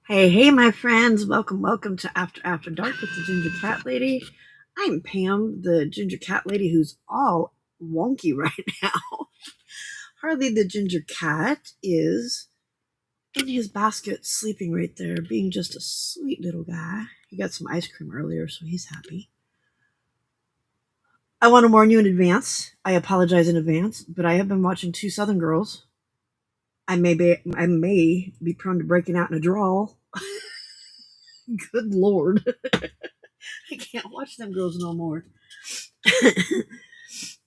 Hey, my friends. Welcome to After Dark with the Ginger Cat Lady. I'm Pam, the Ginger Cat Lady who's all wonky right now. Harley the Ginger Cat is in his basket sleeping right there, being just a sweet little guy. He got some ice cream earlier, so he's happy. I want to warn you in advance. I apologize in advance, but I have been watching two Southern girls. I may be prone to breaking out in a drawl. Good Lord. I can't watch them girls no more.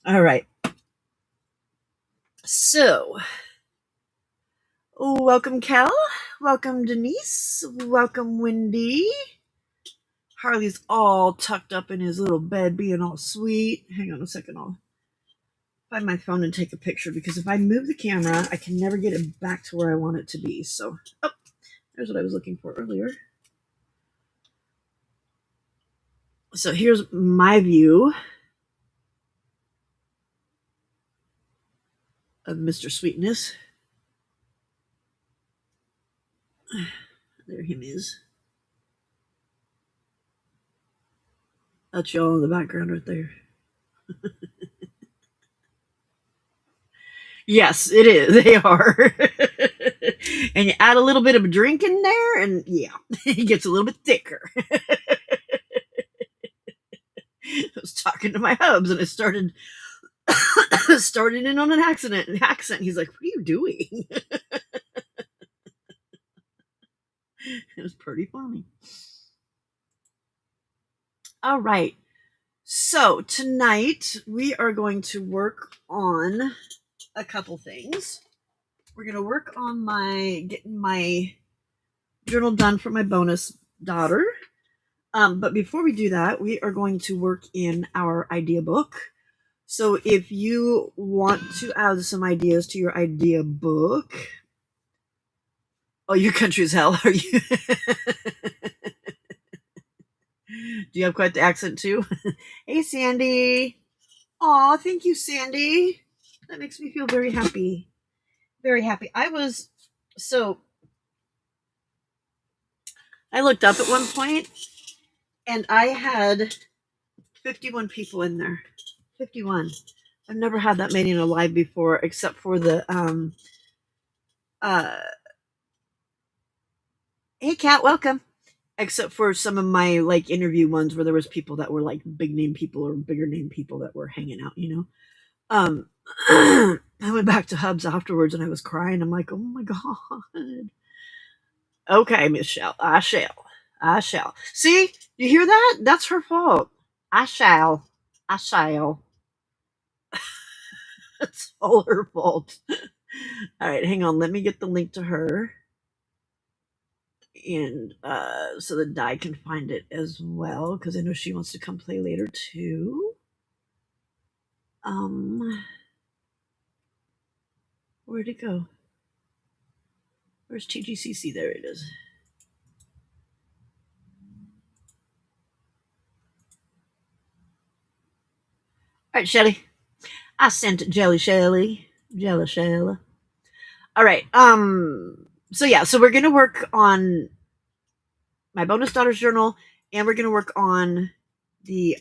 All right. So, welcome, Kel. Welcome, Denise. Welcome, Wendy. Harley's all tucked up in his little bed, being all sweet. Hang on a second. I'll find my phone and take a picture because if I move the camera, I can never get it back to where I want it to be. So, there's what I was looking for earlier. So, here's my view of Mr. Sweetness. There he is. That's y'all in the background right there. Yes, it is. They are. And you add a little bit of a drink in there, and yeah, it gets a little bit thicker. I was talking to my hubs, and I started in on an accent. He's like, "What are you doing?" It was pretty funny. All right. So tonight we are going to work on a couple things. We're going to work on getting my journal done for my bonus daughter. But before we do that, we are going to work in our idea book. So if you want to add some ideas to your idea book, oh, your country is hell, are you? Do you have quite the accent too? Hey, Sandy. Aw, thank you, Sandy. That makes me feel very happy. Very happy. I looked up at one point and I had 51 people in there. 51. I've never had that many in a live before, except for the hey Kat, welcome. Except for some of my like interview ones where there was people that were like big name people or bigger name people that were hanging out, I went back to Hubs afterwards and I was crying. I'm like, oh my god. Okay, Michelle, I shall. See, you hear that? That's her fault. I shall. It's all her fault. All right, hang on. Let me get the link to her. And so that Di can find it as well, because I know she wants to come play later too. Where'd it go? Where's TGCC? There it is. All right, Shelly. I sent it, Jelly Shelly. All right. So we're gonna work on my bonus daughter's journal, and we're gonna work on the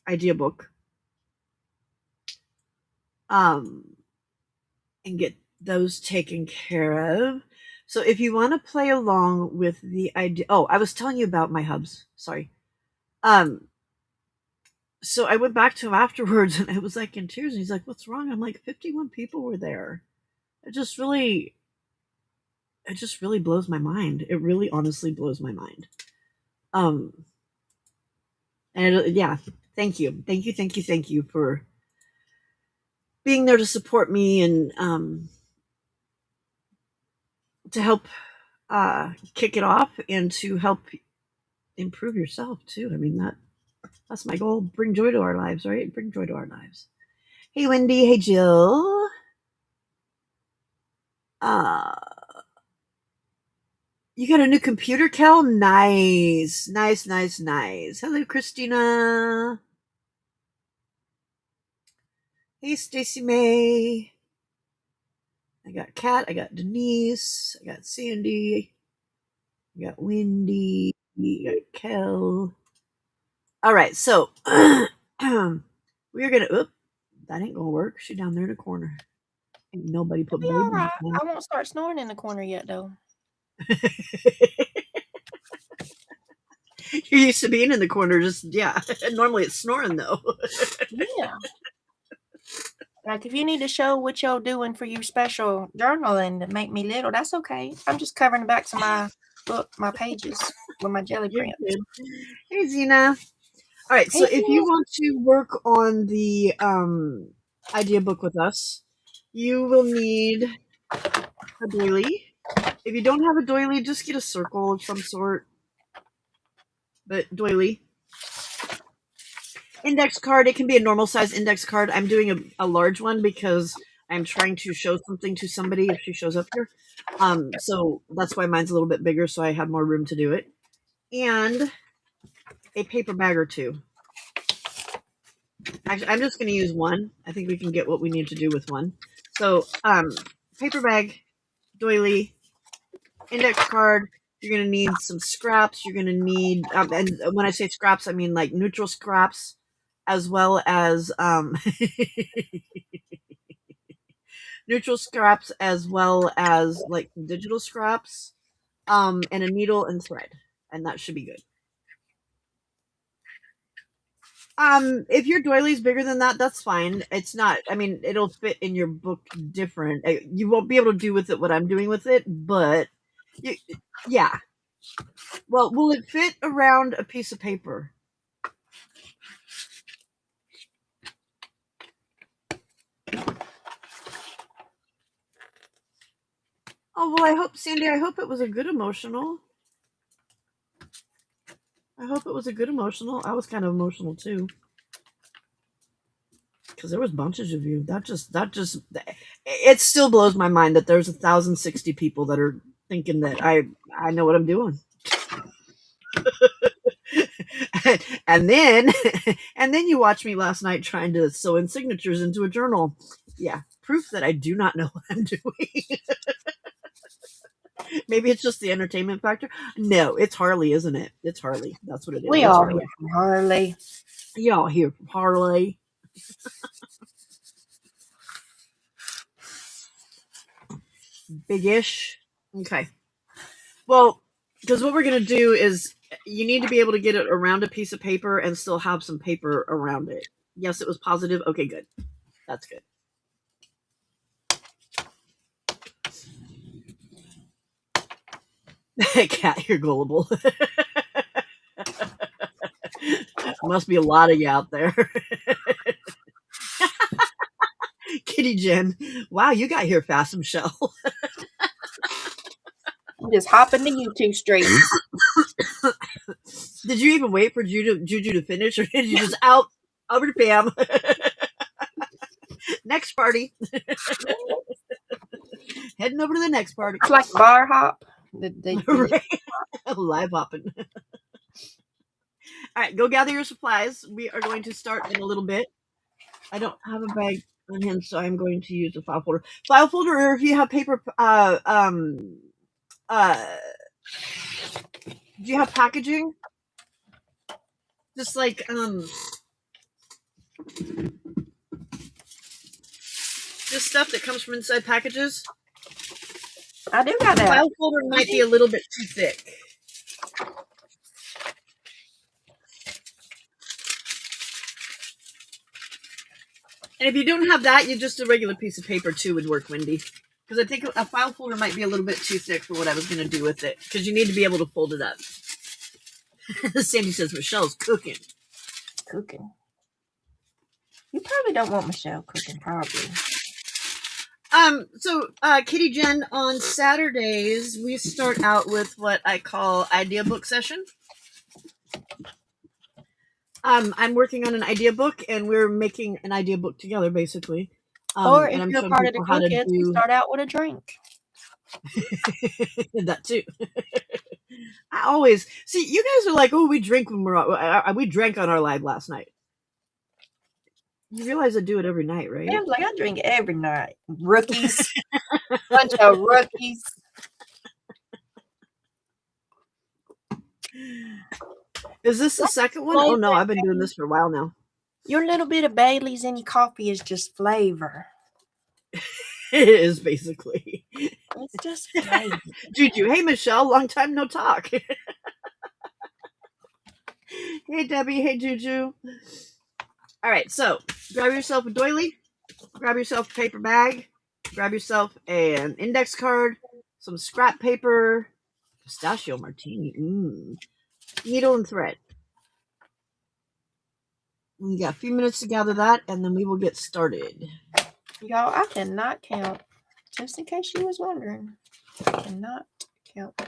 idea book. And get those taken care of. So if you want to play along with the idea, I was telling you about my hubs. Sorry. So I went back to him afterwards, and I was like in tears. And he's like, "What's wrong?" I'm like, 51 people were there. It just really blows my mind. It really, honestly blows my mind. And yeah, thank you for being there to support me and to help kick it off and to help improve yourself too. I mean that's my goal. Bring joy to our lives, right? Bring joy to our lives. Hey Wendy, hey Jill. You got a new computer, Kel? Nice. Hello, Christina. Hey, Stacy May. I got Kat. I got Denise. I got Sandy. We got Wendy. We got Kel. All right, so we're gonna. Oop, that ain't gonna work. She down there in the corner. Ain't nobody put It'll be all baby. right. I won't start snoring in the corner yet, though. You're used to being in the corner, just yeah. Normally it's snoring though. Yeah. Like if you need to show what you're doing for your special journaling to make me little, that's okay. I'm just covering the backs of my book, my pages with my jelly You're print. good. Hey Zena. All right, so Hey, if you want to work on the idea book with us, you will need a doily. If you don't have a doily, just get a circle of some sort. But doily. Index card, it can be a normal size index card. I'm doing a large one because I'm trying to show something to somebody if she shows up here. So that's why mine's a little bit bigger, so I have more room to do it. And a paper bag or two. Actually, I'm just going to use one. I think we can get what we need to do with one. So, paper bag, doily, index card. You're going to need some scraps. You're going to need, and when I say scraps, I mean like neutral scraps, as well as neutral scraps, as well as like some digital scraps, and a needle and thread, and that should be good. If your doily's bigger than that, that's fine. It's not. I mean, it'll fit in your book different. You won't be able to do with it what I'm doing with it, but yeah. Well, will it fit around a piece of paper? Oh well, I hope Sandy. I hope it was a good emotional. I hope it was a good emotional. I was kind of emotional too. Because there was bunches of you. That just it still blows my mind that there's 1,060 people that are thinking that I know what I'm doing. and then you watch me last night trying to sew in signatures into a journal. Yeah, proof that I do not know what I'm doing. Maybe it's just the entertainment factor. No, it's Harley, isn't it? It's Harley. That's what it is. we It's all Harley. hear from Harley. Y'all hear from Harley. Big-ish. Okay. Well, because what we're going to do is you need to be able to get it around a piece of paper and still have some paper around it. Yes, it was positive. Okay, good. That's good. Cat, you're gullible. Must be a lot of you out there. Kitty Jen. Wow, you got here fast, Michelle. I'm just hopping the YouTube streets. Did you even wait for Juju to finish, or did you just out over to Pam? Next party. Heading over to the next party. It's like bar hop. Right. Live hopping. All right, go gather your supplies. We are going to start in a little bit. I don't have a bag on him, so I'm going to use a file folder. File folder, or if you have paper, do you have packaging? Just like just stuff that comes from inside packages. I do got that. File folder might be a little bit too thick. And if you don't have that, you just a regular piece of paper too would work, Wendy. Because I think a file folder might be a little bit too thick for what I was going to do with it. Because you need to be able to fold it up. Sandy says Michelle's cooking. Cooking. You probably don't want Michelle cooking, probably. So Kitty Jen, on Saturdays we start out with what I call idea book session. I'm working on an idea book, and we're making an idea book together, basically. Or and if I'm you're showing part of the people how cool to kids, we do start out with a drink. that too. I always see you guys are like, oh, we drink when we drank on our live last night. You realize I do it every night, right? Yeah, like I drink every night. Rookies. Bunch of rookies. Is this the second one? Oh no, I've been doing this for a while now. Your little bit of Bailey's in your coffee is just flavor. It is basically. It's just flavor. Juju, hey Michelle, long time no talk. Hey Debbie, hey Juju. All right, so grab yourself a doily, grab yourself a paper bag, grab yourself an index card, some scrap paper, pistachio martini, needle and thread. We got a few minutes to gather that, and then we will get started. Y'all, I cannot count. Just in case you was wondering, I cannot count.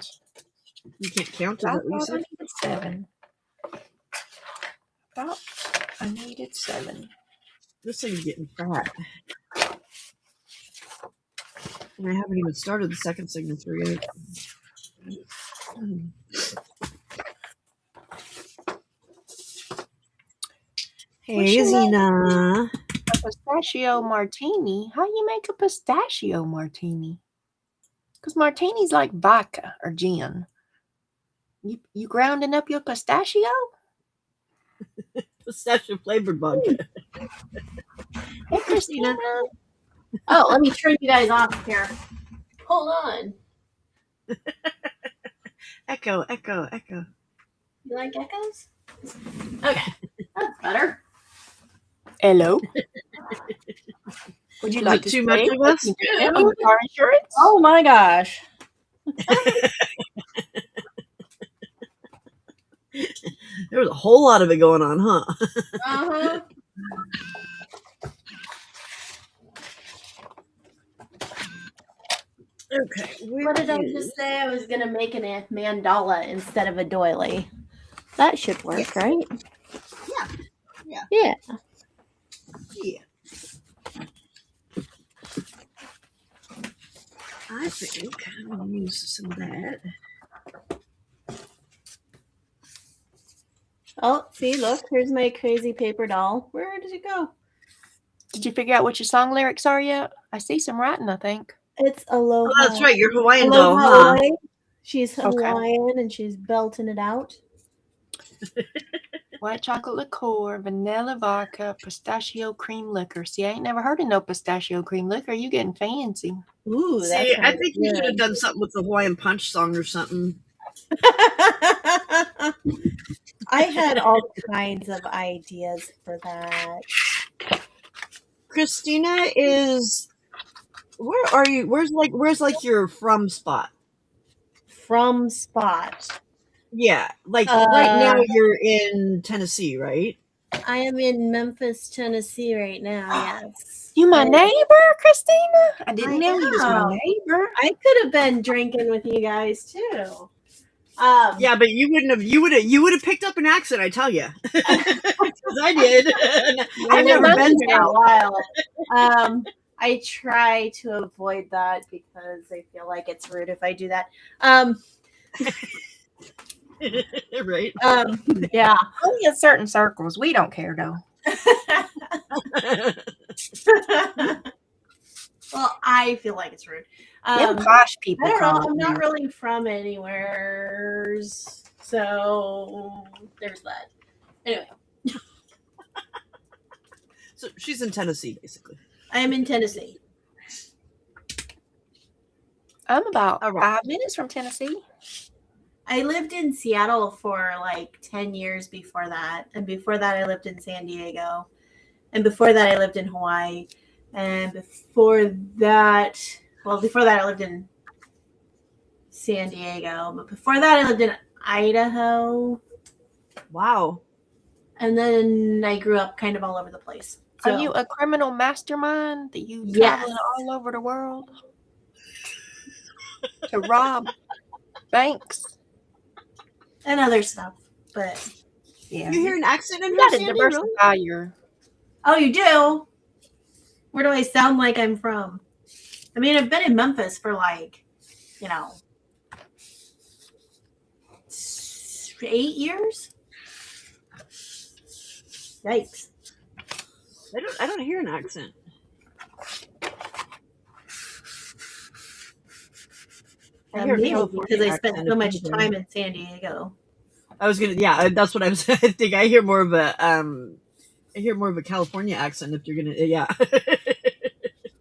You can't count, is I that what you thought I said? needed 7. I thought I needed 7. This thing's getting fat. And I haven't even started the second signature yet. Hey, Zena. A pistachio martini? How you make a pistachio martini? Because martini's like vodka or gin. You grounding up your pistachio? Pistachio flavored vodka. Hey, Christina. Oh, let me turn you guys off here. Hold on. Echo. You like echoes? Okay, that's better. Hello. Would you Is like it to too much of us? car insurance? Oh my gosh. There was a whole lot of it going on, huh? Uh-huh. Okay. What did I just say? I was gonna make a mandala instead of a doily. That should work, Yes. right? Yeah. Yeah. I think I'm going to use some of that. Oh, see, look, here's my crazy paper doll. Where did it go? Did you figure out what your song lyrics are yet? I see some writing, I think. It's Aloha. Oh, that's right. You're Hawaiian Aloha, doll, huh? Hawaii. She's Okay. Hawaiian and she's belting it out. White chocolate liqueur, vanilla vodka, pistachio cream liquor. See, I ain't never heard of no pistachio cream liquor. You getting fancy. Ooh, See, I think you should have done something with the Hawaiian Punch song or something. I had all kinds of ideas for that. Christina is. Where are you? Where's your from spot? From spot. Yeah, like right now you're in Tennessee, right? I am in Memphis, Tennessee right now, yes. You my neighbor, Christina? I didn't know you was my am. neighbor. I could have been drinking with you guys too. Yeah, but you wouldn't have. You would have picked up an accent, I tell you. Because I did. I've never been in a while. I try to avoid that because I feel like it's rude if I do that. Right. Yeah. Only in certain circles. We don't care though. Well, I feel like it's rude. Them posh people. I don't know. call I'm it not rude. really from anywhere, so there's that. Anyway, So she's in Tennessee, basically. I'm in Tennessee. I'm about All right. 5 minutes from Tennessee. I lived in Seattle for like 10 years before that. And before that, I lived in San Diego. And before that, I lived in Hawaii. And before that, I lived in San Diego. But before that, I lived in Idaho. Wow. And then I grew up kind of all over the place. So, Are you a criminal mastermind that you Yes. traveling all over the world to rob banks? and other stuff. But Yeah. You hear an accent in You her, gotta Sandy? diversify Really? your. oh, you do? Where do I sound like I'm from? I mean, I've been in Memphis for 8 years. Yikes! I don't hear an accent. I hear Maybe California because I spent accent, so if much anything. time in San Diego. I was gonna, yeah, that's what I was. I think I hear more of a California accent. If you're gonna, yeah.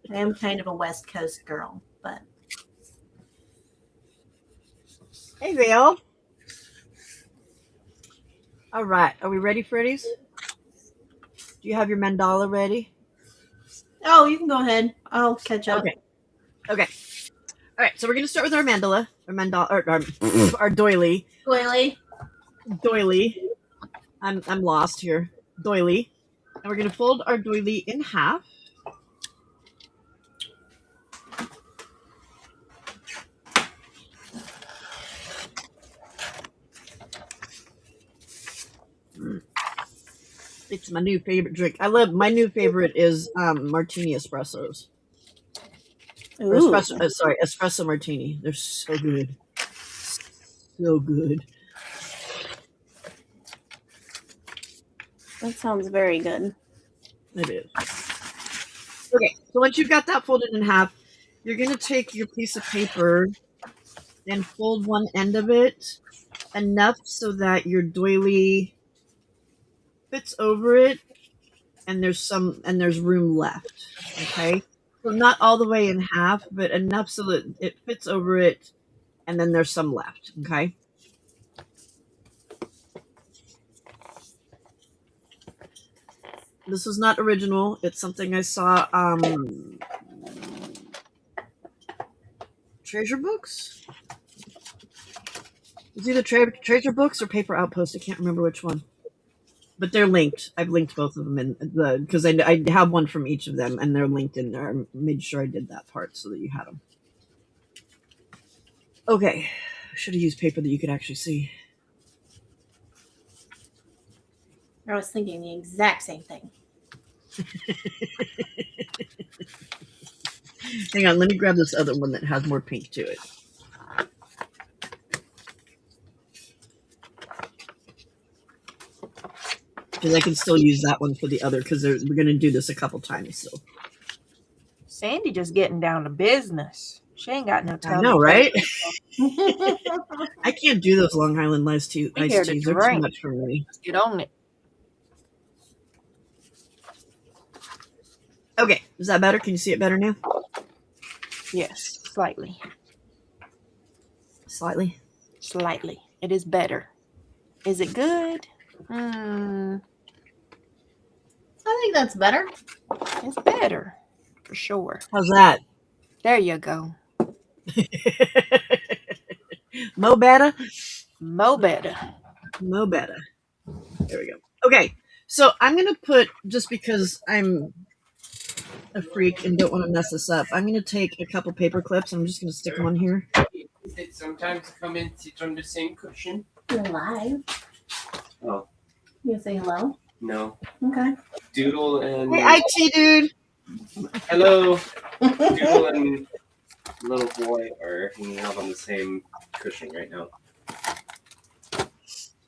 I am kind of a West Coast girl, but Hey, Vale. All right, are we ready, Freddies? Do you have your mandala ready? oh, you can go ahead. I'll catch up. Okay. All right, so we're gonna start with our mandala, our doily. Doily. I'm lost here. Doily, and we're gonna fold our doily in half. It's my new favorite drink. My new favorite is martini espressos. Or espresso martini. They're so good. So good. That sounds very good. It is. Okay, so once you've got that folded in half, you're going to take your piece of paper and fold one end of it enough so that your doily fits over it and there's room left. Okay? So not all the way in half, but enough so that it fits over it and then there's some left. Okay? This is not original. It's something I saw Treasure Books? It's either Treasure Books or Paper Outpost. I can't remember which one. But they're linked. I've linked both of them because I have one from each of them, and they're linked in there. I made sure I did that part so that you had them. Okay. I should have used paper that you could actually see. I was thinking the exact same thing. Hang on, let me grab this other one that has more pink to it. Because I can still use that one for the other, because we're going to do this a couple times. So Sandy just getting down to business. She ain't got no time. I know, right? I can't do those Long Island iced teas. They're too much for me. Let's get on it. Okay, is that better? Can you see it better now? Yes, slightly. Slightly? Slightly. It is better. Is it good? I think that's better. It's better. For sure. How's that? There you go. Mo better? Mo better. Mo better. There we go. Okay, so I'm going to put, just because I'm a freak and don't want to mess this up, I'm going to take a couple paper clips and I'm just going to stick them on here. Is it sometimes come and sit on the same cushion? You're live. Oh. You say hello? No. Okay. Doodle and... Hey, IT dude! Hello! Doodle and little boy are hanging out on the same cushion right now.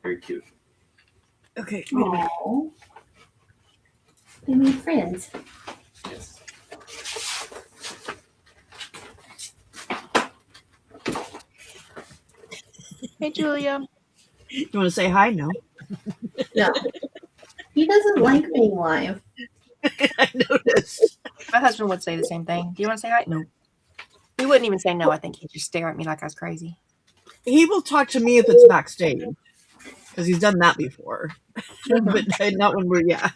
Very cute. Okay, wait a minute. Aww. They made friends. Yes. Hey, Julia. You want to say hi? No. No. He doesn't like being live. I noticed. My husband would say the same thing. Do you want to say hi? No. He wouldn't even say no. I think he'd just stare at me like I was crazy. He will talk to me if it's backstage, because he's done that before. But not when we're, yeah.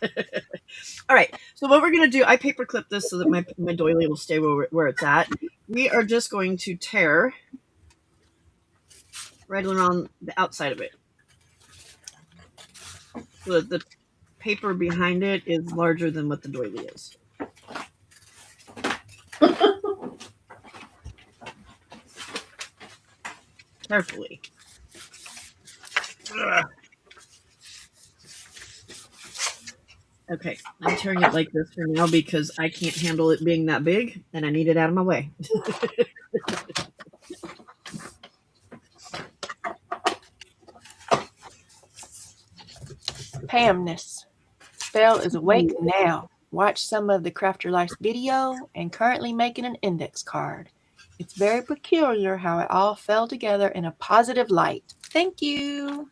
All right, so what we're going to do, I paper clip this so that my doily will stay where it's at. We are just going to tear right around the outside of it. So that the paper behind it is larger than what the doily is. Carefully. Ugh. Okay, I'm tearing it like this for now because I can't handle it being that big and I need it out of my way. Pamness. Spell is awake now. Watch some of the Craft Your Life's video and currently making an index card. It's very peculiar how it all fell together in a positive light. Thank you.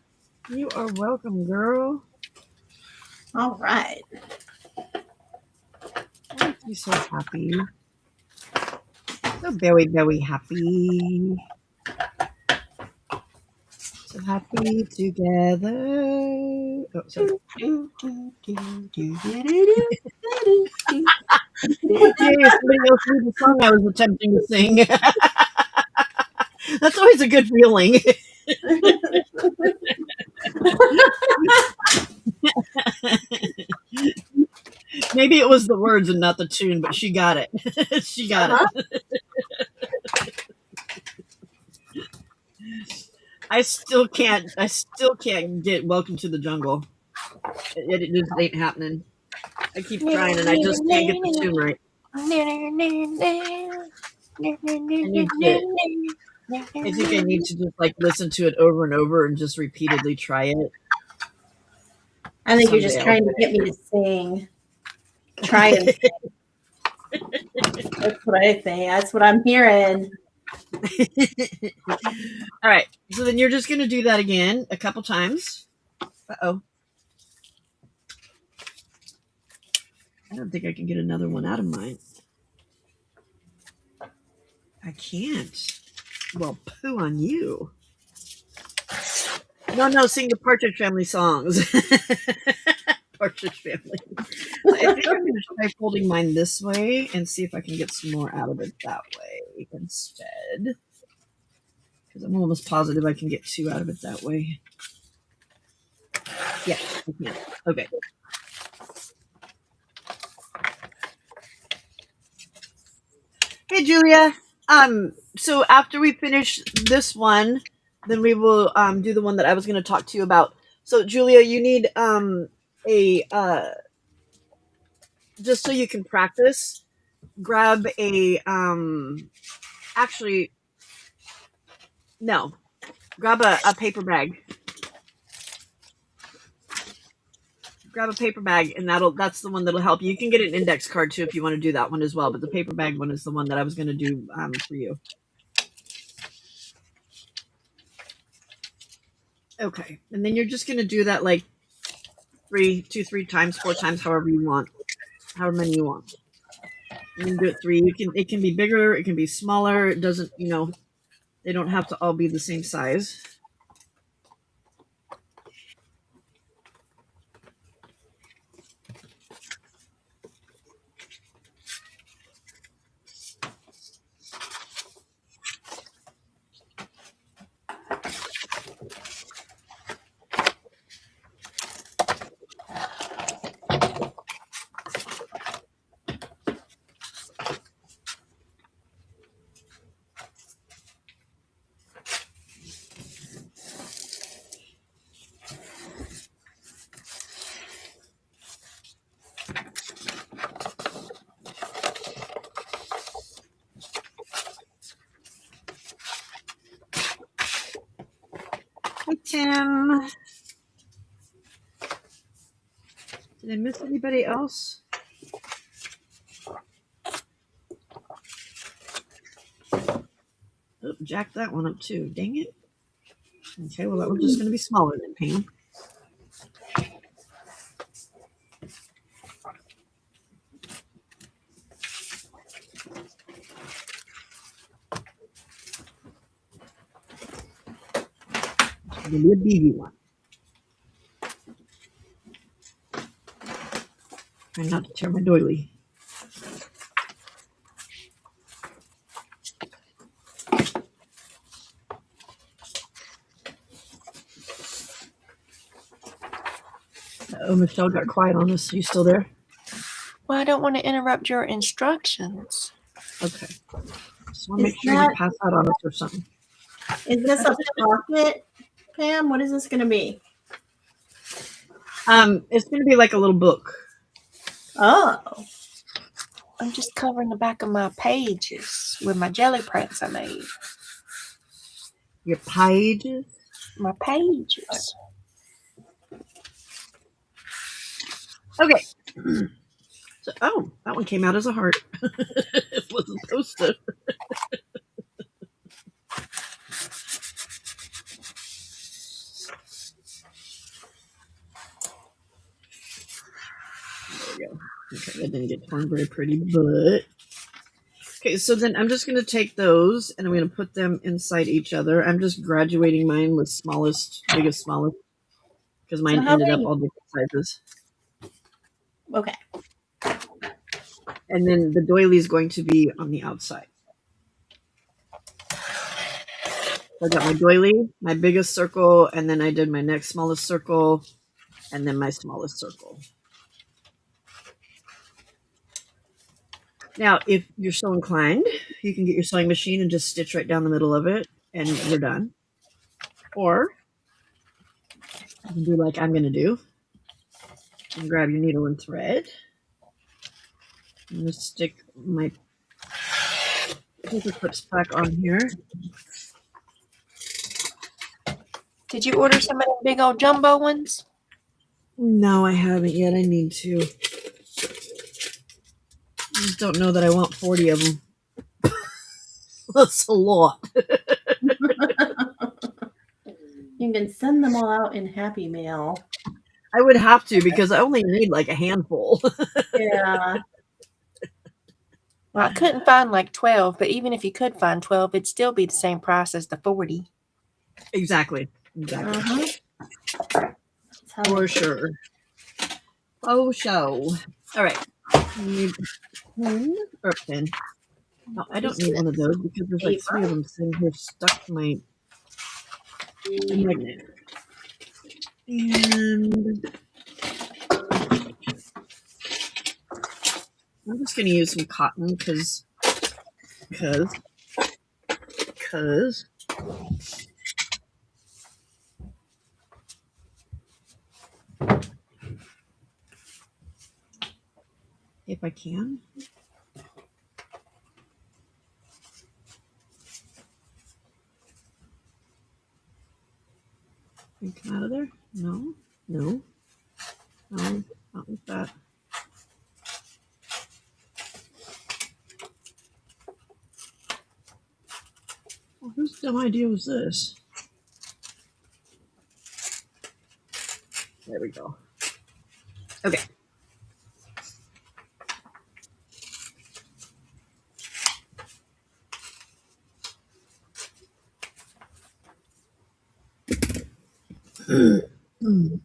You are welcome, girl. All right. Makes me so happy. So very, very happy. So happy together. Oh, sorry. Yay, somebody else knew the song I was attempting to sing. That's always a good feeling. Maybe it was the words and not the tune, but she got it. She got it. I still can't get Welcome to the Jungle. It just ain't happening. I keep trying and I just can't get the tune right. I think I need to just like listen to it over and over and just repeatedly try it. I think you're just trying to get me to sing. Try and sing. That's what I think. That's what I'm hearing. All right. So then you're just going to do that again a couple times. Uh-oh. I don't think I can get another one out of mine. I can't. Well, poo on you. No, sing the Partridge Family songs. Partridge Family. I think I'm going to try folding mine this way and see if I can get some more out of it that way instead. Because I'm almost positive I can get 2 out of it that way. Yeah, I can. Okay. Hey, Julia. So after we finish this one, then we will do the one that I was going to talk to you about. So, Julia, you need just so you can practice, grab a actually no, grab a paper bag. Grab a paper bag, and that's the one that'll help you. You can get an index card too if you want to do that one as well, but the paper bag one is the one that I was going to do for you. Okay, and then you're just going to do that like 3 times, 4 times, however many you want. You can do it 3. It can be bigger, it can be smaller. It doesn't, they don't have to all be the same size. Hi, Tim. Did I miss anybody else? Oh, jack that one up too. Dang it. Okay, well, that one's just going to be smaller than Pam. It's going to be a BB one. Try not to tear my doily. Oh, Michelle got quiet on us. Are you still there? Well, I don't want to interrupt your instructions. Okay. Just want to make sure you pass out on us or something. Is this a pocket, Pam? What is this going to be? It's going to be like a little book. Oh. I'm just covering the back of my pages with my jelly prints I made. Your pages? My pages. Okay. So, oh, that one came out as a heart. It wasn't supposed to. Okay, that didn't get torn very pretty, but okay. So then I'm just gonna take those and I'm gonna put them inside each other. I'm just graduating mine with smallest, biggest, smallest, because mine how ended up big? all different sizes. Okay. And then the doily is going to be on the outside. I got my doily, my biggest circle, and then I did my next smallest circle, and then my smallest circle. Now, if you're so inclined, you can get your sewing machine and just stitch right down the middle of it, and we're done. Or you can do like I'm going to do, and grab your needle and thread. I'm going to stick my paper clips back on here. Did you order some of them big old jumbo ones? No, I haven't yet. I need to. I just don't know that I want 40 of them. That's a lot. You can send them all out in Happy Mail. I would have to because I only need like a handful. Yeah. Well, I couldn't find like 12, but even if you could find 12, it'd still be the same price as the 40. Exactly. Uh-huh. For sure. Oh, show. All right. Need pen or pen. No, I don't need one of those because there's like 3 of them sitting here stuck to my magnet. And I'm just going to use some cotton because if I can. Can you come out of there? No, no, no, not with that. Well, whose dumb idea was this? There we go. Okay.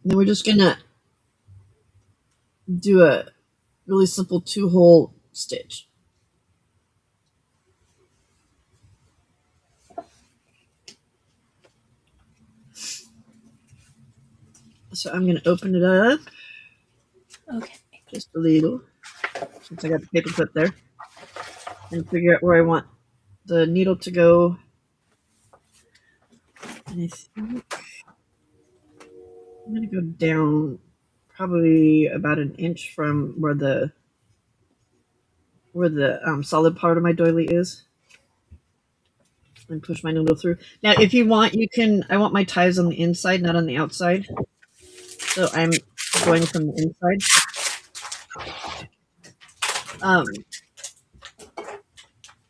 Then we're just gonna do a really simple 2-hole stitch. So I'm gonna open it up Okay. just a little, since I got the paper clip there, and figure out where I want the needle to go. And I think I'm gonna go down probably about an inch from where the solid part of my doily is, and push my needle through. Now, if you want, you can. I want my ties on the inside, not on the outside. So I'm going from the inside. And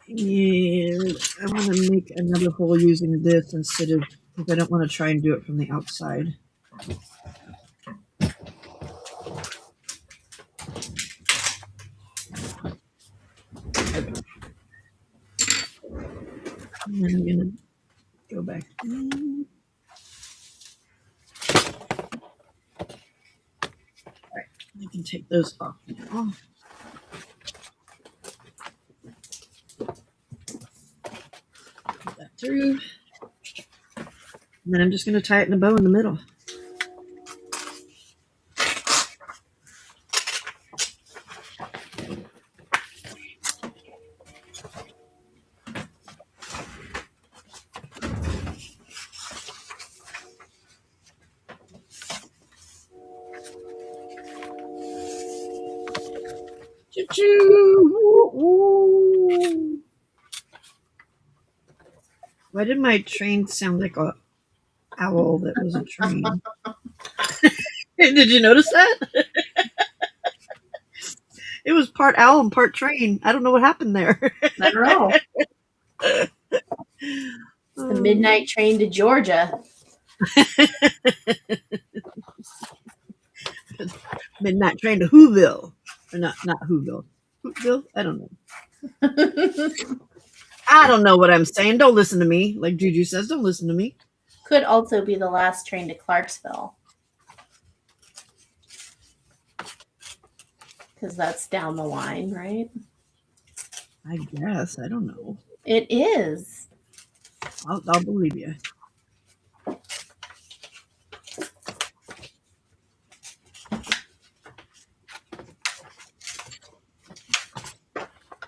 I want to make another hole using this instead of, because I don't want to try and do it from the outside. Okay. And then I'm going to go back in. Alright, I can take those off now. Put that through. And then I'm just going to tie it in a bow in the middle. Juju! Why did my train sound like a owl that was a train? Did you notice that? It was part owl and part train. I don't know what happened there. I don't know. The midnight train to Georgia. Midnight train to Whoville. Or not Whoville. Whoville? I don't know. I don't know what I'm saying. Don't listen to me. Like Juju says, don't listen to me. Could also be the last train to Clarksville. Because that's down the line, right? I guess. I don't know. It is. I'll believe you.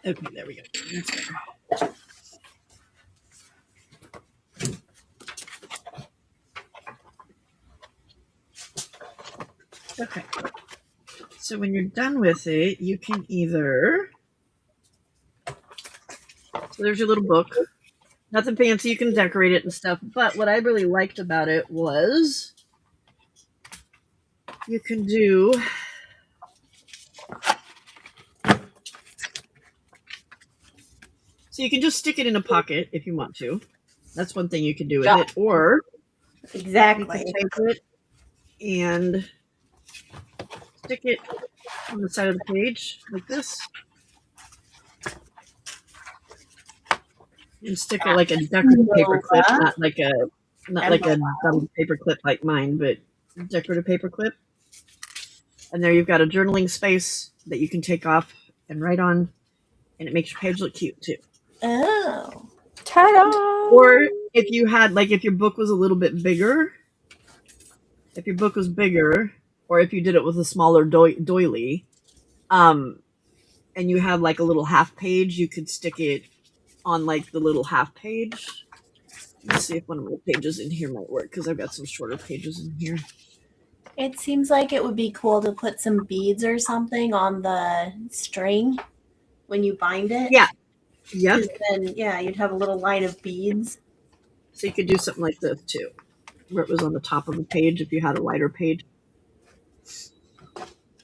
Okay, there we go. That's better. Okay. So when you're done with it, you can either... So there's your little book. Nothing fancy. You can decorate it and stuff. But what I really liked about it was you can do... So you can just stick it in a pocket if you want to. That's one thing you can do with it. Or Exactly. you can take it and stick it on the side of the page like this. And stick it like a decorative paper clip, not like a dumb paper clip like mine, but decorative paper clip. And there you've got a journaling space that you can take off and write on, and it makes your page look cute too. Oh. Ta-da! Or if you had, like, if your book was a little bit bigger, or if you did it with a smaller doily, and you have like a little half page, you could stick it on like the little half page. Let's see if one of my pages in here might work, because I've got some shorter pages in here. It seems like it would be cool to put some beads or something on the string when you bind it. Yeah. Yep. Then, yeah, you'd have a little line of beads. So you could do something like this too, where it was on the top of the page if you had a wider page.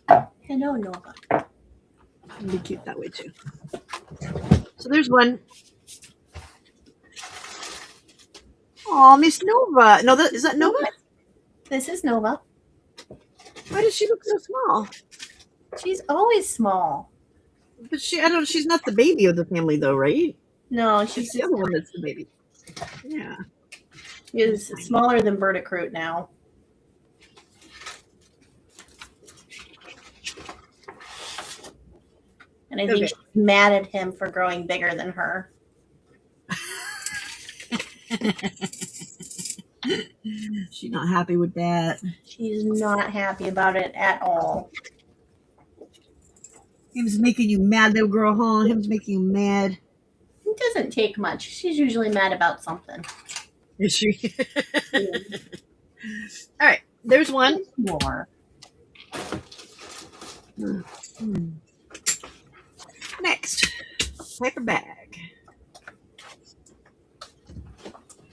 Hello, Nova. It'd be cute that way too. So there's one. Oh, Miss Nova. No, is that Nova? This is Nova. Why does she look so small? She's always small. But she's not the baby of the family though, right? No, She's the other one that's the baby. Yeah. She's smaller than Verticrute now. And I think she's mad at him for growing bigger than her. She's not happy with that. She's not happy about it at all. Him's making you mad, little girl, huh? Him's making you mad. It doesn't take much. She's usually mad about something. Is she? All right, there's one more. Next, paper bag.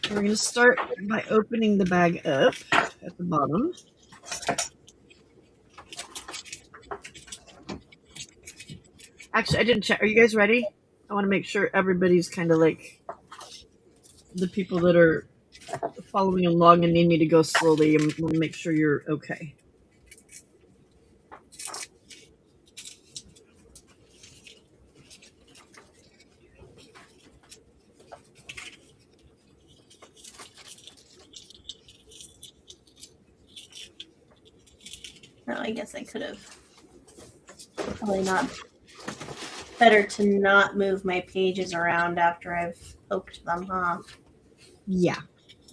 We're going to start by opening the bag up at the bottom. Actually, I didn't check. Are you guys ready? I want to make sure everybody's kind of like the people that are following along and need me to go slowly. I want to make sure you're okay. Well, I guess I could have probably not. Better to not move my pages around after I've poked them, huh? Yeah,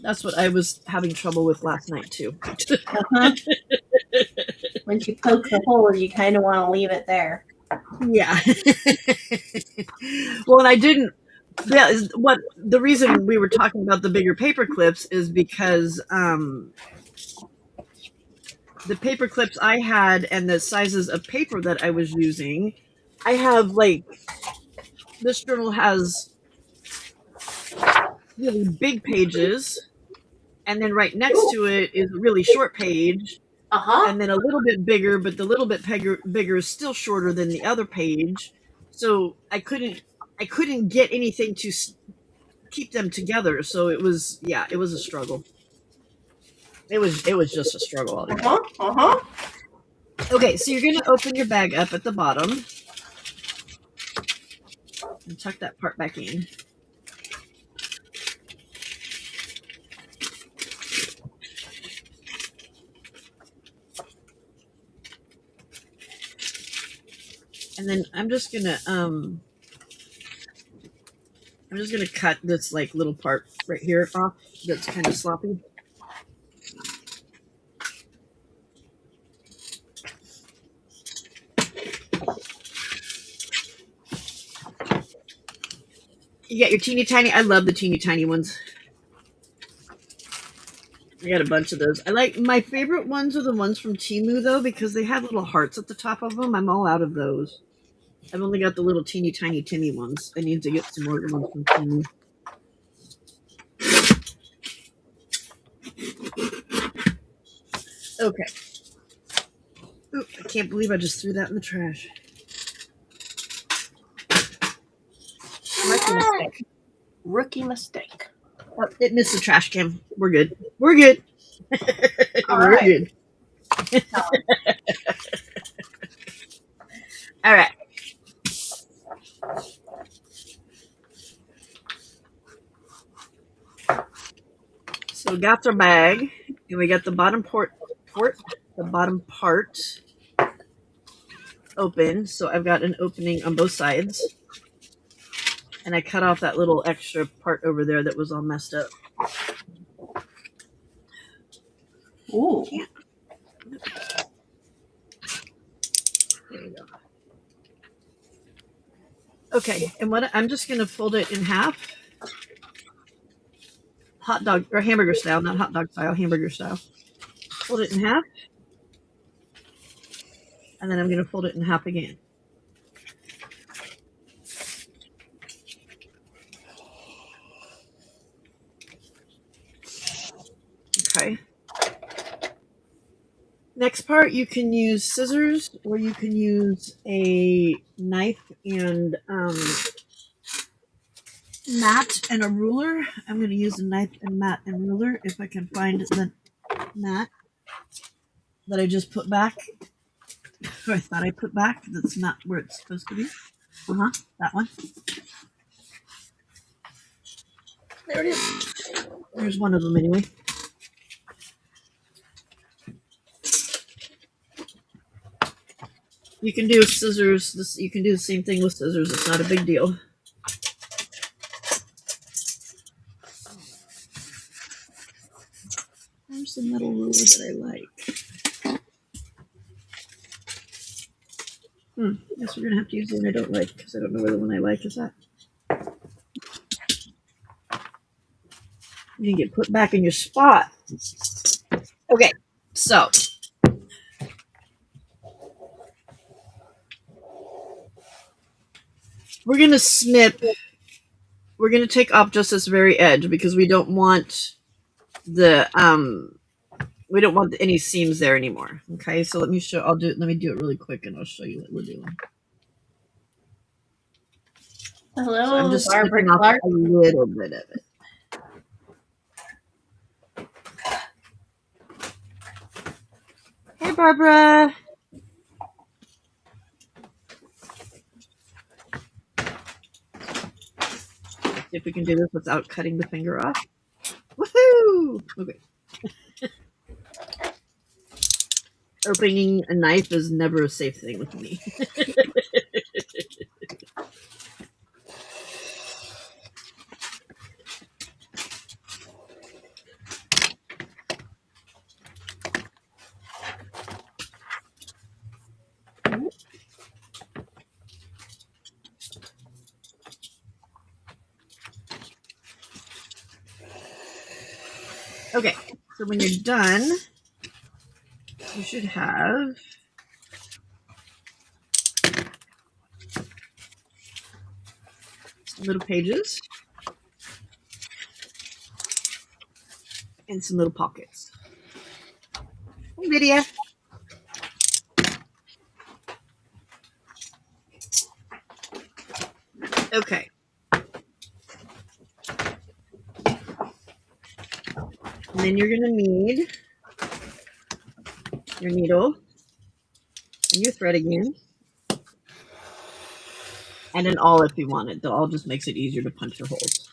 that's what I was having trouble with last night too. Once you poke the hole, you kind of want to leave it there. Yeah. Well, and I didn't. Yeah, what the reason we were talking about the bigger paper clips is because the paper clips I had and the sizes of paper that I was using, I have like this journal has really big pages, and then right next to it is a really short page, and then a little bit bigger, but the little bit bigger is still shorter than the other page. So I couldn't get anything to keep them together. So it was a struggle. It was just a struggle. Okay, so you're going to open your bag up at the bottom and tuck that part back in. And then I'm just gonna cut this like little part right here off that's kind of sloppy. You got your teeny tiny. I love the teeny tiny ones. I got a bunch of those. I like my favorite ones are the ones from Temu though because they have little hearts at the top of them. I'm all out of those. I've only got the little teeny tiny Timmy ones. I need to get some more ones from Temu. Okay. Ooh, I can't believe I just threw that in the trash. Rookie mistake. Oh, it missed the trash can. We're good. We're good. We're good. All right. So we got our bag, and we got the bottom part open. So I've got an opening on both sides, and I cut off that little extra part over there that was all messed up. Ooh. There we go. Okay, and what I'm just going to fold it in half. Hot dog or hamburger style, not hot dog style, hamburger style. Fold it in half. And then I'm going to fold it in half again. Okay. Next part, you can use scissors or you can use a knife and mat and a ruler. I'm going to use a knife and mat and ruler if I can find the mat that I just put back. Or I thought I put back. That's not where it's supposed to be. That one. There it is. There's one of them anyway. You can do scissors. You can do the same thing with scissors. It's not a big deal. There's the metal ruler that I like. Guess we're gonna have to use the one I don't like because I don't know where the one I like is at. You can get put back in your spot. Okay, so we're gonna snip. We're gonna take off just this very edge because we don't want the we don't want any seams there anymore. Okay, so let me show. Let me do it really quick, and I'll show you what we're doing. Hello, So I'm just Barbara snipping off Clark. a little bit of it. Hey, Barbara. See if we can do this without cutting the finger off. Woohoo! Okay. Opening a knife is never a safe thing with me. Okay, so when you're done, you should have some little pages and some little pockets. Hey, Lydia. Okay. And then you're going to need your needle And you thread again. And an awl if you want it. The awl just makes it easier to punch your holes.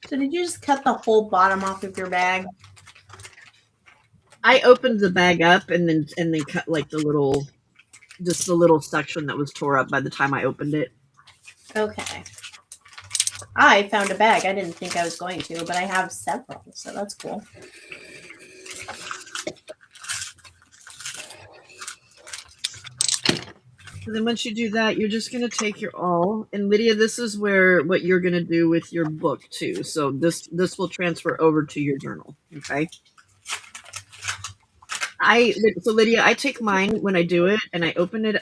So did you just cut the whole bottom off of your bag? I opened the bag up and then cut like the little section that was tore up by the time I opened it. Okay. I found a bag. I didn't think I was going to, but I have several, so that's cool. So then once you do that, you're just going to take your awl. And Lydia, this is what you're going to do with your book too. So this will transfer over to your journal. Okay. So Lydia, I take mine when I do it and I open it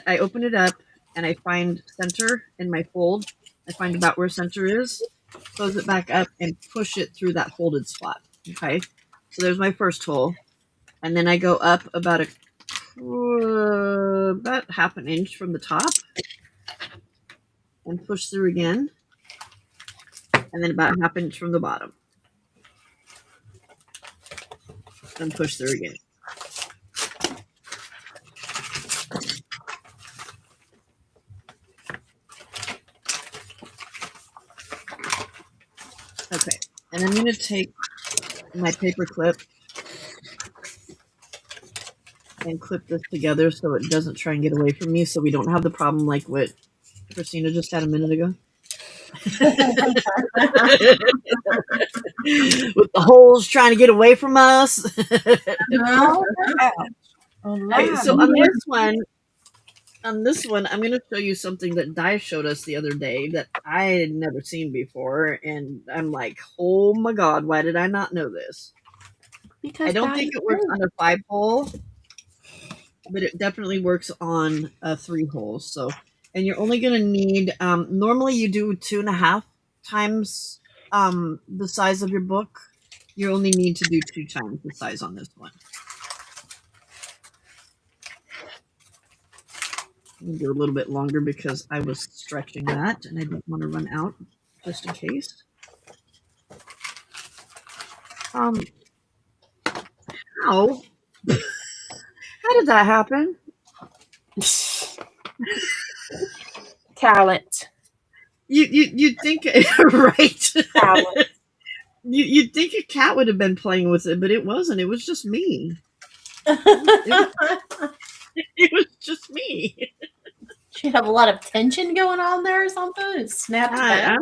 up and I find center in my fold. I find about where center is, close it back up and push it through that folded spot. Okay. So there's my first hole. And then I go up about half an inch from the top and push through again. And then about half an inch from the bottom. And push through again. Okay, and I'm going to take my paper clip and clip this together so it doesn't try and get away from me, so we don't have the problem like what Christina just had a minute ago. With the holes trying to get away from us. No. Okay, so on this one, I'm going to show you something that Di showed us the other day that I had never seen before, and I'm like, oh my god, why did I not know this? Because I don't think it works on a 5-hole, but it definitely works on a 3-hole. So, and you're only going to need, normally you do 2.5 times the size of your book. You only need to do 2 times the size on this one. I'm do a little bit longer because I was stretching that and I didn't want to run out just in case. How? How did that happen? Talent. You'd think right. Talent. You'd think a cat would have been playing with it, but it wasn't. It was just me. It was just me. She have a lot of tension going on there or something. It snapped back.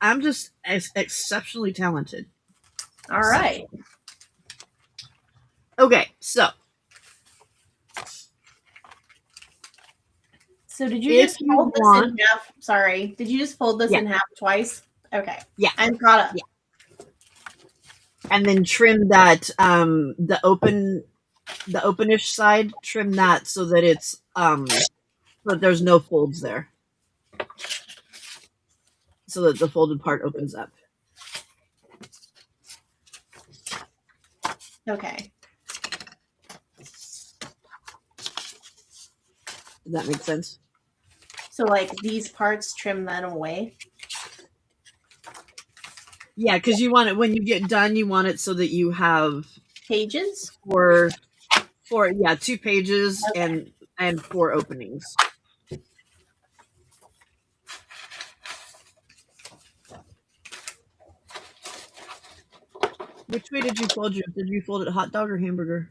I'm just exceptionally talented. All right. Okay, so did you if just you fold this want- in half? Sorry. Did you just fold this Yeah. in half twice? Okay. Yeah. I'm caught up. Yeah. And then trim that the openish side, trim that so that it's so that there's no folds there. So that the folded part opens up. Okay. Does that make sense? So like these parts, trim them away. Yeah, because you want it when you get done, you want it so that you have Pages? 2 pages and 4 openings. Which way did you fold yours? Did you fold it hot dog or hamburger?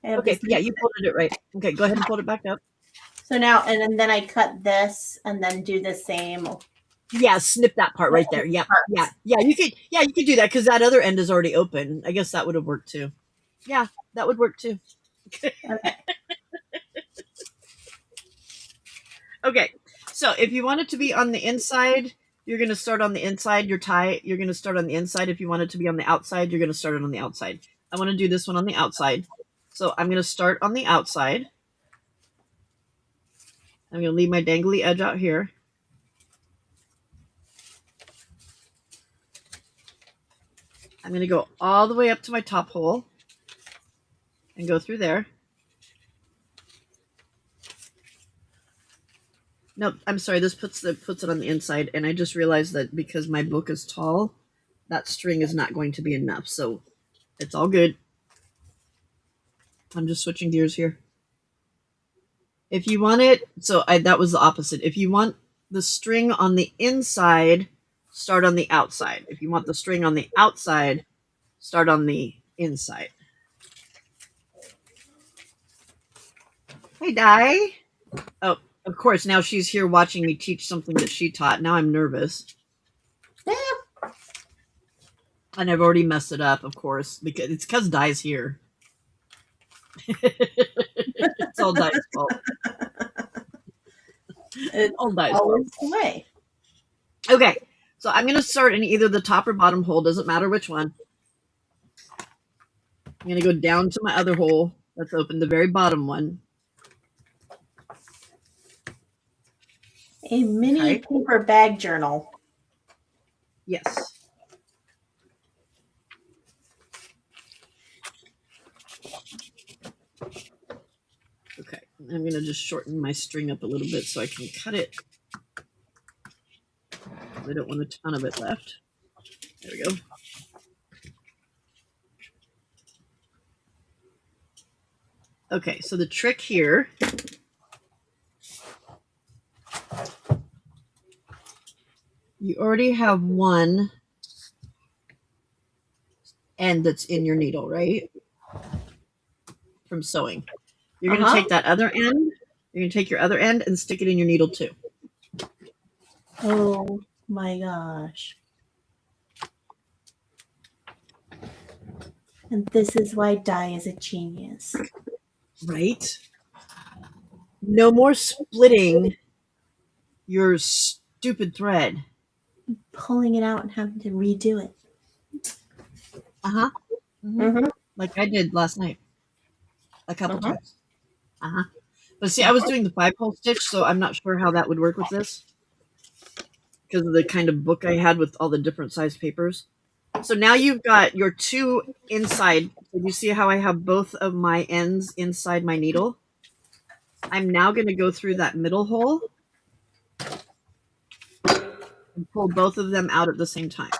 Okay, yeah, you folded it right. Okay, go ahead and fold it back up. So now, and then I cut this and then do the same. Yeah, snip that part right there. Yeah, yeah. You could do that because that other end is already open. I guess that would have worked too. Yeah, that would work too. Okay. Okay, so if you want it to be on the inside, you're going to start on the inside. Your tie, you're going to start on the inside. If you want it to be on the outside, you're going to start it on the outside. I want to do this one on the outside. So I'm going to start on the outside. I'm going to leave my dangly edge out here. I'm going to go all the way up to my top hole and go through there. Nope, I'm sorry, this puts it on the inside, and I just realized that because my book is tall, that string is not going to be enough, so it's all good. I'm just switching gears here. If you want it, that was the opposite. If you want the string on the inside, start on the outside. If you want the string on the outside, start on the inside. Hey, Di. Oh, of course, now she's here watching me teach something that she taught. Now I'm nervous. And I've already messed it up, of course, because Di's here. It's all Di's fault. It's all Di's always fault. the way. Okay, so I'm going to start in either the top or bottom hole. Doesn't matter which one. I'm going to go down to my other hole that's open, the very bottom one. A mini paper bag journal. Yes. Okay, I'm going to just shorten my string up a little bit so I can cut it. I don't want a ton of it left. There we go. Okay, so the trick here you already have one end that's in your needle, right? From sewing. You're going to take that other end, you're going to take your other end and stick it in your needle too. Oh my gosh. And this is why Di is a genius. Right? No more splitting your stupid thread. Pulling it out and having to redo it. Uh-huh. Mm-hmm. Like I did last night. A couple times. Uh-huh. But see, I was doing the 5-hole stitch, so I'm not sure how that would work with this. Because of the kind of book I had with all the different size papers. So now you've got your two inside. So you see how I have both of my ends inside my needle? I'm now going to go through that middle hole and pull both of them out at the same time.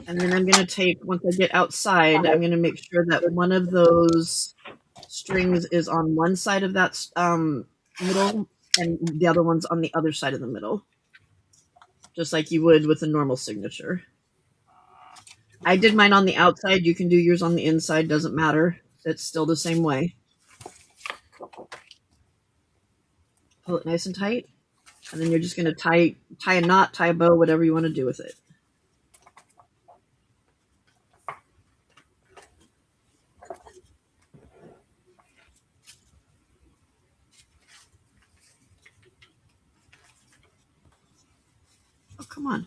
And then I'm going to take, once I get outside, I'm going to make sure that one of those strings is on one side of that middle and the other one's on the other side of the middle. Just like you would with a normal signature. I did mine on the outside. You can do yours on the inside. Doesn't matter. It's still the same way. Pull it nice and tight. And then you're just going to tie a knot, tie a bow, whatever you want to do with it. Oh, come on.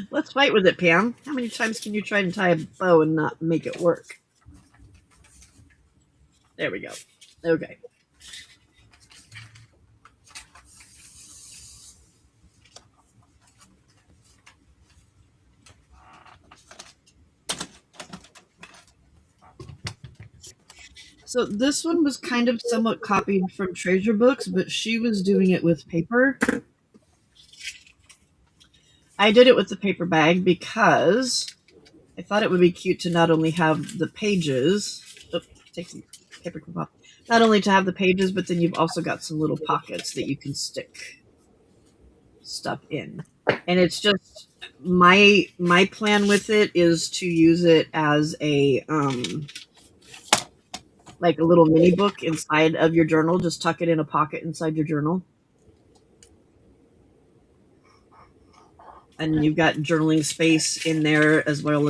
Let's fight with it, Pam. How many times can you try and tie a bow and not make it work? There we go. Okay. So this one was kind of somewhat copied from Treasure Books, but she was doing it with paper. I did it with the paper bag because I thought it would be cute to not only have the pages, take some paper clip off, not only to have the pages, but then you've also got some little pockets that you can stick stuff in. And it's just my plan with it is to use it as a like a little mini book inside of your journal. Just tuck it in a pocket inside your journal. And you've got journaling space in there as well.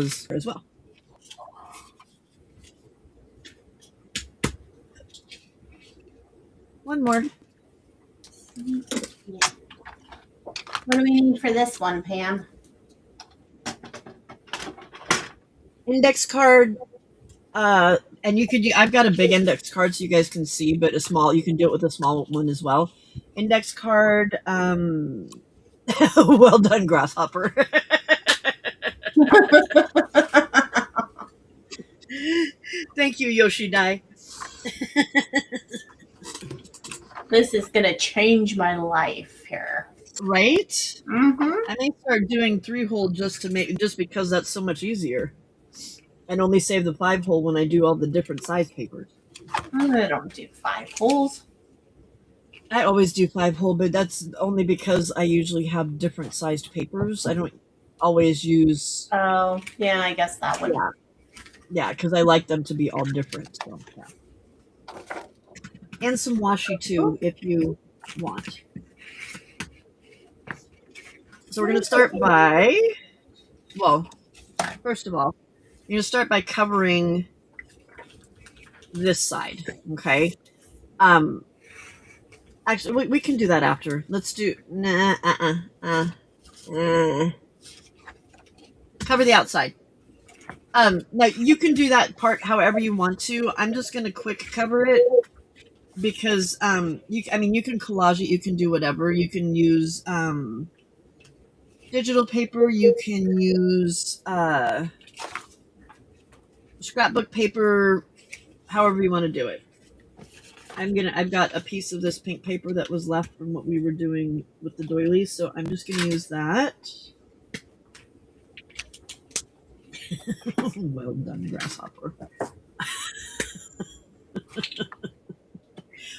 One more. Yeah. What do we need for this one, Pam? index card, and you could. I've got a big index card so you guys can see, but you can do it with a small one as well. Index card. Well done, grasshopper. Thank you, Yoshidai. This is gonna change my life here. Right? Mm-hmm. I may start doing 3-hole just because that's so much easier, and only save the 5-hole when I do all the different size papers. I don't do 5 holes. I always do 5-hole, but that's only because I usually have different sized papers. I don't always use. Oh, yeah, I guess that would. Yeah, because I like them to be all different. So, yeah. And some washi too, if you want. So we're going to start by, well, first of all, you're going to start by covering this side, okay? Actually, we can do that after. Let's do, cover the outside. Now you can do that part however you want to. I'm just going to quick cover it because, you can collage it, you can do whatever. You can use, digital paper, you can use scrapbook paper, however you want to do it. I've got a piece of this pink paper that was left from what we were doing with the doilies, so I'm just gonna use that. Well done, grasshopper.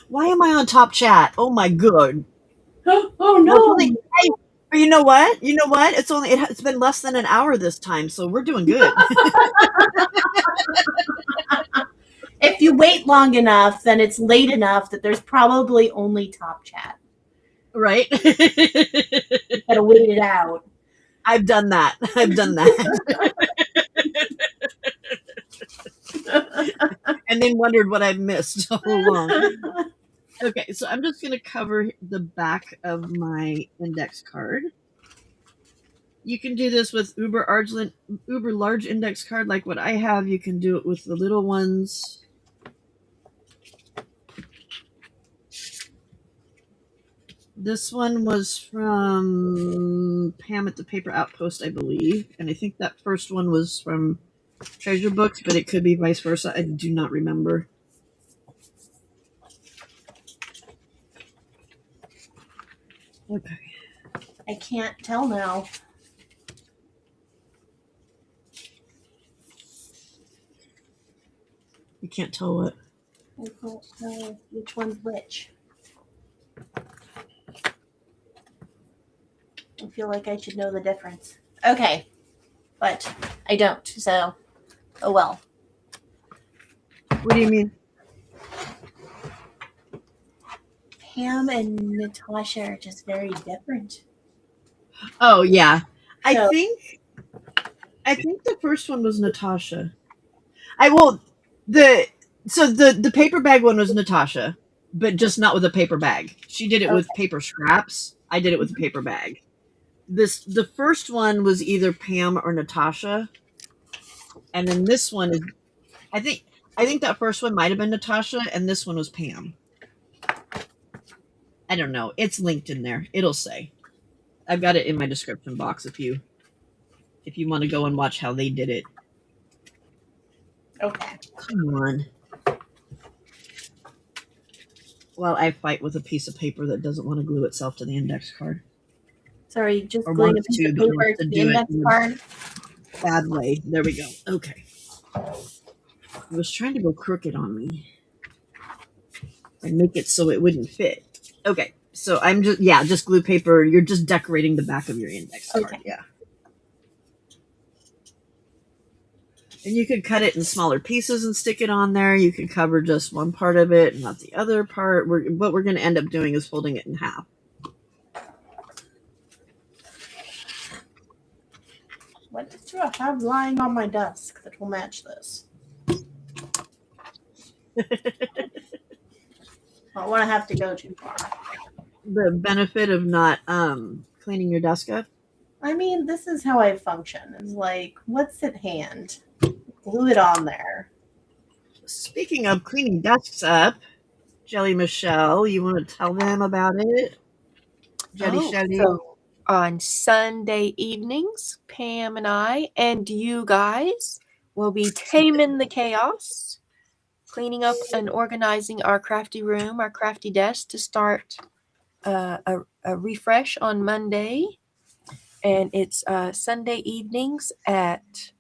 Why am I on top chat? Oh my god. Oh no! But you know what? It's been less than an hour this time, so we're doing good. If you wait long enough, then it's late enough that there's probably only top chat. Right? You gotta wait it out. I've done that. And then wondered what I missed all along. Okay, so I'm just going to cover the back of my index card. You can do this with uber large index card like what I have. You can do it with the little ones. This one was from Pam at the Paper Outpost, I believe. And I think that first one was from Treasure Books, but it could be vice versa. I do not remember. Okay. I can't tell now. You can't tell what? I don't know which one's which. I feel like I should know the difference. Okay. But I don't, so oh well. What do you mean? Pam and Natasha are just very different. Oh yeah. So- I think the first one was Natasha. The paper bag one was Natasha, but just not with a paper bag. She did it with paper scraps. I did it with a paper bag. The first one was either Pam or Natasha. And then this one is I think that first one might have been Natasha and this one was Pam. I don't know. It's linked in there. It'll say. I've got it in my description box if you want to go and watch how they did it. Okay. Come on. While I fight with a piece of paper that doesn't want to glue itself to the index card. Sorry, just Or gluing a wants piece to, of but paper wants to to the do it index in a card. Bad way. There we go. Okay. It was trying to go crooked on me. And make it so it wouldn't fit. Okay. So I'm just glue paper. You're just decorating the back of your index card. Okay. Yeah. And you could cut it in smaller pieces and stick it on there. You could cover just one part of it and not the other part. What we're going to end up doing is folding it in half. What do I have lying on my desk that will match this? I don't want to have to go too far. The benefit of not cleaning your desk up? I mean, this is how I function. It's like, what's at hand? glue it on there. Speaking of cleaning desks up, Jelly Michelle, you want to tell them about it? Jelly Shelly. So on Sunday evenings, Pam and I and you guys will be taming the chaos, cleaning up and organizing our crafty room, our crafty desk to start a refresh on Monday. And it's Sunday evenings at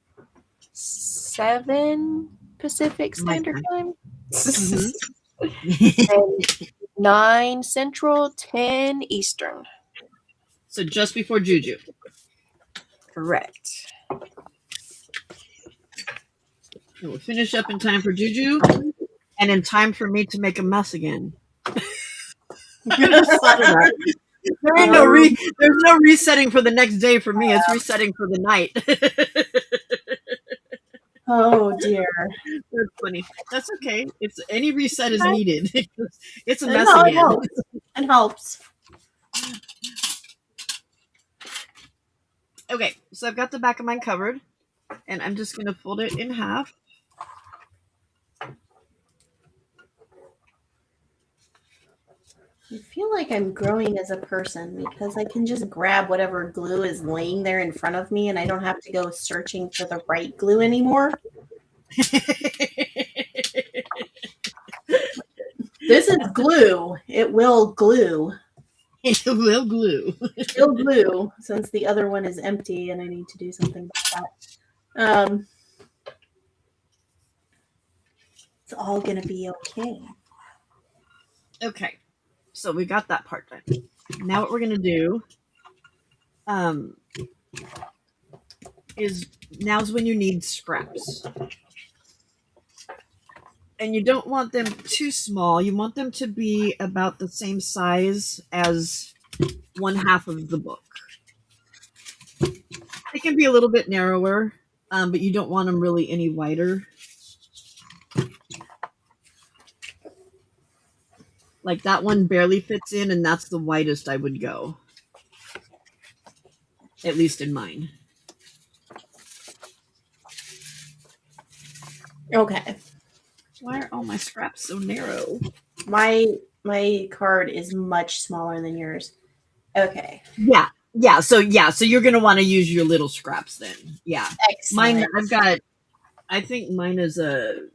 7 Pacific Standard Time. And 9 Central, 10 Eastern. So just before Juju. Correct. We'll finish up in time for Juju and in time for me to make a mess again. There ain't there's no resetting for the next day for me. It's resetting for the night. Oh dear. That's funny. That's okay. It's any reset is needed. It's a No, mess it again. helps. It helps. Okay, so I've got the back of mine covered, and I'm just going to fold it in half. I feel like I'm growing as a person because I can just grab whatever glue is laying there in front of me and I don't have to go searching for the right glue anymore. This is glue. It will glue. It will glue. It'll glue since the other one is empty and I need to do something about that. It's all going to be okay. Okay. So we got that part done. Now what we're going to do is now's when you need scraps. And you don't want them too small. You want them to be about the same size as one half of the book. They can be a little bit narrower, but you don't want them really any wider. Like that one barely fits in, and that's the widest I would go. At least in mine. Okay. Why are all my scraps so narrow? My card is much smaller than yours. Okay. Yeah. So you're gonna want to use your little scraps then. Yeah. Excellent. Mine. I think mine is a.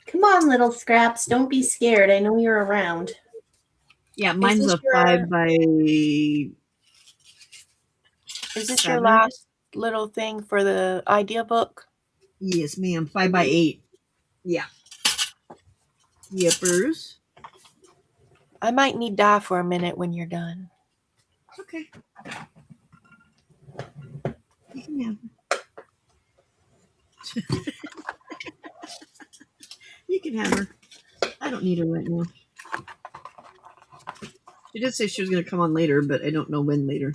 Come on, little scraps. Don't be scared. I know you're around. Yeah, mine's a 5 by. Is this your last little thing for the idea book? Yes, ma'am. 5 by 8. Yeah. Yippers. I might need dye for a minute when you're done. Okay. You can have her. You can have her. I don't need her right now. She did say she was going to come on later, but I don't know when later.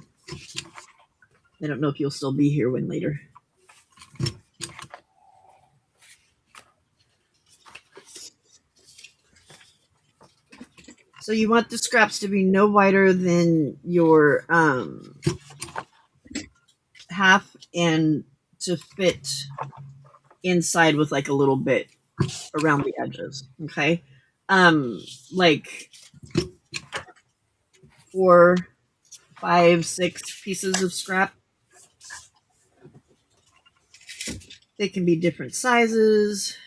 I don't know if you'll still be here when later. So you want the scraps to be no wider than your half and to fit inside with like a little bit around the edges. Okay. Like 4, 5, 6 pieces of scrap. They can be different sizes.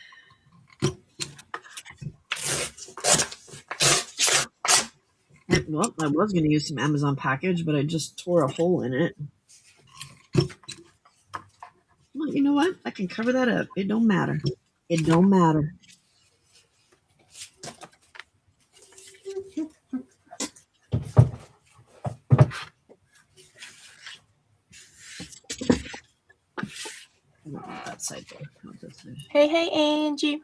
Well, I was going to use some Amazon package, but I just tore a hole in it. Well, you know what? I can cover that up. It don't matter. It don't matter. That side there. Hey, Angie.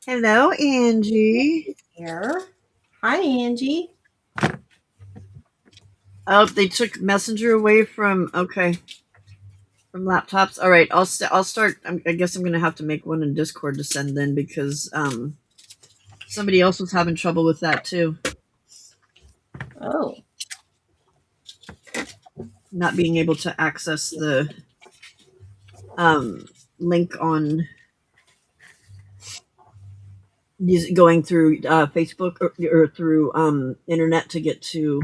Hello, Angie. Here. Hi, Angie. Oh, they took Messenger away from from laptops. All right, I'll start. I guess I'm gonna have to make one in Discord to send then because somebody else was having trouble with that too. Oh. Not being able to access the link on going through Facebook or through internet to get to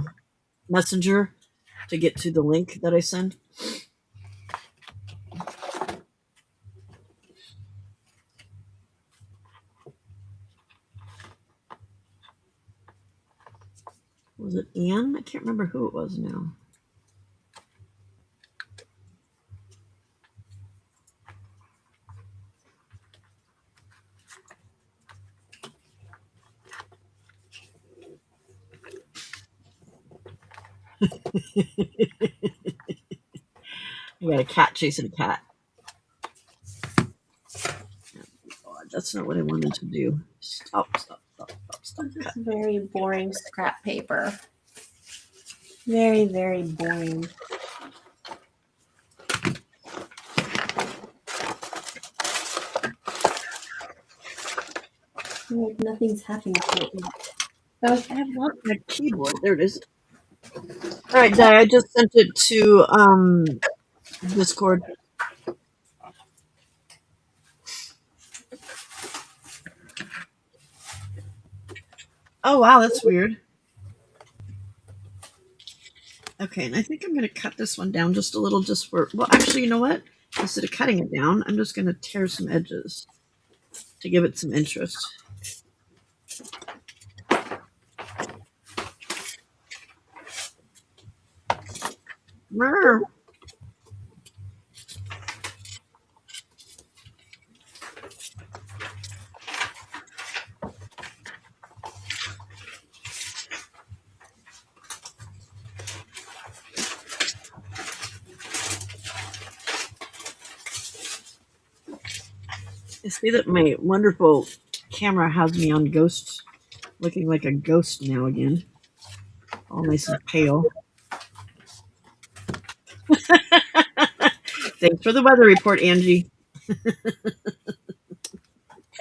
Messenger to get to the link that I send. Was it Anne? I can't remember who it was now. I got a cat chasing a cat. Oh, that's not what I wanted to do. Stop. This is very boring scrap paper. Very, very boring. Like nothing's happening to it yet. I want my keyboard. There it is. All right, Di, I just sent it to Discord. Oh, wow, that's weird. Okay, and I think I'm going to cut this one down just a little just for... Well, actually, you know what? Instead of cutting it down, I'm just going to tear some edges to give it some interest. Brr. I see that my wonderful camera has me on ghost, looking like a ghost now again. All nice and pale. Thanks for the weather report, Angie.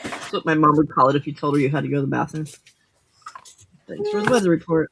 That's what my mom would call it if you told her you had to go to the bathroom. Thanks for the weather report.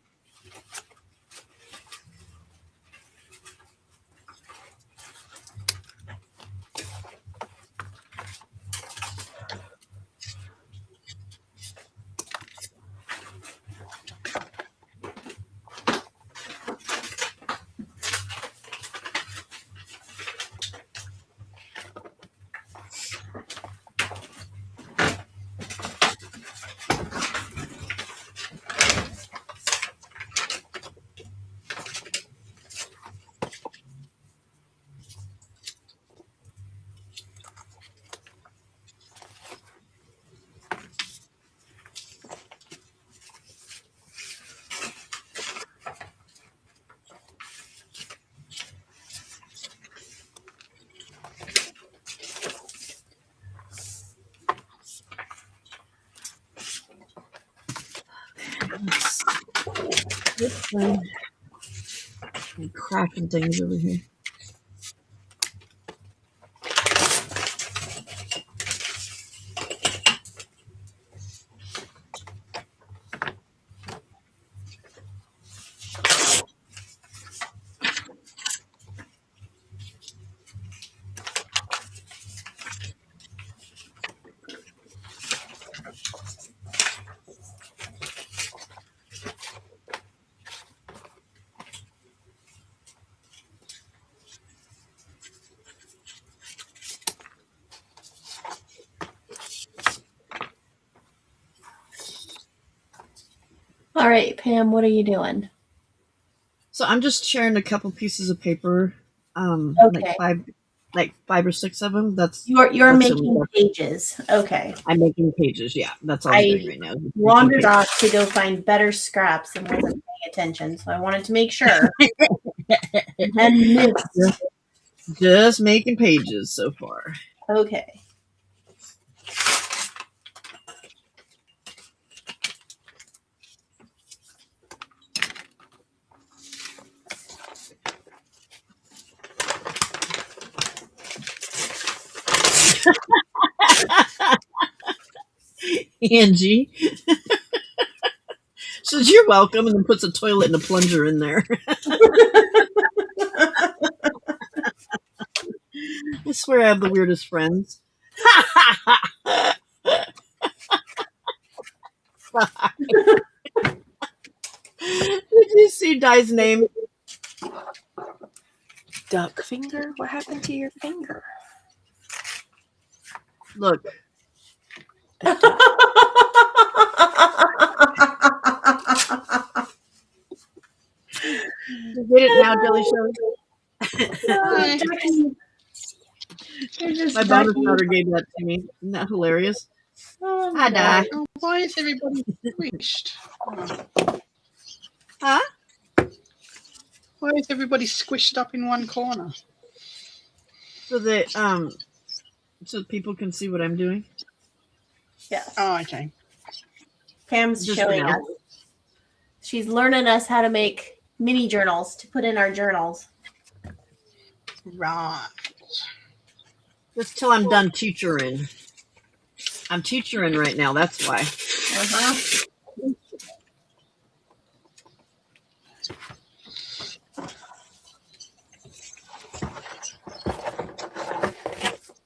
I'm cracking things over here. All right, Pam, what are you doing? So I'm just sharing a couple pieces of paper, Okay. like five or six of them. You're that's making pages. Okay. I'm making pages. Yeah, that's all I'm doing right now. Wandered off to go find better scraps and wasn't paying attention, so I wanted to make sure. And missed. Just making pages so far. Okay. Angie says you're welcome, and then puts a toilet and a plunger in there. I swear I have the weirdest friends. Did you see Di's name? Duck finger? What happened to your finger? Look. You get it now, Jelly Show? My bonus daughter gave that to me. Isn't that hilarious? Hi, Di. Oh, why is everybody squished? Huh? Why is everybody squished up in one corner? So that so people can see what I'm doing. Yes. Oh, okay. Pam's Just showing now. us. She's learning us how to make mini journals to put in our journals. Right. Just till I'm done teachering. I'm teachering right now, that's why.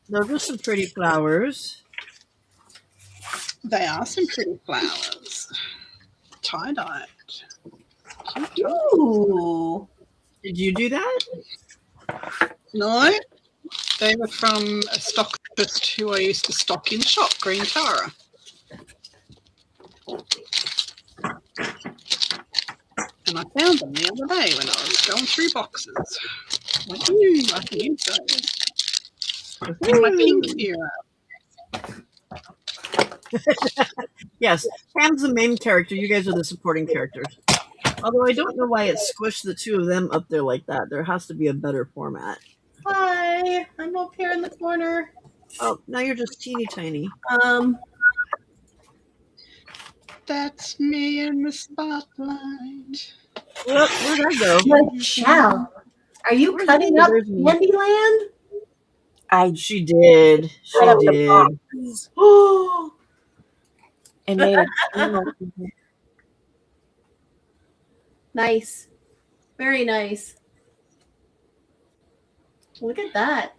Those are some pretty flowers. They are some pretty flowers. Tie-dyed. Ooh. Did you do that? No, they were from a stockist who I used to stock in shop, Green Tara. And I found them the other day when I was going through boxes. Like, ooh, I can use those. In my pink era. Yes, Pam's the main character. You guys are the supporting characters. Although I don't know why it squished the two of them up there like that. There has to be a better format. Hi, I'm up here in the corner. Oh, now you're just teeny tiny. That's me in the spotlight. Well, where'd I go? Michelle, are you Where's cutting me? up There's me. Candyland? She did. She Cut up the did. box Oh, and made a journal. nice. Very nice. Look at that.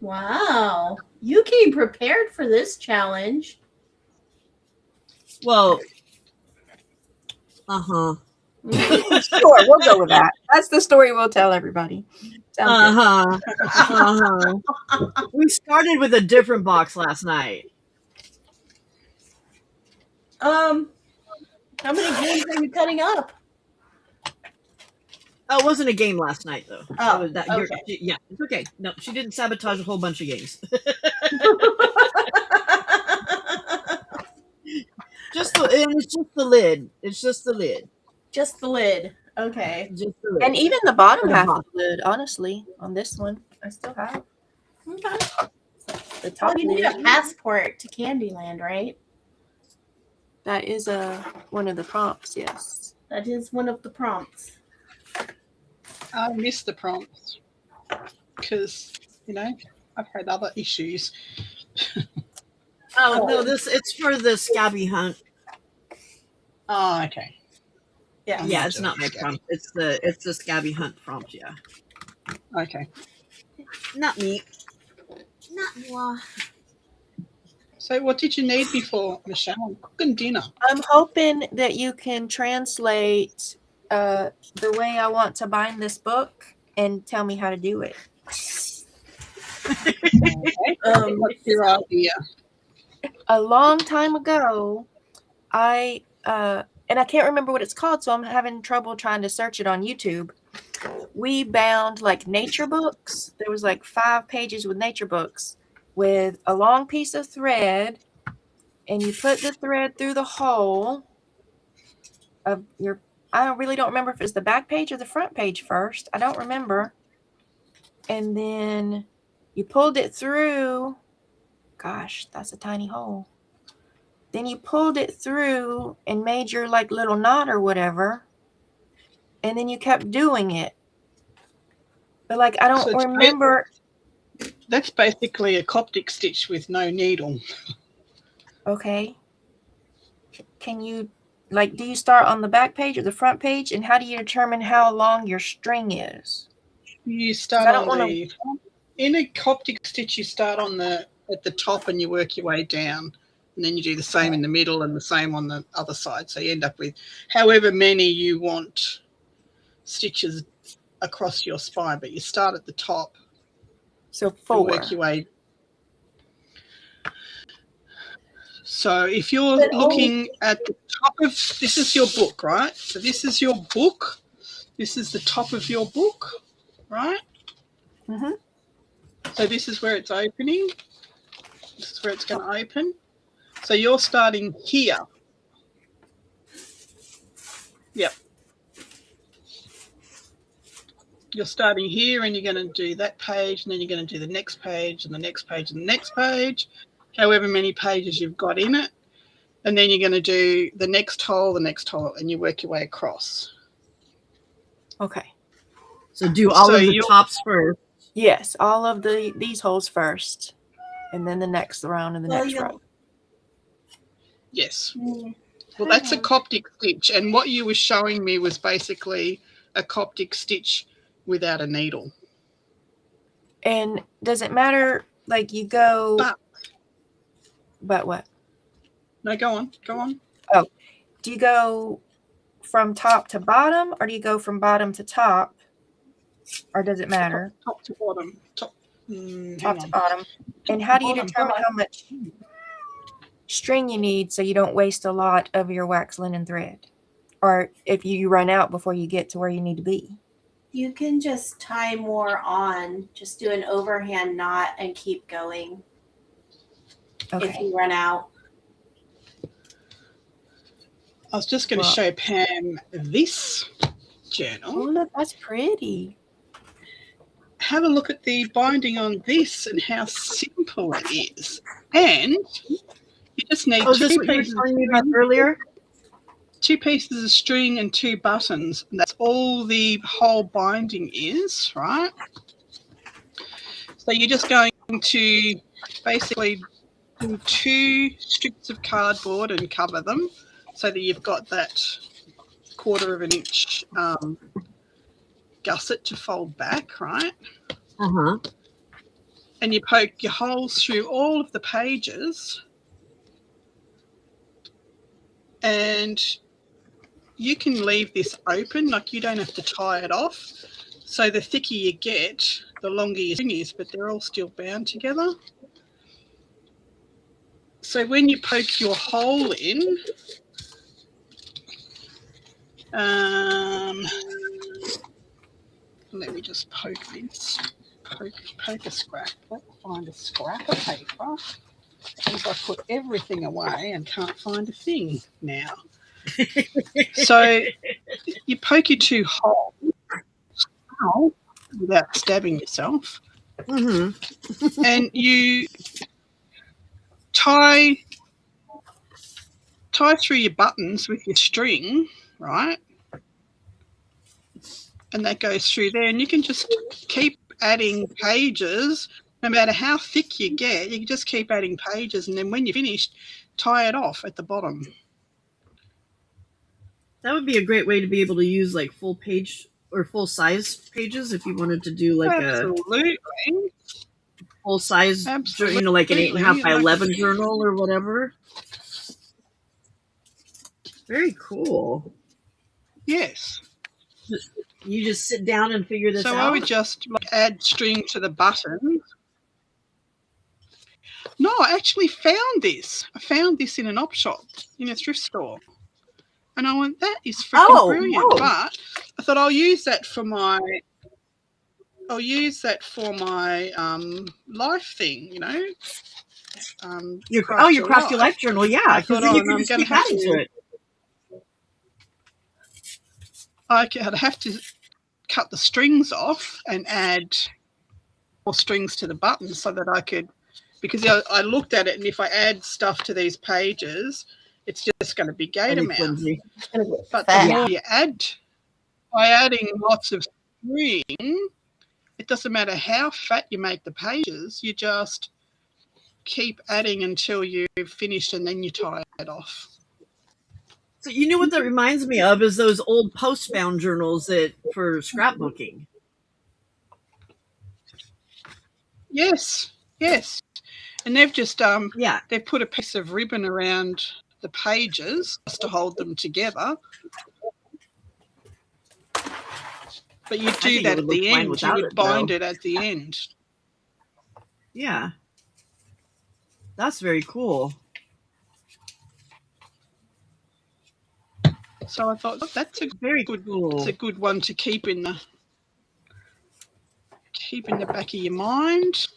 Wow. You came prepared for this challenge. Well, uh-huh. Sure, we'll go with that. That's the story we'll tell everybody. Sounds good. Uh-huh. Uh-huh. We started with a different box last night. How many games are you cutting up? Oh, it wasn't a game last night, though. Oh, It was okay. yeah, it's okay. No, she didn't sabotage a whole bunch of games. It's just the lid. It's just the lid. Just the lid. Okay. Just the lid. And even the bottom Or the half box. of the lid, honestly, on this one, I still have Okay. the top Well, you need a lid. passport to Candyland, right? That is one of the prompts, yes. That is one of the prompts. I missed the prompts because, I've had other issues. Oh no, it's for the scabby hunt. Oh, okay. Yeah. Yeah, it's not my prompt. It's the scabby hunt prompt. Yeah, Okay. not me. Not moi. So what did you need me for, Michelle? I'm cooking dinner. I'm hoping that you can translate the way I want to bind this book and tell me how to do it. Okay. What's your idea? A long time ago, and I can't remember what it's called, so I'm having trouble trying to search it on YouTube. We bound like nature books. There was like 5 pages with nature books with a long piece of thread, and you put the thread through the hole of your, I really don't remember if it's the back page or the front page first. I don't remember. And then you pulled it through. Gosh, that's a tiny hole. Then you pulled it through and made your like little knot or whatever. And then you kept doing it. But like, I don't So it's remember. That's basically a Coptic stitch with no needle. Okay. Can you, like, do you start on the back page or the front page? And how do you determine how long your string is? You start I don't on wanna- the in a Coptic stitch, you start at the top and you work your way down, and then you do the same in the middle and the same on the other side. So you end up with however many you want stitches across your spine, but you start at the top. So and 4. work your way. So if you're looking at the top of, this is your book, right? So this is your book. This is the top of your book, right? Mm-hmm. So this is where it's opening. This is where it's going to open. So you're starting here. Yep. You're starting here and you're going to do that page, and then you're going to do the next page and the next page and the next page, however many pages you've got in it. And then you're going to do the next hole, and you work your way across. Okay. So do all of the tops first. Yes, all of these holes first, and then the next round and the next row. Yes. Well, that's a Coptic stitch, and what you were showing me was basically a Coptic stitch without a needle. And does it matter, like you go... But what? No, go on. Go on. Oh, do you go from top to bottom, or do you go from bottom to top? Or does it matter? Top to bottom. Top to bottom. And how do you determine how much string you need so you don't waste a lot of your wax linen thread? Or if you run out before you get to where you need to be? You can just tie more on. Just do an overhand knot and keep going. Okay. If you run out. I was just going to show Pam this journal. Oh, look, that's pretty. Have a look at the binding on this and how simple it is. And you just need two pieces of string and 2 buttons. And that's all the whole binding is, right? So you're just going to basically do 2 strips of cardboard and cover them so that you've got that 1/4 of an inch gusset to fold back, right? Uh-huh. And you poke your holes through all of the pages, and you can leave this open, like you don't have to tie it off. So the thicker you get, the longer your string is, but they're all still bound together. So when you poke your hole in, let me just poke this. Poke a scrap. Let's find a scrap of paper. Because I put everything away and can't find a thing now. So you poke your 2 holes without stabbing yourself. Mm-hmm. And you tie through your buttons with your string, right? And that goes through there, and you can just keep adding pages. No matter how thick you get, you can just keep adding pages, and then when you're finished, tie it off at the bottom. That would be a great way to be able to use like full page or full size pages if you wanted to do like Absolutely. a full size, you know, like an 8.5 by 11 journal or whatever. Very cool. Yes. You just sit down and figure this out? So I would just add string to the button. No, I actually found this. I found this in an op shop, in a thrift store. And I went, that is freaking brilliant. Whoa. But I thought I'll use that for my life thing, you know. Your Craft Your Life journal, yeah. I thought, you can just keep adding to it. I'd have to cut the strings off and add more strings to the buttons so that I could, because I looked at it, and if I add stuff to these pages, it's just going to be gator mouth. But the more you add, by adding lots of string, it doesn't matter how fat you make the pages, you just keep adding until you've finished, and then you tie it off. So you know what that reminds me of is those old post-bound journals for scrapbooking. Yes, yes. And they've just Yeah. they've put a piece of ribbon around the pages just to hold them together. But you do think it that would at look the fine end. You without would it, bind though. it at the end. Yeah. That's very cool. So I thought that's a Very good cool. it's a good one to keep in the back of your mind.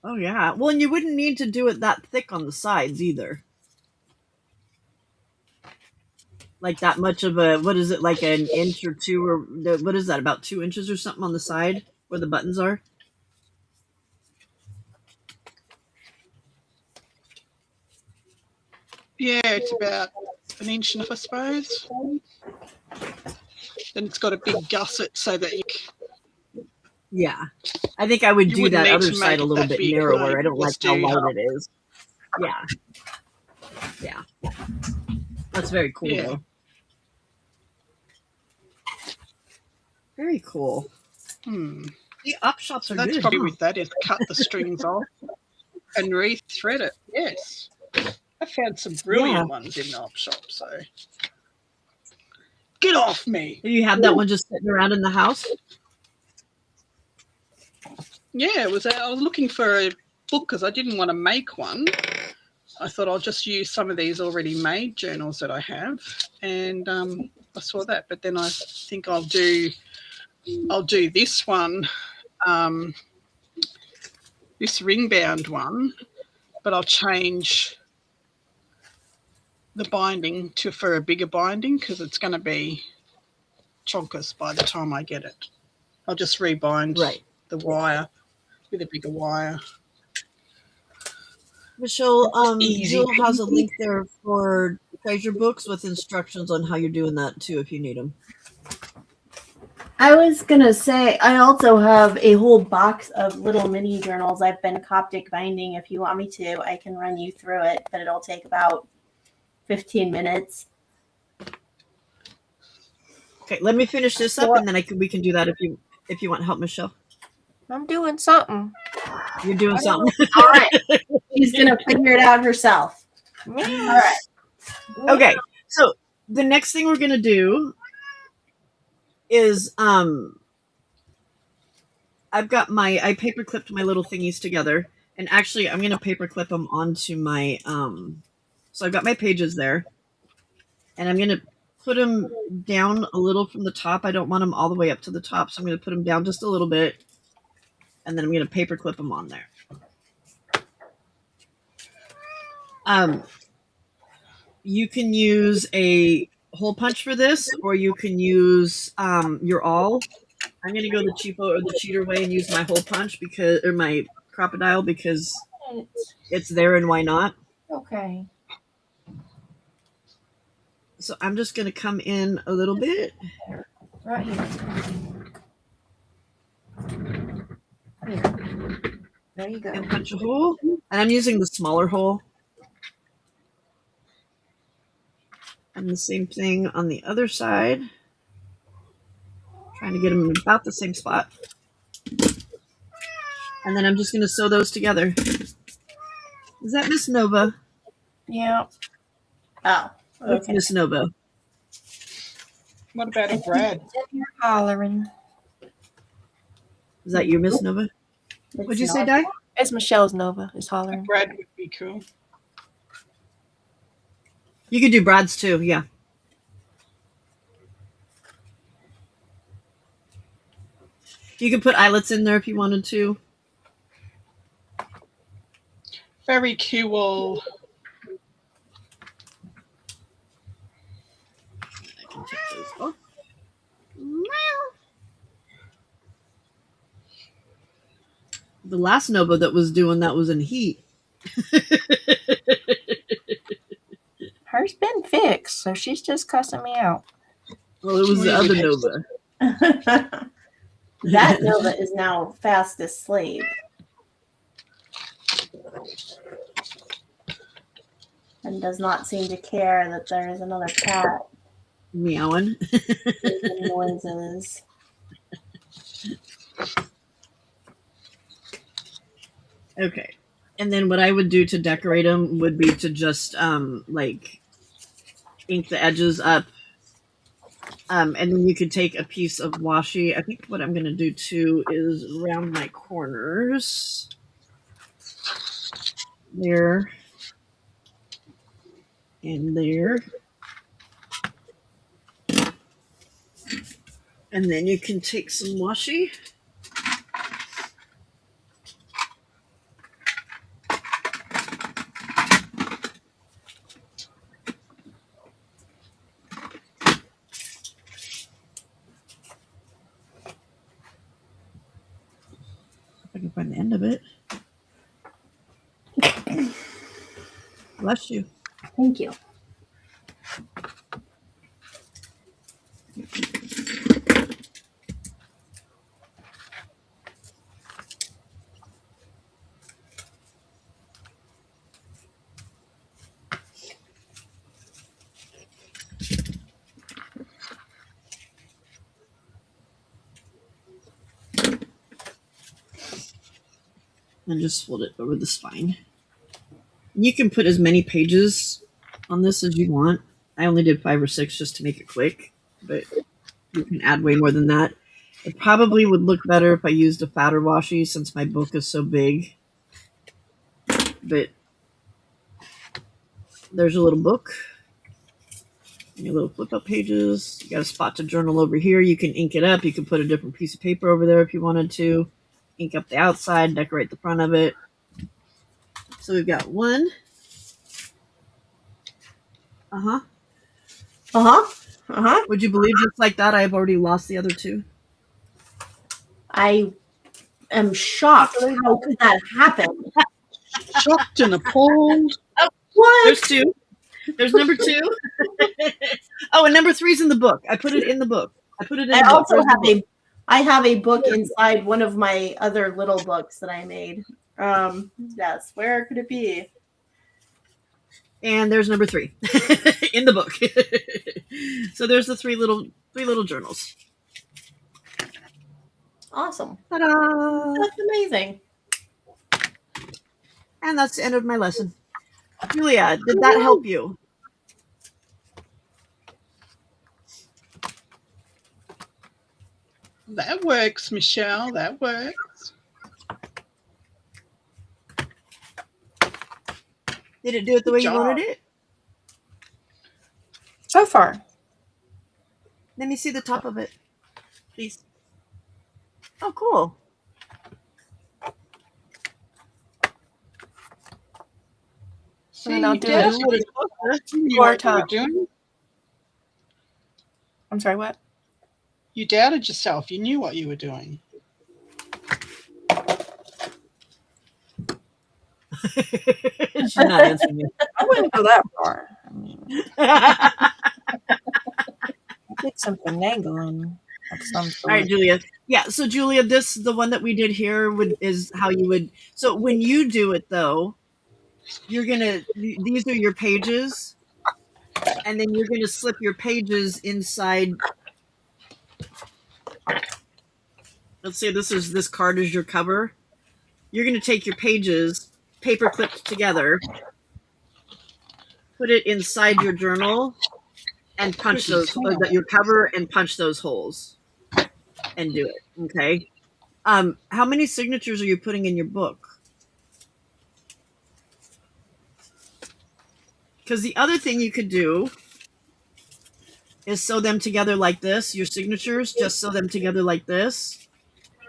Oh yeah. Well, and you wouldn't need to do it that thick on the sides either. Like that much of a, what is it, like an inch or two, or what is that, about 2 inches or something on the side where the buttons are? Yeah, it's about an inch and a half, I suppose. Then it's got a big gusset so that Yeah. I think I would you do wouldn't that need other to side make a it little that bit big. narrower. No, I don't like just how do wide it is. Yeah. Yeah. That's very cool, Yeah. though. Very cool. The op shops So are that's good. probably Huh? with that is cut the strings off and re-thread it. Yes. I found some brilliant ones in the op shop, so get off me. Do you have that one just sitting around in the house? Yeah, I was looking for a book because I didn't want to make one. I thought I'll just use some of these already made journals that I have, and I saw that. But then I think I'll do this one, this ring bound one, but I'll change the binding for a bigger binding because it's going to be chonkers by the time I get it. I'll just rebind the wire with a bigger wire. Michelle, easy. Jill has a link there for treasure books with instructions on how you're doing that too, if you need them. I was gonna say I also have a whole box of little mini journals I've been Coptic binding. If you want me to, I can run you through it, but it'll take about 15 minutes. Okay, let me finish this up, and then we can do that if you want help, Michelle. I'm doing something. You're doing something. All right, she's gonna figure it out herself. All right. Okay, so the next thing we're gonna do is I've got I paper clipped my little thingies together, and actually I'm gonna paper clip them onto my so I've got my pages there, and I'm gonna put them down a little from the top. I don't want them all the way up to the top, so I'm gonna put them down just a little bit, and then I'm gonna paper clip them on there. You can use a hole punch for this, or you can use your awl. I'm gonna go the cheapo or the cheater way and use my hole punch or my crocodile because it's there, and why not? Okay. So I'm just gonna come in a little bit. Right here. There you go. And punch a hole. And I'm using the smaller hole. And the same thing on the other side. Trying to get them in about the same spot. And then I'm just going to sew those together. Is that Miss Nova? Yeah. Oh, That's Miss Nova. What about a Brad? You're hollering. Is that you, Miss Nova? What'd you say, Di? It's Michelle's Nova. It's A hollering. Brad would be cool. You could do Brad's too, yeah. You could put eyelets in there if you wanted to. Very cool. I can take those off. The last Nova that was doing that was in heat. Hers been fixed, so she's just cussing me out. Well, it was the other Nova. That Nova is now fast asleep. And does not seem to care that there is another cat Meowing. making noises. Okay. And then what I would do to decorate them would be to just like ink the edges up. And then you could take a piece of washi. I think what I'm going to do too is round my corners. There. And there. And then you can take some washi. If I can find the end of it. Bless you. Thank you. And just fold it over the spine. You can put as many pages on this as you want. I only did 5 or 6 just to make it quick, but you can add way more than that. It probably would look better if I used a fatter washi since my book is so big. But there's a little book. Your little flip up pages. You got a spot to journal over here. You can ink it up. You can put a different piece of paper over there if you wanted to. Ink up the outside, decorate the front of it. So we've got one. Uh-huh. Uh-huh. Uh-huh. Would you believe just like that I've already lost the other 2? I am shocked. How could that happen? Shocked and appalled. What? There's 2. There's number 2. Oh, and number 3's in the book. I put it in the book. I put it in I the book. also Where's the have book? I have a book inside one of my other little books that I made. Yes, where could it be? And there's number 3 in the book. So there's the three little journals. Awesome. Ta-da! That's amazing. And that's the end of my lesson. Julia, did that help you? That works, Michelle. That works. Did it do it the way you job. wanted it? So far. Let me see the top of it, please. Oh, cool. See, And I'll you do did it. what it's supposed to. You knew More what you were time. doing. I'm sorry, what? You doubted yourself. You knew what you were doing. She's not answering you. I wouldn't go that far. I mean, I did some finagling of some All sort. right, Julia. Yeah, so Julia, the one that we did here is how you would. So when you do it though, you're gonna. These are your pages, and then you're gonna slip your pages inside. Let's say this card is your cover. You're gonna take your pages, paper clipped together, put it inside your journal, and punch those your cover and punch those holes, and do it. Okay. How many signatures are you putting in your book? Because the other thing you could do is sew them together like this. Your signatures, just sew them together like this,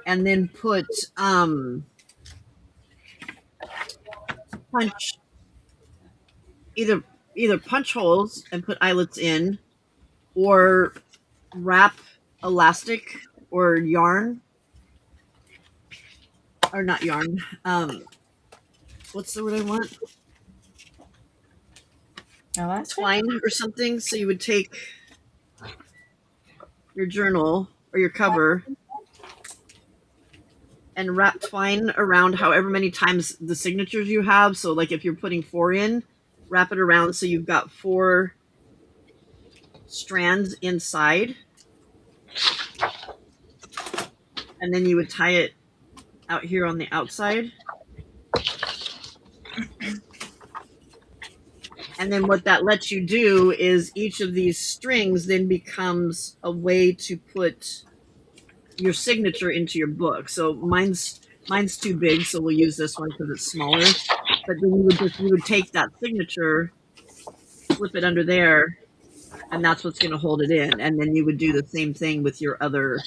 and then put punch either punch holes and put eyelets in, or wrap elastic or yarn, or not yarn. What's the word I want? Twine or something. So you would take your journal or your cover and wrap twine around however many times the signatures you have. So like if you're putting 4 in, wrap it around so you've got 4 strands inside. And then you would tie it out here on the outside. And then what that lets you do is each of these strings then becomes a way to put your signature into your book. So mine's too big, so we'll use this one because it's smaller. But then you would take that signature, slip it under there, and that's what's going to hold it in. And then you would do the same thing with your other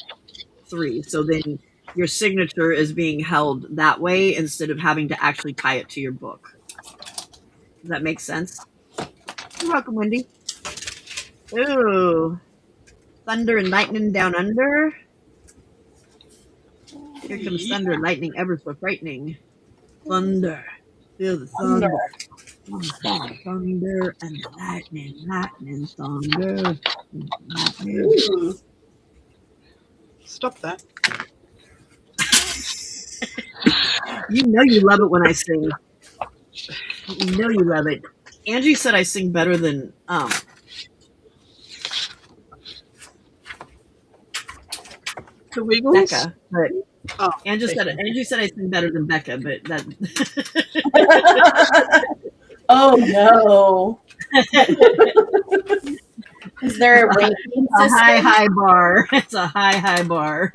3. So then your signature is being held that way instead of having to actually tie it to your book. Does that make sense? You're welcome, Wendy. Ooh. Thunder and lightning down under. Here comes thunder and lightning ever so frightening. Thunder. Feel the thunder. Thunder and the lightning, lightning, thunder. Lightning. Stop that. You know you love it when I sing. You know you love it. Angie said I sing better than The Wiggles? Becca, but Oh, Angie said I sing better than Becca, but that Oh no. Is there a ranking a system? high bar. It's a high bar.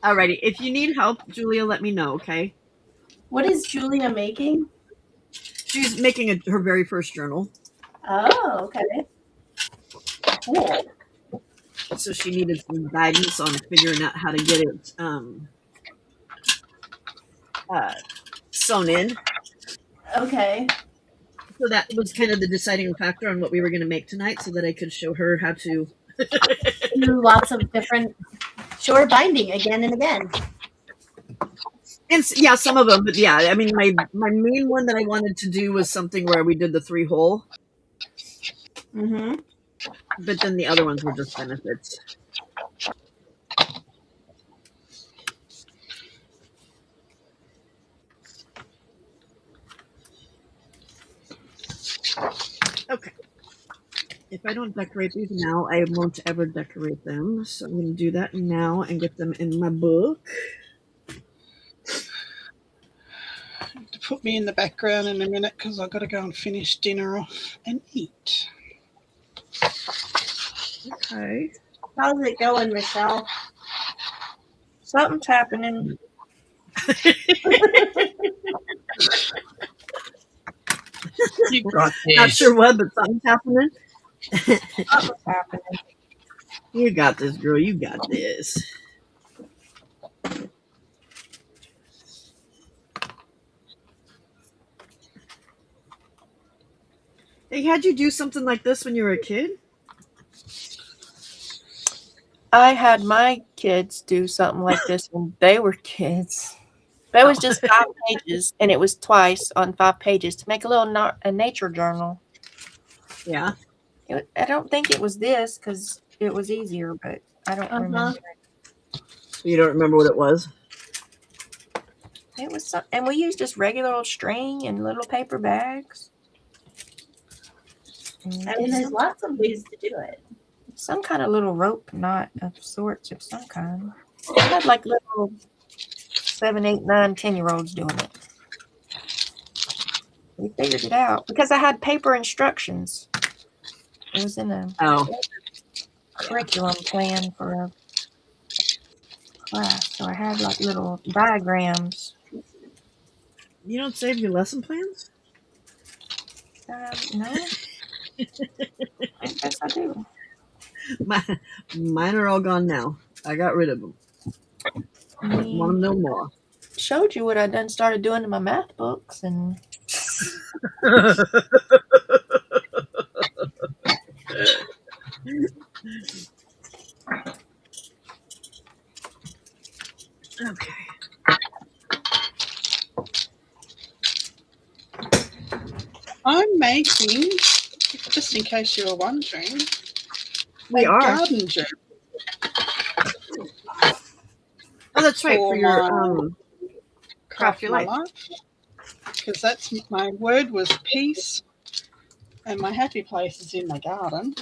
Alrighty, if you need help, Julia, let me know, okay? What is Julia making? She's making her very first journal, Oh, okay. Cool. so she needed some guidance on figuring out how to get it sewn in. Okay. So that was kind of the deciding factor on what we were going to make tonight, so that I could show her how to. Do lots of different short binding again and again. And yeah, some of them, but yeah, I mean, my main one that I wanted to do was something where we did the 3-hole, Mm-hmm. but then the other ones were just benefits. Okay. If I don't decorate these now, I won't ever decorate them. So I'm going to do that now and get them in my book. To put me in the background in a minute because I've got to go and finish dinner off and eat. Okay. How's it going, Michelle? Something's happening. You got Not sure what, but something's happening. Something's happening. You got this, girl. You got this. They had you do something like this when you were a kid? I had my kids do something like this when they were kids. But it was just 5 pages, and it was twice on 5 pages to make a little a nature journal. Yeah. I don't think it was this because it was easier, but I don't remember. You don't remember what it was? It was some, and we used just regular old string and little paper bags. I mean, there's lots of ways to do it. Some kind of little rope knot of sorts of some kind. I had like little 7, 8, 9, 10-year-olds doing it. We figured it out because I had paper instructions. It was in a curriculum plan for a class, so I had like little diagrams. You don't save your lesson plans? No, I guess I do. Mine are all gone now. I got rid of them. I don't want them no more. Showed you what I done started doing in my math books, and okay. I'm making, just in case you were wondering, We a are. garden journal. Oh, that's right. For your my craft your life. Because that's my word was peace, and my happy place is in my garden.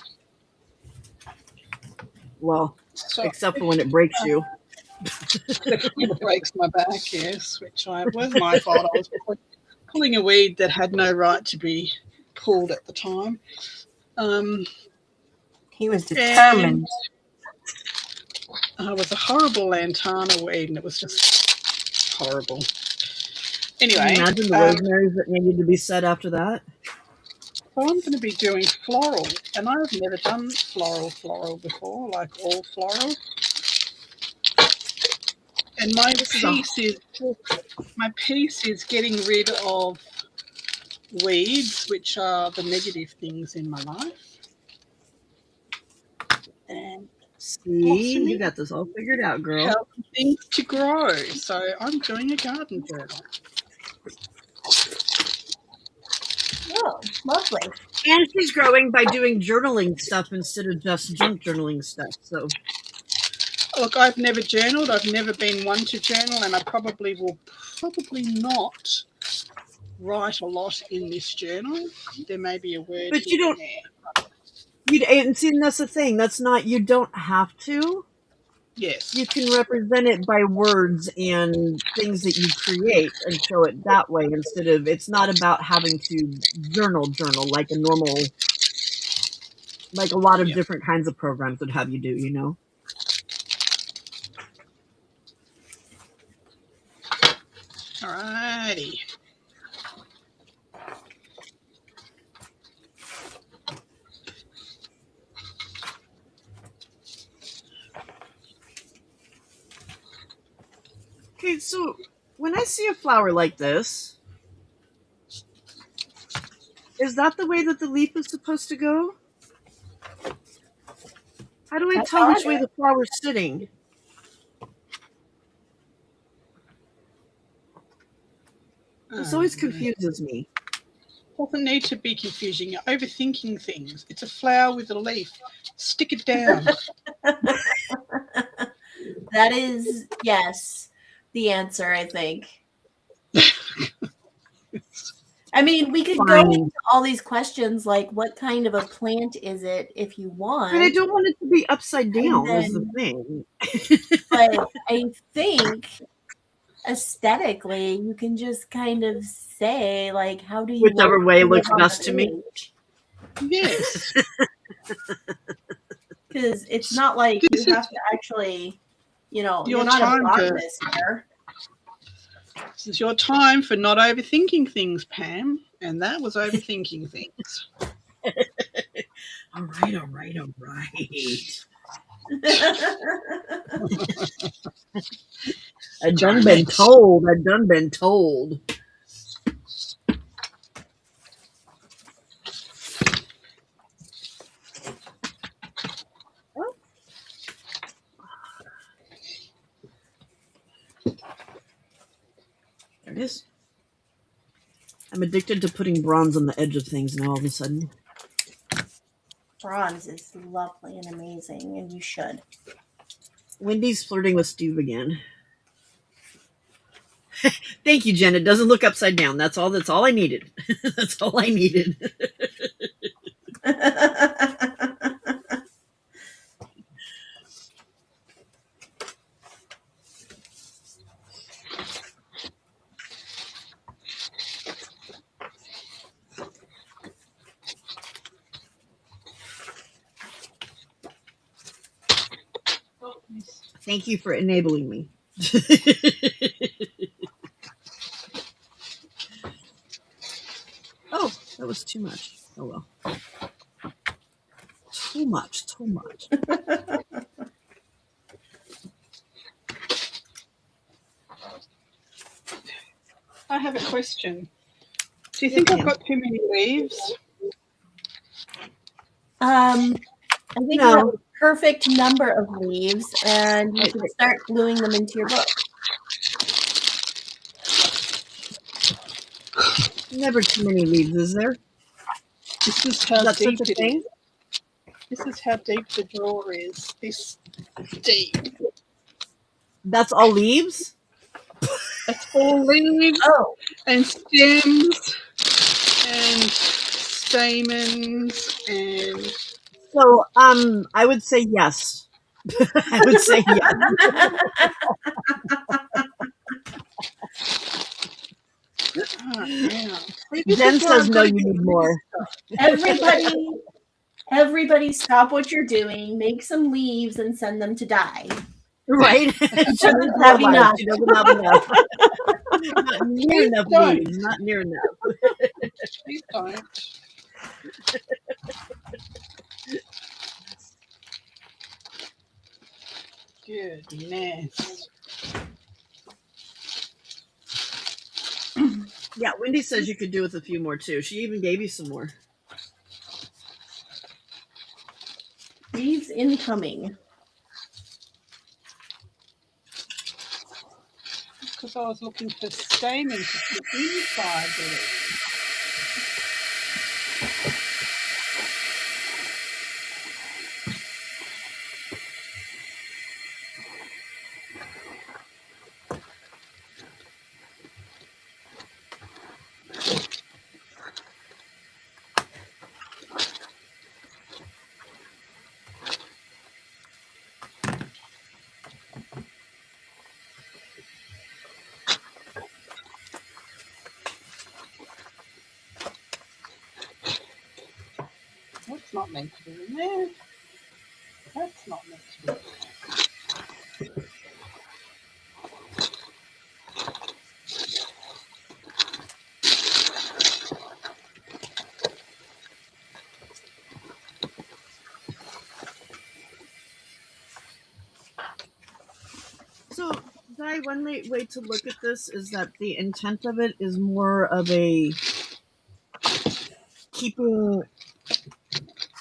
Well, So except for when it breaks you. That kind of breaks my back, yes, which was my fault. I was pulling a weed that had no right to be pulled at the time. He was determined. It was a horrible lantana weed, and it was just horrible. Can Anyway, you imagine the rosemaries that needed to be said after that? so I'm going to be doing floral, and I've never done floral before, like all floral. And my piece is getting rid of weeds, which are the negative things in my life. And See, you got this all figured out, girl. helping things to grow. So I'm doing a garden journal. Oh, lovely. And she's growing by doing journaling stuff instead of just junk journaling stuff. So, Look, I've never journaled. I've never been one to journal, and I probably will not write a lot in this journal. There may be a word but you here don't. and there. And see, that's the thing. That's not. You don't have to. Yes. You can represent it by words and things that you create and show it that way instead of. It's not about having to journal like a normal, like a lot of different kinds of programs would have you do. You know. Alrighty. Okay, so when I see a flower like this, is that the way that the leaf is supposed to go? How do I tell which way the flower's sitting? This always confuses me. Doesn't need to be confusing. You're overthinking things. It's a flower with a leaf. Stick it down. That is, yes, the answer, I think. I mean, we could go into all these questions like what kind of a plant is it if you want. But I don't want it to be upside down is the thing. But I think aesthetically you can just kind of say like how do you whichever way looks best to me. Yes. Because it's not like you have to actually, you're not a botanist here. This is your time for not overthinking things, Pam. And that was overthinking things. All right. I done been told. There it is. I'm addicted to putting bronze on the edge of things now all of a sudden. Bronze is lovely and amazing, and you should. Wendy's flirting with Steve again. Thank you, Jen. It doesn't look upside down. That's all I needed. That's all I needed. Thank you for enabling me. Oh, that was too much. Oh well. Too much. I have a question. Do you think I've got too many leaves? I think you have a perfect number of leaves, and you can start gluing them into your book. Never too many leaves, is there? This is how That's deep such a it thing? is. This is how deep the drawer is. This deep. That's all leaves? It's all leaves and stems and stamens and... So, I would say yes. I would say yes. Oh, yeah. See, this Jen is where says I've no, got to you get need rid of more. Everybody, everybody, stop what you're doing. Make some leaves and send them to die. Right? She needs That's more not life. enough. She doesn't have enough. Not near Please enough don't. leaves. Not near enough. Please don't. Goodness. Yeah, Wendy says you could do with a few more too. She even gave you some more. Leaves incoming. Because I was looking for staining to put inside it. That's not meant to be in there. That's not meant to be in there. So, Di, one way to look at this is that the intent of it is more of a keeping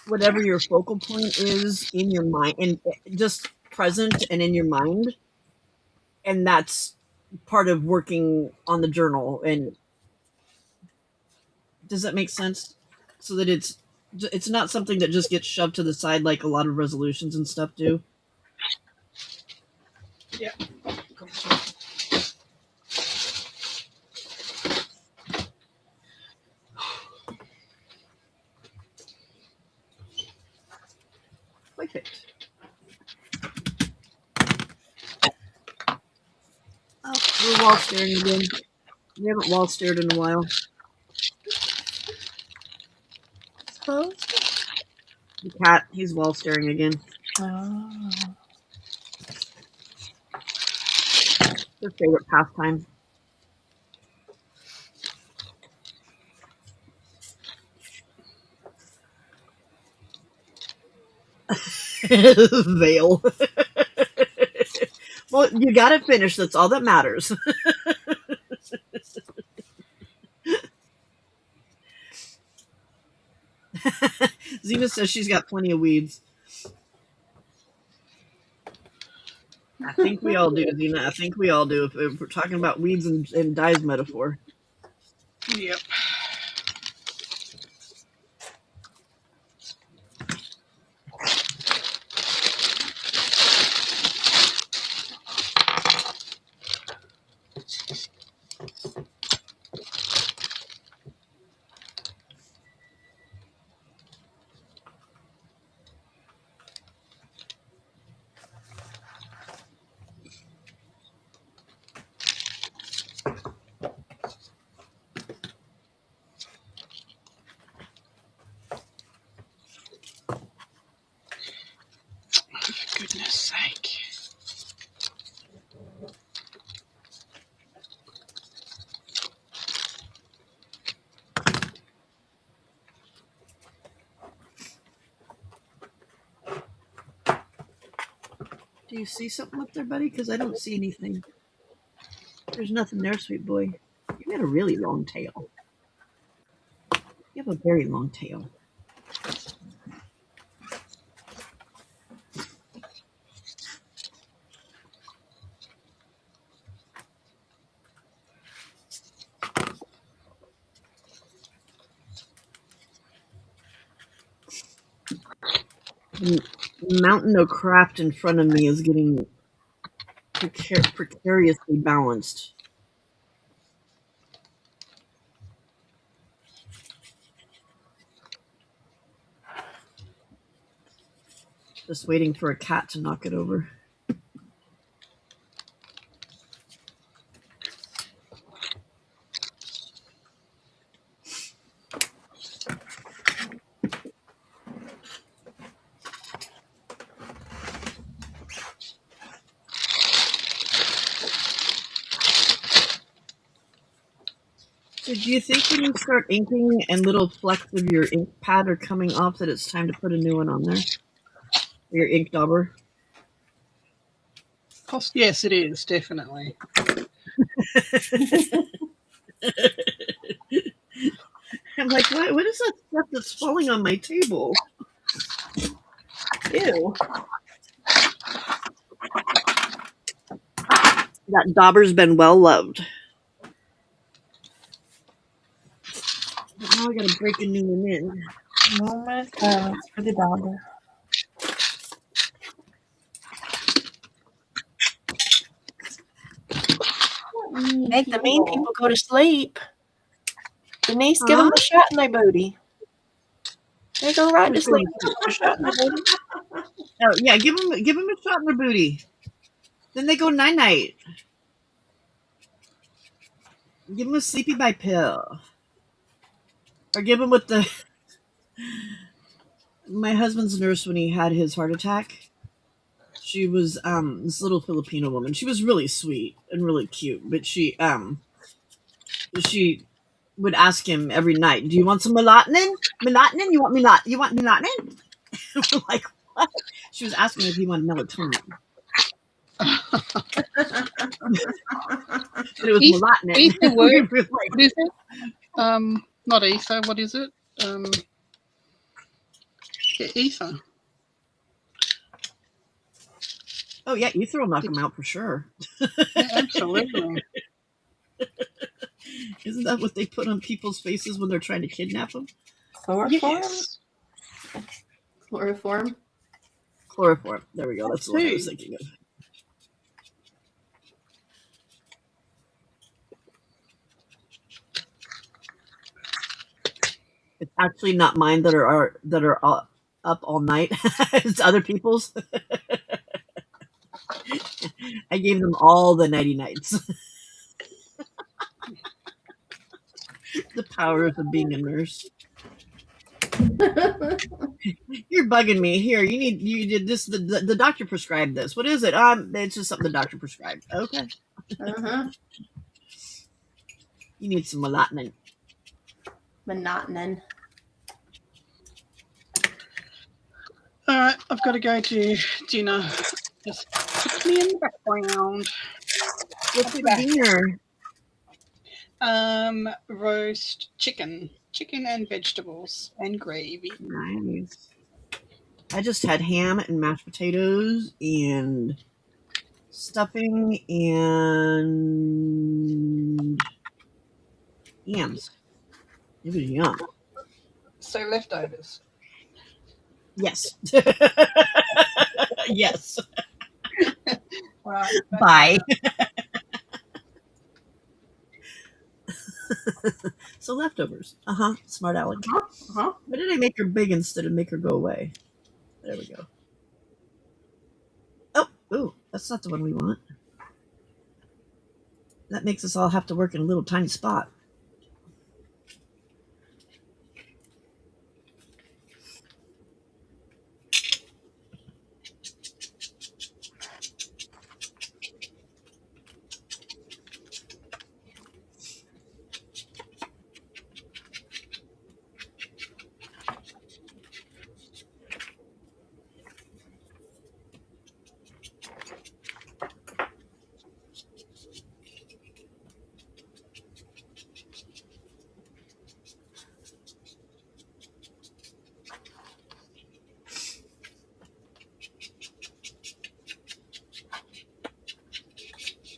whatever your focal point is in your mind and just present and in your mind. And that's part of working on the journal. And does that make sense? So that it's not something that just gets shoved to the side like a lot of resolutions and stuff do. Yeah. Perfect. Oh, we're wall staring again. We haven't wall stared in a while. Huh? The cat, he's wall staring again. Oh. His favorite pastime. Veil. Well, you gotta finish. That's all that matters. Zena says she's got plenty of weeds. I think we all do, Zena. I think we all do. If we're talking about weeds and Di's metaphor. Yep. For goodness sake. Do you see something up there, buddy? Because I don't see anything. There's nothing there, sweet boy. You got a really long tail. You have a very long tail. The mountain of craft in front of me is getting precariously balanced. Just waiting for a cat to knock it over. So do you think when you start inking and little flecks of your ink pad are coming off that it's time to put a new one on there? Your ink dauber? Yes, it is, definitely. I'm like, what is that stuff that's falling on my table? Ew. That dauber's been well loved. But now I gotta break a new one in. Moment of silence for the dauber. Make the mean people go to sleep. Denise, give them a shot in their booty. They go right to sleep. A shot in their booty. Oh yeah, give them a shot in their booty. Then they go night night. Give them a sleepy by pill, or give them with the. My husband's nurse when he had his heart attack. She was this little Filipino woman. She was really sweet and really cute, but she would ask him every night, "Do you want some melatonin? Melatonin? You want melatonin?" We're like, what? She was asking if he wanted melatonin. But it was melatonin. Ether word. What is it? Not ether. What is it? Ether. Oh yeah, ether will knock him out for sure. Yeah, absolutely. Isn't that what they put on people's faces when they're trying to kidnap them? Chloroform? Yes. Chloroform. Chloroform. There we go. That's what I was thinking of. It's actually not mine that are up all night. It's other people's. I gave them all the nighty nights. The powers of being a nurse. You're bugging me. Here, you did this. The doctor prescribed this. What is it? It's just something the doctor prescribed. Okay. You need some melatonin. Melatonin. All right, I've got to go to dinner. Just put me in the background. What's for dinner? Roast chicken and vegetables and gravy. Nice. I just had ham and mashed potatoes and stuffing and yams. It was yum. So leftovers. Yes. Yes. Right. Bye. So leftovers. Smart aleck. Why did I make her big instead of make her go away? There we go. Oh, that's not the one we want. That makes us all have to work in a little tiny spot.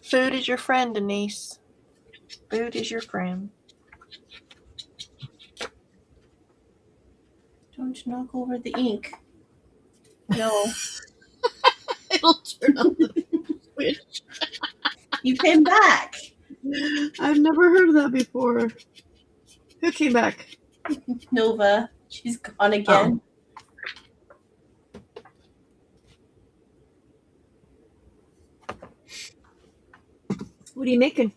Food is your friend, Denise. Food is your friend. Don't knock over the ink. No. It'll turn on the switch. You came back. I've never heard of that before. Who came back? Nova. She's gone again. What are you making?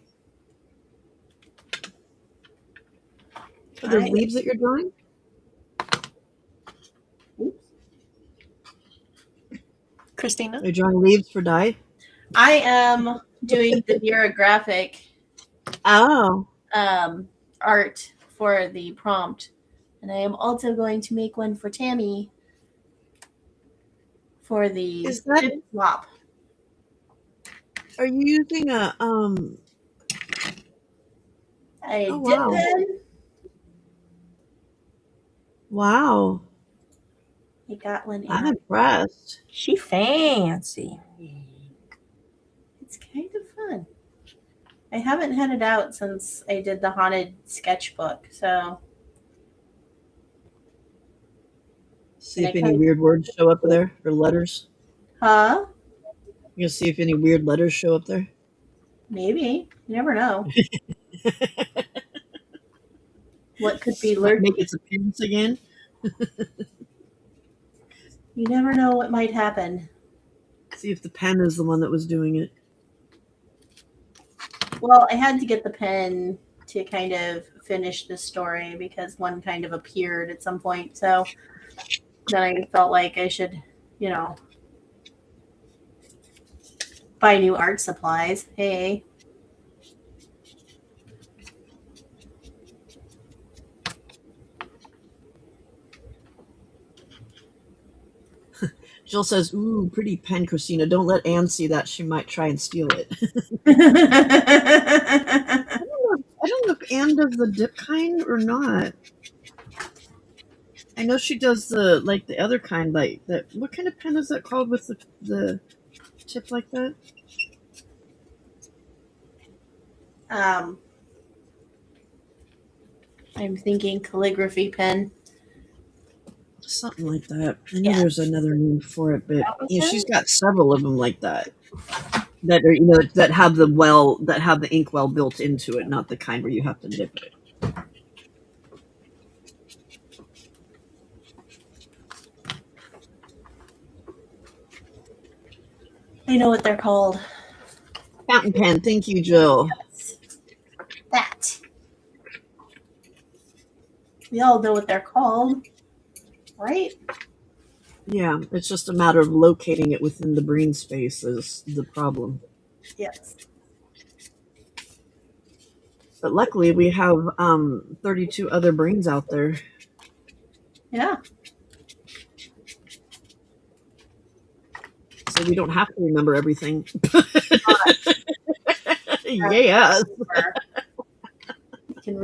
Are there I- leaves that you're drawing? Oops. Christina? Are you drawing leaves for dye? I am doing the Vera graphic Oh. art for the prompt, and I am also going to make one for Tammy for the Is that swap. are you using a I Oh, dip wow. pen. Wow. I got one I'm in. impressed. She fancy. It's kind of fun. I haven't had it out since I did the haunted sketchbook, so See if any weird words show up there or letters. huh? You see if any weird letters show up there. Maybe. You never know. What could be Might lurking? make its appearance again. You never know what might happen. See if the pen is the one that was doing it. Well, I had to get the pen to kind of finish the story because one kind of appeared at some point. So then I felt like I should, buy new art supplies. Hey. Jill says, "Ooh, pretty pen, Christina. Don't let Anne see that. She might try and steal it." I don't know if Anne does the dip kind or not. I know she does the other kind, like that. What kind of pen is that called with the tip like that? I'm thinking calligraphy pen. Something like that. I know Yeah. there's another name for it, but That was she's it? got several of them like that. That are that have the ink well built into it, not the kind where you have to dip it. I know what they're called. Fountain pen. Thank you, Jill. That. We all know what they're called, right? Yeah, it's just a matter of locating it within the brain space is the problem. Yes. But luckily, we have 32 other brains out there. Yeah. So we don't have to remember everything. Yeah. You can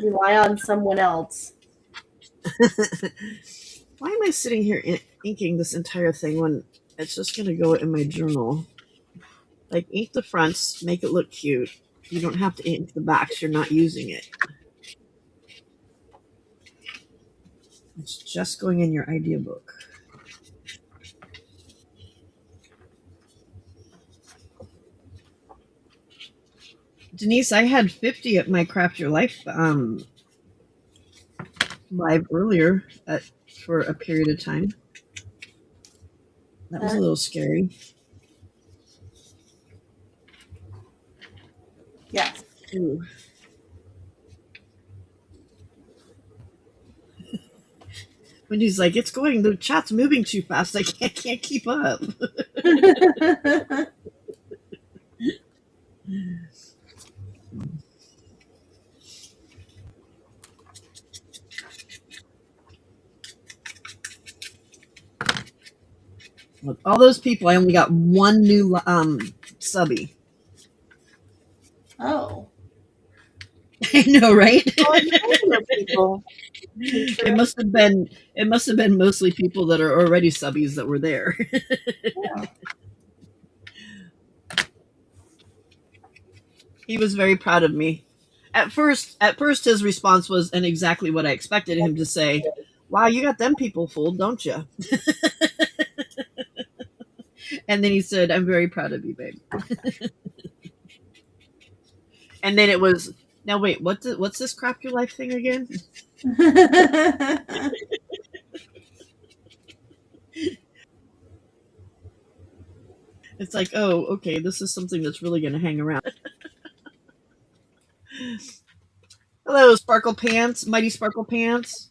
rely on someone else. Why am I sitting here inking this entire thing when it's just going to go in my journal? Like, ink the fronts, make it look cute. You don't have to ink the backs. You're not using it. It's just going in your idea book. Denise, I had 50 at my Craft Your Life live earlier for a period of time. That was a little scary. Yes. Ooh. Wendy's like, it's going, the chat's moving too fast. I can't keep up. With all those people, I only got one new subby. Oh. I know, right? People. It must have been mostly people that are already subbies that were there. Yeah. He was very proud of me. At first his response was, and exactly what I expected him to say, "Wow, you got them people fooled, don't you?" And then he said, "I'm very proud of you, babe." And then it was, now wait, what's this Craft Your Life thing again? It's like, oh, okay, this is something that's really going to hang around. Hello, Sparkle Pants, Mighty Sparkle Pants.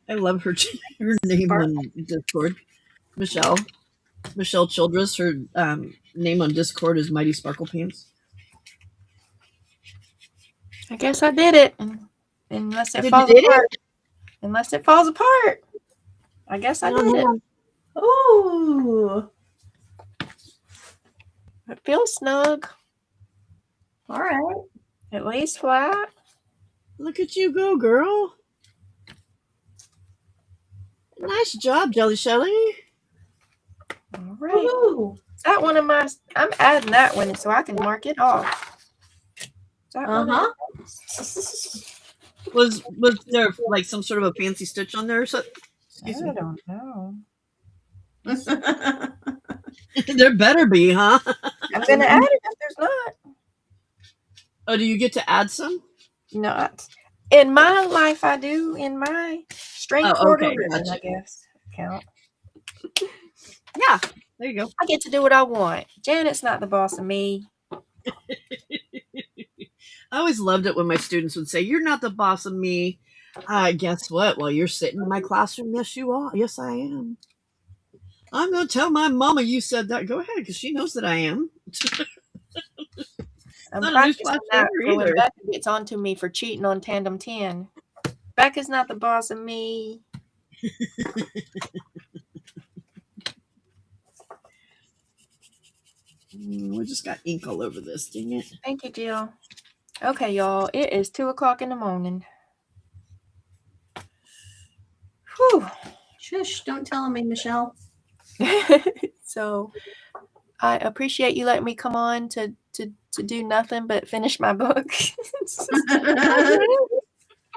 I love her her name on Discord. Michelle Childress. Her name on Discord is Mighty Sparkle Pants. I guess I did it. Unless it Did falls you did apart. Unless it falls apart. I guess I did it. Ooh. It feels snug. All right. At least flat. Look at you go, girl. Nice job, Jelly Shelly. All right. Woohoo. That one of my. I'm adding that one so I can mark it off. Uh-huh. Was there like some sort of a fancy stitch on there or something? Excuse I me. don't know. There better be, huh? I'm gonna add it if there's not. Oh, do you get to add some? Not in my life. I do in my string quarter okay, ribbon, gotcha. I guess. Count. Yeah, there you go. I get to do what I want. Janet's not the boss of me. I always loved it when my students would say, "You're not the boss of me." Guess what? Well, you're sitting in my classroom. Yes, you are. Yes, I am. I'm going to tell my mama you said that. Go ahead, because she knows that I am. I'm Not a practicing newsflash that for her for when either. Becca gets on to me for cheating on Tandem 10. Becca's not the boss of me. We just got ink all over this. Dang it. Thank you, Jill. Okay, y'all. It is 2:00 in the morning. Whew. Shush, don't tell me, Michelle. So I appreciate you letting me come on to do nothing but finish my book.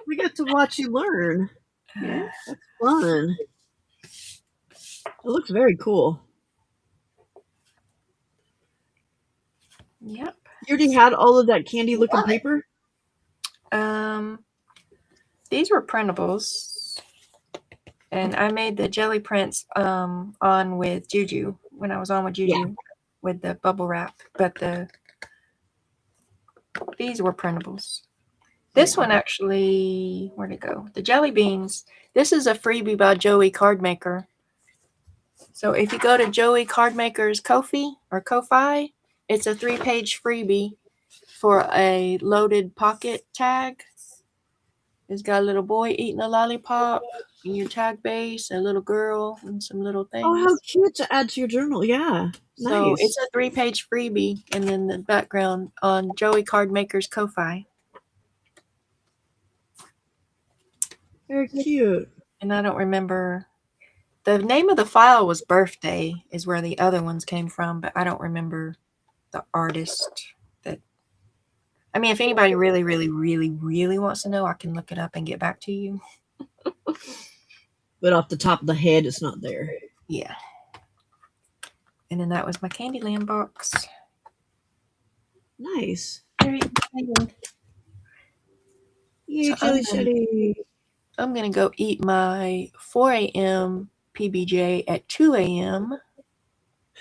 We get to watch you learn. Yeah. That's fun. It looks very cool. Yep. You already had all of that candy looking Love it. paper? These were printables, and I made the jelly prints on with Juju when I was on with Juju with the bubble wrap, but these were printables. This one actually, where'd it go? The jelly beans. This is a freebie by Joey Cardmaker. So if you go to Joey Cardmaker's Ko-fi, it's a 3-page freebie for a loaded pocket tag. It's got a little boy eating a lollipop, and your tag base, a little girl, and some little things. Oh, how cute to add to your journal. Yeah. So Nice. it's a 3-page freebie, and then the background on Joey Cardmaker's Ko-fi. Very cute. And I don't remember. The name of the file was Birthday, is where the other ones came from, but I don't remember the artist. I mean, if anybody really, really, really, really wants to know, I can look it up and get back to you. But off the top of the head, it's not there. Yeah. And then that was my Candyland box. Nice. Very exciting. Yay, So Jelly Shelly. I'm going to go eat my 4 a.m. PBJ at 2 a.m.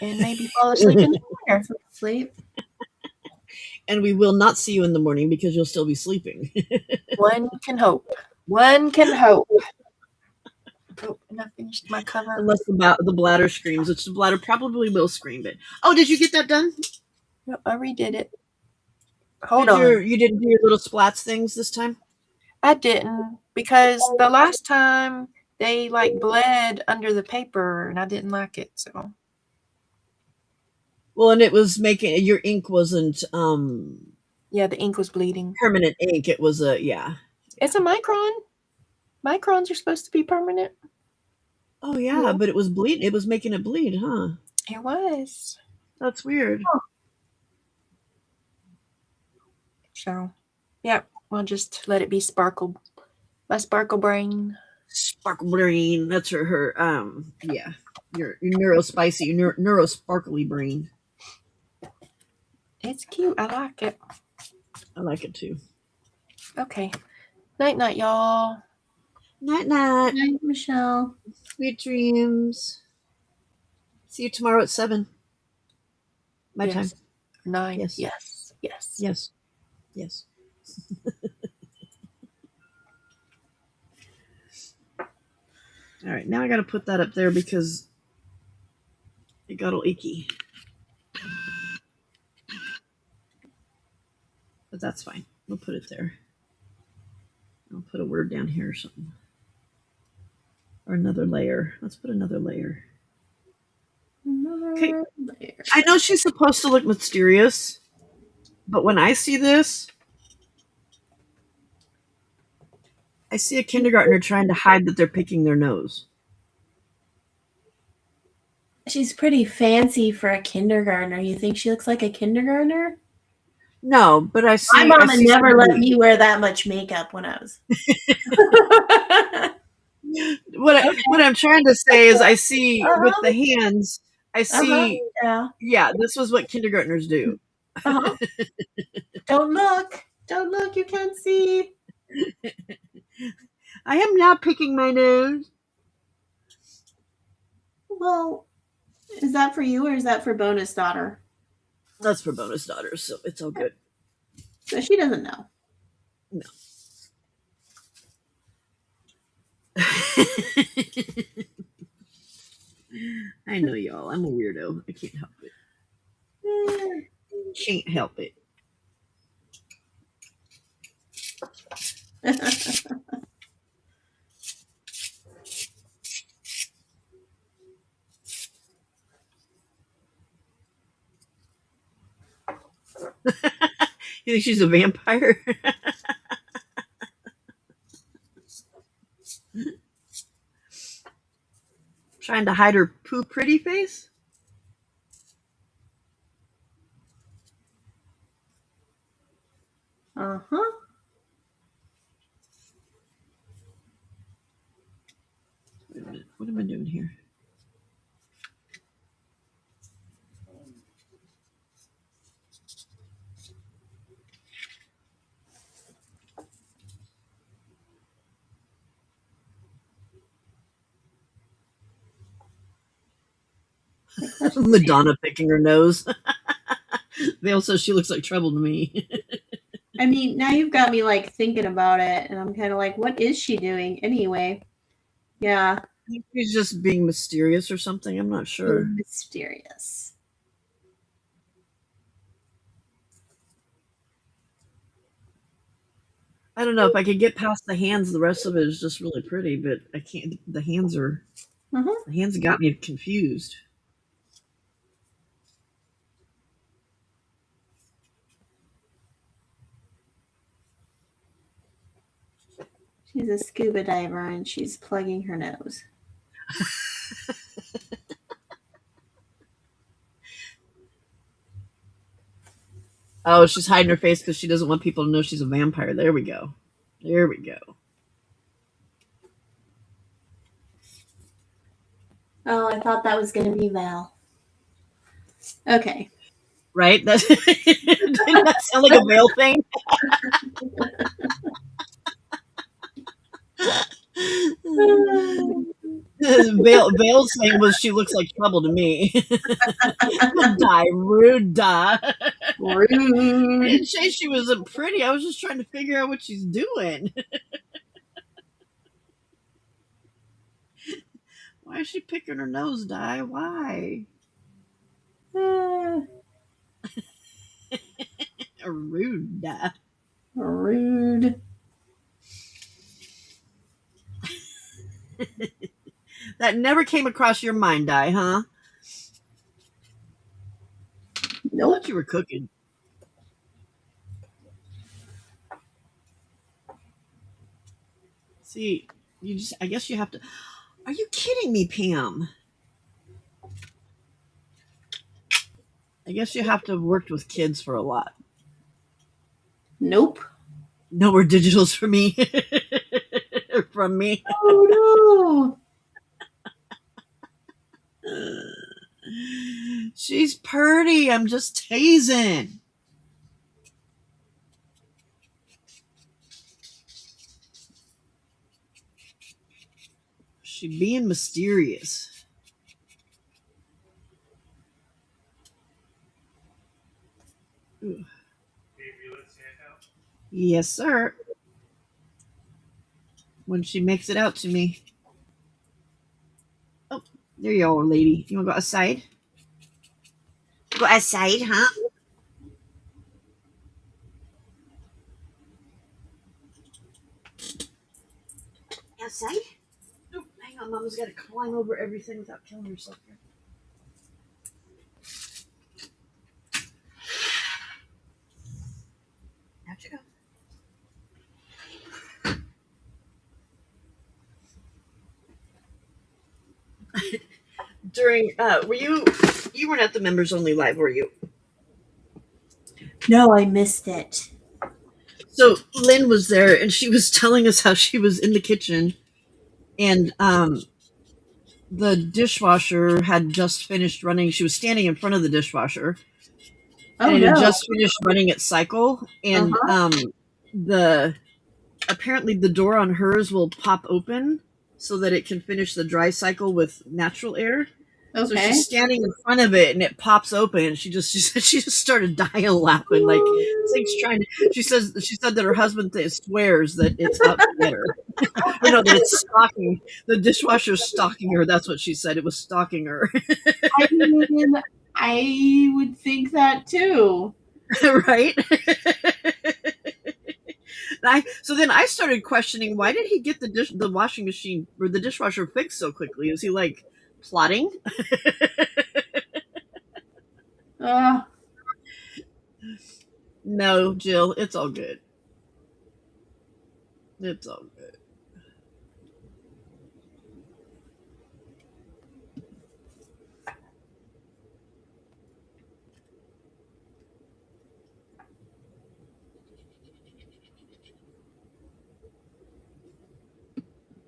and maybe fall asleep in the corner. Sleep. And we will not see you in the morning because you'll still be sleeping. One can hope. One can hope. Oh, and I finished my cover. Unless the bladder screams, which the bladder probably will scream. But did you get that done? No, I redid it. Hold on. You didn't do your little splats things this time? I didn't, because the last time they bled under the paper and I didn't like it. So. Well, and it was making your ink wasn't Yeah, the ink was bleeding. permanent ink. It was It's a micron. Microns are supposed to be permanent. Oh yeah, but it was bleed. It was making it bleed, huh? It was. That's weird. So, yeah, we'll just let it be sparkle. My sparkle brain. Sparkle brain. That's her yeah. Your neuro spicy, neuro sparkly brain. It's cute. I like it. I like it too. Okay. Night, night, y'all. Night, night. Night, Michelle. Sweet dreams. See you tomorrow at 7. My time. 9. Yes. Yes. Yes. Yes. Yes. All right, now I got to put that up there because it got all icky. But that's fine. We'll put it there. I'll put a word down here or something. Or another layer. Let's put another layer. Okay. I know she's supposed to look mysterious, but when I see this, I see a kindergartner trying to hide that they're picking their nose. She's pretty fancy for a kindergartner. You think she looks like a kindergartner? No, but I see. My mama never somebody. let me wear that much makeup when I was. What I'm trying to say is, I see with the hands. I see. Yeah, this was what kindergartners do. Don't look. Don't look. You can't see. I am not picking my nose. Well, is that for you or is that for bonus daughter? That's for bonus daughters, so it's all good. So she doesn't know. No. I know y'all. I'm a weirdo. I can't help it. Can't help it. You think she's a vampire? Trying to hide her poo pretty face? Uh-huh. Wait a minute. What am I doing here? Madonna picking her nose. Vale says she looks like trouble to me. I mean, now you've got me like thinking about it, and I'm kind of like, what is she doing anyway? Yeah. I think she's just being mysterious or something. I'm not sure. Mysterious. I don't know if I could get past the hands. The rest of it is just really pretty, but I can't. The hands are. The hands got me confused. She's a scuba diver and she's plugging her nose. Oh, she's hiding her face because she doesn't want people to know she's a vampire. There we go. There we go. Oh, I thought that was going to be Val. Okay. Right? Didn't that sound like a Vale thing? Vale's saying was she looks like trouble to me. Die, rude, die. Rude. I didn't say she wasn't pretty. I was just trying to figure out what she's doing. Why is she picking her nose, Die? Why? Rude, Die. Rude. That never came across your mind, Die, huh? Nope. I thought you were cooking. See, I guess you have to. Are you kidding me, Pam? I guess you have to have worked with kids for a lot. Nope. No more digitals for me. From me. Oh, no. She's pretty. I'm just teasing. She being mysterious. Ooh. Yes, sir. When she makes it out to me. There you are, lady. You want to go outside? Go outside, huh? Outside? Oh, hang on, Mama's got to climb over everything without killing herself here. Out you go. During were you weren't at the members only live, were you? No, I missed it. So Lynn was there and she was telling us how she was in the kitchen and the dishwasher had just finished running. She was standing in front of the dishwasher Oh and it had no. just finished running its cycle and the apparently the door on hers will pop open so that it can finish the dry cycle with natural air. So Okay. she's standing in front of it and it pops open and she just started dying laughing like things trying to, she said that her husband swears that it's out to get her. Or no, that it's stalking, the dishwasher's stalking her. That's what she said. It was stalking her. I mean, I would think that too. Right? So then I started questioning, why did he get the washing machine or the dishwasher fixed so quickly? Is he like plotting? No, Jill, it's all good. It's all good.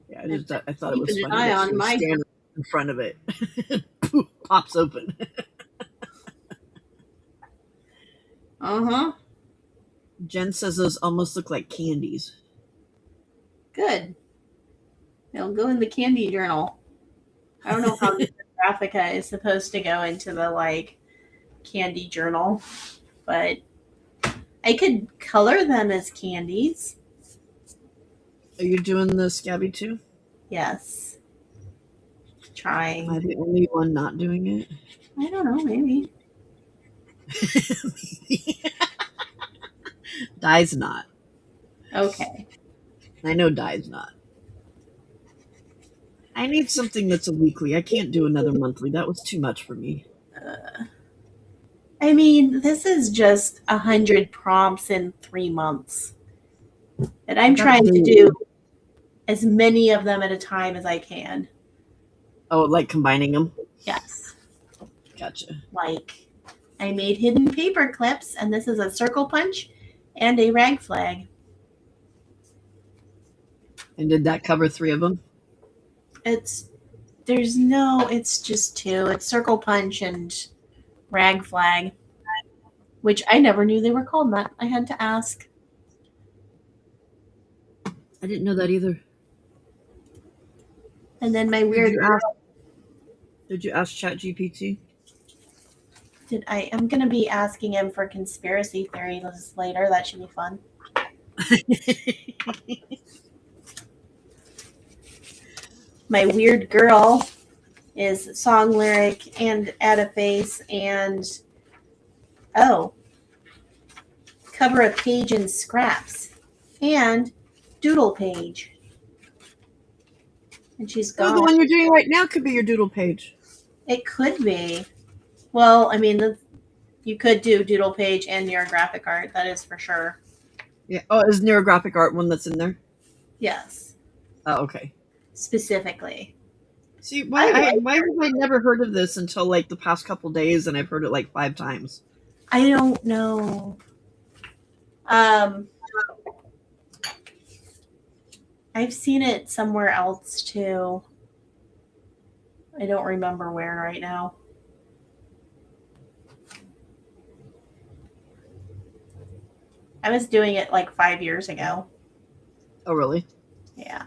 Yeah, I thought it was Keeping an funny eye that she on was my- standing in front of it. Poof, pops open. Jen says those almost look like candies. Good. They'll go in the candy journal. I don't know how the Graphica is supposed to go into the like candy journal, but I could color them as candies. Are you doing the Scabby too? Yes. Am I Trying. the only one not doing it? I don't know, maybe. Die's not. Okay. I know Die's not. I need something that's a weekly. I can't do another monthly. That was too much for me. I mean, this is just 100 prompts in 3 months. And I'm trying to do as many of them at a time as I can. Oh, like combining them? Yes. Gotcha. Like, I made hidden paper clips, and this is a circle punch and a rag flag. And did that cover 3 of them? It's just 2. It's circle punch and rag flag, which I never knew they were called that. I had to ask. I didn't know that either. And then my weird Did you ask ChatGPT? I'm gonna be asking him for conspiracy theories later. That should be fun. My weird girl is song lyric and add a face and cover a page in scraps and doodle page. And she's Oh, gone. the one you're doing right now could be your doodle page. It could be. Well, I mean, you could do doodle page and your graphic art. That is for sure. Yeah. Oh, is neurographic art one that's in there? Yes. Oh, okay. Specifically. See, why have I never heard of this until like the past couple days, and I've heard it like 5 times. I don't know. I've seen it somewhere else too. I don't remember where right now. I was doing it like 5 years ago. Oh, really? Yeah.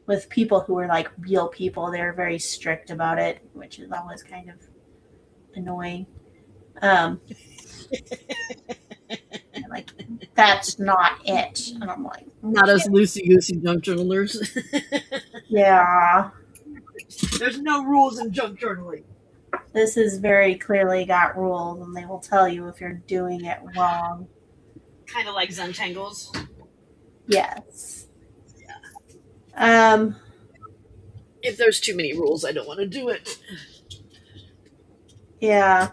With people who were like real people, they were very strict about it, which is always kind of annoying. Like that's not it. And I'm like, Not us loosey-goosey junk journalers. yeah, There's no rules in junk journaling. this is very clearly got rules, and they will tell you if you're doing it wrong. Kind of like Zentangles. Yes. If there's too many rules, I don't want to do it. Yeah.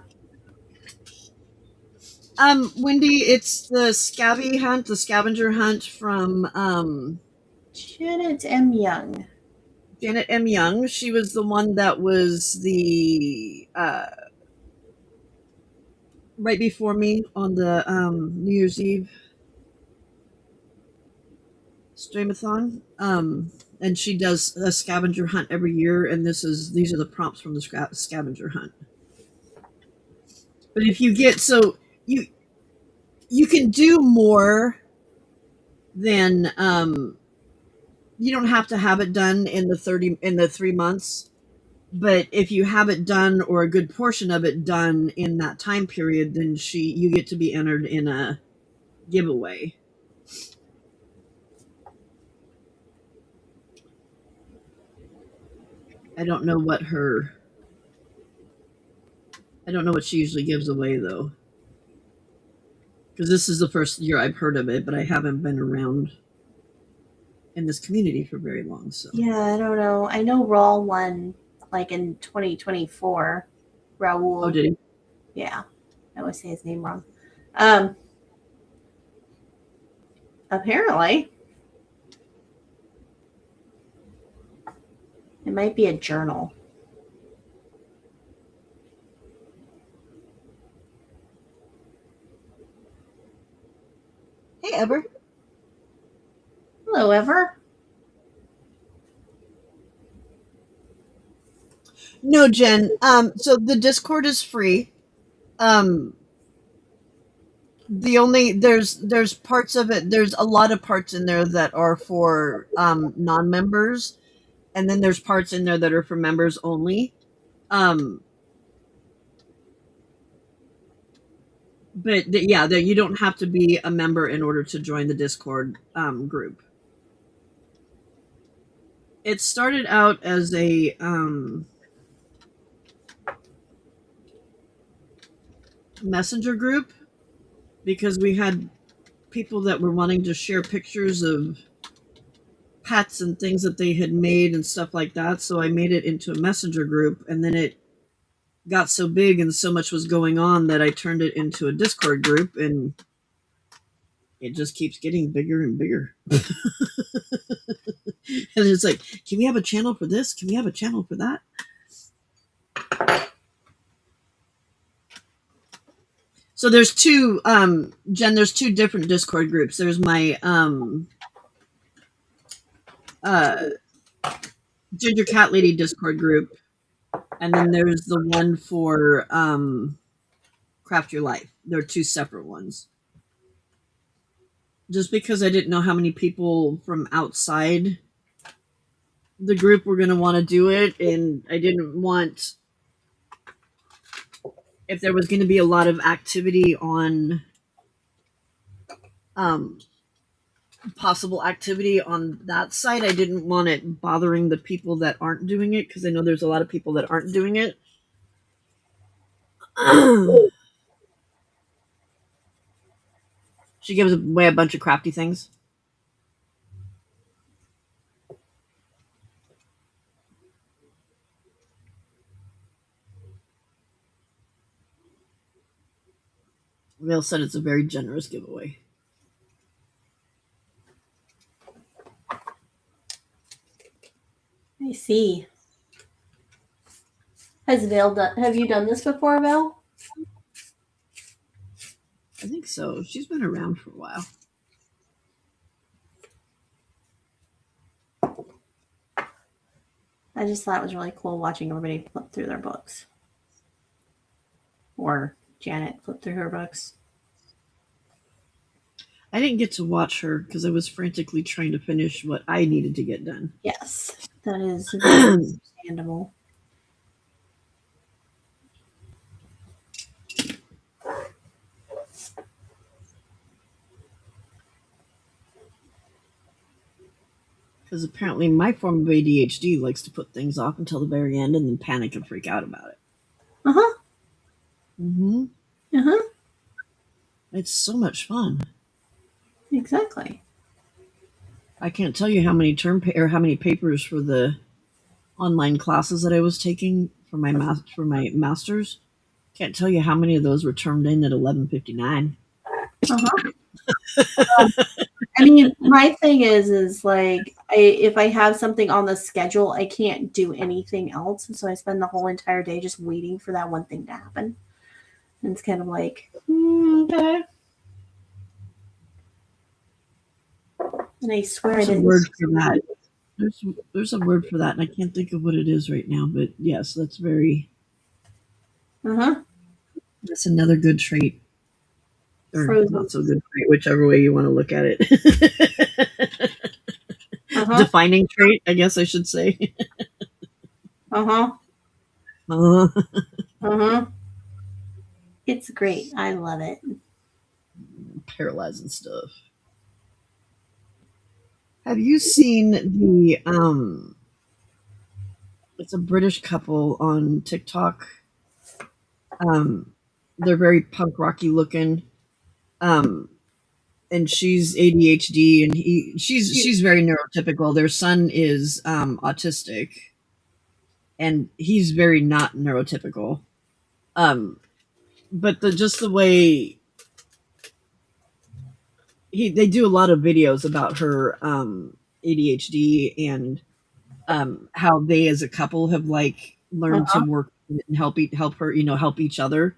Wendy, it's the scabby hunt, the scavenger hunt from Janet M. Young. Janet M. Young. She was the one that was the right before me on the New Year's Eve streamathon. And she does a scavenger hunt every year, and these are the prompts from the scavenger hunt. But if you get you can do more than you don't have to have it done in the 3 months, but if you have it done or a good portion of it done in that time period, then you get to be entered in a giveaway. I don't know what she usually gives away though, because this is the first year I've heard of it, but I haven't been around in this community for very long. So Yeah, I don't know. I know Raw won like in 2024. Raul. Oh, did he? Yeah. I always say his name wrong. Apparently. It might be a journal. Hey, Ever. Hello, Ever. No, Jen. So the Discord is free. There's parts of it. There's a lot of parts in there that are for non-members, and then there's parts in there that are for members only. But you don't have to be a member in order to join the Discord group. It started out as a messenger group because we had people that were wanting to share pictures of pets and things that they had made and stuff like that. So I made it into a messenger group, and then it got so big and so much was going on that I turned it into a Discord group, and it just keeps getting bigger and bigger. And it's like, can we have a channel for this? Can we have a channel for that? So there's two, Jen, there's two different Discord groups. There's my Ginger Cat Lady Discord group, and then there's the one for Craft Your Life. They're two separate ones. Just because I didn't know how many people from outside the group were going to want to do it, and I didn't want, if there was going to be a lot of activity on possible activity on that site, I didn't want it bothering the people that aren't doing it, because I know there's a lot of people that aren't doing it. She gives away a bunch of crafty things. Vale said it's a very generous giveaway. I see. Has Vale done? Have you done this before, Vale? I think so. She's been around for a while. I just thought it was really cool watching everybody flip through their books. Or Janet flip through her books. I didn't get to watch her because I was frantically trying to finish what I needed to get done. Yes, that is very understandable. Because apparently my form of ADHD likes to put things off until the very end and then panic and freak out about it. Uh-huh. Mm-hmm. Uh-huh. It's so much fun. Exactly. I can't tell you how many how many papers for the online classes that I was taking for my masters. Can't tell you how many of those were turned in at 11:59. Uh-huh. I mean, my thing is like if I have something on the schedule, I can't do anything else, and so I spend the whole entire day just waiting for that one thing to happen. And it's kind of like, okay. And I swear There's I a didn't. word for that. There's a word for that, and I can't think of what it is right now. But yes, that's very. Uh-huh. That's another good trait, or Frozen. not so good trait, whichever way you want to look at it. Uh-huh. Defining trait, I guess I should say. Uh-huh. Uh, Uh-huh. It's great. I love it. Paralyzing stuff. Have you seen the it's a British couple on TikTok. They're very punk rocky looking. And she's ADHD and she's very neurotypical. Their son is autistic and he's very not neurotypical. But the way they do a lot of videos about her ADHD and how they as a couple have like learned to work and help her, help each other.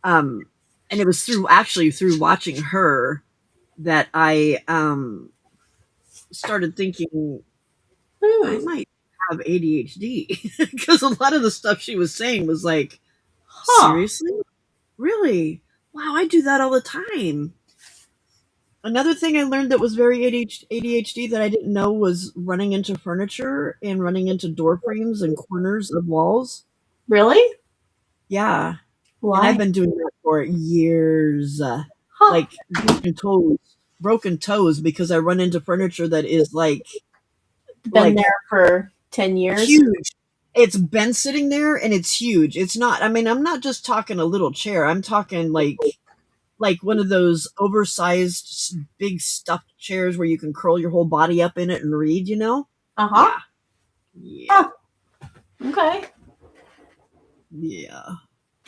And it was through watching her that I started thinking I might have ADHD because a lot of the stuff she was saying was like, seriously? Really? Wow, I do that all the time. Another thing I learned that was very ADHD that I didn't know was running into furniture and running into door frames and corners of walls. Really? Yeah. Why? And I've been doing that for years. Like broken toes because I run into furniture that is like been there for 10 years. Huge. It's been sitting there and it's huge. It's not, I mean, I'm not just talking a little chair. I'm talking like one of those oversized big stuffed chairs where you can curl your whole body up in it and read, Uh-huh. Yeah. Okay. Yeah.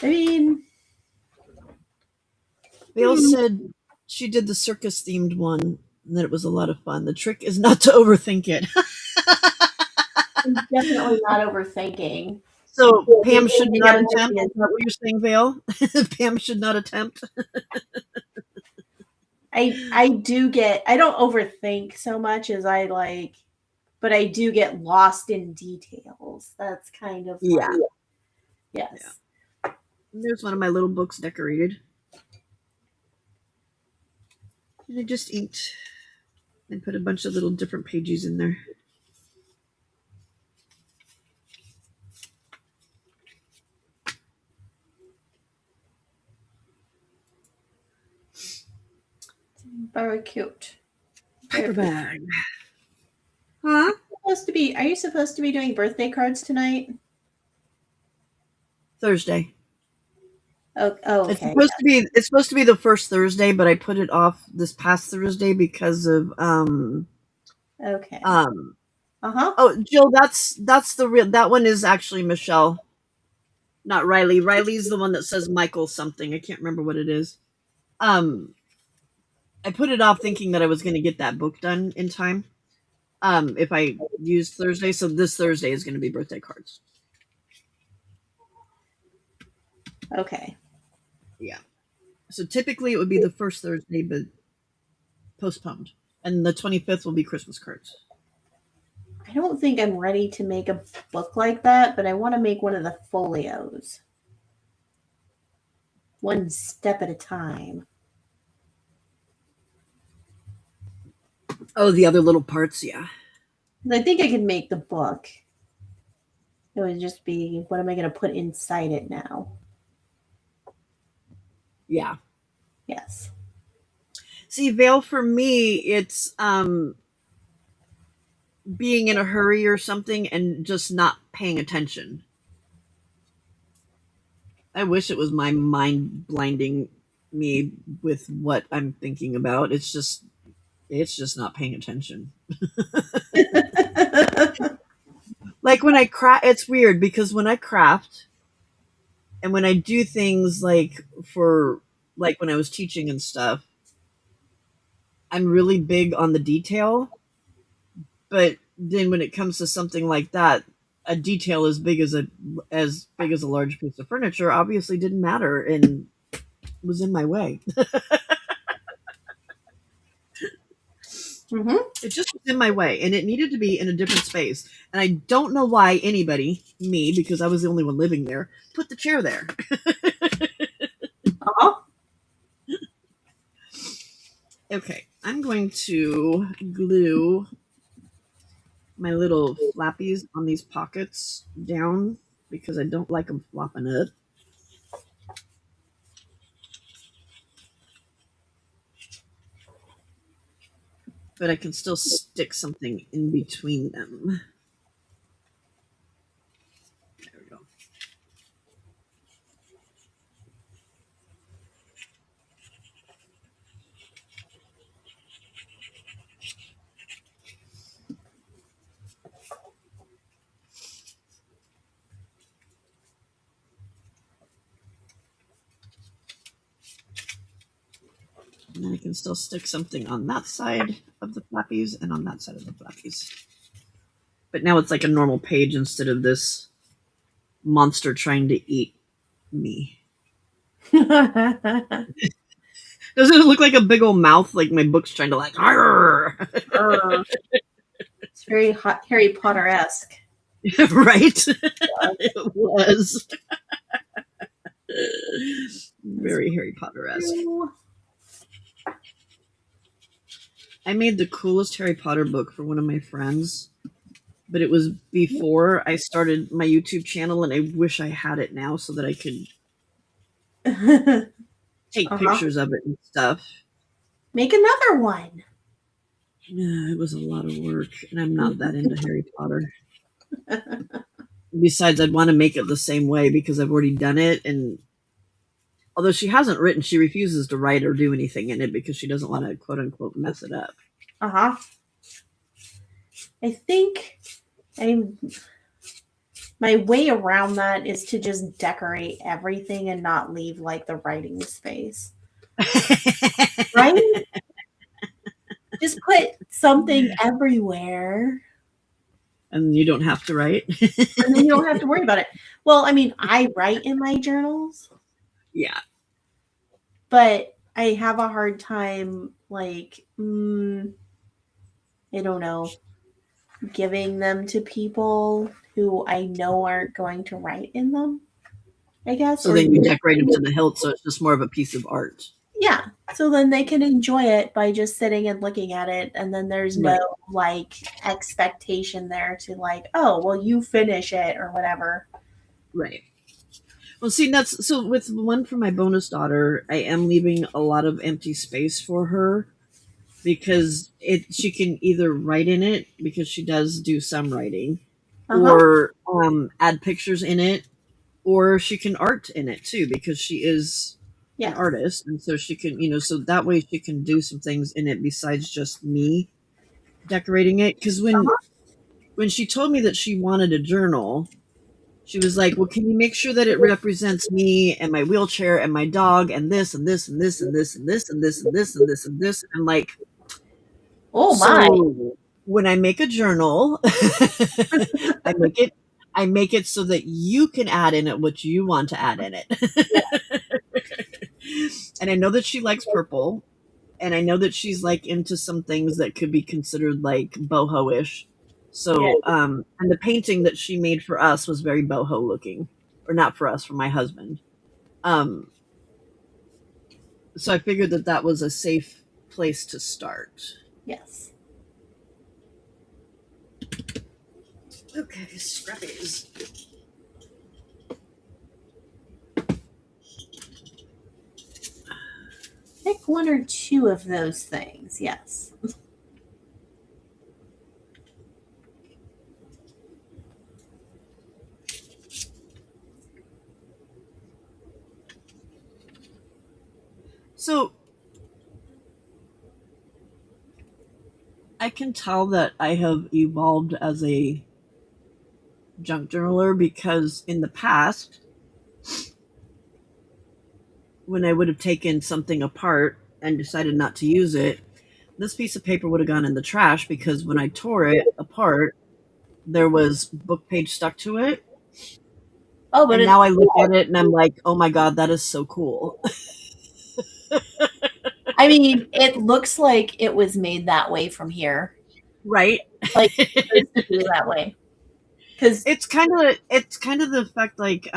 I mean, Vale said she did the circus themed one and that it was a lot of fun. The trick is not to overthink it. I'm definitely not overthinking. So Pam should not attempt. Is that what you're saying, Vale? Pam should not attempt. I don't overthink so much as I like, but I do get lost in details. That's kind of Yeah. Yes. Yeah. There's one of my little books decorated. And I just inked and put a bunch of little different pages in there. Very cute. Paper bag. Huh? Are you supposed to be doing birthday cards tonight? Thursday. Oh, okay. It's supposed to be the first Thursday, but I put it off this past Thursday because of Okay. Uh-huh. Oh, Jill, that's the real. That one is actually Michelle, not Riley. Riley's the one that says Michael something. I can't remember what it is. I put it off thinking that I was going to get that book done in time. If I use Thursday, so this Thursday is going to be birthday cards. Okay. Yeah. So typically it would be the first Thursday, but postponed, and the 25th will be Christmas cards. I don't think I'm ready to make a book like that, but I want to make one of the folios. One step at a time. Oh, the other little parts, yeah. I think I could make the book. It would just be, what am I going to put inside it now? Yeah. Yes. See, Vale, for me, it's being in a hurry or something and just not paying attention. I wish it was my mind blinding me with what I'm thinking about. It's just not paying attention. Like when I craft, it's weird because when I craft and when I do things like for like when I was teaching and stuff, I'm really big on the detail. But then when it comes to something like that, a detail as big as a large piece of furniture obviously didn't matter and was in my way. Mm-hmm. It just was in my way, and it needed to be in a different space. And I don't know why anybody, me, because I was the only one living there, put the chair there. Uh-huh. Okay, I'm going to glue my little flappies on these pockets down because I don't like them flopping up. But I can still stick something in between them. There we go. And then I can still stick something on that side of the flappies and on that side of the flappies. But now it's like a normal page instead of this monster trying to eat me. Doesn't it look like a big old mouth? Like my book's trying to like, It's very Harry Potter-esque. right? It was. Very Harry Potter-esque. I made the coolest Harry Potter book for one of my friends, but it was before I started my YouTube channel, and I wish I had it now so that I could take pictures of it and stuff. Make another one. Yeah, it was a lot of work, and I'm not that into Harry Potter. Besides, I'd want to make it the same way because I've already done it, and although she hasn't written, she refuses to write or do anything in it because she doesn't want to quote unquote mess it up. I think my way around that is to just decorate everything and not leave like the writing space. Right? Just put something everywhere. And you don't have to write. And then you don't have to worry about it. Well, I mean, I write in my journals. Yeah. But I have a hard time, like, I don't know, giving them to people who I know aren't going to write in them, I guess. So then you decorate them to the hilt, so it's just more of a piece of art. Yeah. So then they can enjoy it by just sitting and looking at it. And then there's no, like, expectation there to, like, oh, well, you finish it or whatever. Right. Well, see, that's so with one for my bonus daughter, I am leaving a lot of empty space for her because she can either write in it because she does do some writing, or add pictures in it, or she can art in it too because she is an artist, and so she can, so that way she can do some things in it besides just me decorating it. Because when she told me that she wanted a journal, she was like, well, can you make sure that it represents me and my wheelchair and my dog and this and this and this and this and this and this and this and this and this? I'm like, oh my. When I make a journal, I make it so that you can add in it what you want to add in it. And I know that she likes purple, and I know that she's like into some things that could be considered like boho-ish. So, and the painting that she made for us was very boho looking, or not for us, for my husband. So I figured that was a safe place to start. Yes. Okay, scrappies. Pick one or two of those things, yes. So I can tell that I have evolved as a junk journaler because in the past, when I would have taken something apart and decided not to use it, this piece of paper would have gone in the trash because when I tore it apart, there was book page stuck to it. Oh, but And now I look at it and I'm like, oh my God, that is so cool. I mean, it looks like it was made that way from here. Right? Like it's supposed to be that way. Because It's kind of the fact like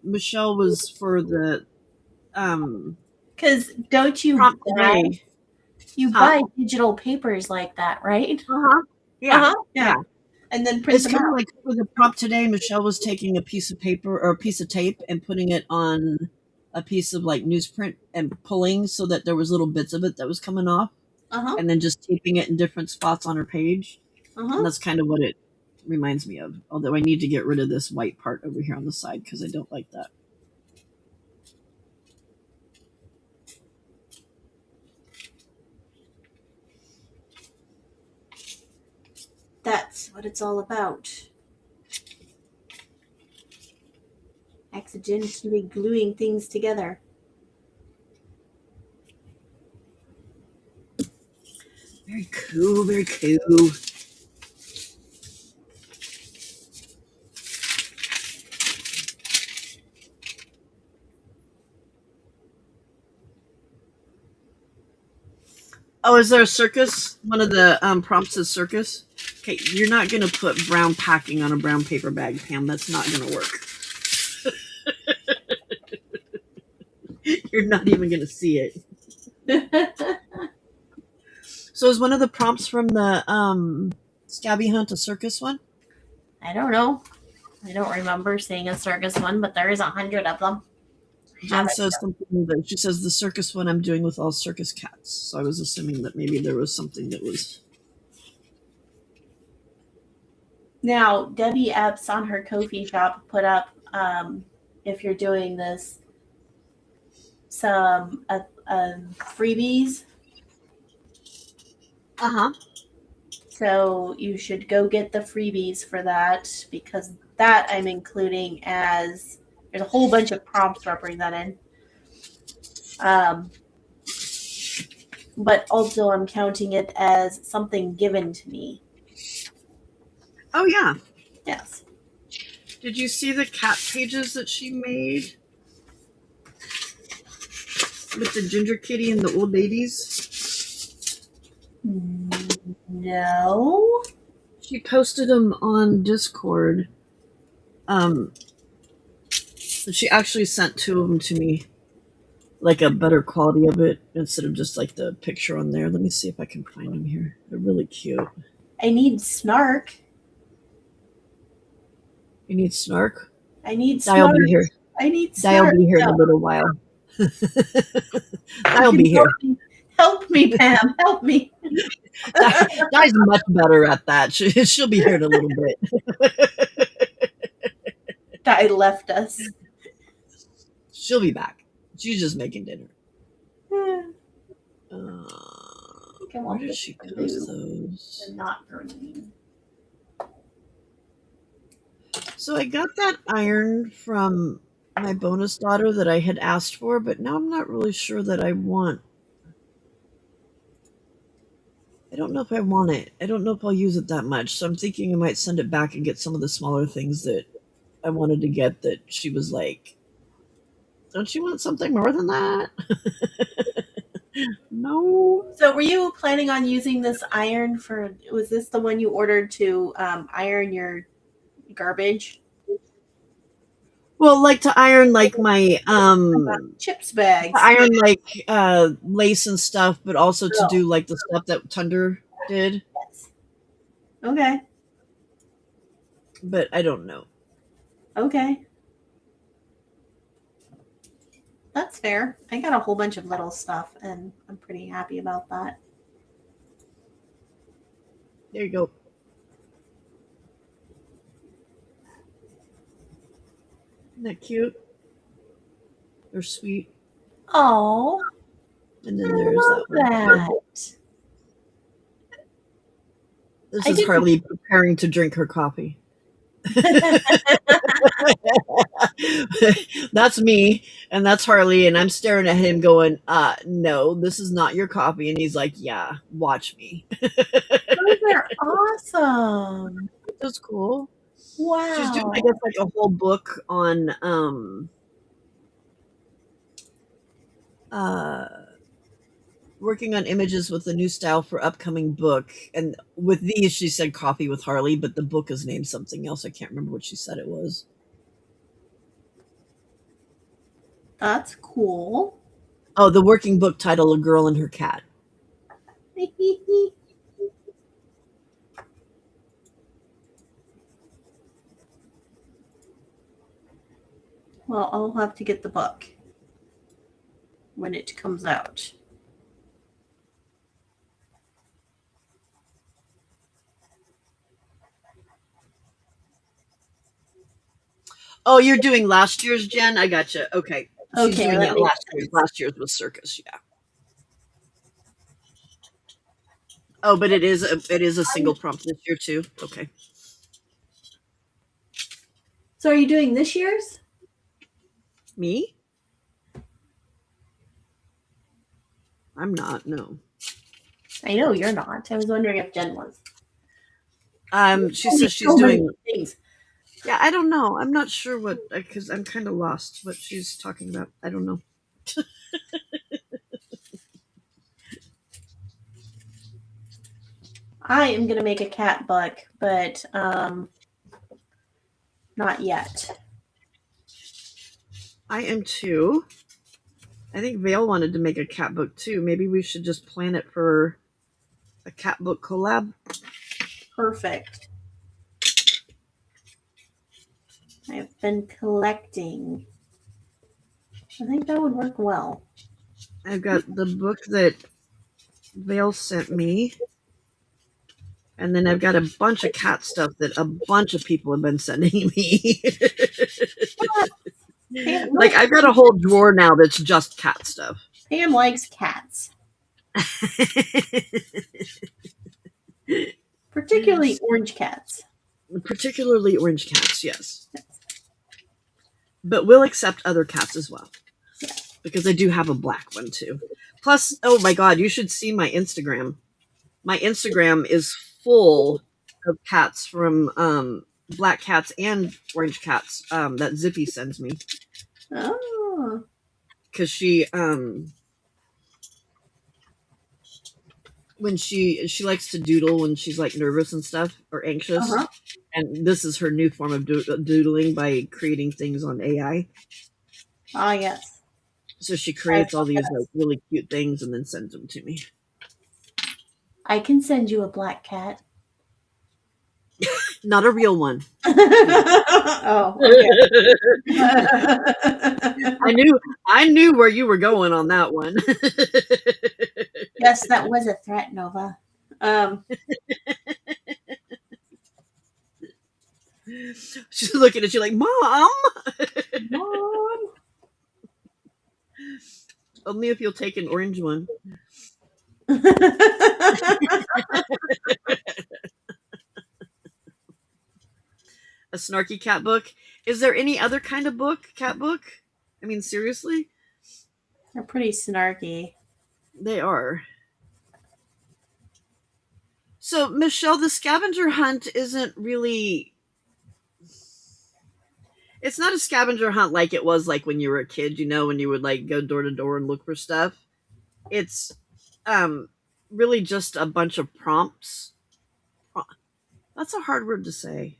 Michelle was for the don't you prompt buy today. you Huh? buy digital papers like that, right? Yeah. Yeah. And then print It's them kind of out. like for the prompt today, Michelle was taking a piece of paper or a piece of tape and putting it on a piece of like newsprint and pulling so that there was little bits of it that was coming off Uh-huh. and then just taping it in different spots on her page. And Uh-huh. that's kind of what it reminds me of. Although I need to get rid of this white part over here on the side because I don't like that. That's what it's all about. Accidentally gluing things together. Very cool, very cool. Oh, is there a circus? One of the prompts is circus. Okay, you're not gonna put brown packing on a brown paper bag, Pam. That's not gonna work. You're not even gonna see it. So is one of the prompts from the Scabby Hunt a circus one? I don't know. I don't remember seeing a circus one, but there is 100 of them. Jen says something that she says the circus one I'm doing with all circus cats. So I was assuming that maybe there was something that was. Now, Debbie Epps on her Ko-fi shop put up, if you're doing this, some freebies. Uh-huh. So you should go get the freebies for that because that I'm including as there's a whole bunch of prompts represented. But also I'm counting it as something given to me. Oh yeah. Yes. Did you see the cat pages that she made? With the ginger kitty and the old ladies? No. She posted them on Discord. She actually sent 2 of them to me. Like a better quality of it instead of just like the picture on there. Let me see if I can find them here. They're really cute. I need Snark. You need Snark? I need Di'll Snark. be here. I need Di'll Snark. be here in a little while. Di'll be here. Help me, Pam. Help me. Di's much better at that. She'll be here in a little bit. Di left us. She'll be back. She's just making dinner. Where did she post those? And not green. So I got that iron from my bonus daughter that I had asked for, but now I'm not really sure that I want. I don't know if I want it. I don't know if I'll use it that much. So I'm thinking I might send it back and get some of the smaller things that I wanted to get that she was like, don't you want something more than that? No. So were you planning on using this iron for, was this the one you ordered to iron your garbage? Well, like to iron like my chips bags. to iron like lace and stuff, but also to do like the stuff that Thunder did. Yes. Okay. But I don't know. Okay. That's fair. I got a whole bunch of little stuff and I'm pretty happy about that. There you go. Isn't that cute? They're sweet. Oh. And then there's that one. That. This I is didn't- Harley preparing to drink her coffee. That's me, and that's Harley, and I'm staring at him going, no, this is not your coffee. And he's like, yeah, watch me. Those are awesome. That's cool. Wow. She's doing, I guess, like a whole book on working on images with a new style for upcoming book. And with these, she said coffee with Harley, but the book is named something else. I can't remember what she said it was. That's cool. Oh, the working book title, A Girl and Her Cat. Well, I'll have to get the book when it comes out. Oh, you're doing last year's, Jen? I gotcha. Okay. She's Okay, doing that it makes last year's. sense. Last year's was Circus, yeah. Oh, but it is a single prompt this year too. Okay. So are you doing this year's? Me? I'm not, no. I know you're not. I was wondering if Jen was. She says she's So many doing. things. Yeah, I don't know. I'm not sure what, because I'm kind of lost what she's talking about. I don't know. I am gonna make a cat book, but not yet. I am too. I think Vale wanted to make a cat book too. Maybe we should just plan it for a cat book collab. Perfect. I've been collecting. I think that would work well. I've got the book that Vale sent me. And then I've got a bunch of cat stuff that a bunch of people have been sending me. Like, I've got a whole drawer now that's just cat stuff. Pam likes cats, particularly orange cats. Particularly orange cats, yes. But we'll accept other cats as well. Yeah. Because I do have a black one too. Plus, oh my God, you should see my Instagram. My Instagram is full of cats from black cats and orange cats that Zippy sends me. Oh. Because she when she likes to doodle when she's like nervous and stuff or anxious. Uh-huh. And this is her new form of doodling by creating things on AI. Ah, yes. So she creates all these like really cute things and then sends them to me. I can send you a black cat. Not a real one. Oh, okay. I knew where you were going on that one. Yes, that was a threat, Nova. She's looking at you like, Mom. Mom. Only if you'll take an orange one. A snarky cat book. Is there any other kind of book? Cat book? I mean, seriously? They're pretty snarky. They are. So, Michelle, the scavenger hunt isn't really... It's not a scavenger hunt like it was like when you were a kid, you know, when you would like go door to door and look for stuff. It's really just a bunch of prompts. That's a hard word to say.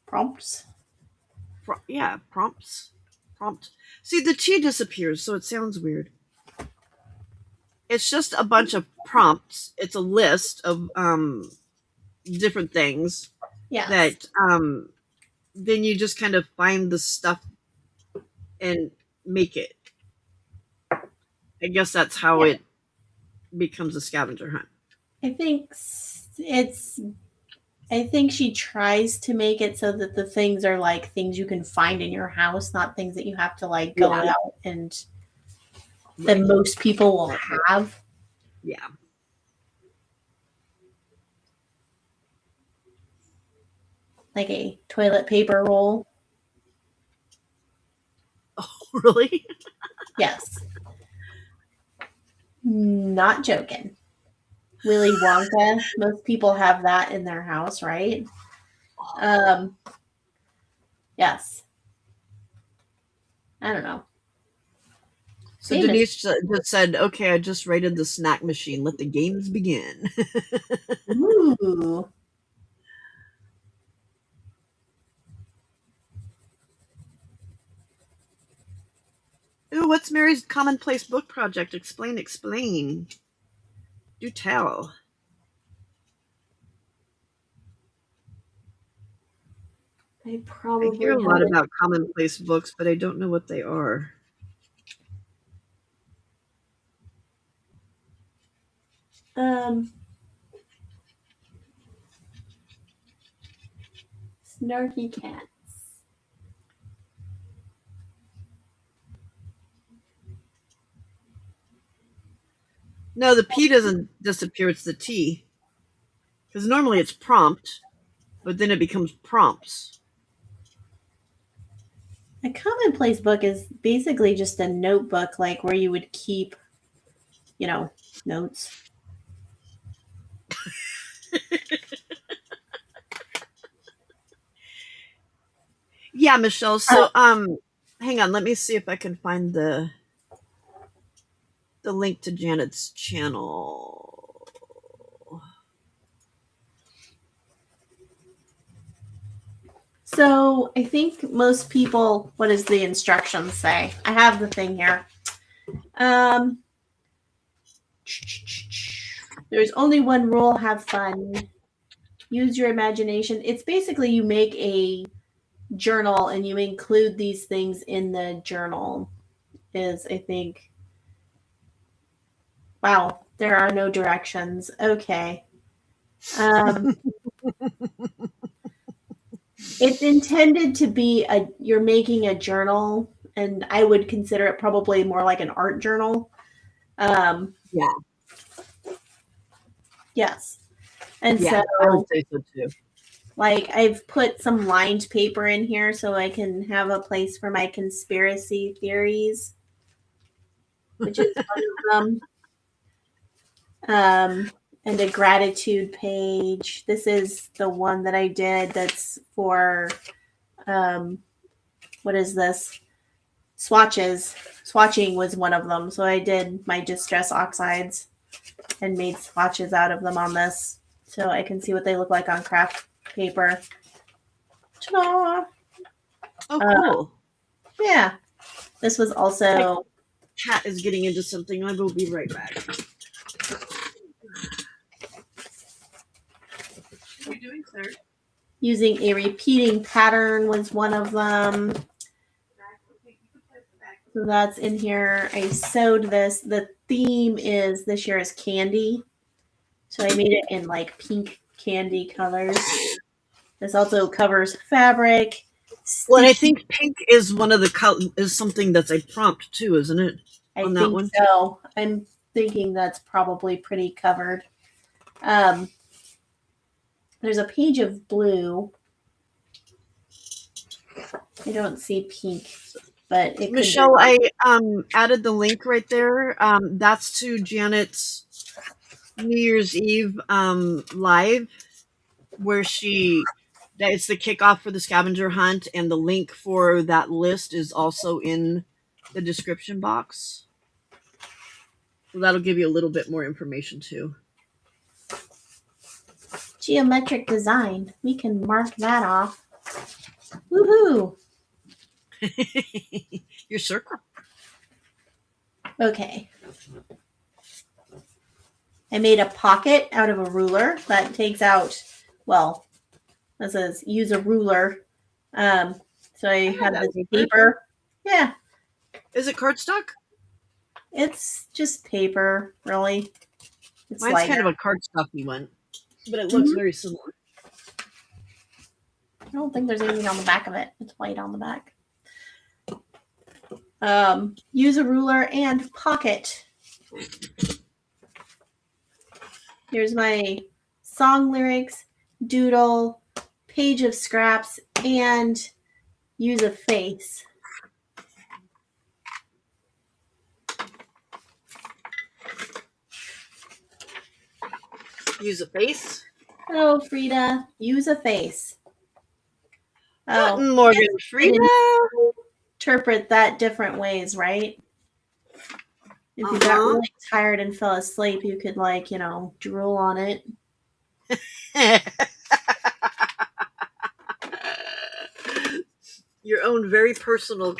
Prompts? Yeah, prompts. Prompt. See, the T disappears, so it sounds weird. It's just a bunch of prompts. It's a list of different things Yeah. that then you just kind of find the stuff and make it. I guess that's how it becomes a scavenger hunt. I think she tries to make it so that the things are like things you can find in your house, not things that you have to like go out and that Right. most people will have. Yeah. Like a toilet paper roll. Oh, really? Yes. Not joking. Willy Wonka. Most people have that in their house, right? Yes. I don't know. So Famous. Denise just said, "Okay, I just raided the snack machine. Let the games begin." Ooh. Ooh, what's Mary's commonplace book project? Explain. Do tell. I I probably hear a lot haven't. about commonplace books, but I don't know what they are. Snarky cats. No, the P doesn't disappear, it's the T. Because normally it's prompt, but then it becomes prompts. A commonplace book is basically just a notebook, like where you would keep, notes. Yeah, Michelle. So, hang on. Let me see if I can find the link to Janet's channel. So I think most people, what does the instructions say? I have the thing here. There's only one rule, have fun. Use your imagination. It's basically you make a journal and you include these things in the journal is, I think. Wow, there are no directions. Okay. It's intended to be you're making a journal, and I would consider it probably more like an art journal. Yeah. Yes. And Yeah, I would say so too. like I've put some lined paper in here so I can have a place for my conspiracy theories, which is one of them. And a gratitude page. This is the one that I did that's for what is this? Swatches. Swatching was one of them. So I did my distress oxides and made swatches out of them on this so I can see what they look like on craft paper. Ta-da! Oh, cool. Yeah. This was also. Cat is getting into something. I will be right back. What are you doing, sir? Using a repeating pattern was one of them. So that's in here. I sewed this. The theme is this year is candy. So I made it in like pink candy colors. This also covers fabric. Well, and I think pink is one of the is something that's a prompt too, isn't it? I On that think one? so. I'm thinking that's probably pretty covered. There's a page of blue. I don't see pink, but it Michelle, I added the link right there. That's to Janet's New Year's Eve live, where it's the kickoff for the scavenger hunt, and the link for that list is also in the description box. So that'll give you a little bit more information too. Geometric design. We can mark that off. Woohoo! Your circle. Okay. I made a pocket out of a ruler that takes out, well, this says use a ruler. So I have this paper. Yeah. Is it cardstock? It's just paper, really. It's Mine's kind of a cardstocky one, but it looks very similar. I don't think there's anything on the back of it. It's white on the back. Use a ruler and pocket. Here's my song lyrics, doodle, page of scraps, and use a face. Use a face. Oh, Frida, use a face. Oh, Morgan Frida. Interpret that different ways, right? If you got really tired and fell asleep, you could, like, drool on it. Your own very personal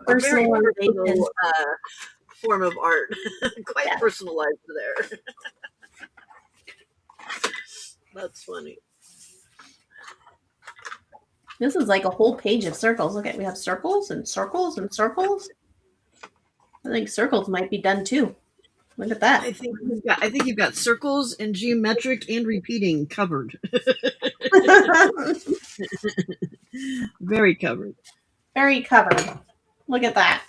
Personalization. form of art. Quite personalized there. That's funny. This is like a whole page of circles. Look at, we have circles and circles and circles. I think circles might be done too. Look at that. I think you've got circles and geometric and repeating covered. Very covered. Very covered. Look at that.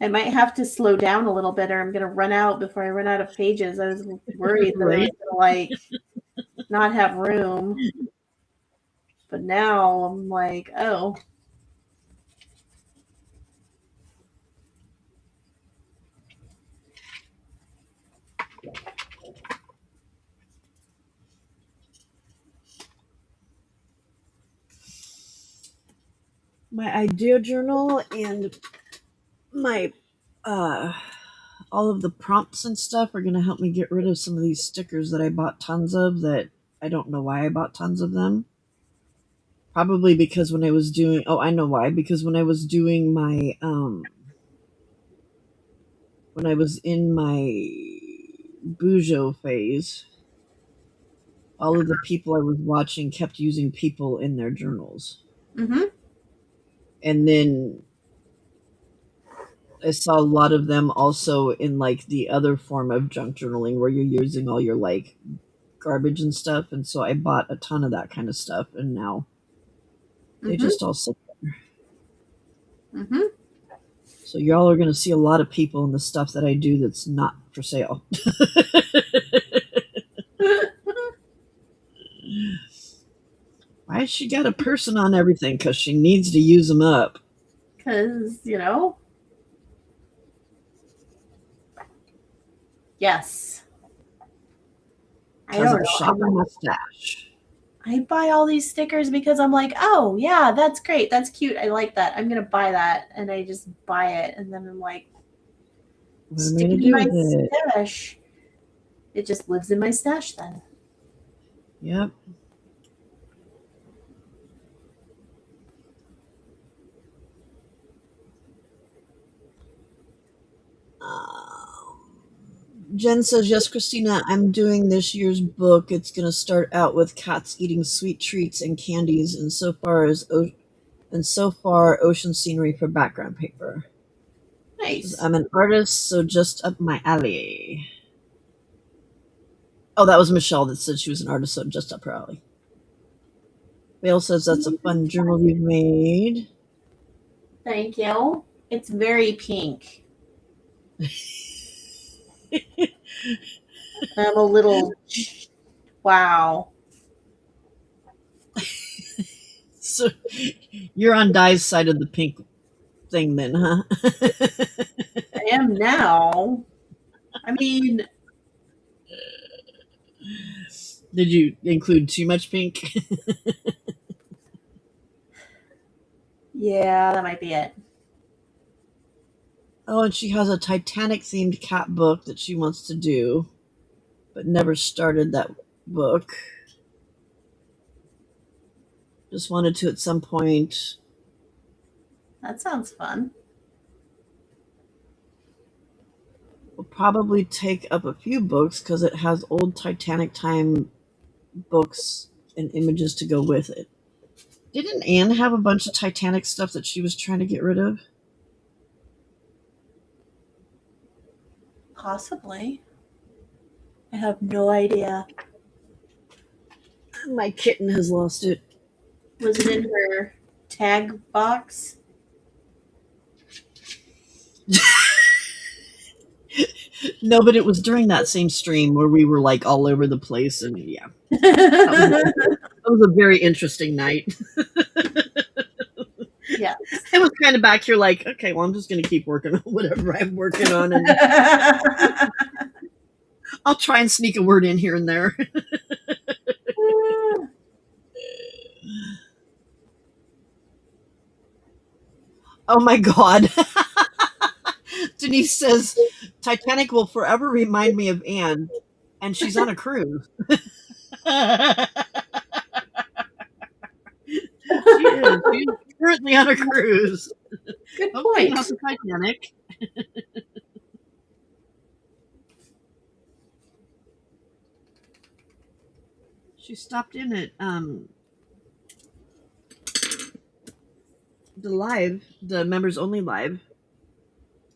I might have to slow down a little bit or I'm going to run out before I run out of pages. I was worried that I was going to, like, not have room. But now I'm like, oh. My idea journal and my all of the prompts and stuff are going to help me get rid of some of these stickers that I bought tons of that I don't know why I bought tons of them. Probably because when I was doing, I know why, because when I was doing my, when I was in my Boho phase, all of the people I was watching kept using people in their journals. Mm-hmm. And then I saw a lot of them also in, like, the other form of junk journaling where you're using all your, like, garbage and stuff. And so I bought a ton of that kind of stuff. And now they just all sit there. Mm-hmm. So y'all are going to see a lot of people in the stuff that I do that's not for sale. Why has she got a person on everything? Because she needs to use them up. Because, yes. I don't know. Mustache. I buy all these stickers because I'm like, oh, yeah, that's great. That's cute. I like that. I'm going to buy that. And I just buy it. And then I'm like, stick it in my stash. It just lives in my stash then. Yep. Jen says, yes, Christina, I'm doing this year's book. It's going to start out with cats eating sweet treats and candies, and so far ocean scenery for background paper. Nice. I'm an artist, so just up my alley. Oh, that was Michelle that said she was an artist, so just up her alley. Vale says that's a fun journal you've made. Thank you. It's very pink. I'm a little, wow. So you're on Di's side of the pink thing then, huh? I am now. I mean, did you include too much pink? Yeah, that might be it. Oh, and she has a Titanic themed cat book that she wants to do, but never started that book. Just wanted to at some point. That sounds fun. Will probably take up a few books because it has old Titanic time books and images to go with it. Didn't Anne have a bunch of Titanic stuff that she was trying to get rid of? Possibly. I have no idea. My kitten has lost it. Was it in her tag box? No, but it was during that same stream where we were like all over the place, and yeah, that was a very interesting night. Yeah. I was kind of back here like, okay, well, I'm just going to keep working on whatever I'm working on, and I'll try and sneak a word in here and there. Oh my God. Denise says, Titanic will forever remind me of Anne, and she's on a cruise. She is. She's currently on a cruise. Good Hopefully point. not the Titanic. She stopped in at the members only live,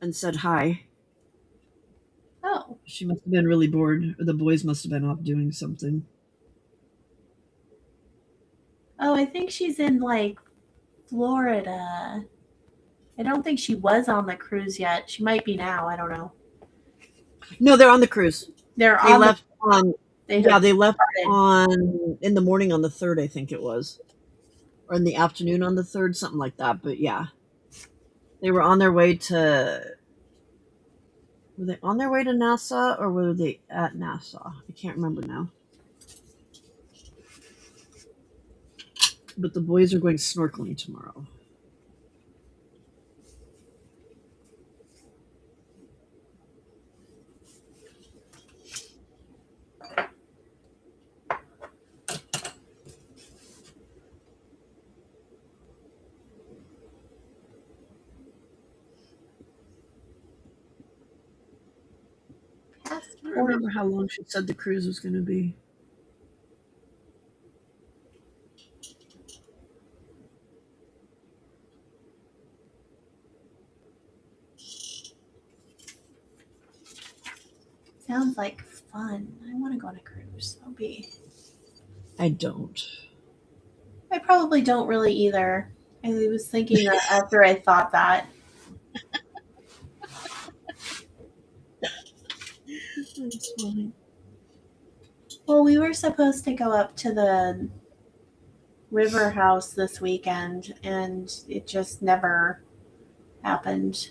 and said hi. Oh. She must have been really bored, or the boys must have been off doing something. Oh, I think she's in like Florida. I don't think she was on the cruise yet. She might be now. I don't know. No, they're on the cruise. They're They on. left on. They Yeah, have they left started. on in the morning on the 3rd, I think it was, or in the afternoon on the 3rd, something like that. But yeah, they were on their way to. Were they on their way to NASA, or were they at NASA? I can't remember now. But the boys are going snorkeling tomorrow. I don't remember how long she said the cruise was going to be. Sounds like fun. I want to go on a cruise. That'll be. I don't. I probably don't really either. I was thinking that after I thought that. That's fine. Well, we were supposed to go up to the river house this weekend, and it just never happened.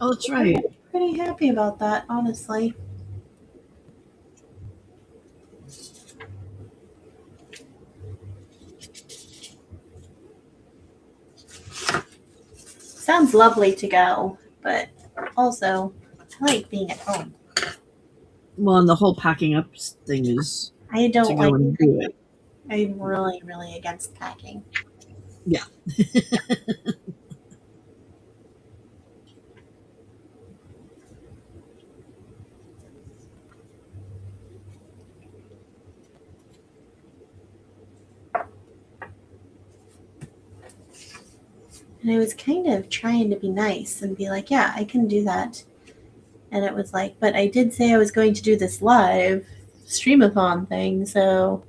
Oh, that's right. Pretty happy about that, honestly. Sounds lovely to go, but also I like being at home. Well, and the whole packing up thing is I to don't go like. and do it. I'm really, really against packing. Yeah. And I was kind of trying to be nice and be like, yeah, I can do that. And it was like, but I did say I was going to do this live streamathon thing, so,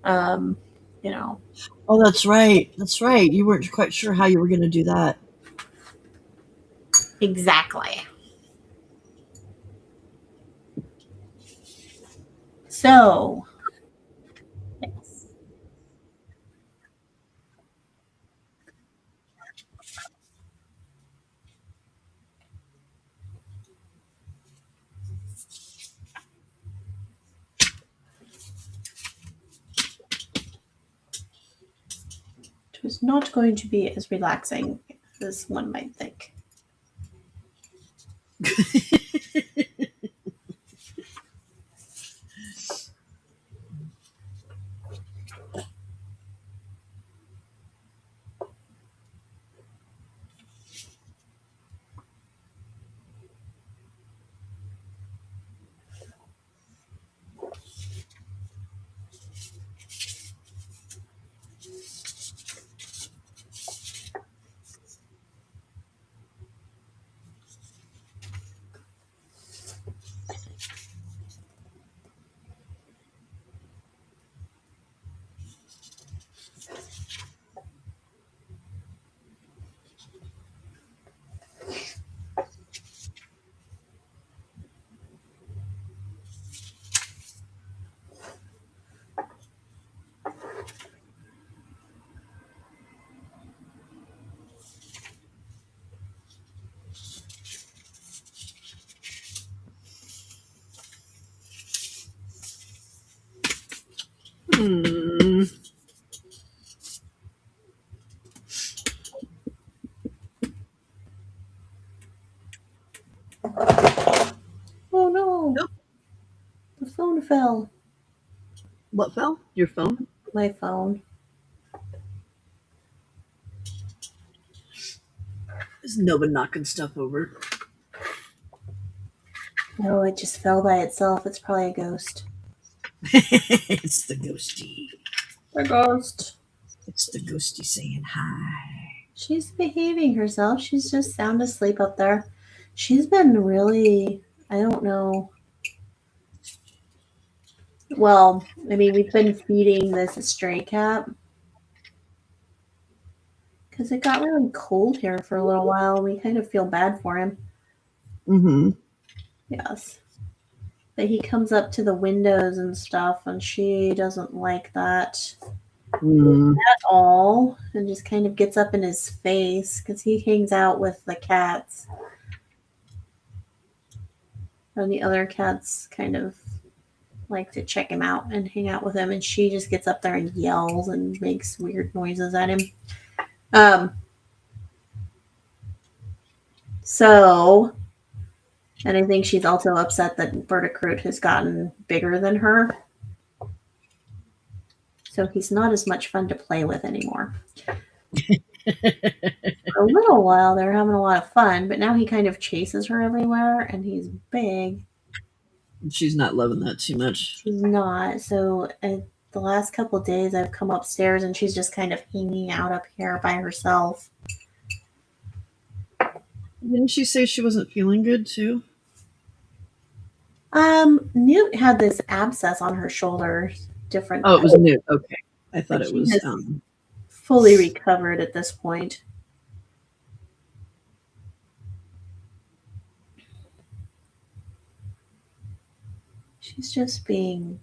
you know. Oh, that's right. That's right. You weren't quite sure how you were going to do that. Exactly. So, yes. It was not going to be as relaxing as one might think. Hmm. Oh no. Nope. The phone fell. What fell? Your phone? My phone. There's no one knocking stuff over. No, it just fell by itself. It's probably a ghost. It's the ghosty. A ghost. It's the ghosty saying hi. She's behaving herself. She's just sound asleep up there. She's been really, I don't know. Well, I mean, we've been feeding this stray cat because it got really cold here for a little while. We kind of feel bad for him. Mm-hmm. Yes. But he comes up to the windows and stuff, and she doesn't like that at all, and just kind of gets up in his face because he hangs out with the cats. And the other cats kind of like to check him out and hang out with him, and she just gets up there and yells and makes weird noises at him. So, and I think she's also upset that Verticrute has gotten bigger than her. So he's not as much fun to play with anymore. For a little while, they're having a lot of fun, but now he kind of chases her everywhere, and he's big. She's not loving that too much. She's not. So the last couple of days, I've come upstairs, and she's just kind of hanging out up here by herself. Didn't she say she wasn't feeling good too? Newt had this abscess on her shoulder. Different. Oh, it was new. Okay, I thought But it she was. has fully recovered at this point. She's just being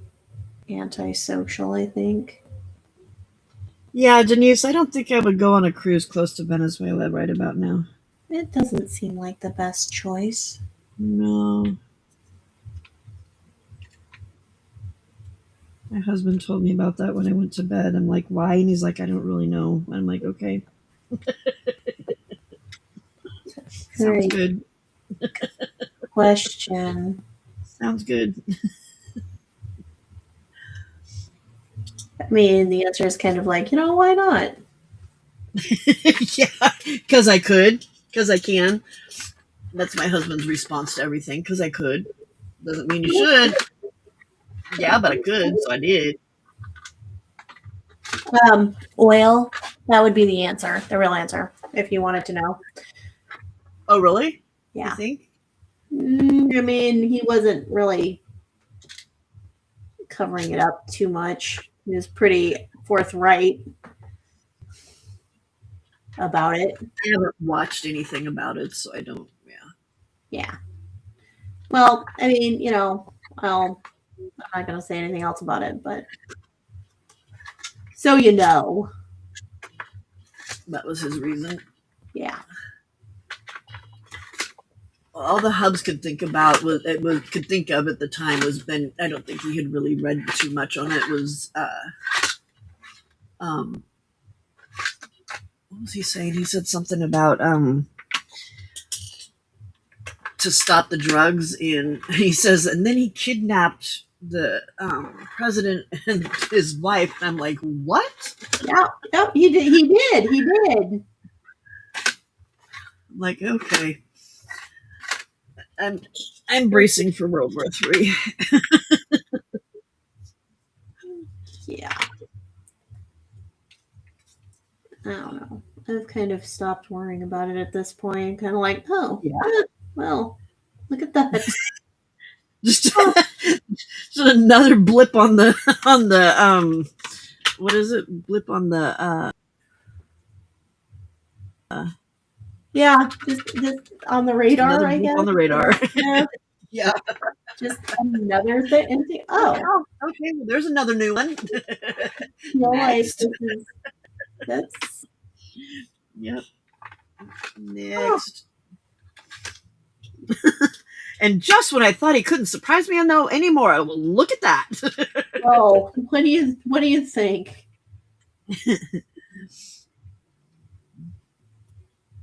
antisocial, I think. Yeah, Denise, I don't think I would go on a cruise close to Venezuela right about now. It doesn't seem like the best choice. No. My husband told me about that when I went to bed. I'm like, why? And he's like, I don't really know. I'm like, okay. Sounds good. Question. Sounds good. I mean, the answer is kind of like, why not? Yeah, because I could. Because I can. That's my husband's response to everything. Because I could. Doesn't mean you should. Yeah, but I could, so I did. Oil. That would be the answer, the real answer, if you wanted to know. Oh, really? Yeah. You think? I mean, he wasn't really covering it up too much. He was pretty forthright about it. I haven't watched anything about it, so I don't. Yeah. Well, I mean, I'm not going to say anything else about it, but so you know. That was his reason. Yeah. All the hubs could think about could think of at the time was Ben. I don't think he had really read too much on it. Was what was he saying? He said something about to stop the drugs, and he says, and then he kidnapped the president and his wife. And I'm like, what? Yeah, he did. I'm like, okay. I'm bracing for World War III. Yeah. I don't know. I've kind of stopped worrying about it at this point. Kind of like, well, look at that. Just another blip on the what is it? Blip on the yeah, just on the radar, I guess. On the radar. Yeah. Yeah. Just another thing. Oh, okay. Well, there's another new one. Next. That's. Yep. Next. And just when I thought he couldn't surprise me anymore, well, look at that. Oh, what do you think?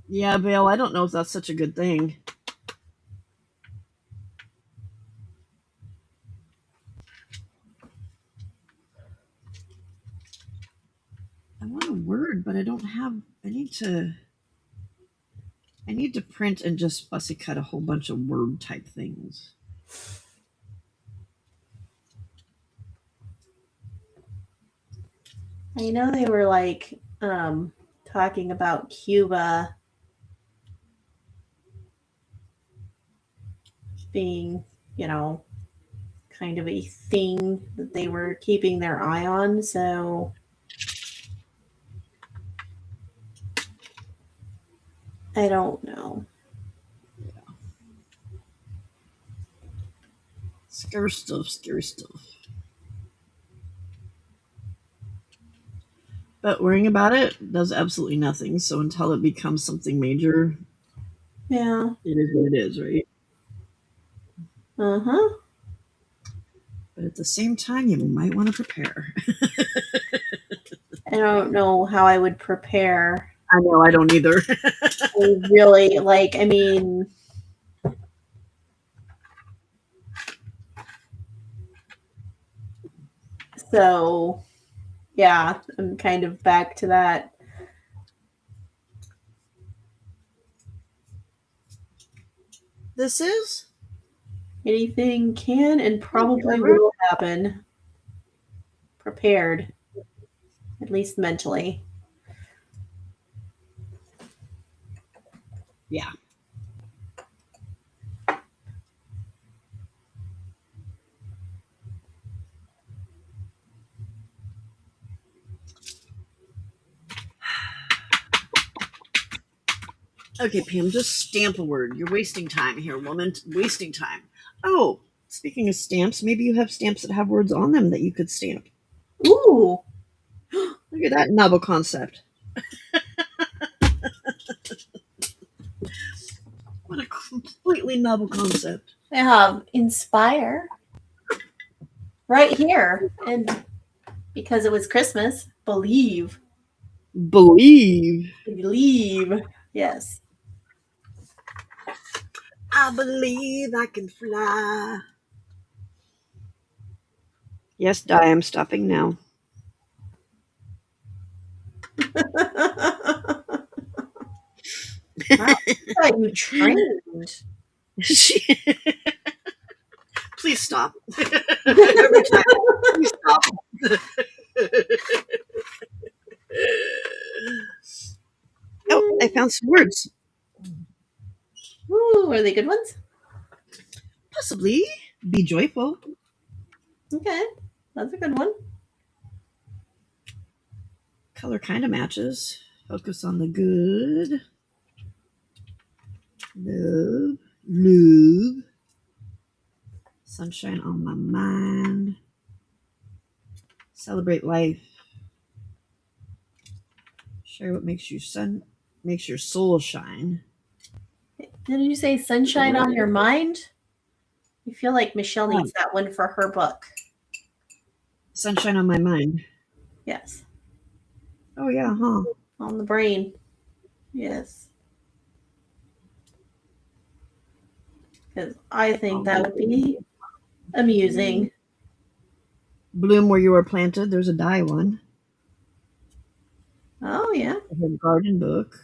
Yeah, Vale, I don't know if that's such a good thing. I want a word, but I don't have. I need to print and just fussy cut a whole bunch of word type things. I know they were like talking about Cuba being, kind of a thing that they were keeping their eye on. So I don't know. Scary stuff, scary stuff. But worrying about it does absolutely nothing. So until it becomes something major, Yeah. it is what it is, right? Uh-huh. But at the same time, you might want to prepare. I don't know how I would prepare. I know, I don't either. Really, so yeah, I'm kind of back to that. This is? Anything can and probably Whatever. will happen. Prepared, at least mentally. Yeah. Okay, Pam, just stamp a word. You're wasting time here, woman. Wasting time. Oh, speaking of stamps, maybe you have stamps that have words on them that you could stamp. Ooh. Look at that novel concept. What a completely novel concept. I have inspire right here. And because it was Christmas, believe. Believe. Believe. Yes. I believe I can fly. Yes, Di, I'm stopping now. Wow, you trained. Please stop. Every time. Please stop. Oh, I found some words. Ooh, are they good ones? Possibly. Be joyful. Okay, that's a good one. Color kind of matches. Focus on the good. Love. Love. Sunshine on my mind. Celebrate life. Share what makes your soul shine. Did you say sunshine on your mind? I feel like Michelle needs that one for her book. Sunshine on my mind. Yes. Oh yeah, huh? On the brain. Yes. Because I think that would be amusing. Bloom where you are planted. There's a die one. Oh, yeah. Her garden book.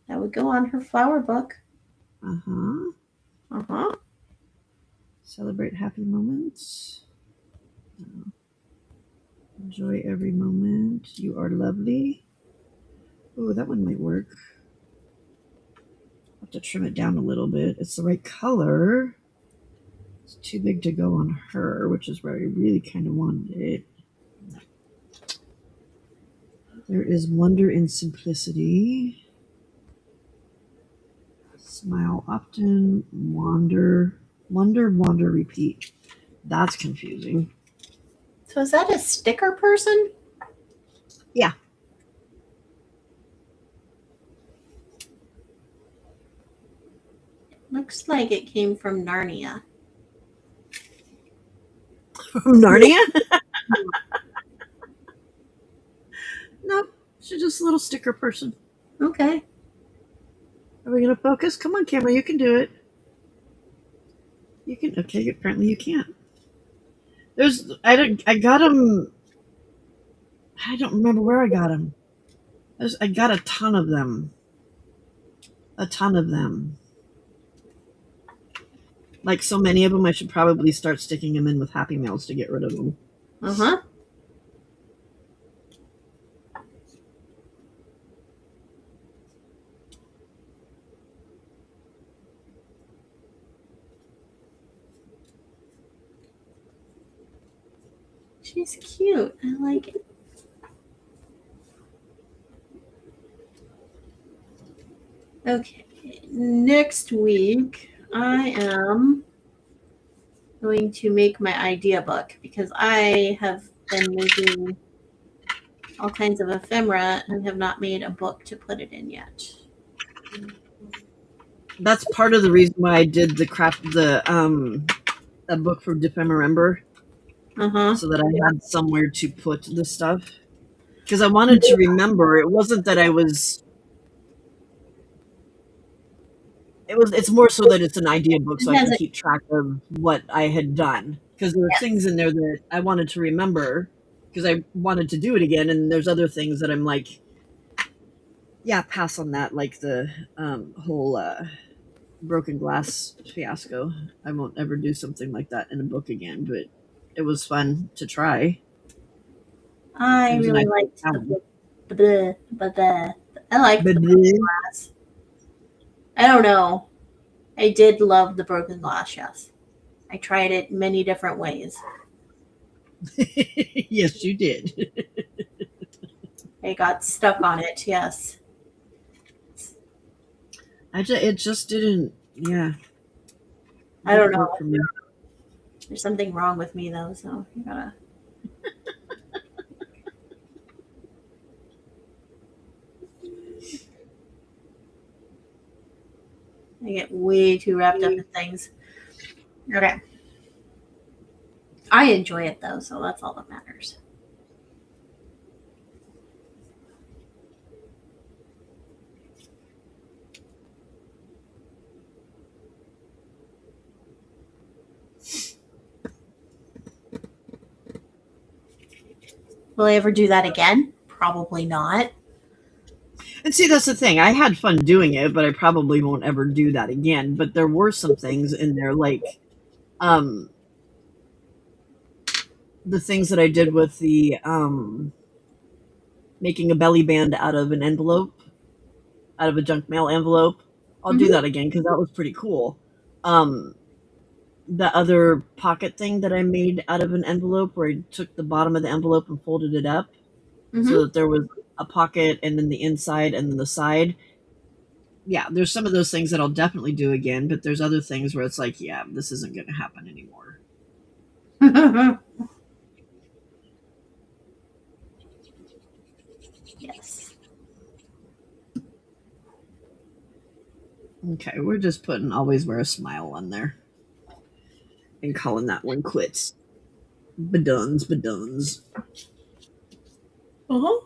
That would go on her flower book. Uh-huh. Uh-huh. Celebrate happy moments. Enjoy every moment. You are lovely. Oh, that one might work. I'll have to trim it down a little bit. It's the right color. It's too big to go on her, which is where I really kind of wanted it. There is wonder in simplicity. Smile often. Wander, repeat. That's confusing. So is that a sticker person? Yeah. Looks like it came from Narnia. From Narnia? Nope. She's just a little sticker person. Okay. Are we gonna focus? Come on, camera, you can do it. You can. Okay, apparently you can't. I got them. I don't remember where I got them. I got a ton of them. A ton of them. Like so many of them, I should probably start sticking them in with Happy Meals to get rid of them. Uh-huh. She's cute. I like it. Okay. Next week, I am going to make my idea book because I have been making all kinds of ephemera and have not made a book to put it in yet. That's part of the reason why I did a book for Defemember, Uh-huh. so that I had somewhere to put the stuff. Because I wanted to remember. It wasn't that I was. It's more so that it's an idea book, so I can keep track of what I had done. Because there were things in there that I wanted to remember, because I wanted to do it again, and there's other things that I'm like, yeah, pass on that, like the whole broken glass fiasco. I won't ever do something like that in a book again, but it was fun to try. I really liked the I liked the broken glass. I don't know. I did love the broken glass, yes. I tried it many different ways. Yes, you did. I got stuck on it, yes. It just didn't, yeah. I don't know. There's something wrong with me, though, so you gotta... I get way too wrapped up in things. Okay. I enjoy it, though, so that's all that matters. Will I ever do that again? Probably not. And see, that's the thing. I had fun doing it, but I probably won't ever do that again. But there were some things in there, like the things that I did with the making a belly band out of an envelope, out of a junk mail envelope. I'll do that again because that was pretty cool. The other pocket thing that I made out of an envelope, where I took the bottom of the envelope and folded it up so that there was a pocket and then the inside and then the side. Yeah, there's some of those things that I'll definitely do again, but there's other things where it's like, yeah, this isn't going to happen anymore. Yes. Okay, we're just putting always wear a smile on there and calling that one quits. Baduns. Uh-huh.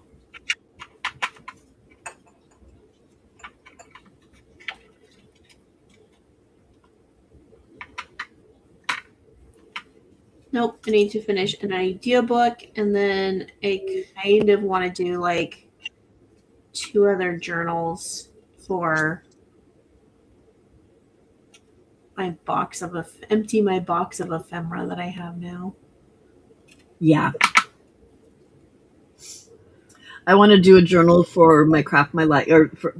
Nope, I need to finish an idea book, and then I kind of want to do like 2 other journals for my box of empty my box of ephemera that I have now. Yeah. I want to do a journal for my Craft My Life, or for,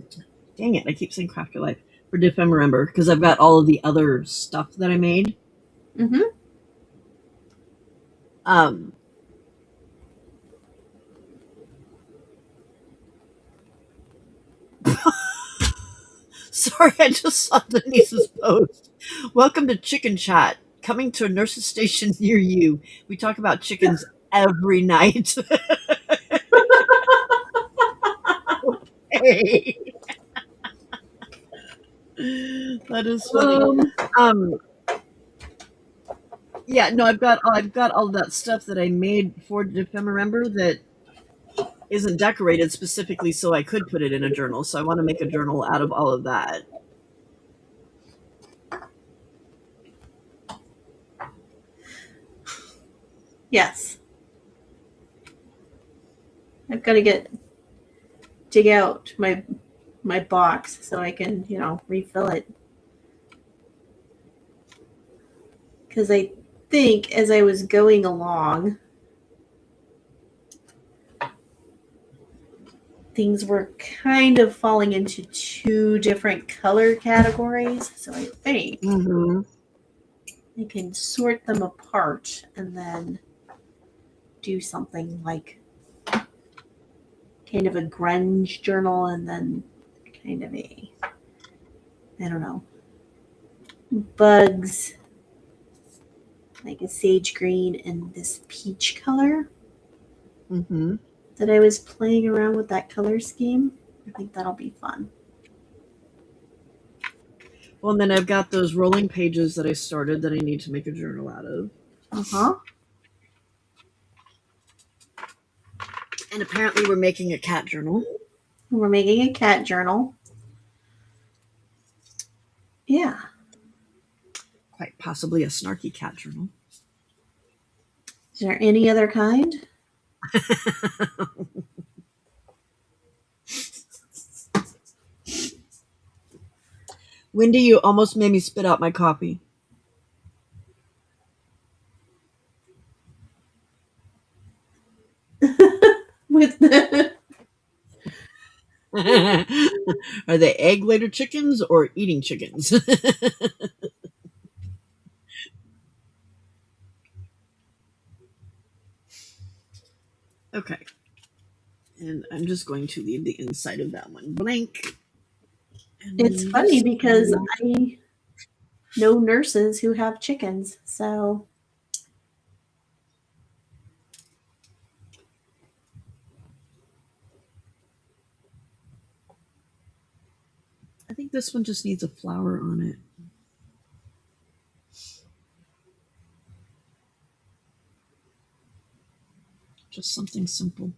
dang it, I keep saying Craft Your Life, for Defemember, because I've got all of the other stuff that I made. Sorry, I just saw Denise's post. Welcome to Chicken Chat, coming to a nurse's station near you. We talk about chickens every night. Okay. That is funny. Yeah, no, I've got all that stuff that I made for Ephemerember that isn't decorated specifically so I could put it in a journal. So I want to make a journal out of all of that. Yes. I've got to dig out my box so I can, refill it. Because I think as I was going along, things were kind of falling into two different color categories. So I think I can sort them apart and then do something like kind of a grunge journal and then kind of a, I don't know, bugs, like a sage green and this peach color that I was playing around with that color scheme. I think that'll be fun. Well, and then I've got those rolling pages that I started that I need to make a journal out of. And apparently we're making a cat journal. We're making a cat journal. Yeah. Quite possibly a snarky cat journal. Is there any other kind? Wendy, you almost made me spit out my coffee. With the Are they egg-layer chickens or eating chickens? Okay. And I'm just going to leave the inside of that one blank. And It's funny because I know nurses who have chickens, so I think this one just needs a flower on it. Just something simple.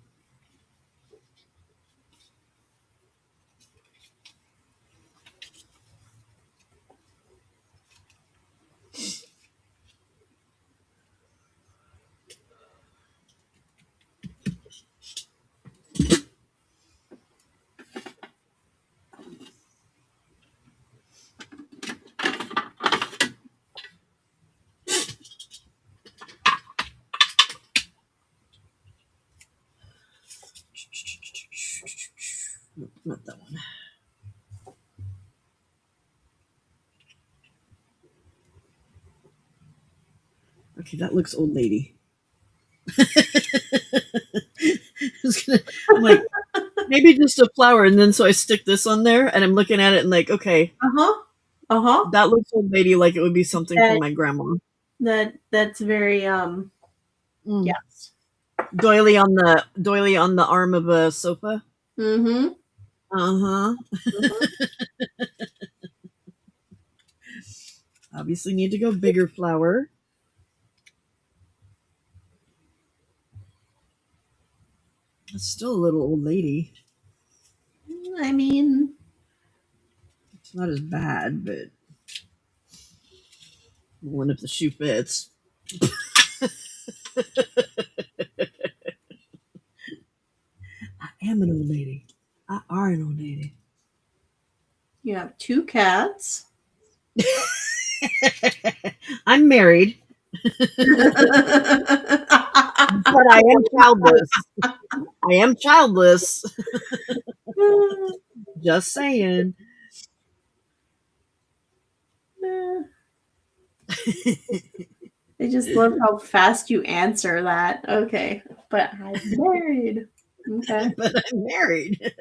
Nope, not that one. Okay, that looks old lady. I'm like, maybe just a flower, and then so I stick this on there, and I'm looking at it and like, okay, that looks old lady, like it would be something from my grandma. That's very yes. Doily on the arm of a sofa. Obviously need to go bigger flower. It's still a little old lady. I mean, it's not as bad, but one if the shoe fits. I am an old lady. I are an old lady. You have 2 cats. I'm married. But I am childless. I am childless. Just saying. I just love how fast you answer that. Okay, but I'm married. Okay. But I'm married.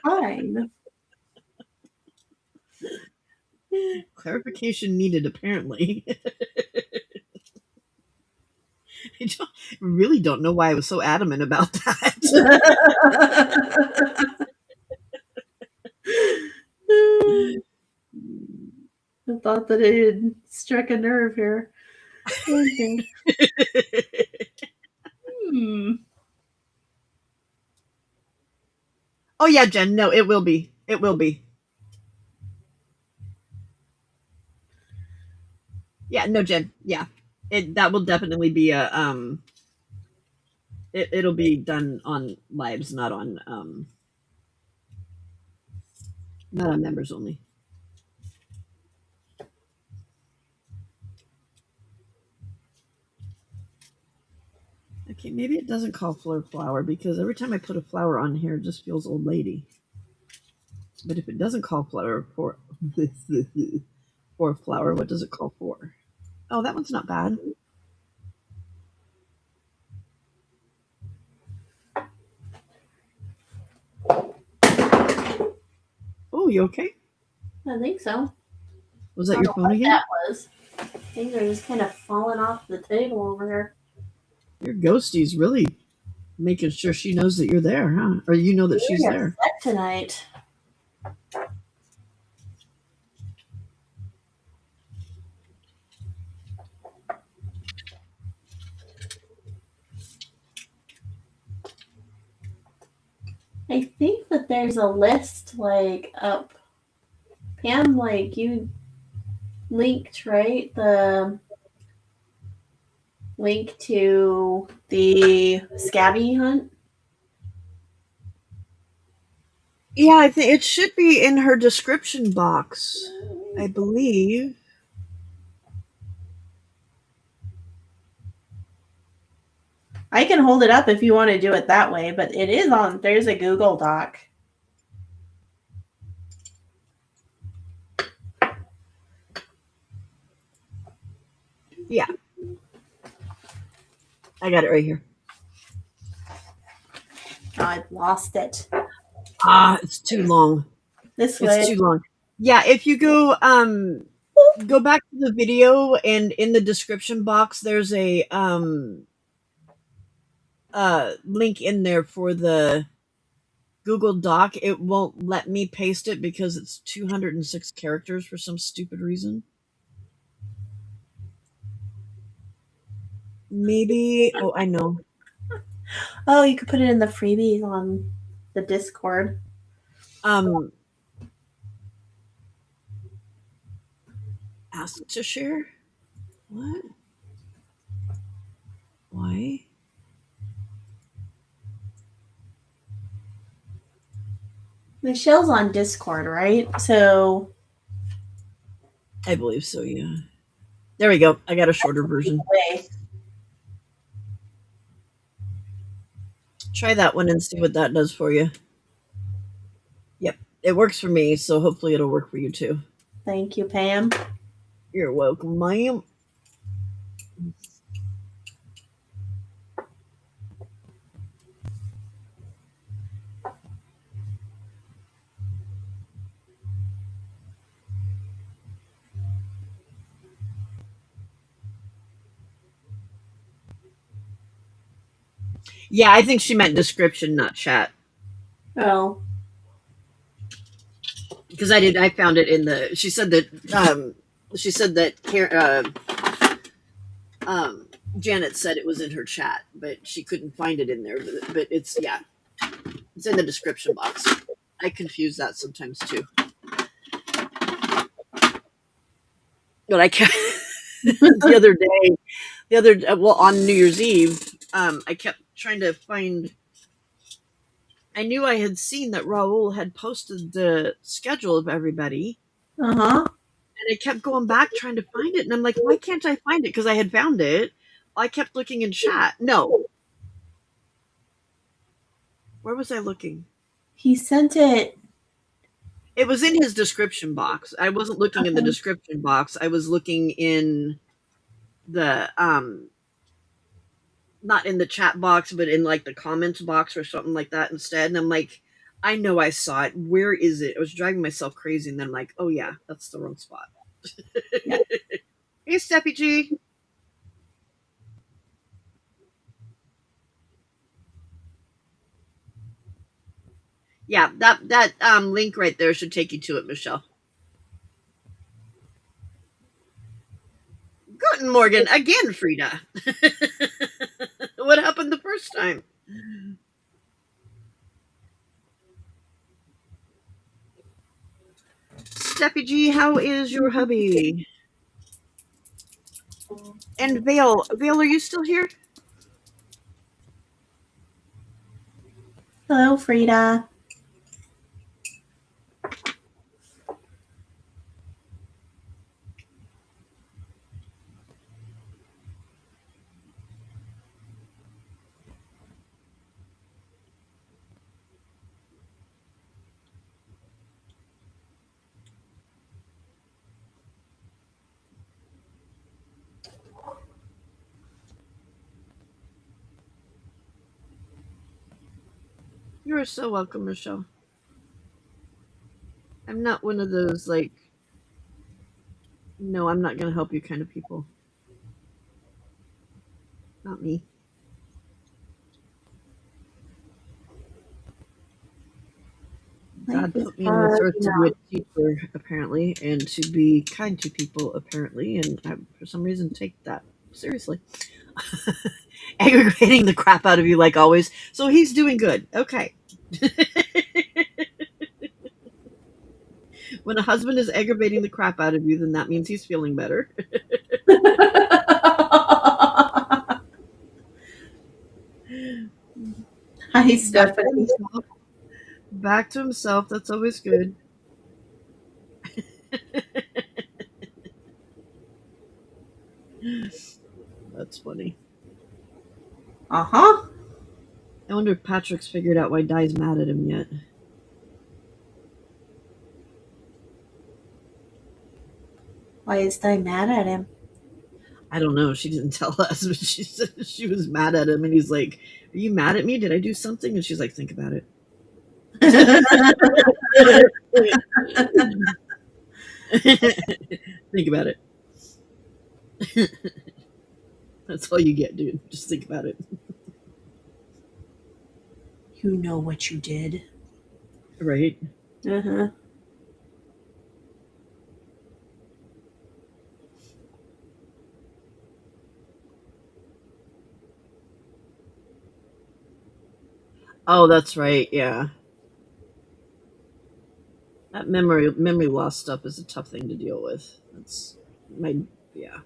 Fine. Clarification needed, apparently. I really don't know why I was so adamant about that. thought that it had struck a nerve here. Okay. Oh yeah, Jen. No, it will be. It will be. Yeah, no, Jen. Yeah, that will definitely be a It'll be done on lives, not on members only. Okay, maybe it doesn't call for flower because every time I put a flower on here, it just feels old lady. But if it doesn't call flower for for flower, what does it call for? Oh, that one's not bad. Oh, you okay? I think so. Was that your phone again? That was. Things are just kind of falling off the table over here. Your ghostie's really making sure she knows that you're there, huh? Or you know that she's there. Upset tonight. I think that there's a list like up. Pam, like you linked, right? The link to the scabby hunt. Yeah, I think it should be in her description box, I believe. I can hold it up if you want to do it that way, but it is on. There's a Google Doc. Yeah. I got it right here. Oh, I've lost it. It's too long. This way. It's too long. Yeah, if you go back to the video and in the description box there's a link in there for the Google Doc. It won't let me paste it because it's 206 characters for some stupid reason. Maybe I know. Oh, you could put it in the freebies on the Discord. Ask to share? What? Why? Michelle's on Discord, right? So I believe so, yeah. There we go. I got a shorter version. Try that one and see what that does for you. Yep, it works for me, so hopefully it'll work for you too. Thank you, Pam. You're welcome, ma'am. Yeah, I think she meant description, not chat. Oh. Because I found it in the. She said that. Janet said it was in her chat, but she couldn't find it in there. But it's it's in the description box. I confuse that sometimes too. But I kept the other day, on New Year's Eve, I kept trying to find. I knew I had seen that Raul had posted the schedule of everybody. Uh-huh. And I kept going back trying to find it. And I'm like, why can't I find it? Because I had found it. I kept looking in chat. No. Where was I looking? He sent it. It was in his description box. I wasn't looking in the description box. I was looking in the not in the chat box, but in like the comments box or something like that instead. And I'm like, I know I saw it. Where is it? I was driving myself crazy. And then I'm like, oh yeah, that's the wrong spot. Hey, Steppy G. Yeah, that link right there should take you to it, Michelle. Morgan. Again, Frida. What happened the first time? Steffi G, how is your hubby? And Vale, are you still here? Hello, Frida. You are so welcome, Michelle. I'm not one of those, like, no, I'm not going to help you kind of people. Not me. God put me on this earth to be a teacher, apparently, and to be kind to people, apparently, and I, for some reason, take that seriously. Aggravating the crap out of you, like always. So he's doing good. Okay. When a husband is aggravating the crap out of you, then that means he's feeling better. Hi, Stephanie. Back to himself. That's always good. That's funny. Uh-huh. I wonder if Patrick's figured out why Di's mad at him yet. Why is Di mad at him? I don't know. She didn't tell us, but she said she was mad at him, and he's like, "Are you mad at me? Did I do something?" And she's like, "Think about it." Think about it. That's all you get, dude. Just think about it. You know what you did. Right? Uh-huh. Oh, that's right. Yeah. That memory loss stuff is a tough thing to deal with. That's yeah.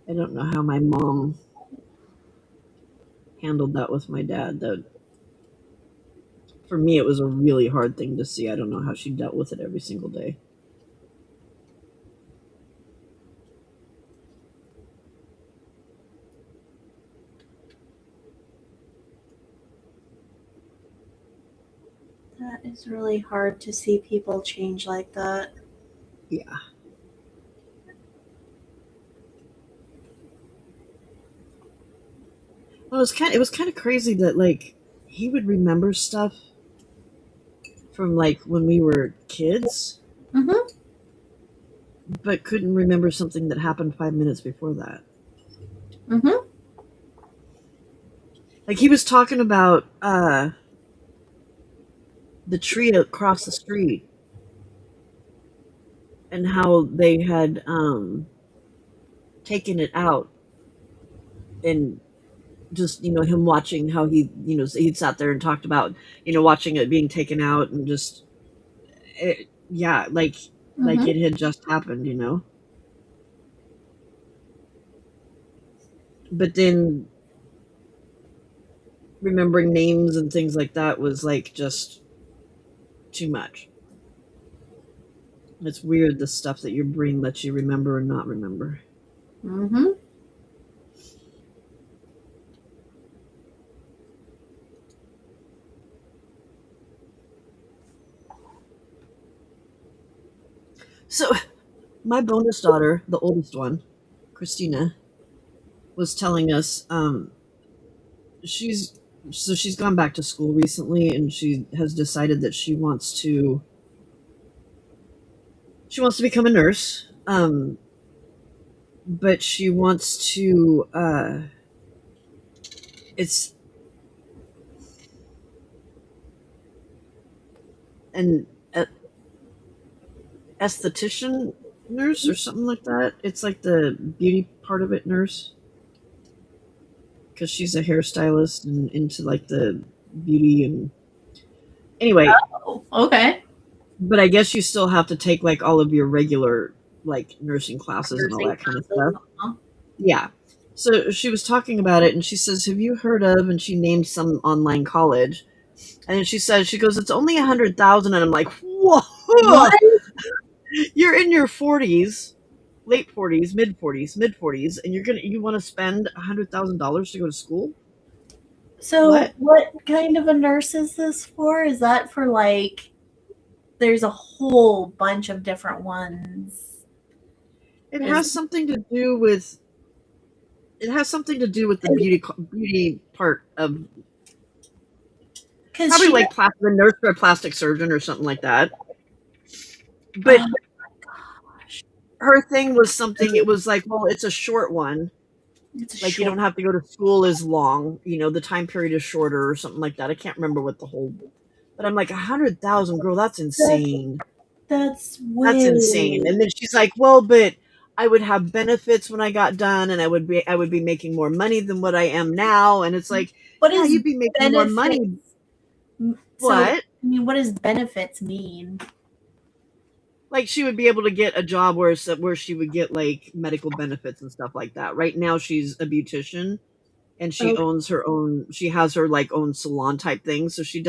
I don't know how my mom handled that with my dad. That for me, it was a really hard thing to see. I don't know how she dealt with it every single day. That is really hard to see people change like that. Yeah. Well, it was kind of crazy that like he would remember stuff from like when we were kids, Mm-hmm. but couldn't remember something that happened 5 minutes before that. Mm-hmm. Like he was talking about the tree across the street and how they had taken it out, and just him watching how he'd sat there and talked about watching it being taken out, and just yeah, like Mm-hmm. it had just happened. But then remembering names and things like that was like just too much. It's weird, the stuff that your brain lets you remember or not remember. Mm-hmm. So my bonus daughter, the oldest one, Christina, was telling us she's gone back to school recently, and she has decided that she wants to become a nurse, but she wants to it's an esthetician nurse or something like that. It's like the beauty part of it nurse, because she's a hairstylist and into like the beauty and anyway. Oh, okay. But I guess you still have to take like all of your regular like nursing classes and all that kind of stuff. Yeah. So she was talking about it and she says, "Have you heard of?" And she named some online college. And then she says, she goes, "It's only 100,000." And I'm like, "Whoa, What? you're in your 40s, late 40s, mid 40s, and you want to spend $100,000 to go to school?" So what kind of a nurse is this for? Is that for like, there's a whole bunch of different ones. It has something to do with the beauty part of probably like the nurse or a plastic surgeon or something like that. But her thing was something, it was like, well, it's a short one. Like you don't have to go to school as long, the time period is shorter or something like that. I can't remember what the whole, but I'm like 100,000, girl, that's insane. That's insane. And then she's like, "Well, but I would have benefits when I got done, and I would be making more money than what I am now." And it's like, you'd be making more money. What? I mean, what does benefits mean? Like she would be able to get a job where she would get like medical benefits and stuff like that. Right now she's a beautician and she owns her own, she has her like own salon type thing. So she's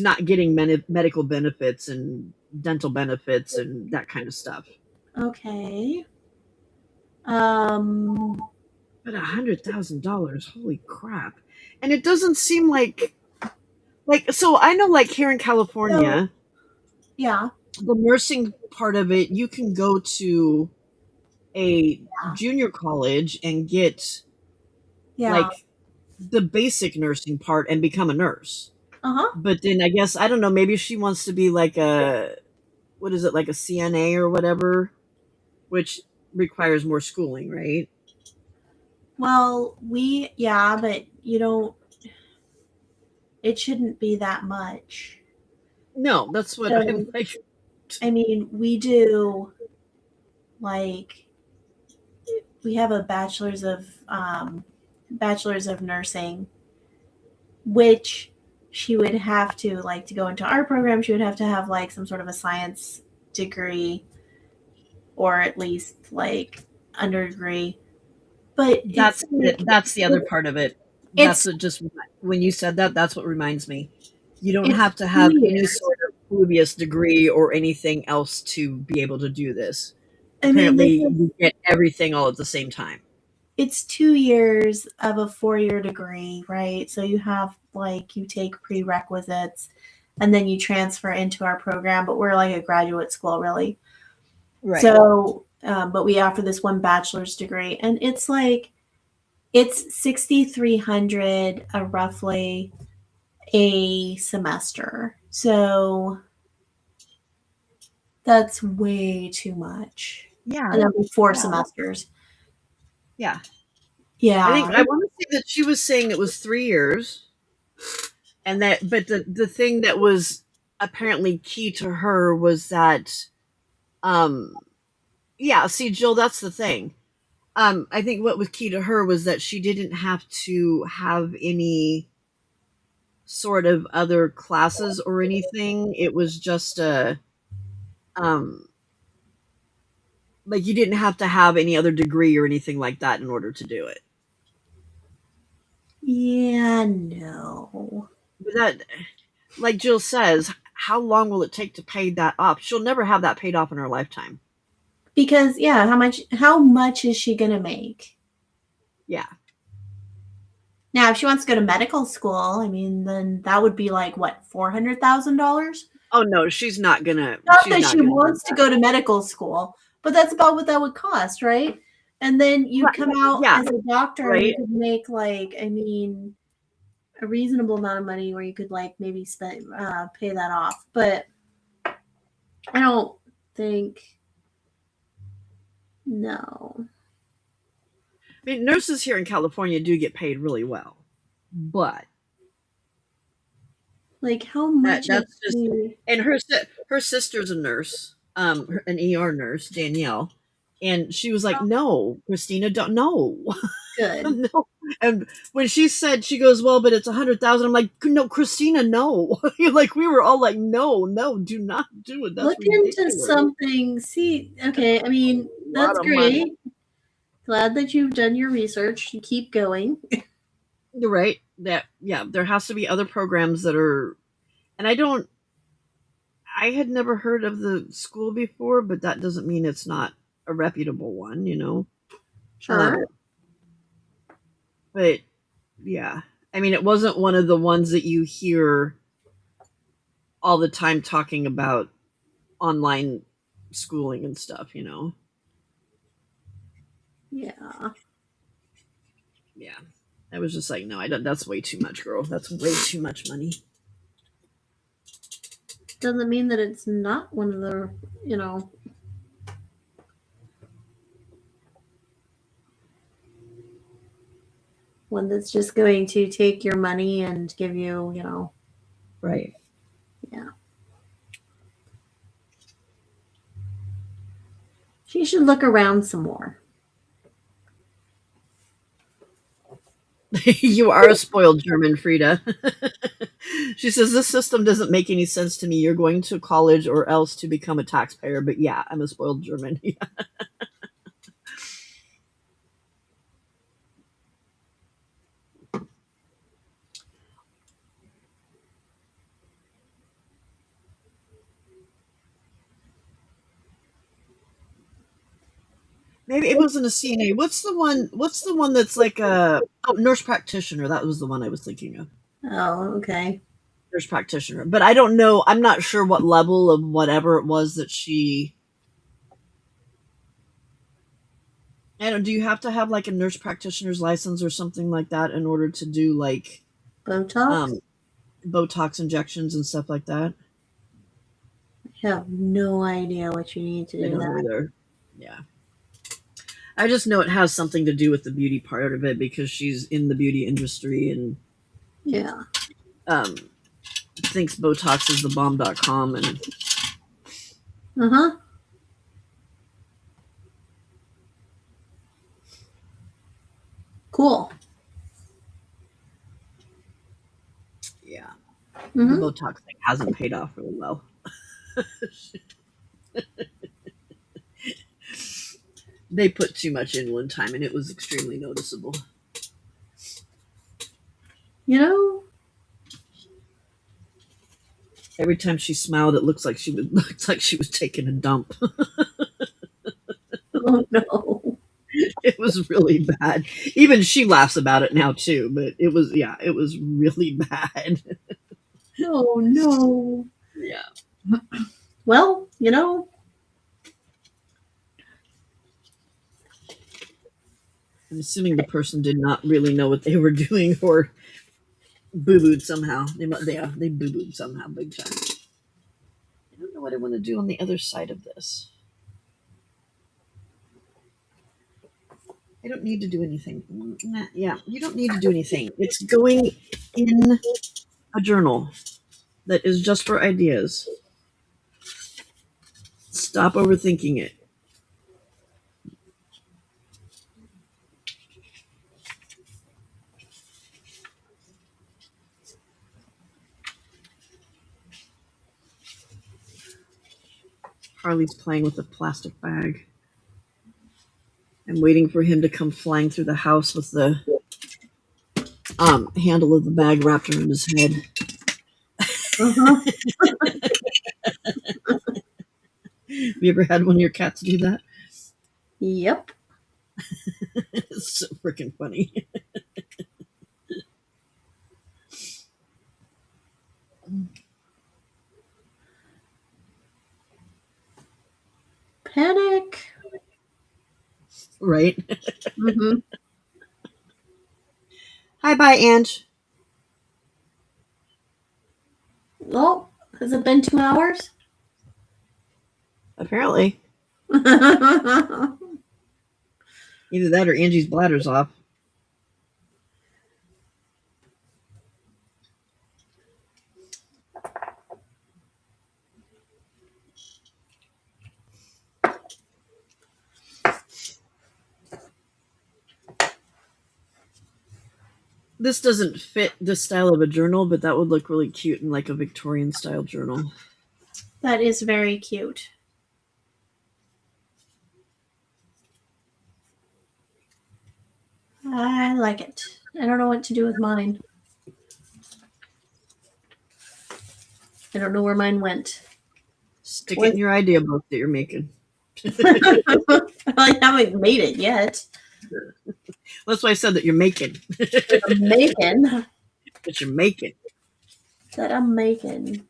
not getting medical benefits and dental benefits and that kind of stuff. Okay. But $100,000, holy crap. And it doesn't seem like, so I know like here in California, yeah, the nursing part of it, you can go to a junior college and get like the basic nursing part and become a nurse. But then I guess, I don't know, maybe she wants to be like like a CNA or whatever, which requires more schooling, right? Well, but it shouldn't be that much. No, that's what I'm like. I mean, we do, like, we have a bachelor's of nursing, which she would have to, like, to go into our program, she would have to have like some sort of a science degree or at least like under degree. But that's the other part of it. That's just when you said that, that's what reminds me. You don't have to have any sort of previous degree or anything else to be able to do this. Apparently, you get everything all at the same time. It's 2 years of a 4-year degree, right? So you have like, you take prerequisites and then you transfer into our program, but we're like a graduate school, really. Right. So, but we offer this one bachelor's degree, and it's like, it's $6,300 roughly a semester. So that's way too much. Yeah. And that'll be 4 semesters. Yeah. Yeah. I want to say that she was saying it was 3 years. And but the thing that was apparently key to her was that, see, Jill, that's the thing. I think what was key to her was that she didn't have to have any sort of other classes or anything. It was just like you didn't have to have any other degree or anything like that in order to do it. Yeah, no. But that, like Jill says, how long will it take to pay that off? She'll never have that paid off in her lifetime. Because how much is she gonna make? Yeah. Now, if she wants to go to medical school, I mean, then that would be like what, $400,000? Oh no, she's not gonna. Not that she wants to go to medical school, but that's about what that would cost, right? And then you come out as a doctor and you could make like, I mean, a reasonable amount of money where you could like maybe pay that off. But I don't think, no. I mean, nurses here in California do get paid really well, but Like how much? That's just, and her sister's a nurse, an ER nurse, Danielle, and she was like, "No, Christina, don't no, Good. no." And when she said, she goes, "Well, but it's 100,000." I'm like, "No, Christina, no." Like we were all like, "No, no, do not do it. That's Look into ridiculous." something. See, okay. I mean, that's Lot of money. great. Glad that you've done your research. You keep going. You're right. That yeah, there has to be other programs that are, and I had never heard of the school before, but that doesn't mean it's not a reputable one, you know. Sure. But yeah, I mean, it wasn't one of the ones that you hear all the time talking about online schooling and stuff, you know. Yeah. Yeah, I was just like, no, I don't. That's way too much, girl. That's way too much money. Doesn't mean that it's not one of the, one that's just going to take your money and give you, Right. yeah. She should look around some more. You are a spoiled German, Frida. She says, this system doesn't make any sense to me. You're going to college or else to become a taxpayer. But yeah, I'm a spoiled German. Maybe it wasn't a CNA. What's the one that's like a nurse practitioner? That was the one I was thinking of. Oh, okay. Nurse practitioner. But I don't know. I'm not sure what level of whatever it was that she. I don't. Do you have to have like a nurse practitioner's license or something like that in order to do like Botox? Botox injections and stuff like that? I have no idea what you need to I do don't know that. either. Yeah. I just know it has something to do with the beauty part of it because she's in the beauty industry and Yeah. thinks Botox is the bomb.com and Uh-huh. Cool. yeah, Mhm. the Botox thing hasn't paid off really well. They put too much in one time and it was extremely noticeable. You know, Every time she smiled, it looks like she was taking a dump. oh no. It was really bad. Even she laughs about it now too, but it was really bad. Oh no. Yeah. Well, I'm assuming the person did not really know what they were doing or boo-booed somehow. They boo-booed somehow big time. I don't know what I want to do on the other side of this. I don't need to do anything. Yeah, you don't need to do anything. It's going in a journal that is just for ideas. Stop overthinking it. Harley's playing with a plastic bag. I'm waiting for him to come flying through the house with the handle of the bag wrapped around his head. Uh-huh. Have you ever had one of your cats do that? Yep. It's so freaking funny. Panic. Right? Mm-hmm. Hi, bye, Ange. Oh, has it been 2 hours? Apparently. Either that or Angie's bladder's off. This doesn't fit the style of a journal, but that would look really cute in like a Victorian style journal. That is very cute. I like it. I don't know what to do with mine. I don't know where mine went. Stick it in your idea book that you're making. I haven't made it yet. That's why I said that you're making. I'm making. That you're making. That I'm making.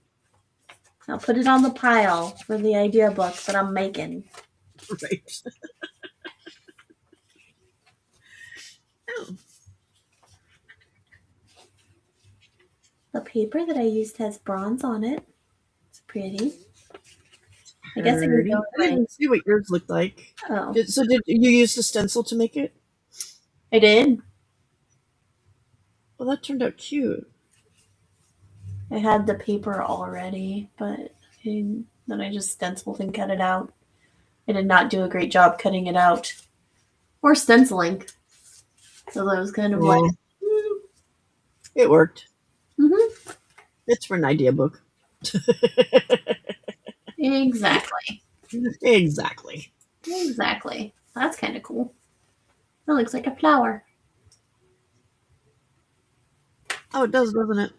I'll put it on the pile for the idea book that I'm making. Right. Oh. The paper that I used has bronze on it. It's pretty. I guess I could go I didn't see what yours looked like. Oh, So did you use the stencil to make it? I did. Well, that turned out cute. I had the paper already, but then I just stenciled and cut it out. I did not do a great job cutting it out or stenciling. So that was kind of like, It worked. mm-hmm. It's for an idea book. Exactly. Exactly. That's kind of cool. That looks like a flower. Oh, it does, doesn't it?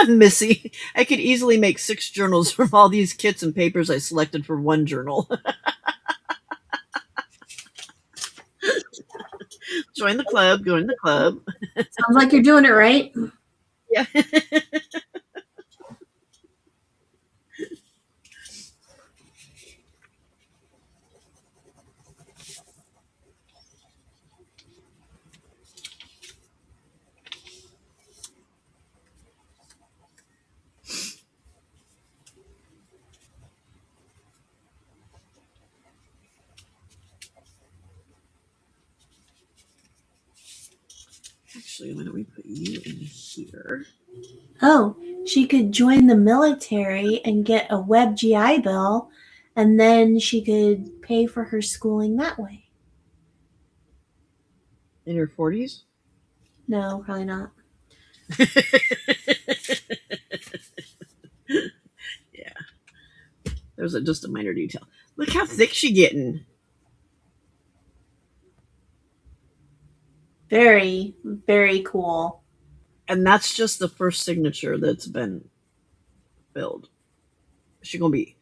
Missy, I could easily make 6 journals from all these kits and papers I selected for one journal. Join the club, join the club. Sounds like you're doing it right. Yeah. Actually, why don't we put you in here? Oh, she could join the military and get a web GI Bill, and then she could pay for her schooling that way. In your 40s? No, probably not. Yeah. There's just a minor detail. Look how thick she's getting. Very, very cool. And that's just the first signature that's been filled. She's gonna be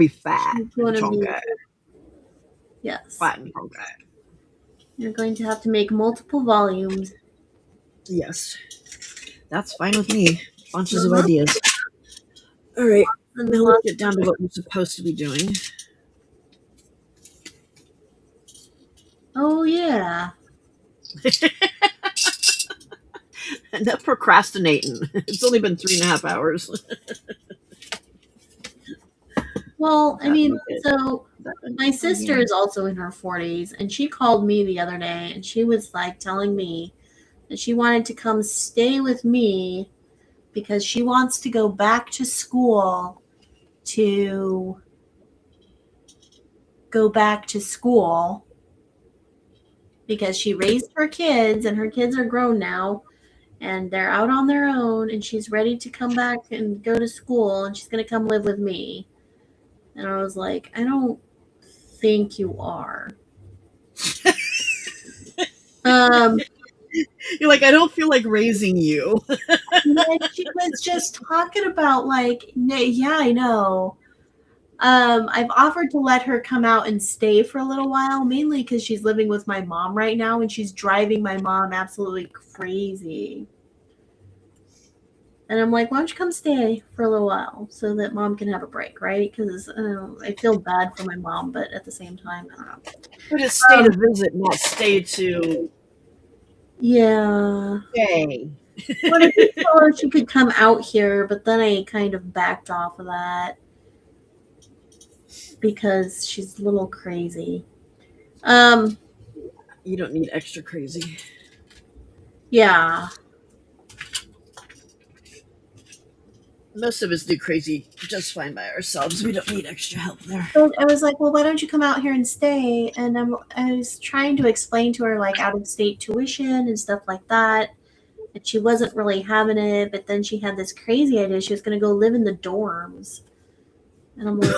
fat She's and gonna be- chunky. Yes. Fat and chunky. You're going to have to make multiple volumes. Yes. That's fine with me. Bunches of ideas. All right. And Now let's get down to what we're supposed to be doing. oh, yeah. Enough procrastinating. It's only been 3.5 hours. Well, I That mean, was it. so my sister is also in her 40s, and she called me the other day, and she was like telling me that she wanted to come stay with me because she wants to go back to school because she raised her kids, and her kids are grown now, and they're out on their own, and she's ready to come back and go to school, and she's going to come live with me. And I was like, I don't think you are. You're like, I don't feel like raising you. And she was just talking about like, yeah, I know. I've offered to let her come out and stay for a little while, mainly because she's living with my mom right now, and she's driving my mom absolutely crazy. And I'm like, why don't you come stay for a little while so that mom can have a break, right? Because I feel bad for my mom, but at the same time, I don't know. But it's stay to visit, not stay to Yeah. stay. What if you told her she could come out here, but then I kind of backed off of that because she's a little crazy. You don't need extra crazy. Yeah. Most of us do crazy just fine by ourselves. We don't need extra help there. So I was like, well, why don't you come out here and stay? And I was trying to explain to her, like, out of state tuition and stuff like that. And she wasn't really having it. But then she had this crazy idea. She was going to go live in the dorms. And I'm like,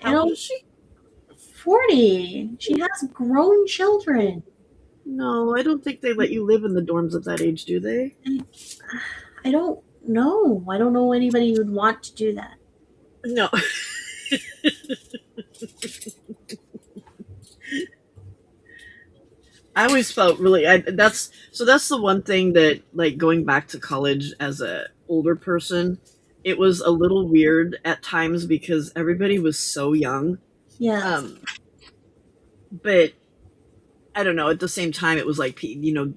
How old is she? 40. She has grown children. No, I don't think they let you live in the dorms at that age, do they? I don't know. I don't know anybody who'd want to do that. No. I always felt really that's the one thing that, like, going back to college as a older person, it was a little weird at times because everybody was so young. Yeah. But I don't know, at the same time it was like, you know,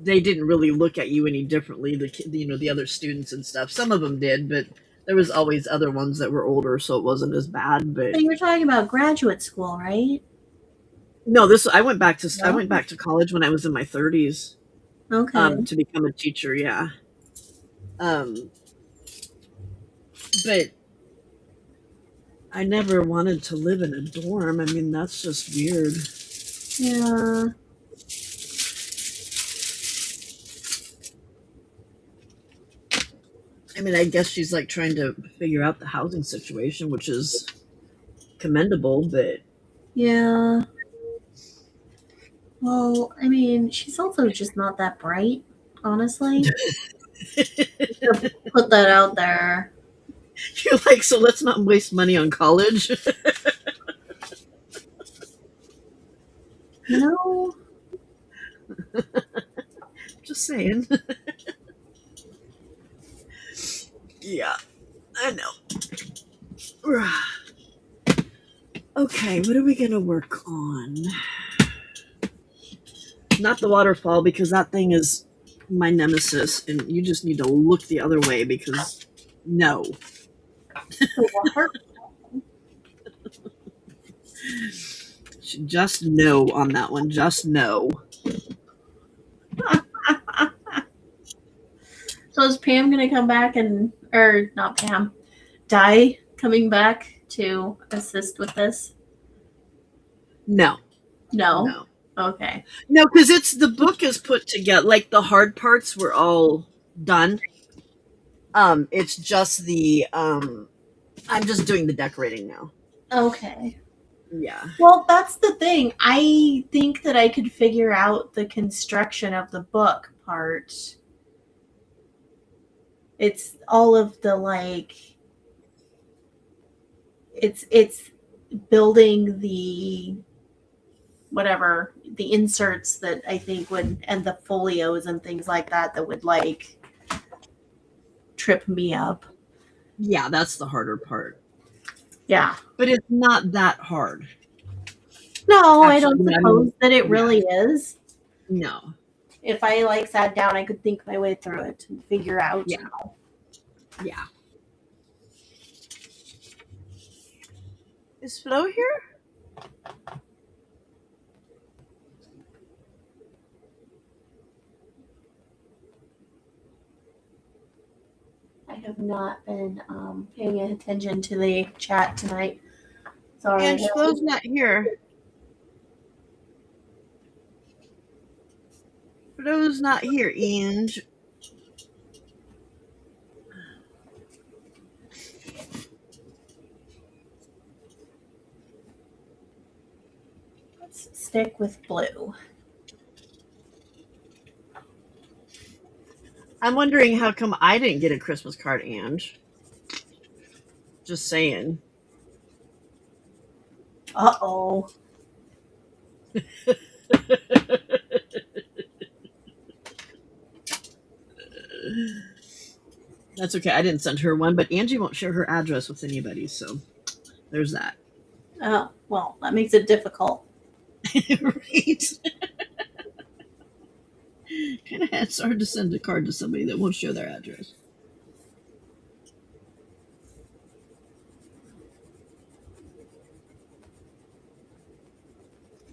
they didn't really look at you any differently, the other students and stuff. Some of them did, but there was always other ones that were older, so it wasn't as bad. But you were talking about graduate school, right? No, I went back to college when I was in my 30s. Okay. To become a teacher, yeah. But I never wanted to live in a dorm. I mean, that's just weird. Yeah. I mean, I guess she's like trying to figure out the housing situation, which is commendable, but Yeah. Well, I mean, she's also just not that bright, honestly. Put that out there. You're like, so let's not waste money on college. No. Just saying. Yeah, I know. Okay, what are we gonna work on? Not the waterfall, because that thing is my nemesis, and you just need to look the other way because no. Just no on that one. Just no. So is Pam going to come back or not Pam, Di coming back to assist with this? No. No. Okay. No, because the book is put together. Like, the hard parts were all done. It's just I'm just doing the decorating now. Okay. Yeah. Well, that's the thing. I think that I could figure out the construction of the book part. It's all of the, like, it's building the whatever, the inserts that I think would, and the folios and things like that would, like, trip me up. Yeah, that's the harder part. Yeah. But it's not that hard. No, Actually, I don't suppose that it really is. No. If I, like, sat down, I could think my way through it and figure out. Yeah. Yeah. Is Flo here? I have not been paying attention to the chat tonight. Sorry. And Flo's not here. Flo's not here, Ange. Let's stick with blue. I'm wondering how come I didn't get a Christmas card, Ange. Just saying. Uh-oh. That's okay. I didn't send her one, but Angie won't share her address with anybody, so there's that. Oh, well, that makes it difficult. Right? Kind of it's hard to send a card to somebody that won't share their address.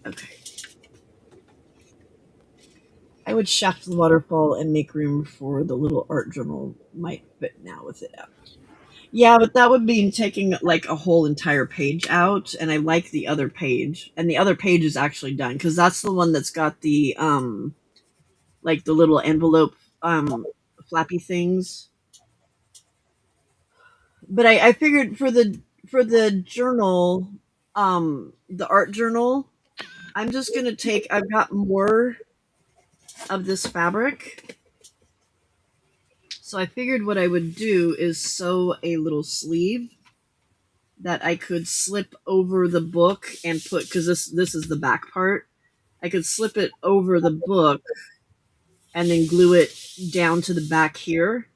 Okay. I would shaft the waterfall and make room for the little art journal might fit now with it out. Yeah, but that would mean taking like a whole entire page out, and I like the other page. And the other page is actually done because that's the one that's got the like the little envelope flappy things. But I figured for the journal, the art journal, I'm just gonna take I've got more of this fabric. So I figured what I would do is sew a little sleeve that I could slip over the book and put because this is the back part. I could slip it over the book and then glue it down to the back here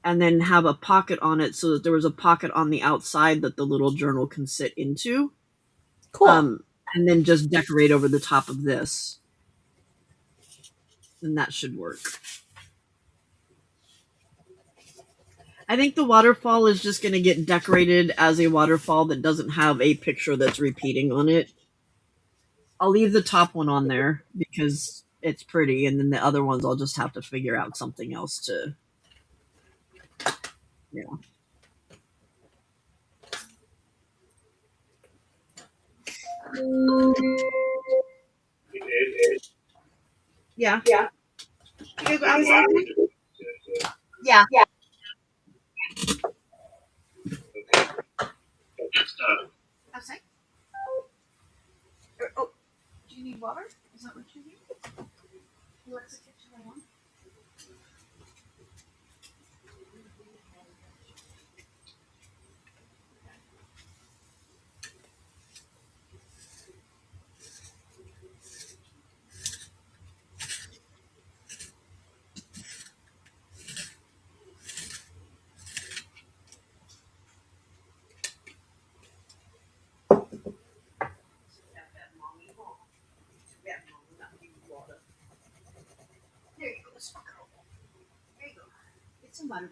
and then have a pocket on it so that there was a pocket on the outside that the little journal can sit into. Cool. And then just decorate over the top of this. And that should work. I think the waterfall is just going to get decorated as a waterfall that doesn't have a picture that's repeating on it. I'll leave the top one on there because it's pretty, and then the other ones I'll just have to figure out something else to. Yeah. Yeah. Yeah. You go outside? Yeah. Yeah. Outside? Oh, do you need water? Is that what you need? What's the kitchen light on? There you go, smart girl. There you go. Get some water.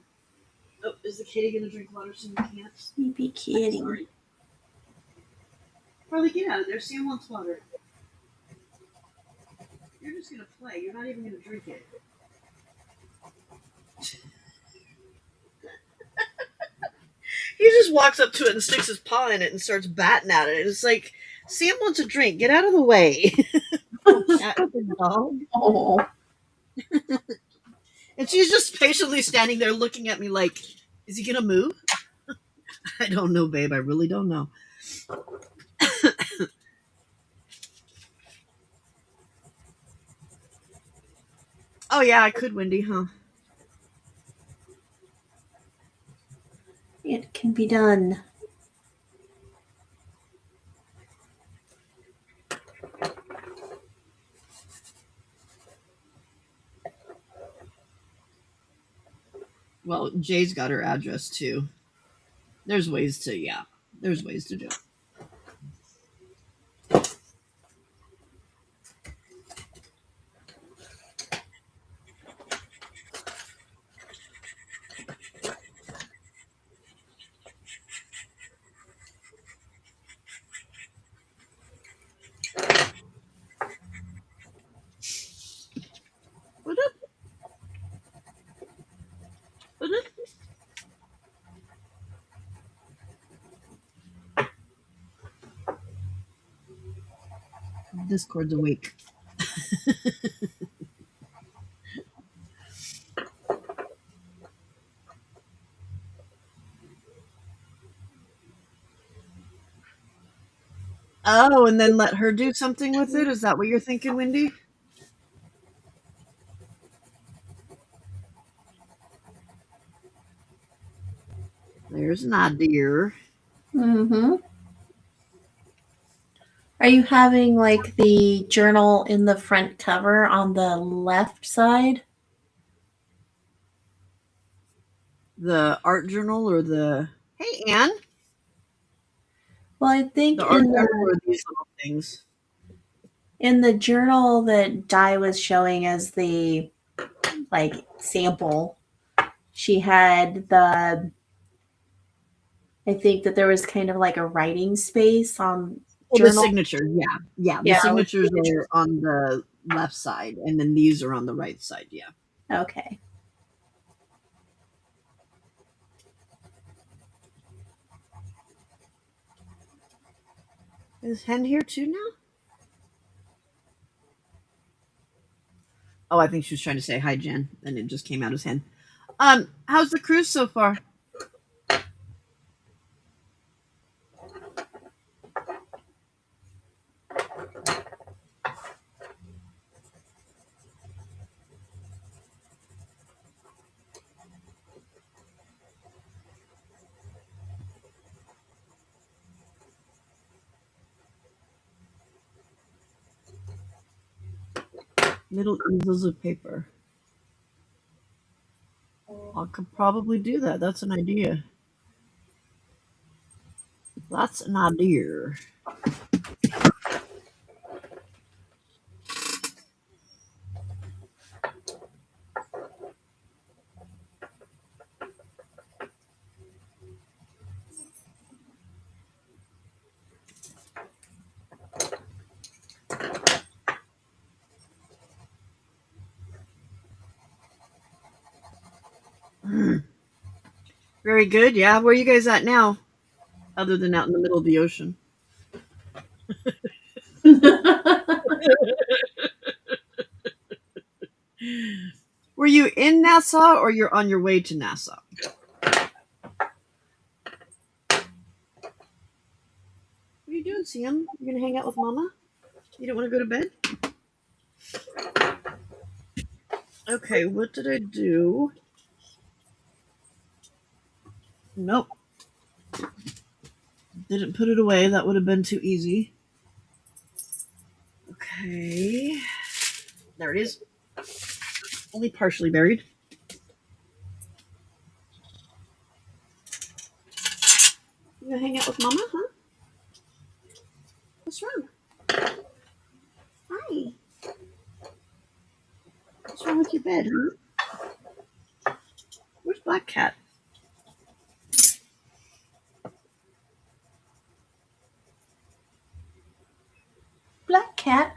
Oh, is the kitty gonna drink water so you can't? You be kidding. Sorry. Probably get out of there. Sam wants water. You're just gonna play. You're not even gonna drink it. He just walks up to it and sticks his paw in it and starts batting at it. It's like, Sam wants a drink. Get out of the way. Dog. Oh. And she's just patiently standing there looking at me like, is he gonna move? I don't know, babe. I really don't know. Oh yeah, I could, Wendy, huh? It can be done. Well, Jay's got her address too. There's ways to do it. What up? What up? Discord's awake. Oh, and then let her do something with it? Is that what you're thinking, Wendy? There's an idea. Mm-hmm. Are you having like the journal in the front cover on the left side? The art journal or the... Hey, Anne. Well, I think The art journal or these little things? in the journal that Di was showing as the like sample, she had the, I think that there was kind of like a writing space on Oh, the journal. signature, yeah. Yeah, the Yeah, signatures are on the left side, and then these are on the right side, yeah. Okay. Is Hen here too now? Oh, I think she was trying to say hi, Jen, and it just came out as Hen. How's the cruise so far? Little easels of paper. I could probably do that. That's an idea. That's an idea. Very good. Yeah. Where are you guys at now? Other than out in the middle of the ocean. Were you in Nassau or you're on your way to Nassau? What are you doing, Sam? You're gonna hang out with Mama? You don't want to go to bed? Okay, what did I do? Nope. Didn't put it away. That would have been too easy. Okay. There it is. Only partially buried. You gonna hang out with Mama, huh? What's wrong? Hi. What's wrong with your bed, huh? Where's Black Cat? Black cat.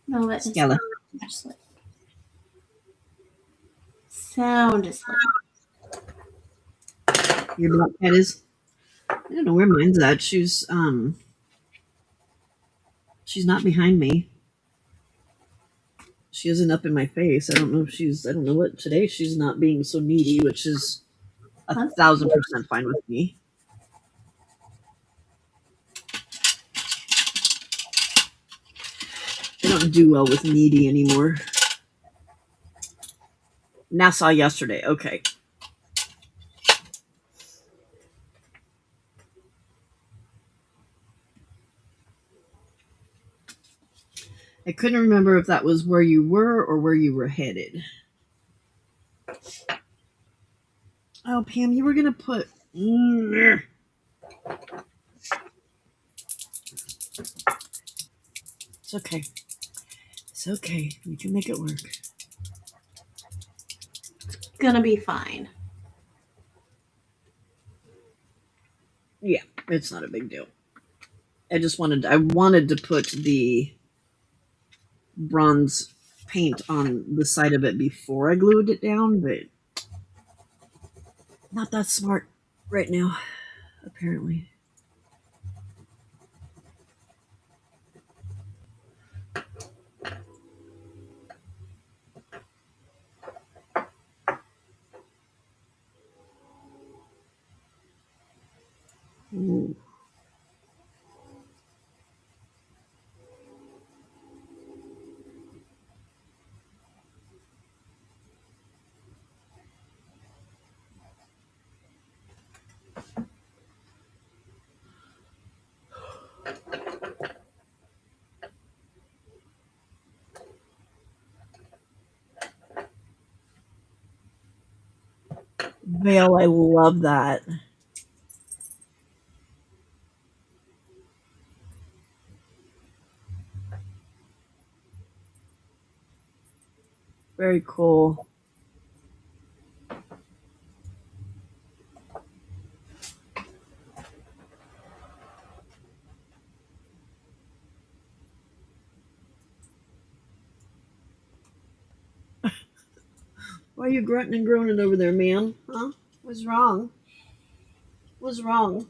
No, let me Stella. asleep. Sound asleep. Your Black Cat is. I don't know where mine's at. She's not behind me. She isn't up in my face. I don't know if she's. I don't know what today. She's not being so needy, which is 1,000% fine with me. I don't do well with needy anymore. Nassau yesterday. Okay. I couldn't remember if that was where you were or where you were headed. Oh, Pam, you were going to put... It's okay. It's okay. You can make it work. Gonna be fine. Yeah, it's not a big deal. I wanted to put the bronze paint on the side of it before I glued it down, but not that smart right now, apparently. Ooh. Veil, I love that. Very cool. Why are you grunting and groaning over there, man? Huh? What's wrong? What's wrong?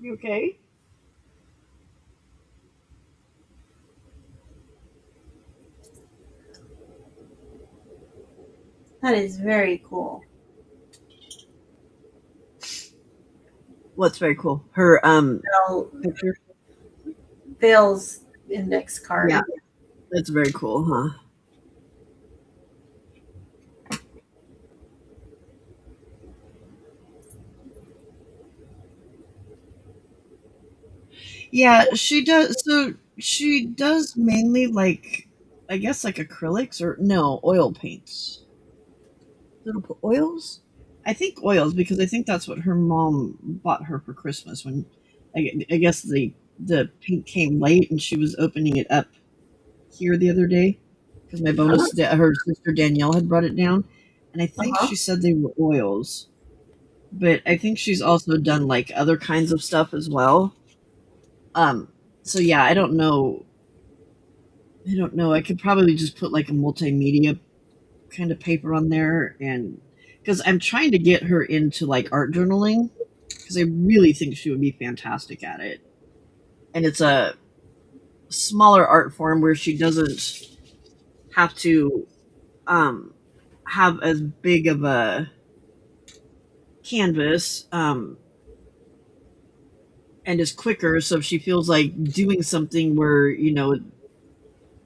You okay? That is very cool. What's very cool? Her Bell, picture. Bill's index card. Yeah, that's very cool, huh? Yeah, she does. So she does mainly like, I guess, like acrylics or no oil paints. Little oils. I think oils because I think that's what her mom bought her for Christmas. When I guess the paint came late and she was opening it up here the other day because my bonus her sister Danielle had brought it down, and I think she said they were oils. But I think she's also done like other kinds of stuff as well. Um, so yeah, I don't know. I don't know. I could probably just put like a multimedia kind of paper on there, and because I'm trying to get her into like art journaling because I really think she would be fantastic at it. And it's a smaller art form where she doesn't have to have as big of a canvas, and is quicker, so if she feels like doing something where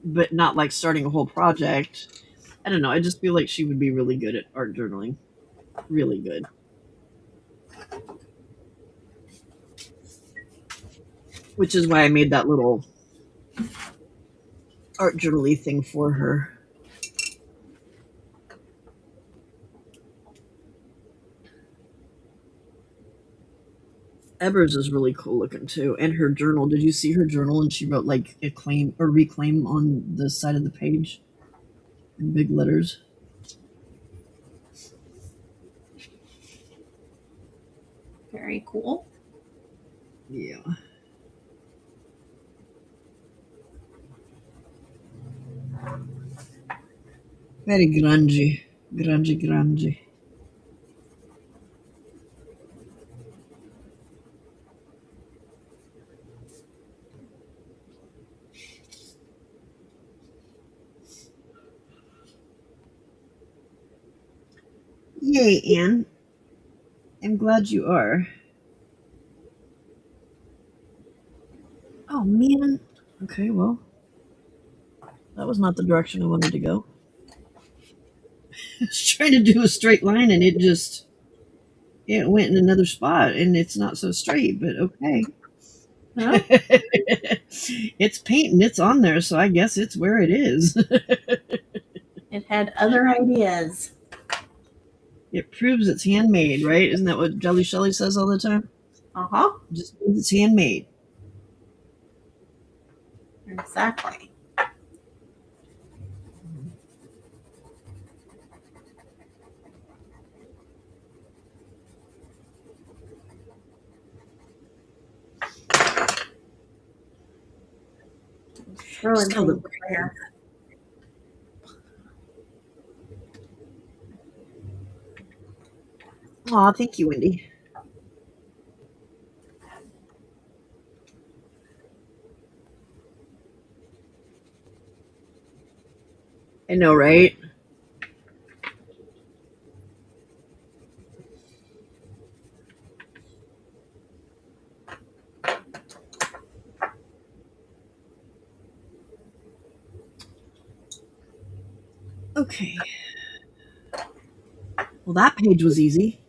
but not like starting a whole project. I don't know. I just feel like she would be really good at art journaling. Really good. Which is why I made that little art journaly thing for her. Eber's is really cool looking too. And her journal. Did you see her journal? And she wrote like acclaim or reclaim on the side of the page in big letters. Very cool. Yeah. Very grungy. Grungy. Yay, Anne. I'm glad you are. Oh, man. Okay, well, that was not the direction I wanted to go. I was trying to do a straight line and it went in another spot and it's not so straight, but okay. Huh? It's paint and it's on there, so I guess it's where it is. It had other ideas. It proves it's handmade, right? Isn't that what Jelly Shelly says all the time? Just means it's handmade. Exactly. Throwing Still things the- there. Aw, thank you, Wendy. I know, right? Okay. Well, that page was easy.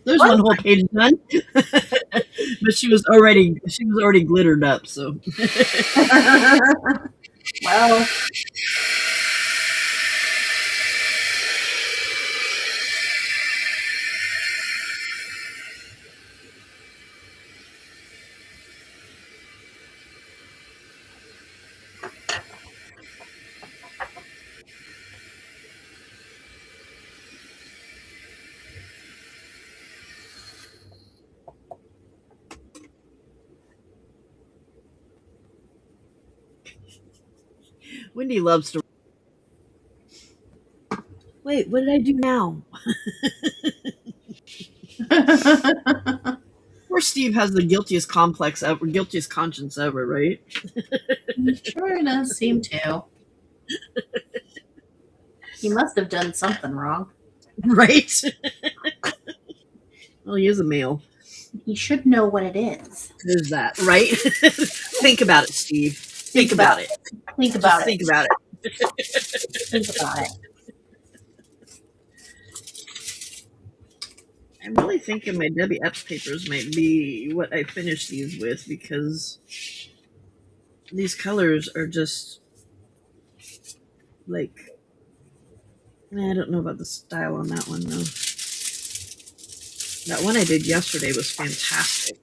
There's one whole page done. But she was already glittered up, so Well, Wendy loves to. Wait, what did I do now? Poor Steve has the guiltiest complex ever, guiltiest conscience ever, right? Sure does seem to. He must have done something wrong. Right? Well, he is a male. He should know what it is. There's that, right? Think about it, Steve. Think about it. Think about Just it. think about it. Think about it. I'm really thinking my Debbie Epps papers might be what I finish these with, because these colors are just like, I don't know about the style on that one though. That one I did yesterday was fantastic.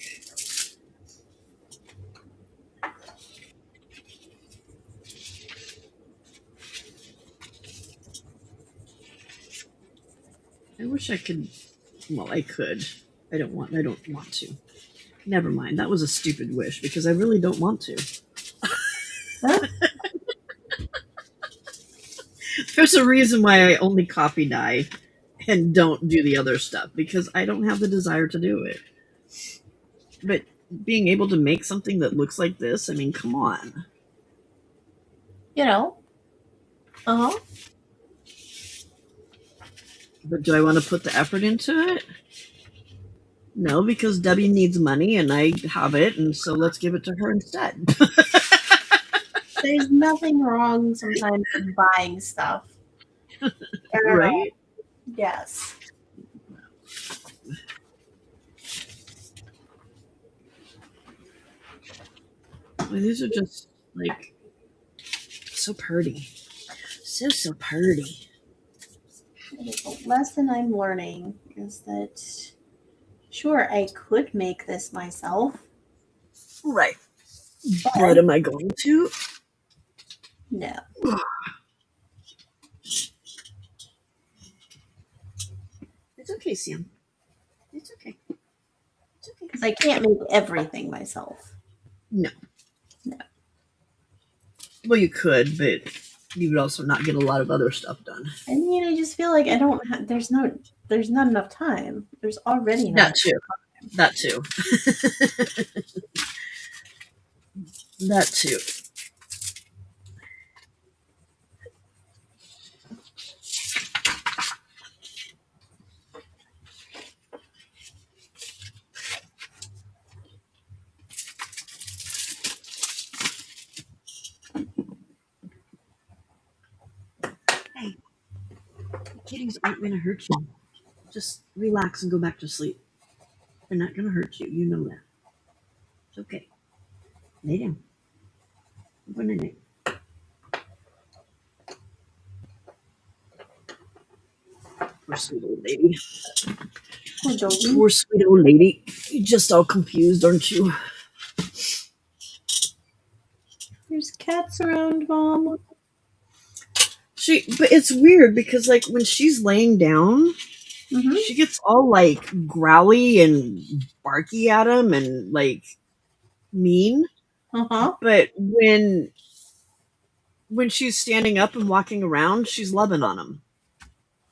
I wish I could. Well, I could. I don't want to. Never mind. That was a stupid wish because I really don't want to. There's a reason why I only copy dye and don't do the other stuff, because I don't have the desire to do it. But being able to make something that looks like this, I mean, come on. You know. Uh-huh. But do I want to put the effort into it? No, because Debbie needs money and I have it, and so let's give it to her instead. There's nothing wrong sometimes with buying stuff. Right? Yes. Well, these are just like so pretty. So pretty. The lesson I'm learning is that, sure, I could make this myself. Right. But What am I going to? no. It's okay, Sam. It's okay. It's okay. Because I can't make everything myself. No. No. Well, you could, but you would also not get a lot of other stuff done. I mean, I just feel like I don't have, there's not enough time. There's already not. That too. That too. Hey, kitties aren't going to hurt you. Just relax and go back to sleep. They're not going to hurt you. You know that. It's okay. Lay down. Good night. Poor sweet old lady. Poor doggy. Poor sweet old lady. You're just all confused, aren't you? There's cats around, Mom. But it's weird because, like, when she's laying down, Mm-hmm. she gets all like growly and barky at him and like mean. Uh-huh. But when she's standing up and walking around, she's loving on him.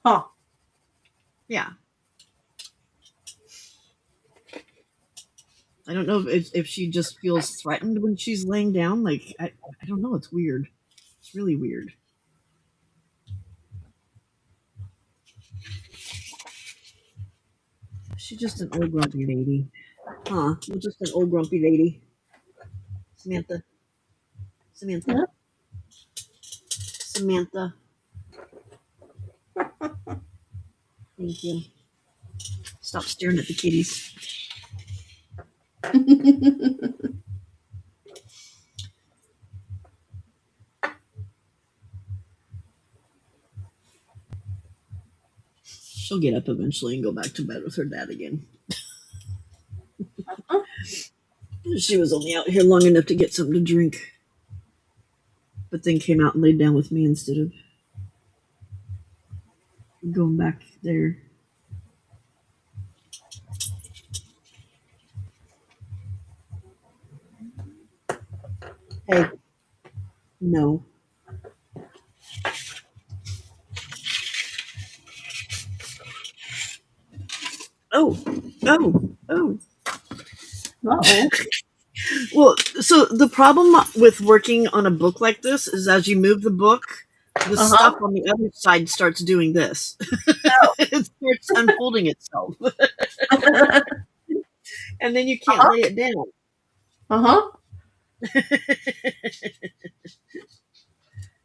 Huh. Yeah. I don't know if she just feels threatened when she's laying down. Like, I don't know. It's weird. It's really weird. She's just an old grumpy lady. Huh. Well, just an old grumpy lady. Samantha. Samantha. Yeah. Samantha. Thank you. Stop staring at the kitties. She'll get up eventually and go back to bed with her dad again. She was only out here long enough to get something to drink, but then came out and laid down with me instead of going back there. Hey, no. Oh, Oh. Uh-oh. Well, so the problem with working on a book like this is as you move the book, the stuff on the other side starts doing this. It starts unfolding itself. And then you can't lay it down.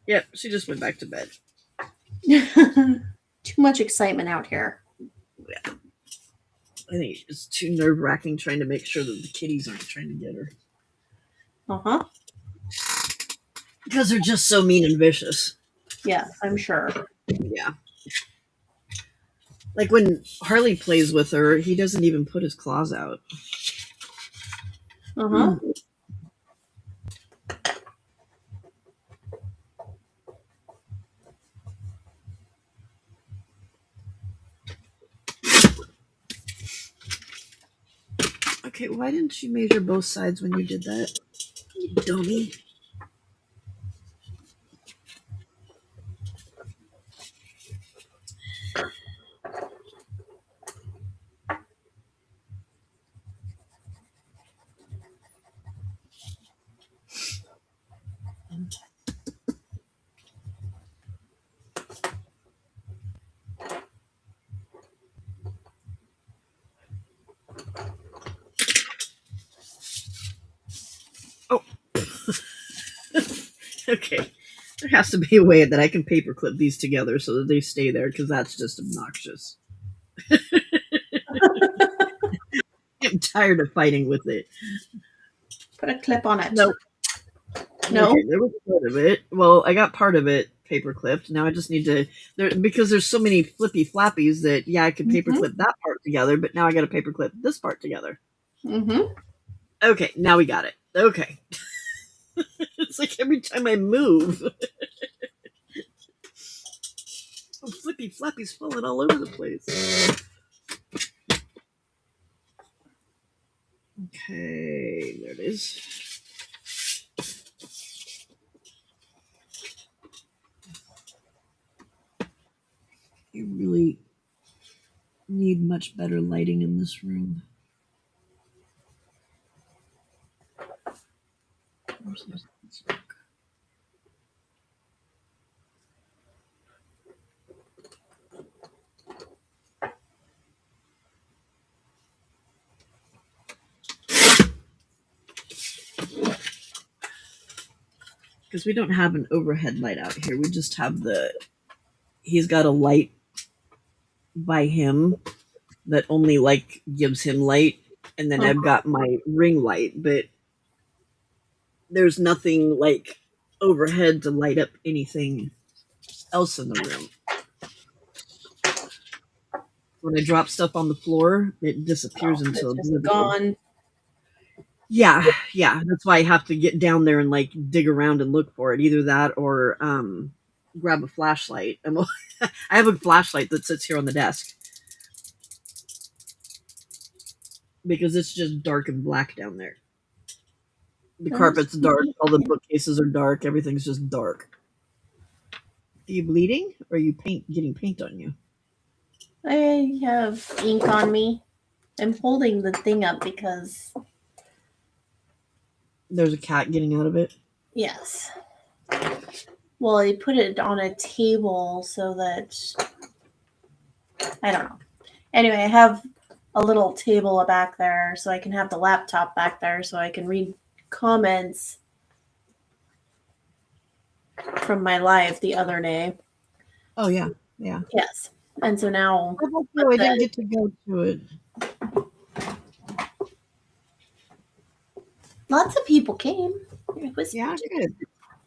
Yep, she just went back to bed. Too much excitement out here. I think it's too nerve-wracking trying to make sure that the kitties aren't trying to get her. Because they're just so mean and vicious. Yeah, I'm sure. Yeah. Like when Harley plays with her, he doesn't even put his claws out. Okay, why didn't you measure both sides when you did that? You dummy. Oh. Okay. There has to be a way that I can paperclip these together so that they stay there, because that's just obnoxious. I'm tired of fighting with it. Put a clip on it. No. Okay, there was part of it. Well, I got part of it paper clipped. Now I just need to because there's so many flippy flappies that I could paper clip that part together, but now I got to paper clip this part together. Okay, now we got it. Okay. It's like every time I move, flippy flappies falling all over the place. Okay, there it is. You really need much better lighting in this room. Because we don't have an overhead light out here. We just have he's got a light by him that only gives him light, and then I've got my ring light, but there's nothing overhead to light up anything else in the room. When I drop stuff on the floor, it disappears until it's gone. Yeah, that's why I have to get down there and dig around and look for it. Either that or grab a flashlight. I have a flashlight that sits here on the desk because it's just dark and black down there. The carpet's dark, all the bookcases are dark, everything's just dark. Are you bleeding, or are you getting paint on you? I have ink on me. I'm holding the thing up because there's a cat getting out of it? Yes. Well, I put it on a table so that I don't know. Anyway, I have a little table back there so I can have the laptop back there so I can read comments from my live the other day. Oh, yeah. Yes. And so now I didn't get to go to it. Lots of people came. It was good.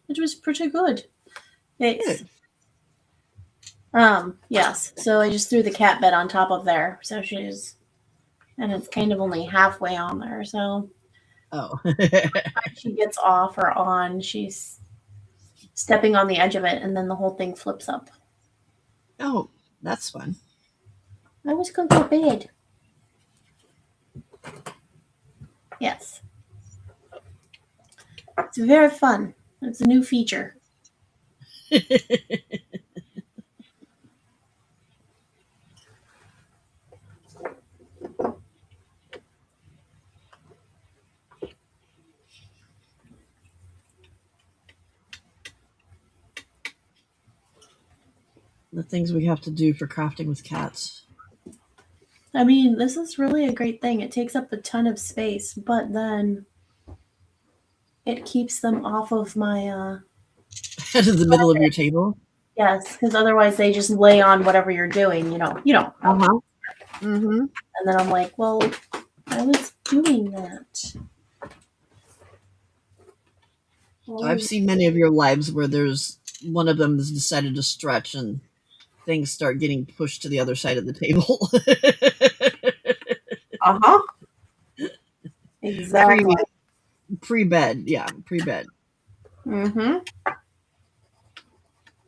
It was pretty good. Good. Yes. So I just threw the cat bed on top of there. So and it's kind of only halfway on there. So she gets off or on, she's stepping on the edge of it, and then the whole thing flips up. Oh, that's fun. I was going to bed. Yes. It's very fun. It's a new feature. The things we have to do for crafting with cats. I mean, this is really a great thing. It takes up a ton of space, but then it keeps them off of my Out of the middle of your table. yes, because otherwise they just lay on whatever you're doing, you know. Mm-hmm. And then I'm like, well, I was doing that. I've seen many of your lives where there's one of them has decided to stretch and things start getting pushed to the other side of the table. Uh-huh. Exactly. Pre-bed, yeah, pre-bed. Mm-hmm.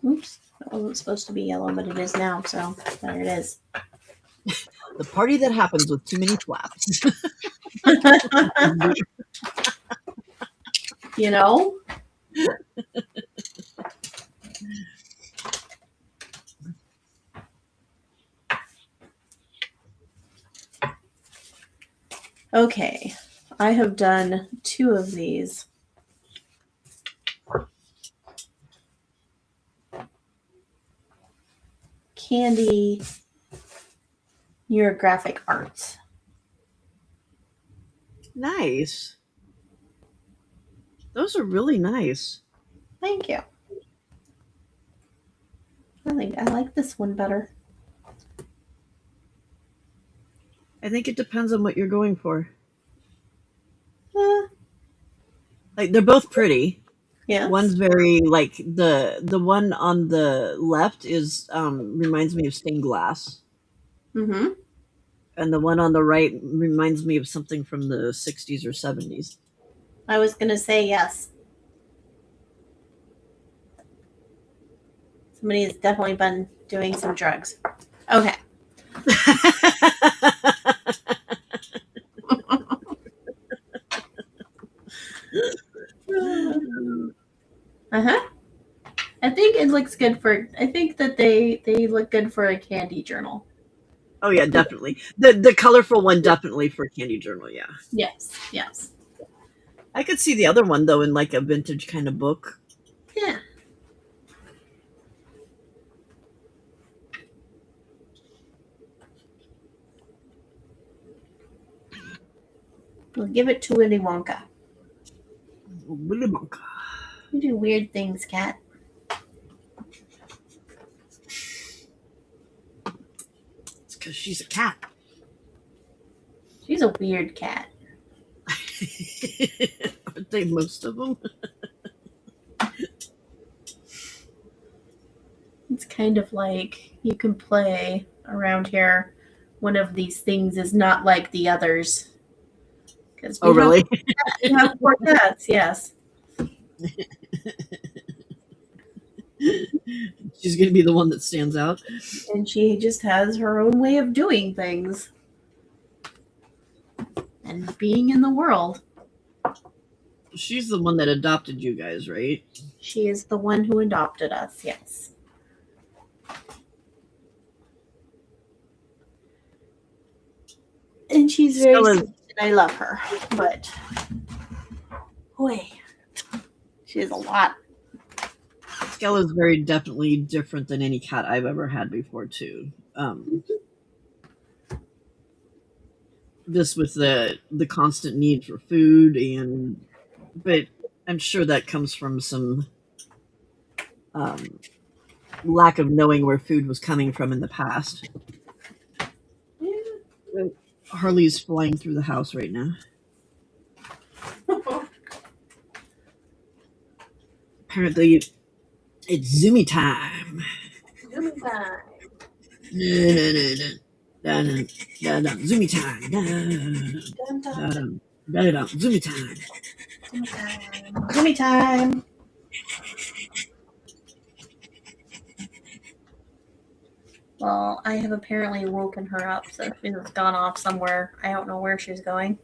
Oops. That wasn't supposed to be yellow, but it is now, so there it is. The party that happens with too many flaps. You know? Okay. I have done 2 of these. Candy neurographic arts. Nice. Those are really nice. Thank you. I like this one better. I think it depends on what you're going for. Like, they're both pretty. Yeah. One's very, like, the one on the left is reminds me of stained glass. Mm-hmm. And the one on the right reminds me of something from the 60s or 70s. I was going to say yes. Somebody has definitely been doing some drugs. Okay. Uh-huh. I think it looks good for, I think that they look good for a candy journal. Oh yeah, definitely. The colorful one definitely for a candy journal, yeah. Yes, yes. I could see the other one though in like a vintage kind of book. Yeah. We'll give it to Willy Wonka. Willy Wonka. You do weird things, Cat. It's because she's a cat. She's a weird cat. Aren't they most of them? It's kind of like you can play around here. One of these things is not like the others. Oh, really? We have 4 cats, yes. She's going to be the one that stands out. And she just has her own way of doing things. And being in the world. She's the one that adopted you guys, right? She is the one who adopted us, yes. And she's very sweet, and I love her. But, boy, she is a lot. Skella's very definitely different than any cat I've ever had before, too. Just with the constant need for food, but I'm sure that comes from some lack of knowing where food was coming from in the past. Yeah. Harley's flying through the house right now. Apparently, it's Zoomy time. Zoomy time. Zoomy time. Zoomy time. Zoomy time. Well, I have apparently woken her up, so she's gone off somewhere. I don't know where she's going.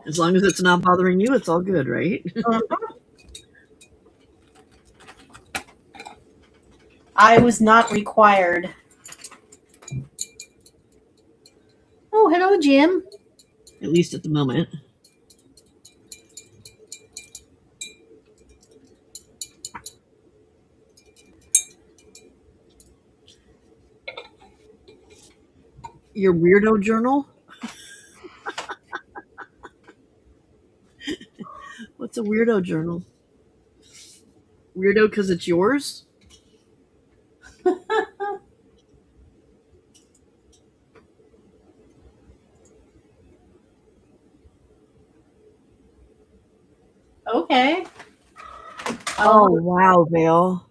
As long as it's not bothering you, it's all good, right? I was not required. Oh, hello, Jim. At least at the moment. Your weirdo journal? What's a weirdo journal? Weirdo because it's yours? Okay. Oh, wow, Vale.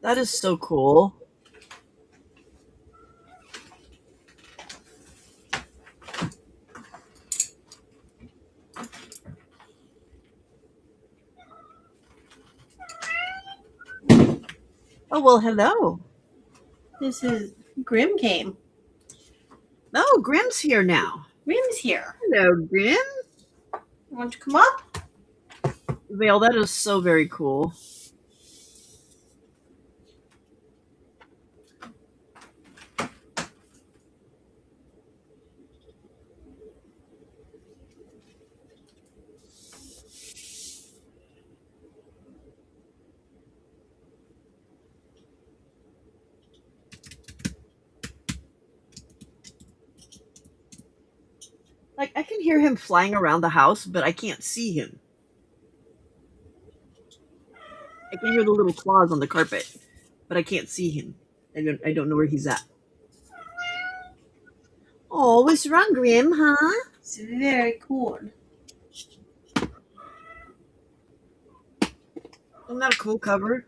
That is so cool. Oh, well, hello. This is Grim came. Oh, Grim's here now. Grim's here. Hello, Grim. Want to come up? Vale, that is so very cool. Like, I can hear him flying around the house, but I can't see him. I can hear the little claws on the carpet, but I can't see him. I don't know where he's at. Oh, what's wrong, Grim, huh? It's very cool. Isn't that a cool cover?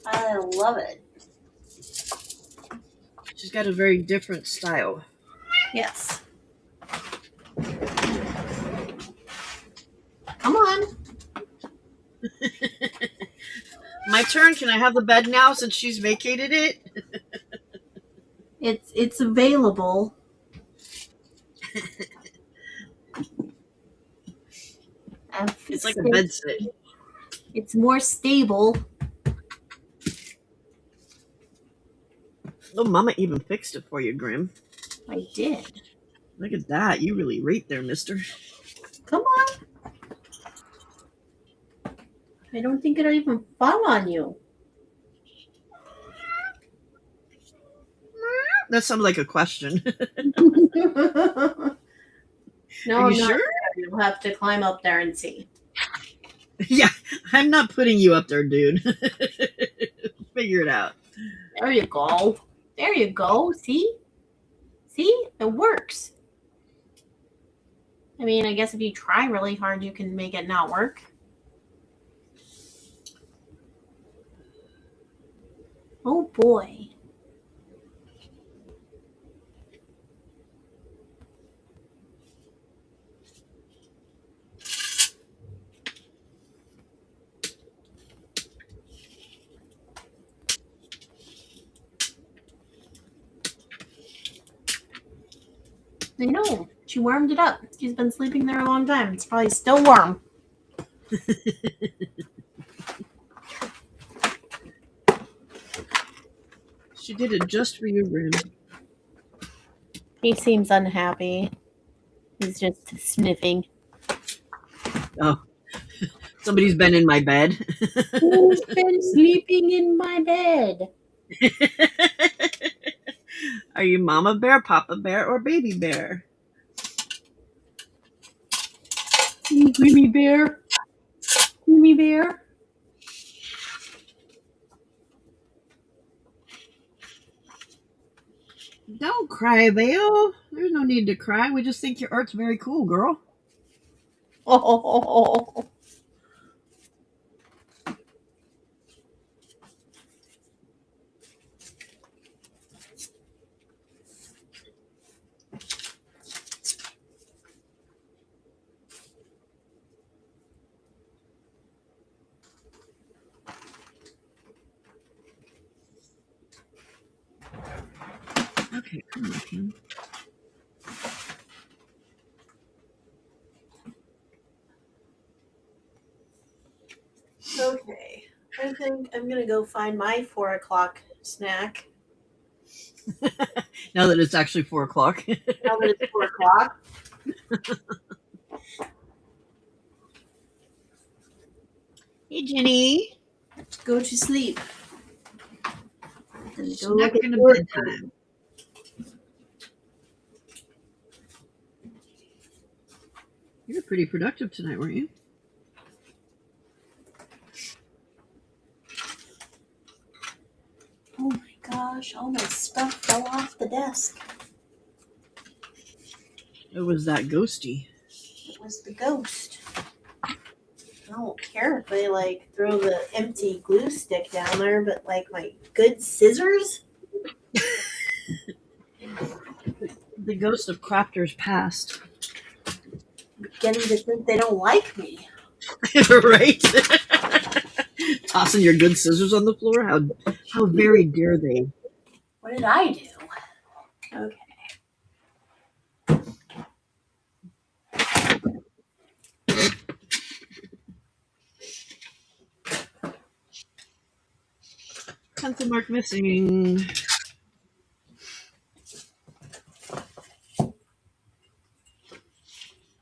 I love it. She's got a very different style. Yes. Come on. My turn. Can I have the bed now since she's vacated it? It's available. It's like a bed sit. It's more stable. Oh, Mama even fixed it for you, Grim. I did. Look at that. You really rate there, mister. Come on. I don't think it'll even fall on you. That sounded like a question. No, Are you no, sure? you'll have to climb up there and see. Yeah, I'm not putting you up there, dude. Figure it out. There you go. There you go. See? See? It works. I mean, I guess if you try really hard, you can make it not work. Oh boy. I know. She warmed it up. She's been sleeping there a long time. It's probably still warm. She did it just for you, Grim. He seems unhappy. He's just sniffing. Oh, somebody's been in my bed. Who's been sleeping in my bed? Are you Mama Bear, Papa Bear, or Baby Bear? Creamy bear. Creamy bear. Don't cry, Vale. There's no need to cry. We just think your art's very cool, girl. Oh. Okay, come on, Kim. Okay. I think I'm gonna go find my 4 o'clock snack. Now that it's actually 4 o'clock. Now that it's 4 o'clock. Hey, Jenny. Go to sleep. And go Snack look in at a work. bedtime. You were pretty productive tonight, weren't you? Oh my gosh, all my stuff fell off the desk. It was that ghosty. It was the ghost. I don't care if they like throw the empty glue stick down there, but like my good scissors? The ghost of crafters past. Beginning to think they don't like me. Right? Tossing your good scissors on the floor? How very dare they? What did I do? Okay. Pencil mark missing.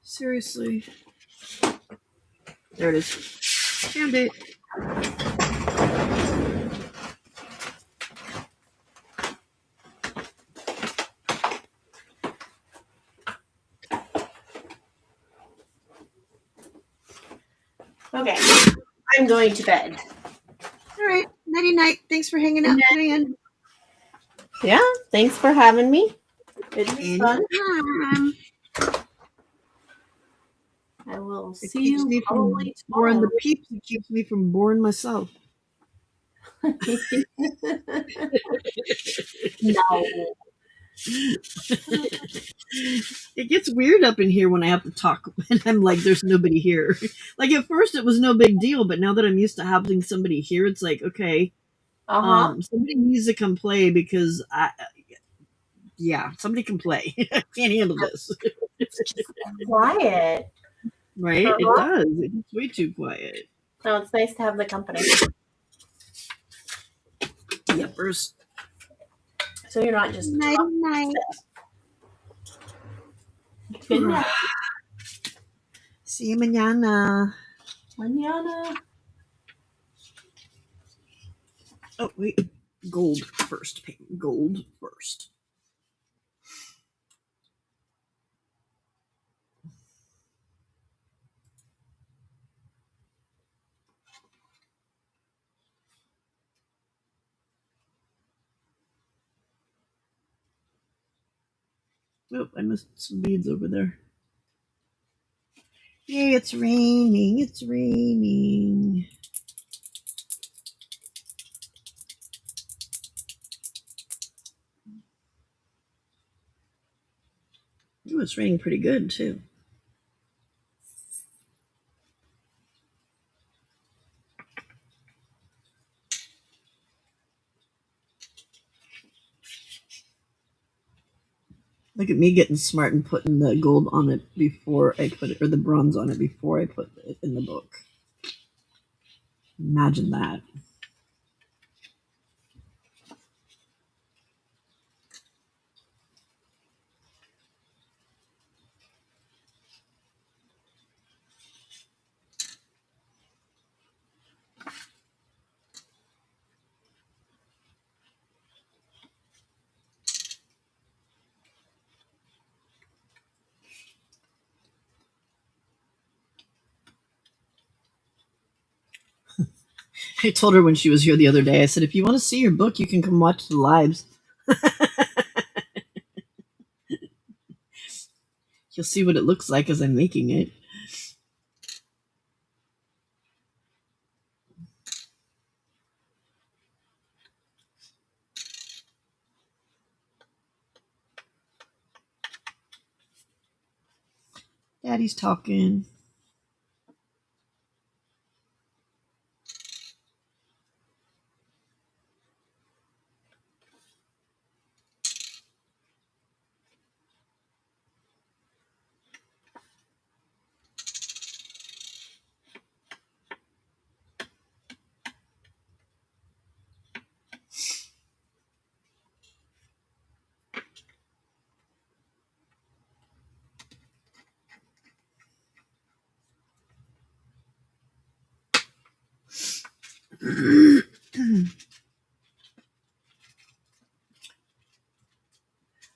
Seriously. There it is. Found it. Okay. I'm going to bed. All right. Nighty night. Thanks for hanging out today. Yeah, thanks for having me. It was fun. Anytime. I will It see keeps you me from probably boring tomorrow. the peeps. It keeps me from boring myself. No. It gets weird up in here when I have to talk and I'm like, there's nobody here. Like at first it was no big deal, but now that I'm used to having somebody here, it's like, okay, somebody needs to come play because somebody can play. I can't handle this. It's just quiet. Right? It does. It gets way too quiet. No, it's nice to have the company. Yuppers. So you're not just Night night. Good night. See you mañana. Mañana. Oh, wait. Gold first. Gold first. Oh, I missed some beads over there. Yay, it's raining. It's raining. Ooh, it's raining pretty good, too. Look at me getting smart and putting the gold on it before I put it, or the bronze on it before I put it in the book. Imagine that. I told her when she was here the other day, I said, if you want to see your book, you can come watch the lives. You'll see what it looks like as I'm making it. Daddy's talking.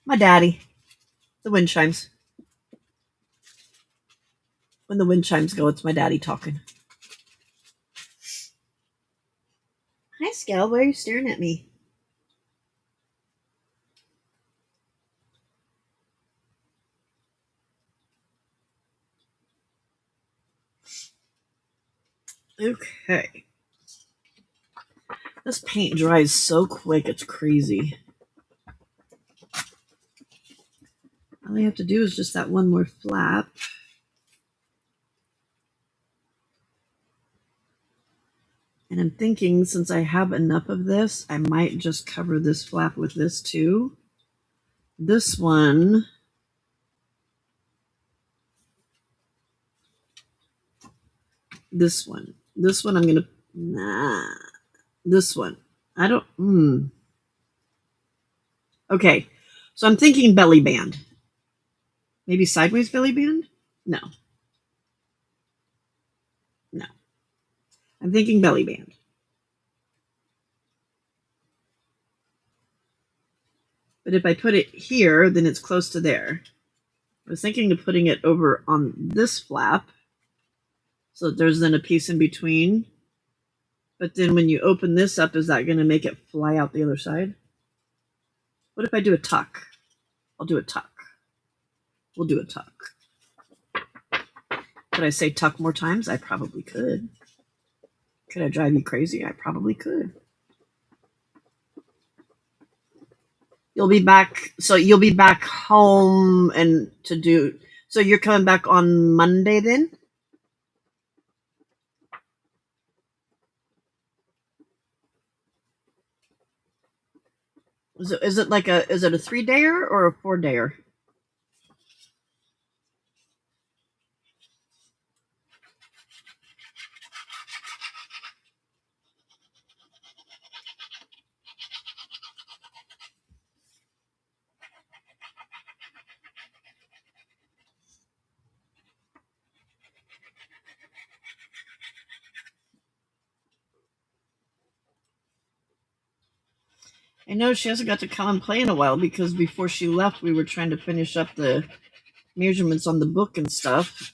My daddy. The wind chimes. When the wind chimes go, it's my daddy talking. Hi, Scal. Why are you staring at me? Okay. This paint dries so quick, it's crazy. All I have to do is just that one more flap. And I'm thinking, since I have enough of this, I might just cover this flap with this too. This one, this one I'm gonna, this one. I don't, Okay, so I'm thinking belly band. Maybe sideways belly band? No. I'm thinking belly band. But if I put it here, then it's close to there. I was thinking of putting it over on this flap, so that there's then a piece in between. But then when you open this up, is that going to make it fly out the other side? What if I do a tuck? I'll do a tuck. We'll do a tuck. Could I say tuck more times? I probably could. Could I drive you crazy? I probably could. You'll be back. So you'll be back home and to do. So you're coming back on Monday then? Is it like a 3-dayer or a 4-dayer? I know she hasn't got to come and play in a while because before she left, we were trying to finish up the measurements on the book and stuff.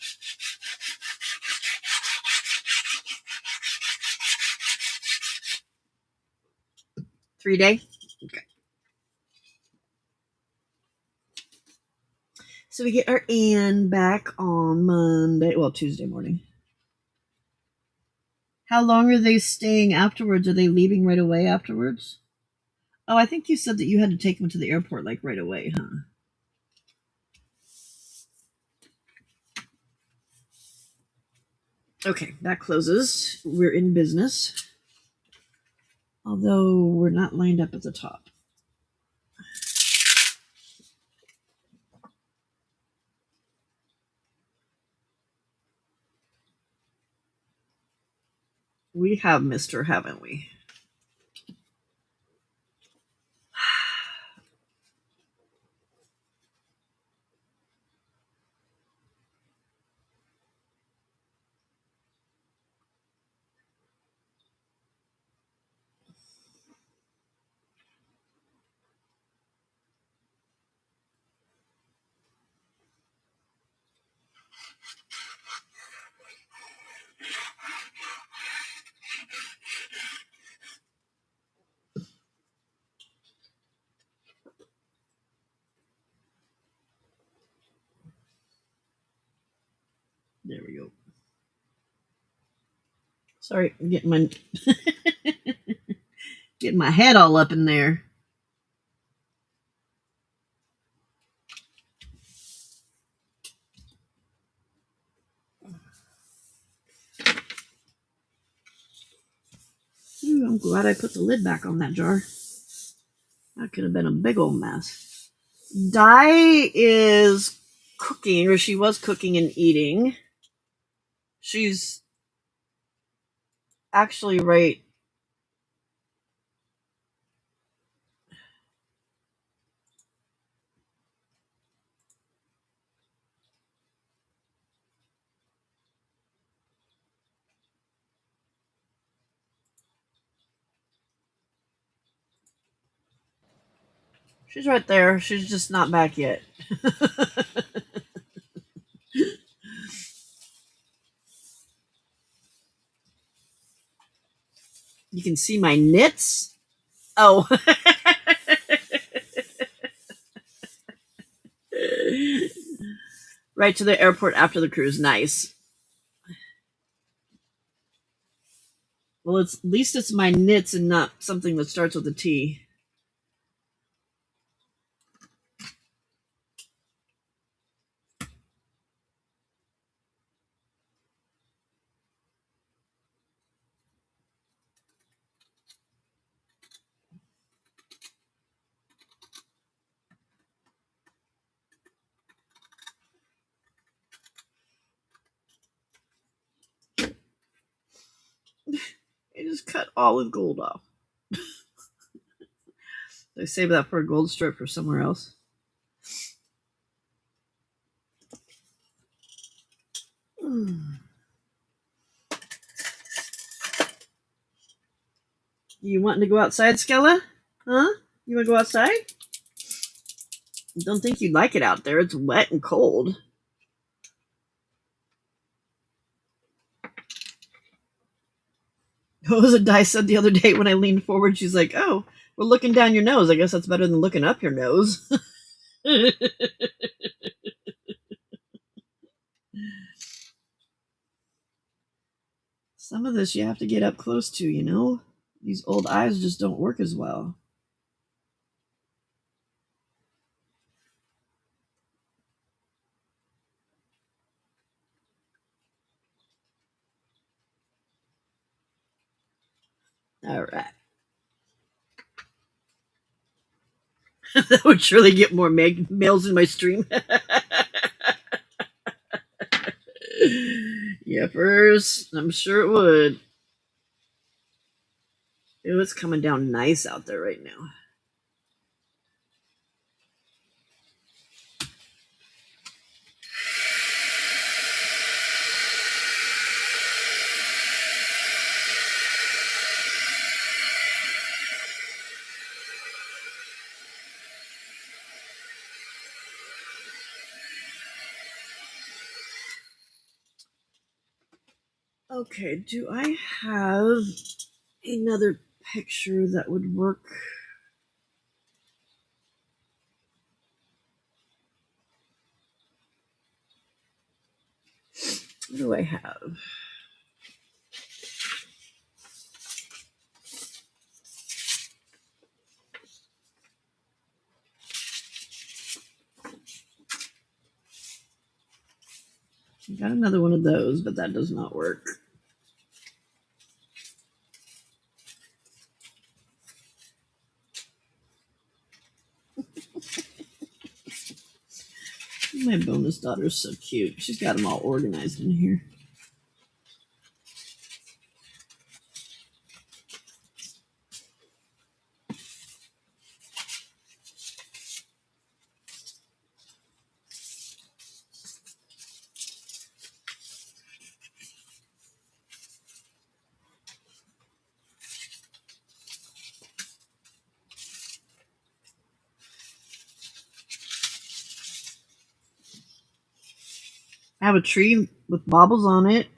3-day? Okay. So we get our Anne back on Monday, well, Tuesday morning. How long are they staying afterwards? Are they leaving right away afterwards? Oh, I think you said that you had to take them to the airport like right away, huh? Okay, that closes. We're in business. Although we're not lined up at the top. We have missed her, haven't we? There we go. Sorry, I'm getting my getting my head all up in there. Ooh, I'm glad I put the lid back on that jar. That could have been a big old mess. Di is cooking, or she was cooking and eating. She's actually right. She's right there. She's just not back yet. You can see my knits. Oh. Right to the airport after the cruise. Nice. Well, at least it's my knits and not something that starts with a T. I just cut all the gold off. I save that for a gold strip for somewhere else. You wanting to go outside, Skella? Huh? You want to go outside? Don't think you'd like it out there. It's wet and cold. What was it Di said the other day when I leaned forward? She's like, oh, we're looking down your nose. I guess that's better than looking up your nose. Some of this you have to get up close to, you know? These old eyes just don't work as well. All right. That would surely get more males in my stream. Yepers, I'm sure it would. Ew, it's coming down nice out there right now. Okay, do I have another picture that would work? What do I have? Got another one of those, but that does not work. My bonus daughter's so cute. She's got them all organized in here. I have a tree with baubles on it.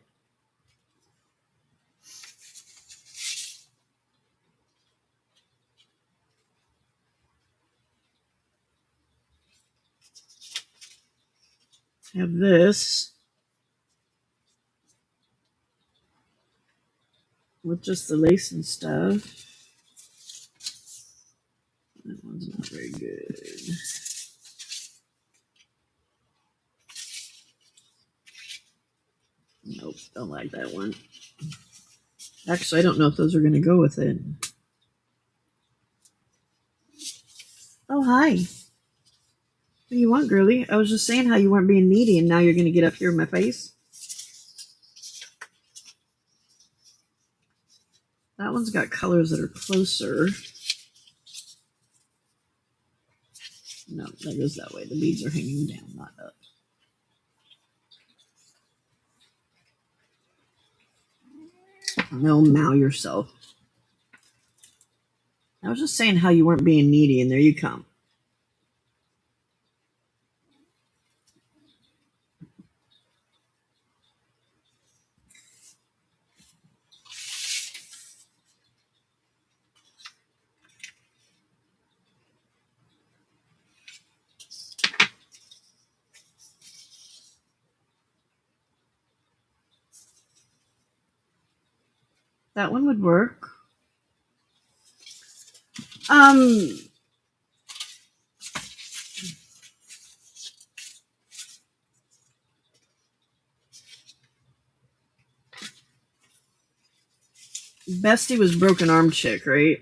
I have this with just the lace and stuff. That one's not very good. Nope, don't like that one. Actually, I don't know if those are going to go with it. Oh, hi. What do you want, girly? I was just saying how you weren't being needy, and now you're going to get up here in my face. That one's got colors that are closer. No, that goes that way. The beads are hanging down, not up. No, mow yourself. I was just saying how you weren't being needy, and there you come. that one would work. Bestie was broken arm chick, right?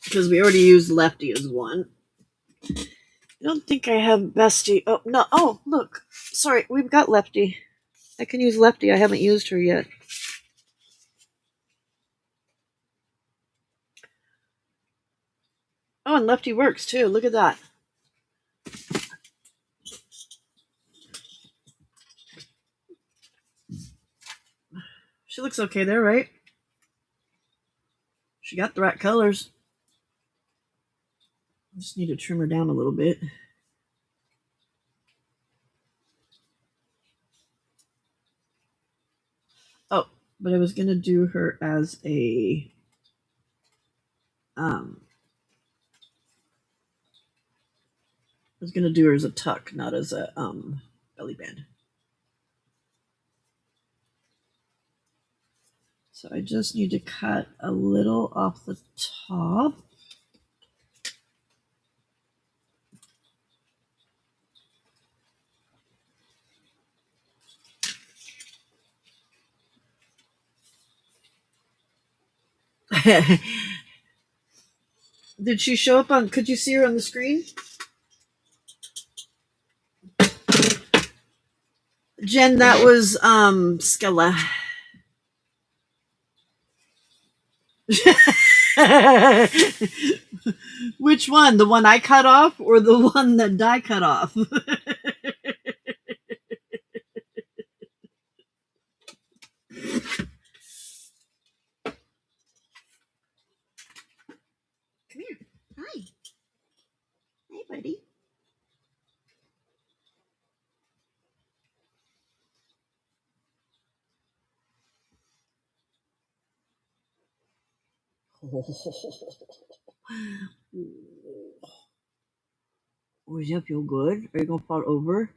Because we already used Lefty as one. I don't think I have Bestie. Oh, no. Oh, look. Sorry, we've got Lefty. I can use Lefty. I haven't used her yet. Oh, and Lefty works too. Look at that. She looks okay there, right? She got the right colors. Just need to trim her down a little bit. Oh, but I was gonna do her as a I was gonna do her as a tuck, not as a belly band. So I just need to cut a little off the top. Did she show up on, could you see her on the screen? Jen, that was Skella. Which one? The one I cut off or the one that Di cut off? Come here. Hi. Hi, buddy. Oh, does that feel good? Are you gonna fall over?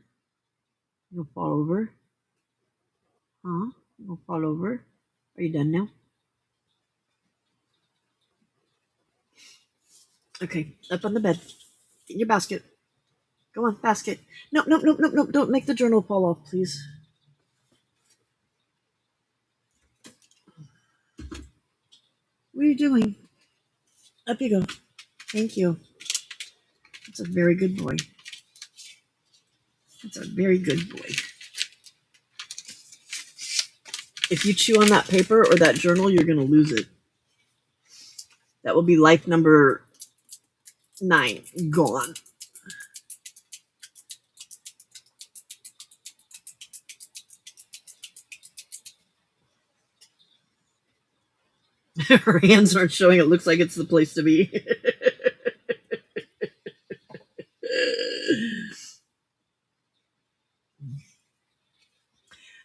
You gonna fall over? Huh? You gonna fall over? Are you done now? Okay, up on the bed. Get in your basket. Go on, basket. No, no, no, no, no. Don't make the journal fall off, please. What are you doing? Up you go. Thank you. That's a very good boy. That's a very good boy. If you chew on that paper or that journal, you're going to lose it. That will be life number 9 gone. Her hands aren't showing. It looks like it's the place to be.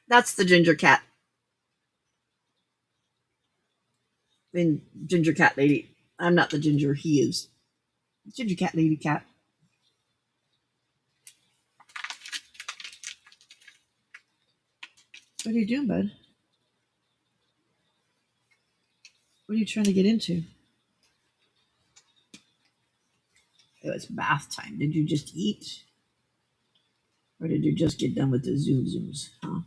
That's the ginger cat. And ginger cat lady. I'm not the ginger. He is. Ginger cat lady cat. What are you doing, bud? What are you trying to get into? Oh, it's bath time. Did you just eat? Or did you just get done with the zooms? Huh?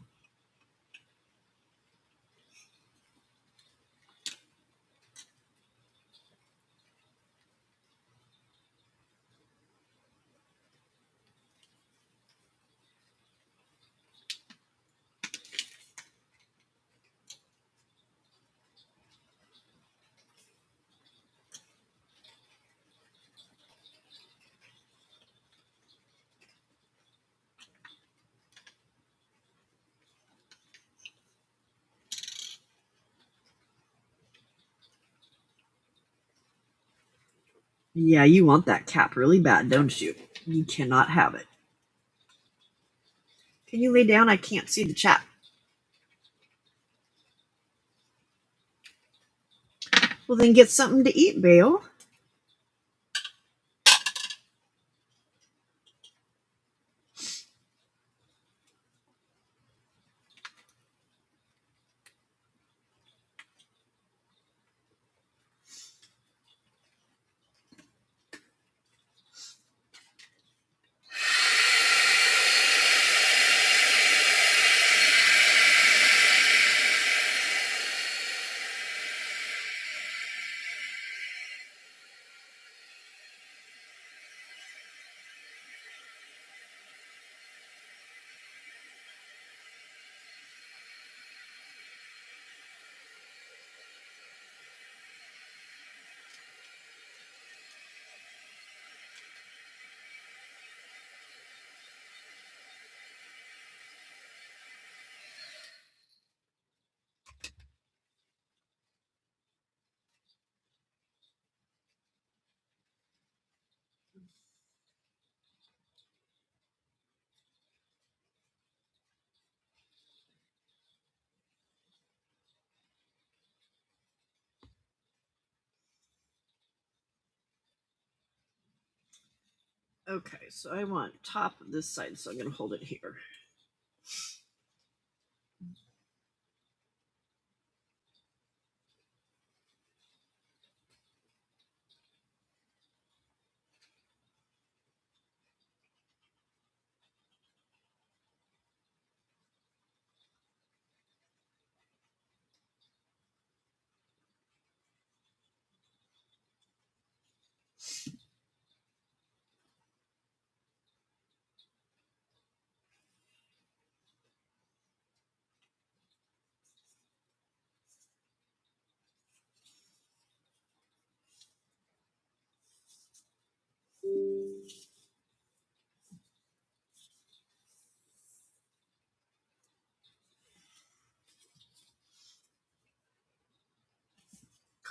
Yeah, you want that cap really bad, don't you? You cannot have it. Can you lay down? I can't see the chat. Well, then get something to eat, Bale. Okay, so I want top of this side, so I'm going to hold it here.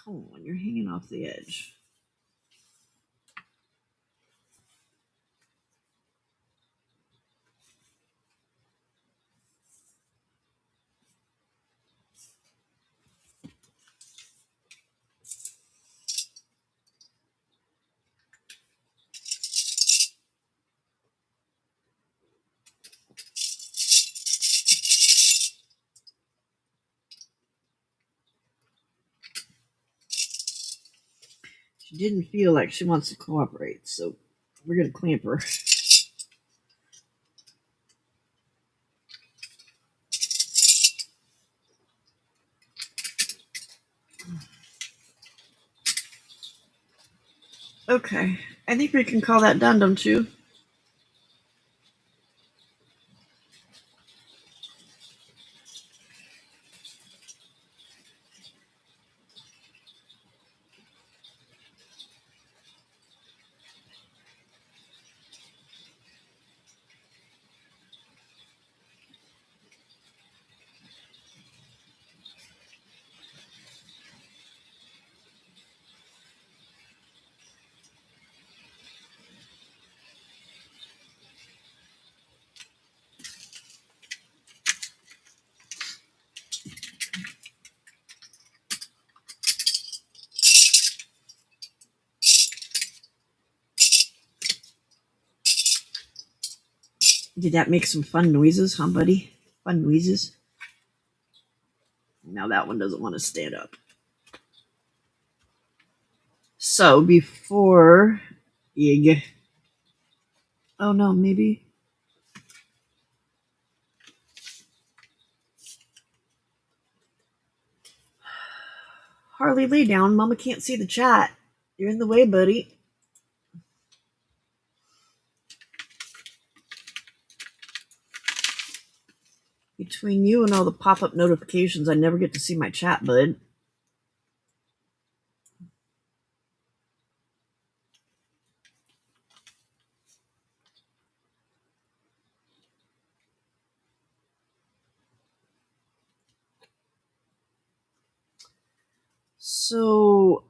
Come on, you're hanging off the edge. She didn't feel like she wants to cooperate, so we're going to clamp her. Okay, I think we can call that done, don't you? Did that make some fun noises, huh, buddy? Fun noises? Now that one doesn't want to stand up. So before Yig. Oh no, maybe. Harley, lay down. Mama can't see the chat. You're in the way, buddy. Between you and all the pop-up notifications, I never get to see my chat, bud. So,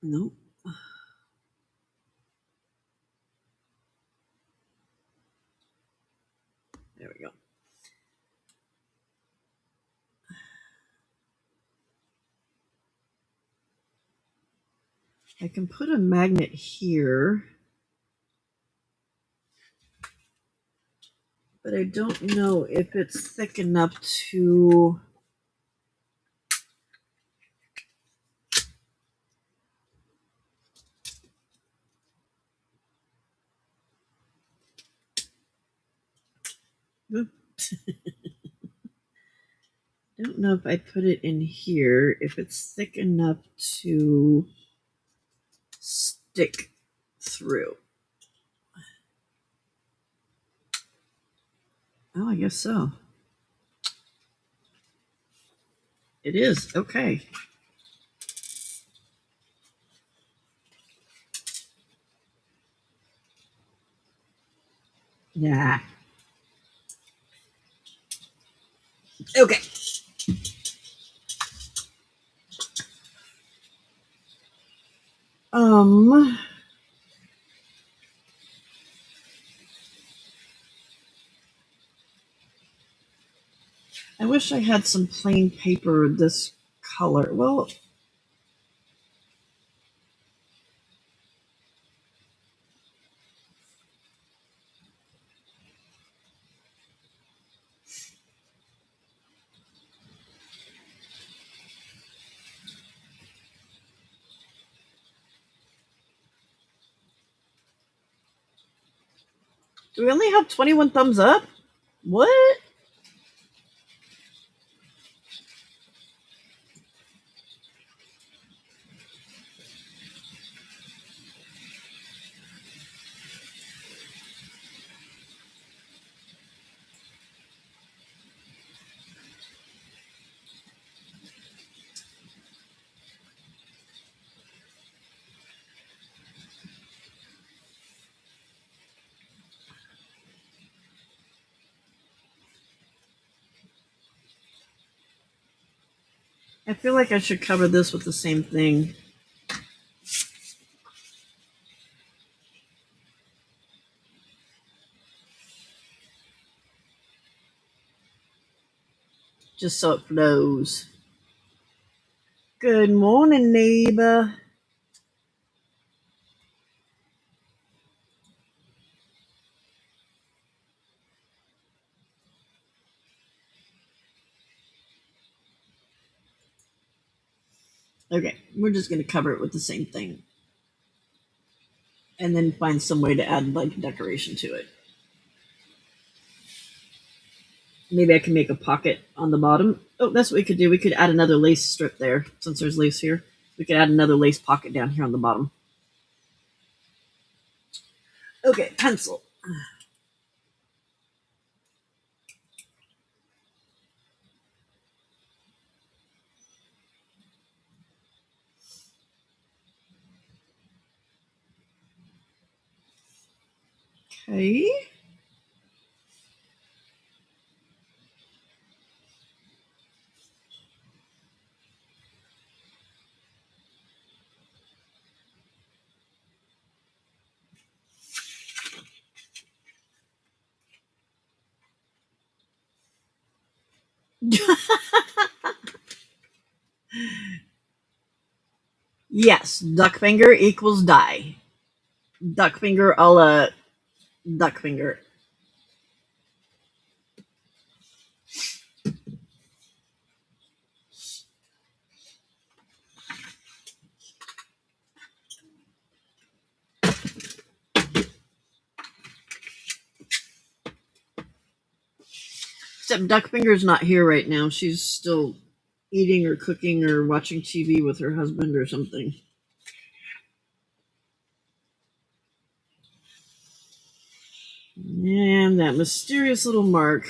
nope. There we go. I can put a magnet here, but I don't know if it's thick enough to... I don't know if I put it in here, if it's thick enough to stick through. Oh, I guess so. It is. Okay. Yeah. Okay. I wish I had some plain paper this color. Well, Do we only have 21 thumbs up? What? I feel like I should cover this with the same thing. Just so it flows. Good morning, neighbor. Okay, we're just going to cover it with the same thing. And then find some way to add like decoration to it. Maybe I can make a pocket on the bottom. Oh, that's what we could do. We could add another lace strip there, since there's lace here. We could add another lace pocket down here on the bottom. Okay, pencil. Okay. Yes, duck finger equals die. Duck finger a la duck finger. Except duck finger's not here right now. She's still eating or cooking or watching TV with her husband or something. And that mysterious little mark.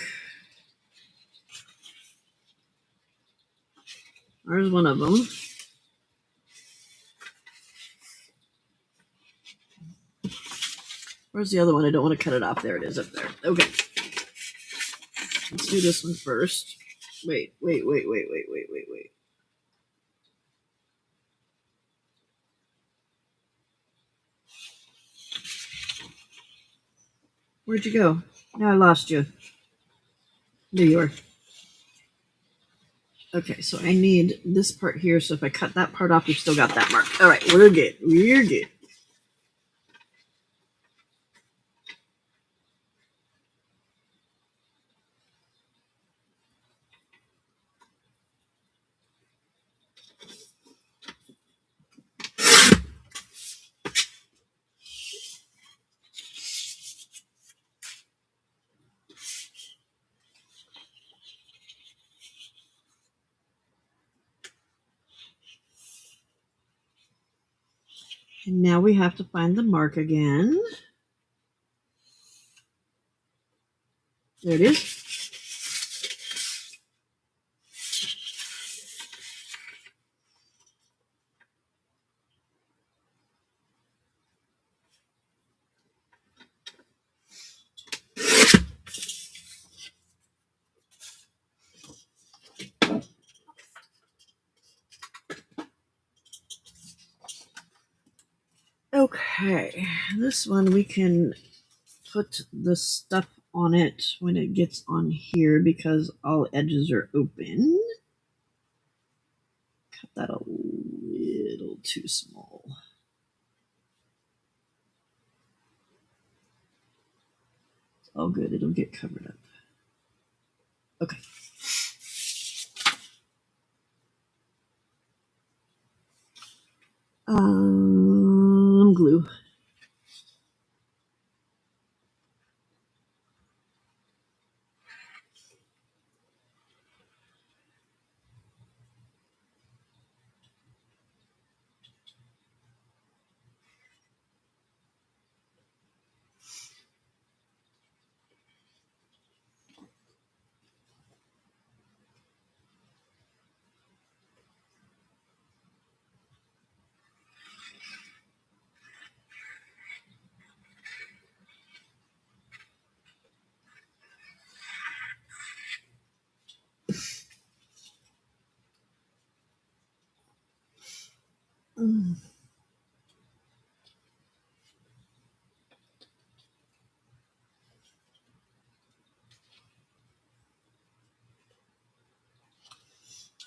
There's one of them. Where's the other one? I don't want to cut it off. There it is up there. Okay. Let's do this one first. Wait. Where'd you go? Now I lost you. There you are. Okay, so I need this part here. So if I cut that part off, we've still got that mark. All right, we're good. We're good. And now we have to find the mark again. There it is. Okay, this one we can put the stuff on it when it gets on here because all edges are open. Cut that a little too small. It's all good. It'll get covered up. Okay. Glue.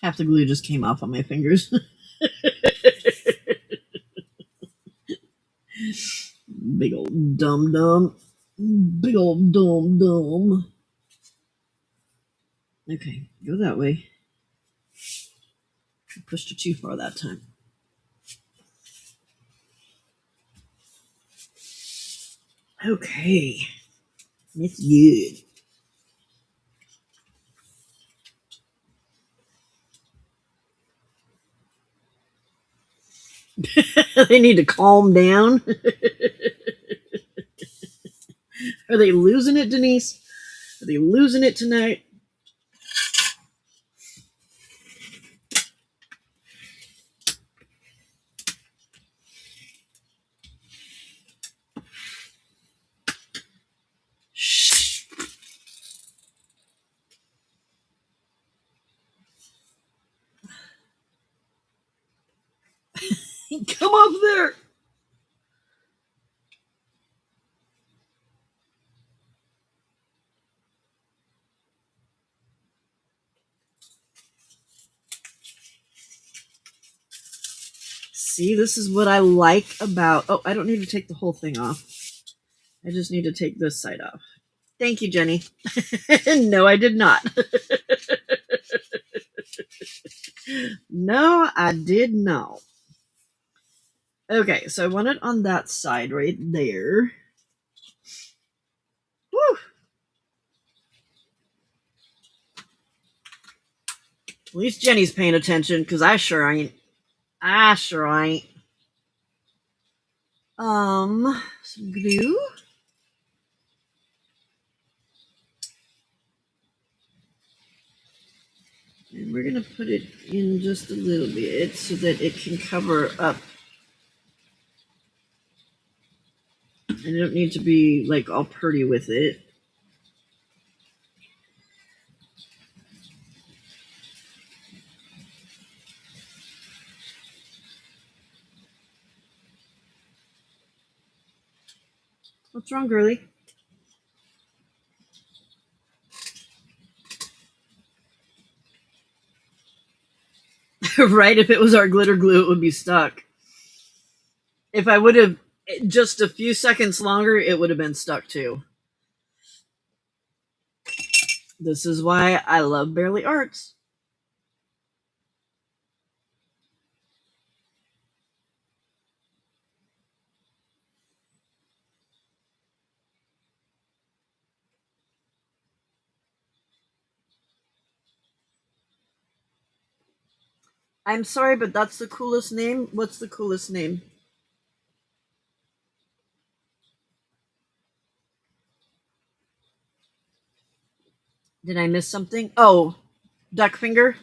Half the glue just came off on my fingers. Big old dum-dum. Big old dum-dum. Okay, go that way. I pushed it too far that time. Okay. It's good. They need to calm down. Are they losing it, Denise? Are they losing it tonight? Shh. Come up there. See, this is what I like about... Oh, I don't need to take the whole thing off. I just need to take this side off. Thank you, Jenny. No, I did not. No, I did not. Okay, so I want it on that side right there. Woo! At least Jenny's paying attention, because I sure ain't. Some glue. And we're going to put it in just a little bit so that it can cover up. And I don't need to be like all pretty with it. What's wrong, girly? Right? If it was our glitter glue, it would be stuck. If I would have just a few seconds longer, it would have been stuck too. This is why I love Barely Arts. I'm sorry, but that's the coolest name. What's the coolest name? Did I miss something? Oh, Duckfinger.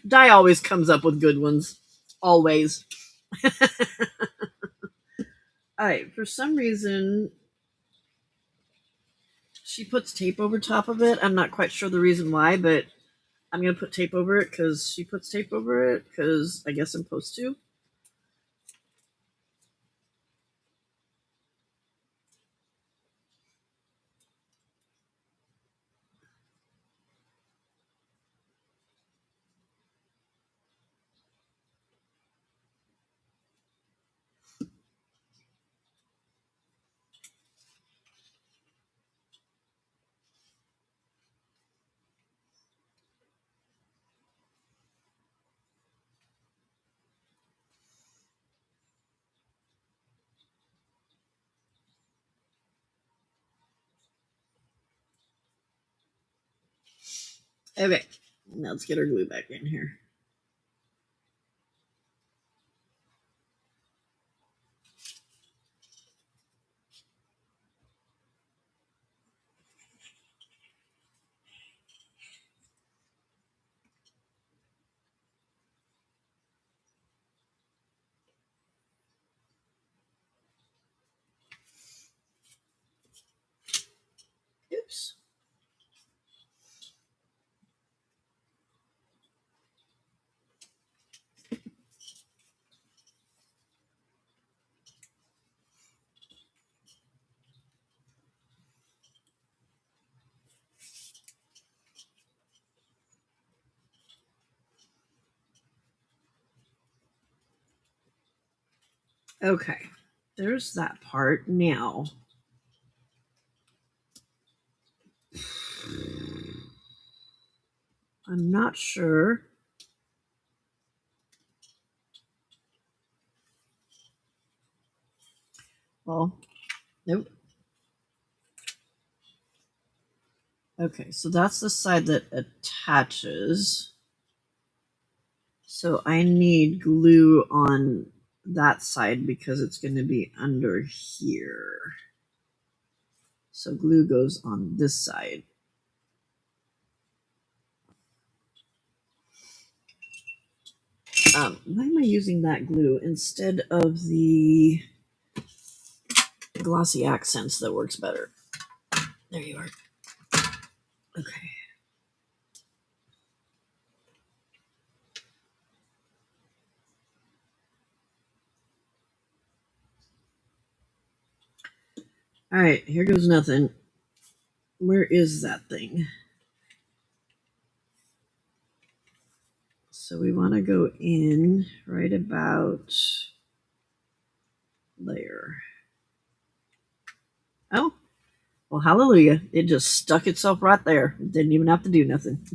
Di always comes up with good ones. Always. Alright, for some reason, she puts tape over top of it. I'm not quite sure the reason why, but I'm going to put tape over it because she puts tape over it because I guess I'm supposed to. Okay, now let's get our glue back in here. Oops. Okay, there's that part. Now, I'm not sure. Well, nope. Okay, so that's the side that attaches. So I need glue on that side because it's going to be under here. So glue goes on this side. Why am I using that glue instead of the glossy accents that works better? There you are. Okay. All right, here goes nothing. Where is that thing? So we want to go in right about there. Oh, well, hallelujah. It just stuck itself right there. It didn't even have to do nothing.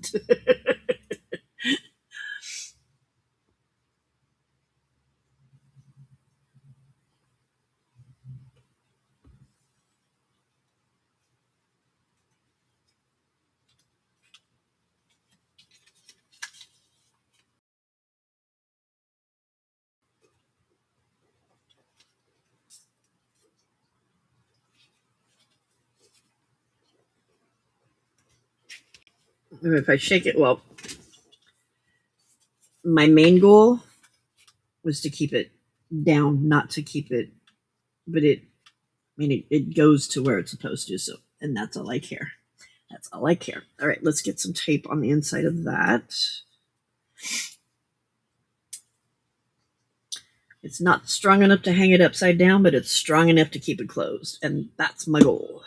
If I shake it, well, my main goal was to keep it down, not to keep it, but it goes to where it's supposed to. So, and that's all I care. That's all I care. All right, let's get some tape on the inside of that. It's not strong enough to hang it upside down, but it's strong enough to keep it closed. And that's my goal.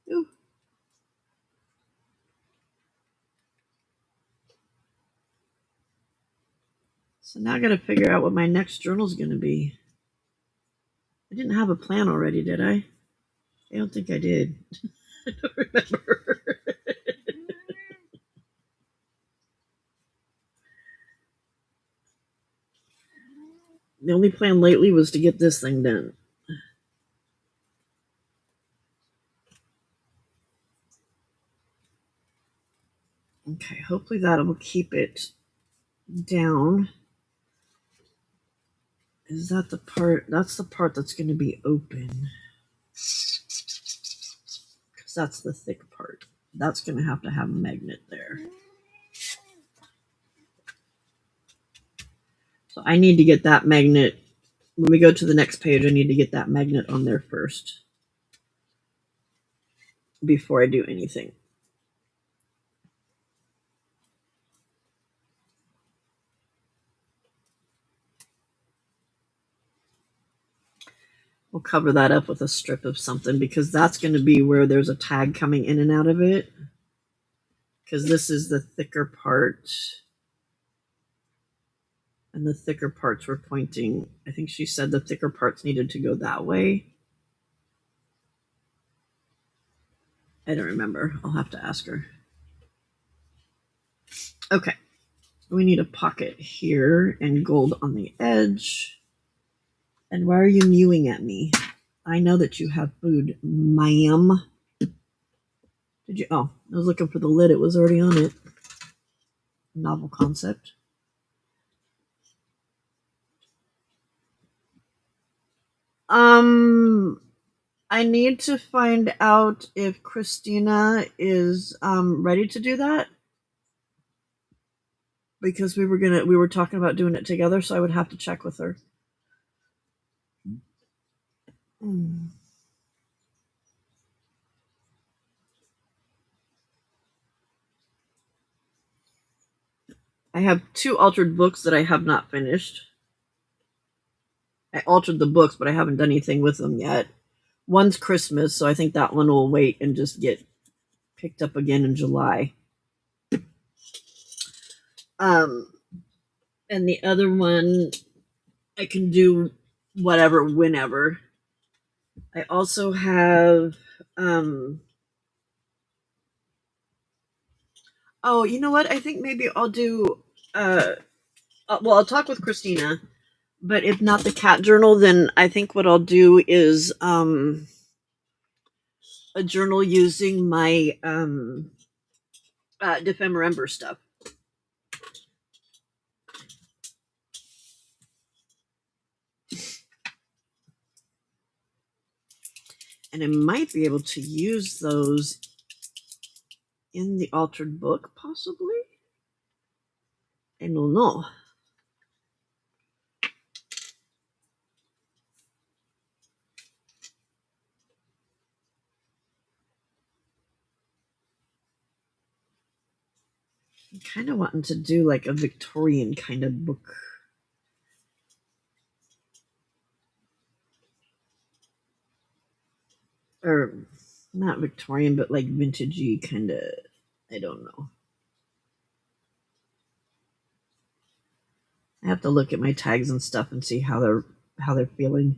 Ooh. So now I got to figure out what my next journal is going to be. I didn't have a plan already, did I? I don't think I did. I don't remember. The only plan lately was to get this thing done. Okay, hopefully that will keep it down. Is that the part? That's the part that's going to be open. Because that's the thick part. That's going to have a magnet there. So I need to get that magnet. When we go to the next page, I need to get that magnet on there first. Before I do anything. We'll cover that up with a strip of something because that's going to be where there's a tag coming in and out of it. Because this is the thicker part. And the thicker parts were pointing. I think she said the thicker parts needed to go that way. I don't remember. I'll have to ask her. Okay. We need a pocket here and gold on the edge. And why are you mewing at me? I know that you have food, ma'am. Did you? Oh, I was looking for the lid. It was already on it. Novel concept. I need to find out if Christina is ready to do that. Because we were talking about doing it together, so I would have to check with her. I have 2 altered books that I have not finished. I altered the books, but I haven't done anything with them yet. One's Christmas, so I think that one will wait and just get picked up again in July. And the other one, I can do whatever, whenever. I also have, oh, you know what? I think maybe I'll do, well, I'll talk with Christina, but if not the cat journal, then I think what I'll do is, a journal using my, Defember stuff. And I might be able to use those in the altered book, possibly. I don't know. I'm kind of wanting to do like a Victorian kind of book. Or not Victorian, but like vintagey kind of, I don't know. I have to look at my tags and stuff and see how they're feeling.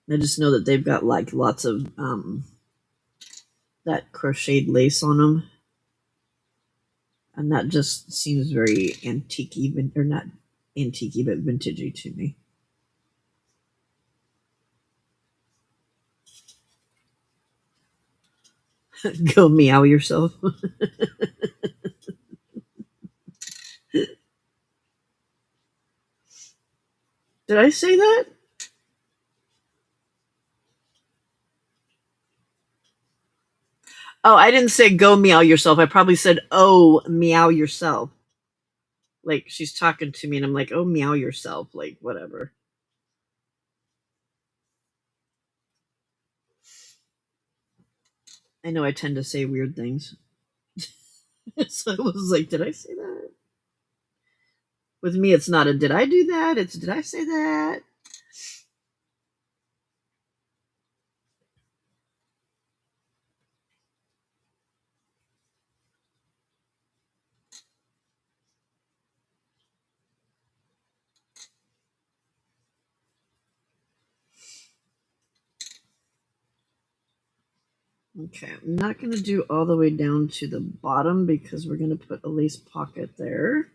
I just know that they've got like lots of that crocheted lace on them, and that just seems very antique, or not antique, but vintagey to me. Go meow yourself. Did I say that? Oh, I didn't say go meow yourself. I probably said, oh, meow yourself. Like she's talking to me and I'm like, oh, meow yourself. Like, whatever. I know I tend to say weird things. So I was like, did I say that? With me, it's not a did I do that? It's did I say that? Okay, I'm not going to do all the way down to the bottom because we're going to put a lace pocket there.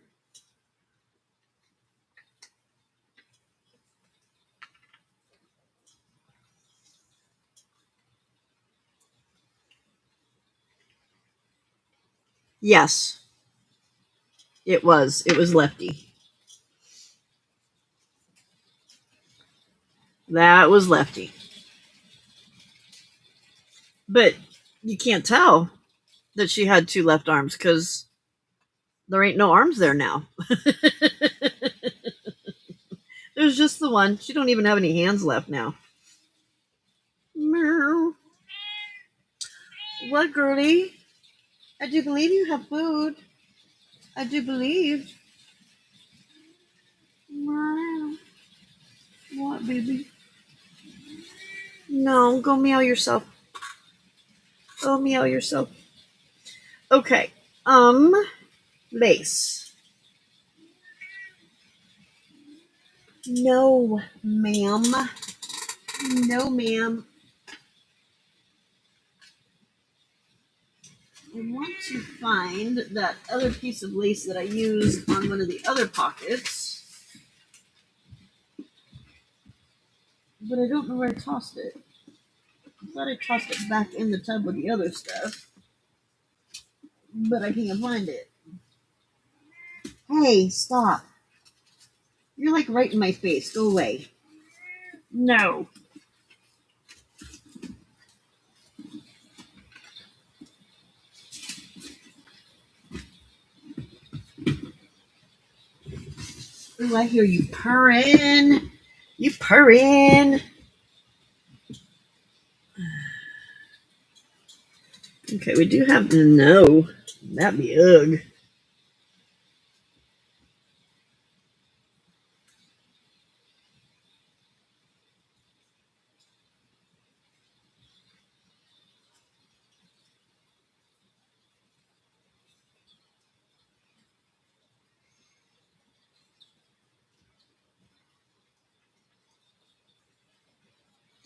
Yes, it was. It was Lefty. That was Lefty. But you can't tell that she had two left arms because there ain't no arms there now. There's just the one. She don't even have any hands left now. Meow. What, girlie? I do believe you have food. I do believe. Meow. What, baby? No, go meow yourself. Go meow yourself. Okay. Lace. No, ma'am. No, ma'am. I want to find that other piece of lace that I used on one of the other pockets. But I don't know where I tossed it. I thought I tossed it back in the tub with the other stuff. But I can't find it. Hey, stop. You're like right in my face. Go away. No. Ooh, I hear you purring. You purring. Okay, we do have to know. That'd be ugh.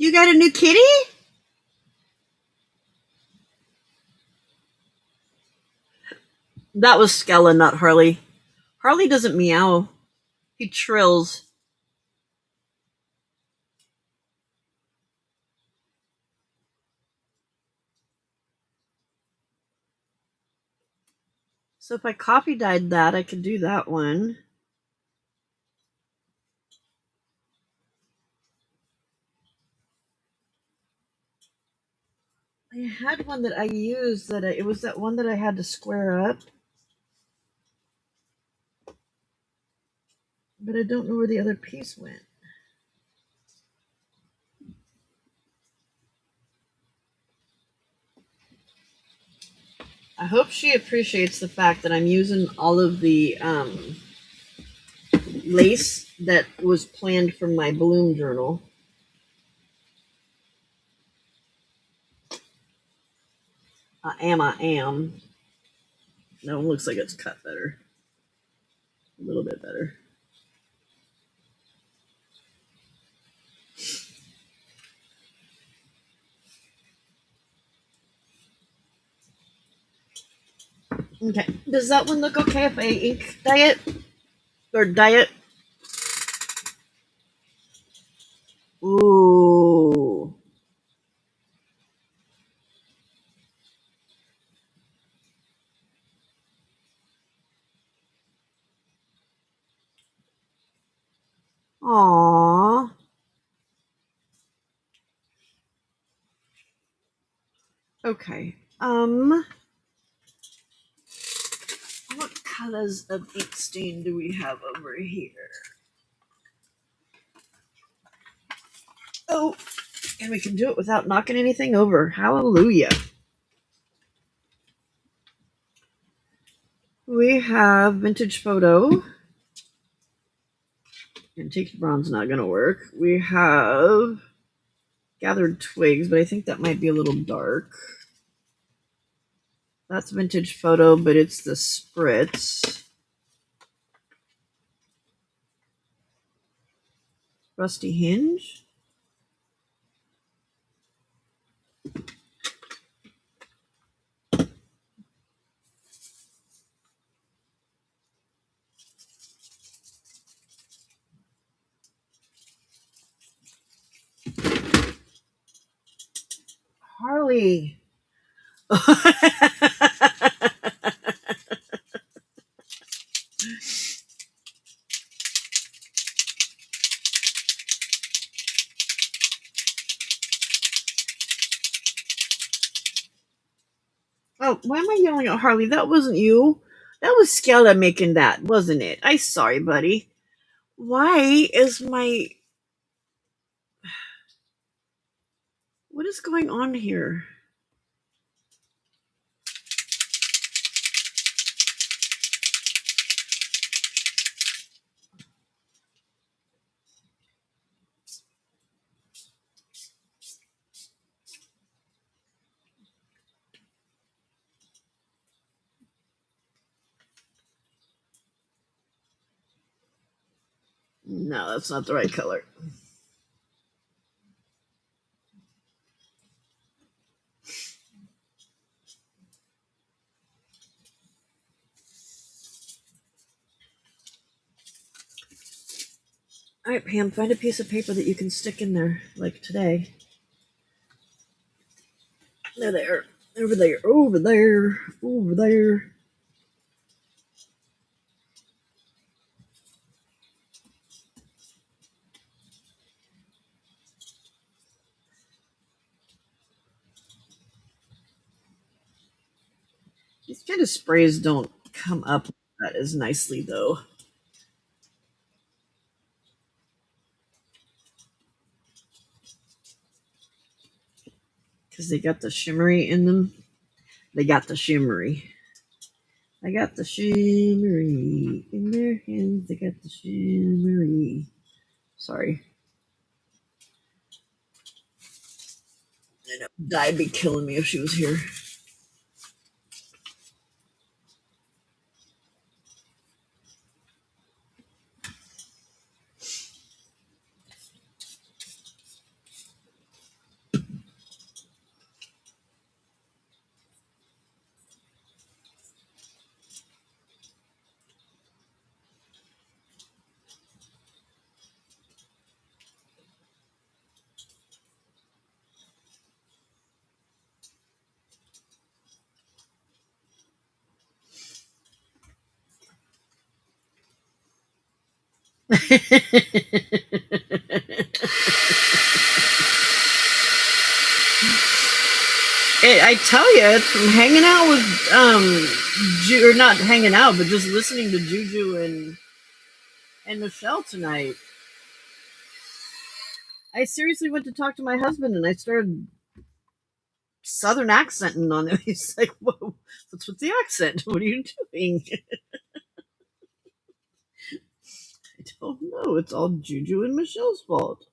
You got a new kitty? That was Skella, not Harley. Harley doesn't meow. He trills. So if I copy dyed that, I could do that one. I had one that I used it was that one that I had to square up. But I don't know where the other piece went. I hope she appreciates the fact that I'm using all of the lace that was planned for my bloom journal. I am. That one looks like it's cut better. A little bit better. Okay. Does that one look okay if I ink dye it? Or dye it? Ooh. Aww. Okay. What colors of ink stain do we have over here? Oh, and we can do it without knocking anything over. Hallelujah. We have Vintage Photo. Antique Bronze not going to work. We have Gathered Twigs, but I think that might be a little dark. That's Vintage Photo, but it's the Spritz. Rusty Hinge. Harley. Oh, why am I yelling at Harley? That wasn't you. That was Skella making that, wasn't it? I'm sorry, buddy. Why is my... What is going on here? No, that's not the right color. All right, Pam, find a piece of paper that you can stick in there, like today. There. Over there. Over there. Over there. These kind of sprays don't come up that as nicely, though. Because they got the shimmery in them. They got the shimmery. I got the shimmery in their hands. They got the shimmery. Sorry. I know. Di'd be killing me if she was here. I tell you, it's from hanging out with or not hanging out, but just listening to Juju and Michelle tonight. I seriously went to talk to my husband, and I started Southern accenting on him. He's like, "Whoa, what's with the accent? What are you doing?" I don't know. It's all Juju and Michelle's fault.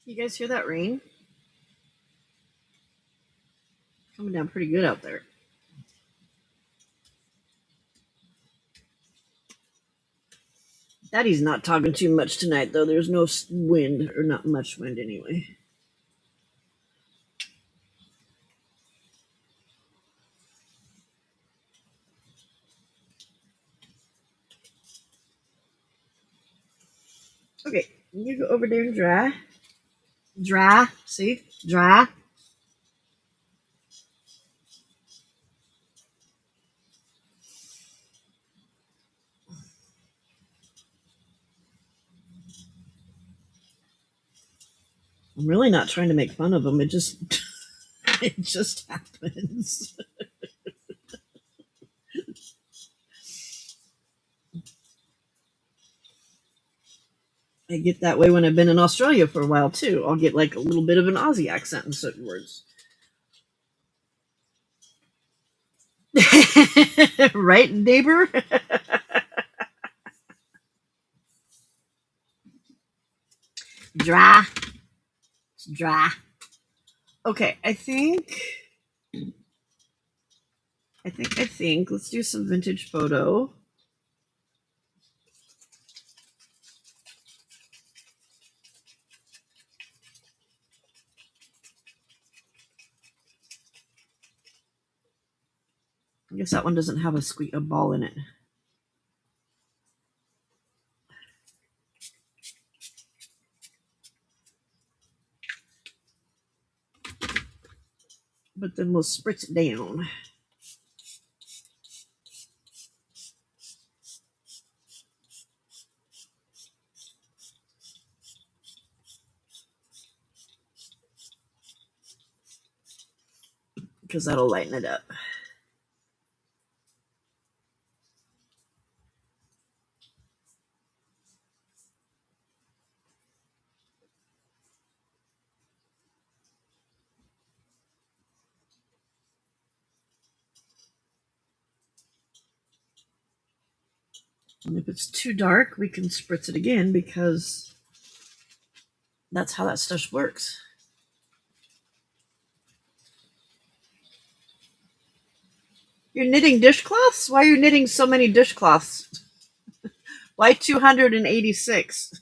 You guys hear that rain? Coming down pretty good out there. Daddy's not talking too much tonight, though. There's no wind, or not much wind anyway. Okay, you go over there and dry. Dry. See? Dry. I'm really not trying to make fun of him. It just it just happens. I get that way when I've been in Australia for a while too. I'll get like a little bit of an Aussie accent in certain words. Right, neighbor? Dry. It's dry. Okay, I think. Let's do some vintage photo. I guess that one doesn't have a ball in it. But then we'll spritz it down. because that'll lighten it up. And if it's too dark, we can spritz it again because that's how that stuff works. You're knitting dishcloths? Why are you knitting so many dishcloths? Why 286?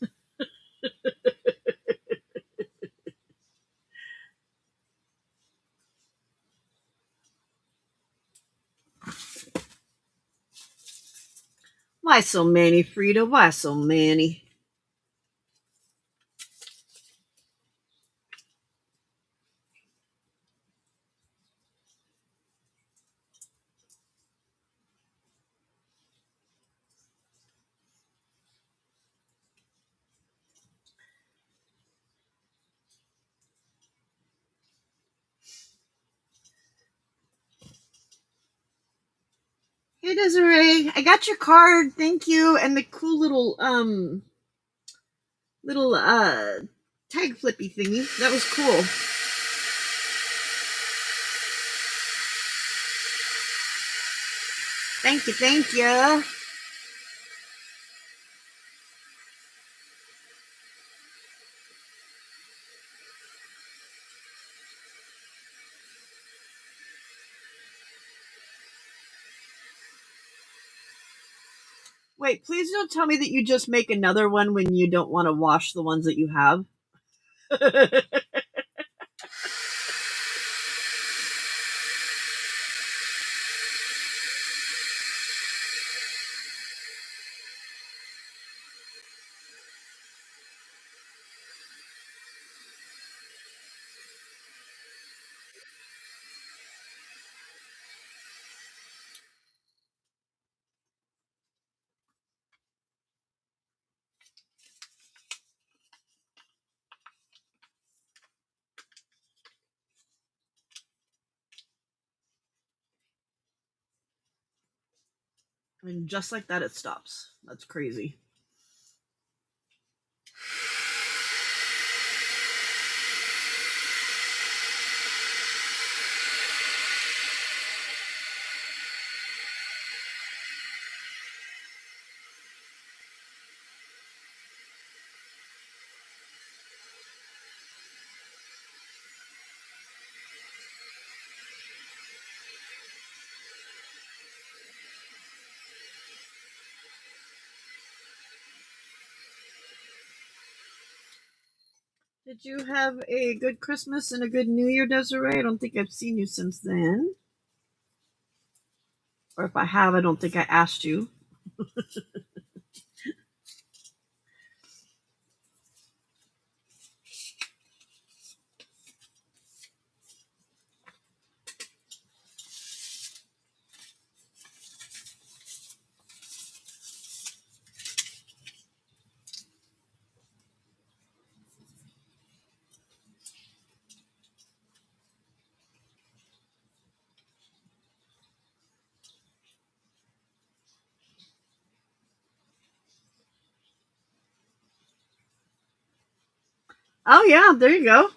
Why so many, Frida? Why so many? Hey Desiree, I got your card, thank you, and the cool little tag flippy thingy. That was cool. Thank you, thank you. Wait, please don't tell me that you just make another one when you don't want to wash the ones that you have. And just like that, it stops. That's crazy. Did you have a good Christmas and a good New Year, Desiree? I don't think I've seen you since then. Or if I have, I don't think I asked you. Oh, yeah, there you go.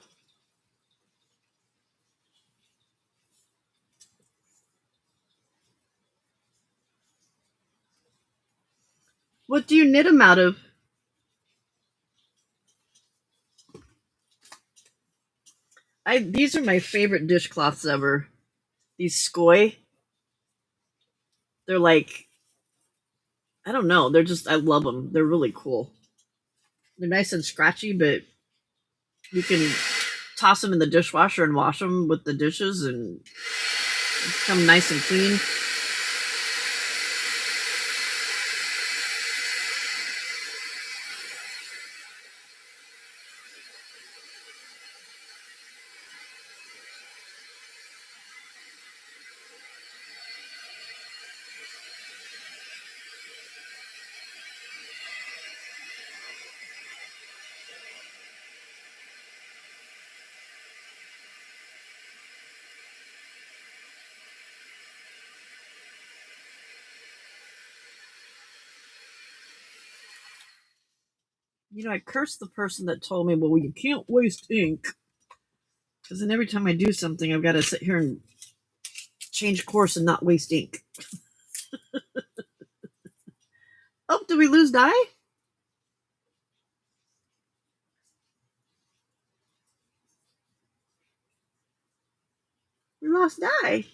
What do you knit them out of? These are my favorite dishcloths ever. These Skoy. They're like, I don't know. They're just, I love them. They're really cool. They're nice and scratchy, but you can toss them in the dishwasher and wash them with the dishes and become nice and clean. I cursed the person that told me, well, you can't waste ink. Because then every time I do something, I've got to sit here and change course and not waste ink. Oh, did we lose dye? We lost dye.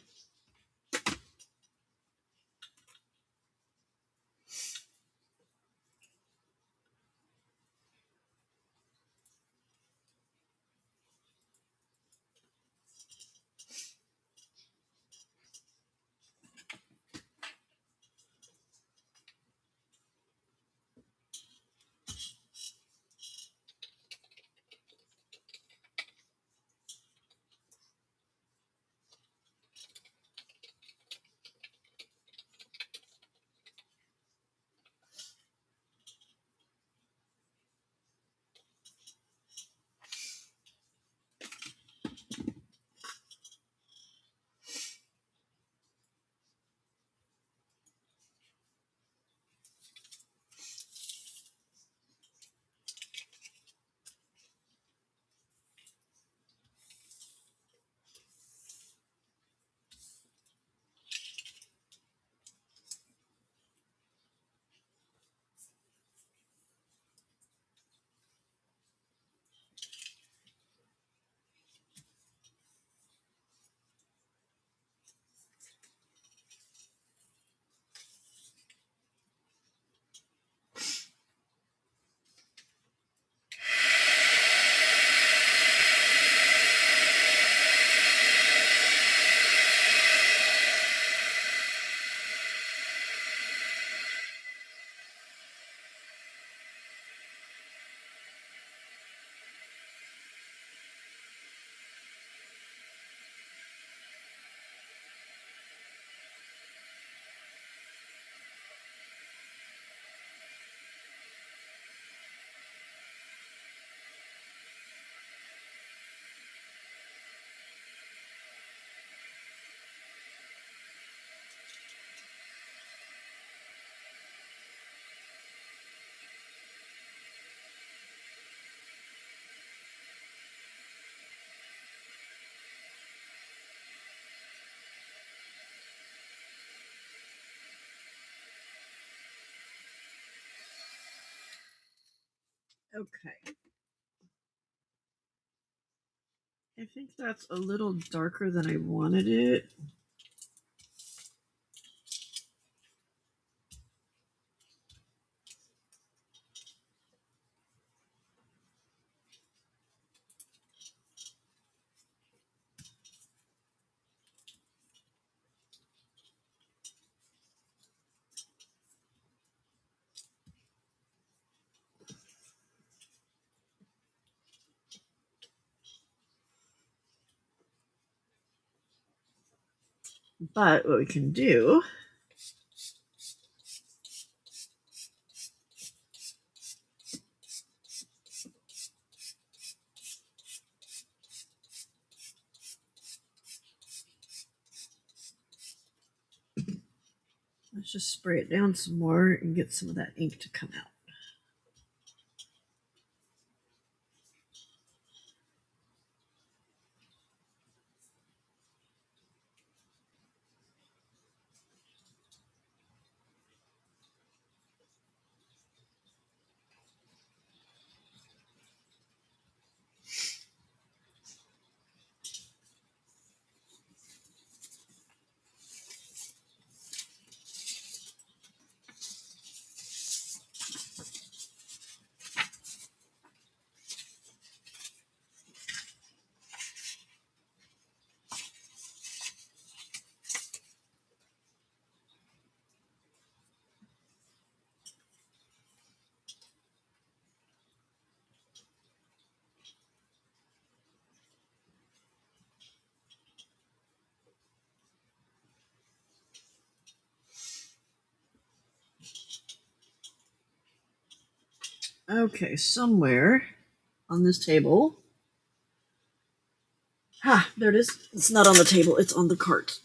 Okay. I think that's a little darker than I wanted it. But what we can do let's just spray it down some more and get some of that ink to come out. Okay, somewhere on this table. There it is. It's not on the table, it's on the cart.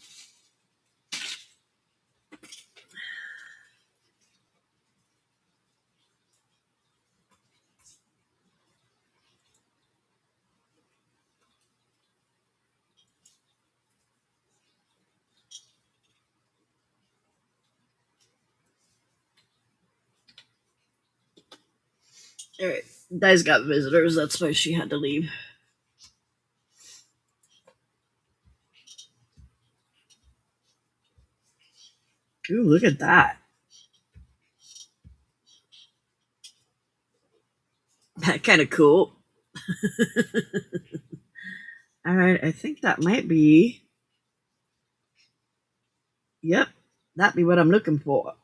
Alright, Di's got visitors, that's why she had to leave. Ooh, look at that. That kind of cool. Alright, I think that might be... Yep, that'd be what I'm looking for.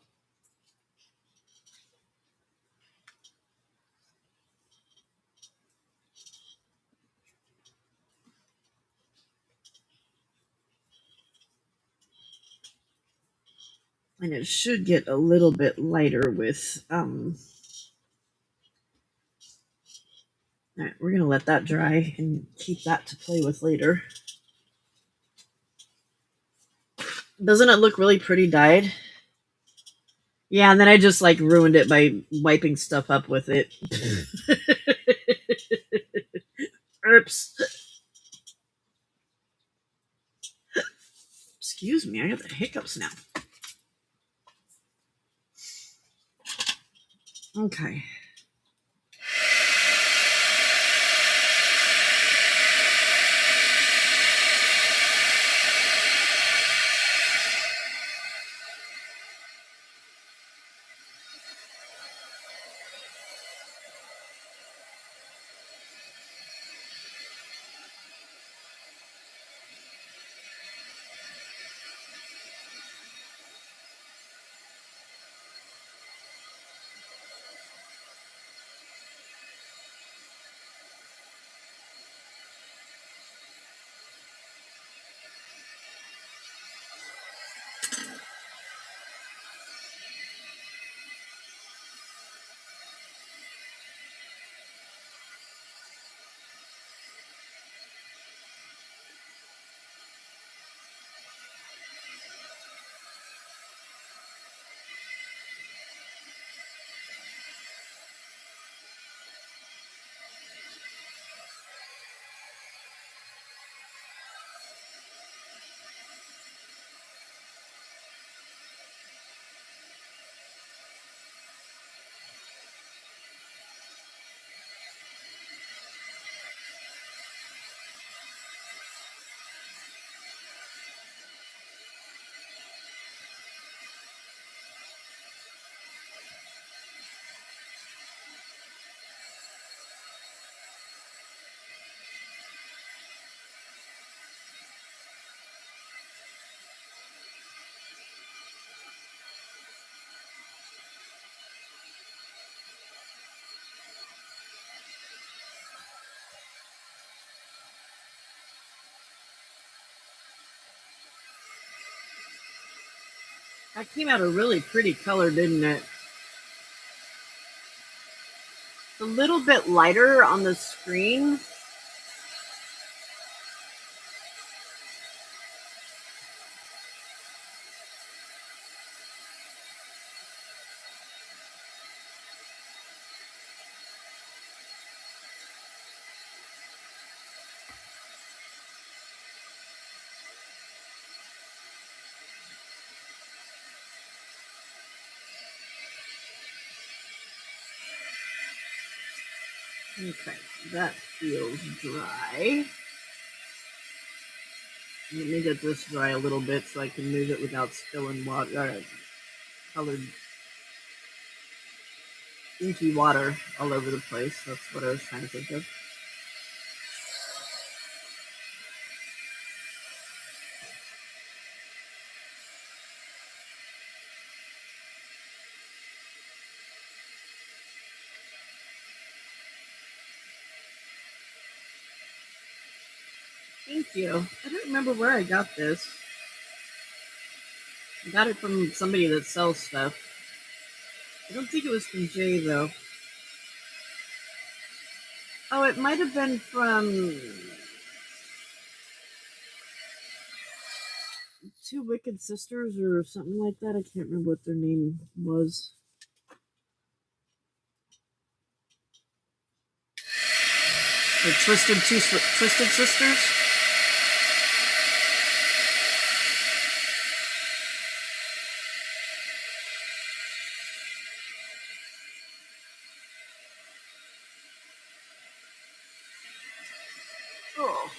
And it should get a little bit lighter with... Alright, we're going to let that dry and keep that to play with later. Doesn't it look really pretty dyed? Yeah, and then I just like ruined it by wiping stuff up with it. Oops. Excuse me, I got the hiccups now. Okay. That came out a really pretty color, didn't it? It's a little bit lighter on the screen. Okay, that feels dry. Let me get this dry a little bit so I can move it without spilling water, colored inky water all over the place. That's what I was trying to think of. Thank you. I don't remember where I got this. I got it from somebody that sells stuff. I don't think it was from Jay, though. Oh, it might have been from Two Wicked Sisters or something like that. I can't remember what their name was. Or Twisted Sisters? Oh.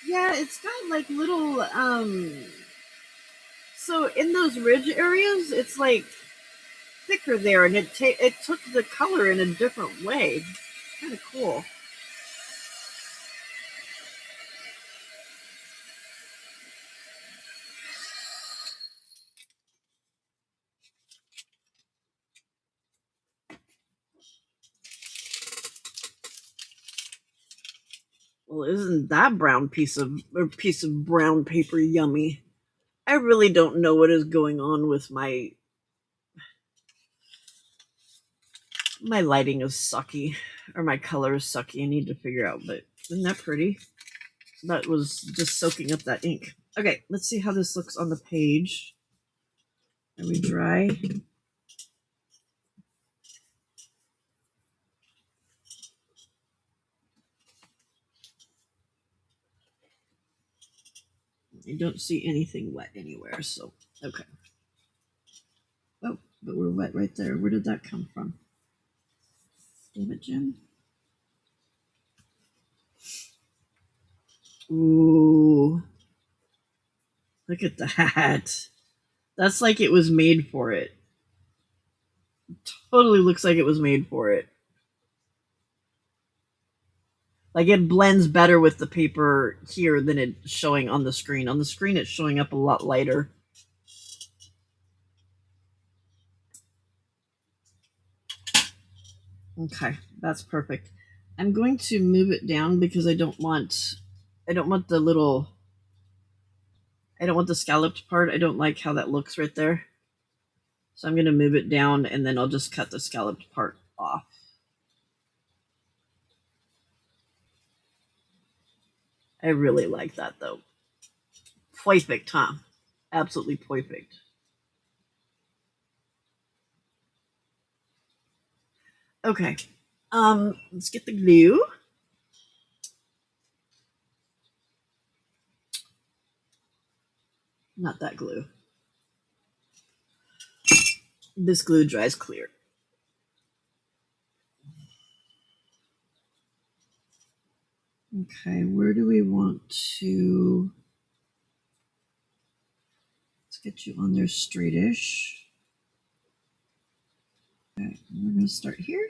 Yeah, it's got like little so in those ridge areas it's like thicker there, and it took the color in a different way. Kind of cool. Well, isn't that piece of brown paper yummy? I really don't know what is going on with my lighting is sucky, or my color is sucky. I need to figure out, but isn't that pretty? That was just soaking up that ink. Okay, let's see how this looks on the page. Are we dry? I don't see anything wet anywhere, so okay. Oh, but we're wet right there. Where did that come from? Damn it, Jim. Ooh. Look at that. That's like it was made for it. Totally looks like it was made for it. Like it blends better with the paper here than it's showing on the screen. On the screen, it's showing up a lot lighter. Okay, that's perfect. I'm going to move it down because I don't want the little, I don't want the scalloped part. I don't like how that looks right there. So I'm going to move it down, and then I'll just cut the scalloped part off. I really like that though. Perfect, huh? Absolutely perfect. Okay. Let's get the glue. Not that glue. This glue dries clear. Okay, where do we want to? Let's get you on there straightish. Okay, we're going to start here.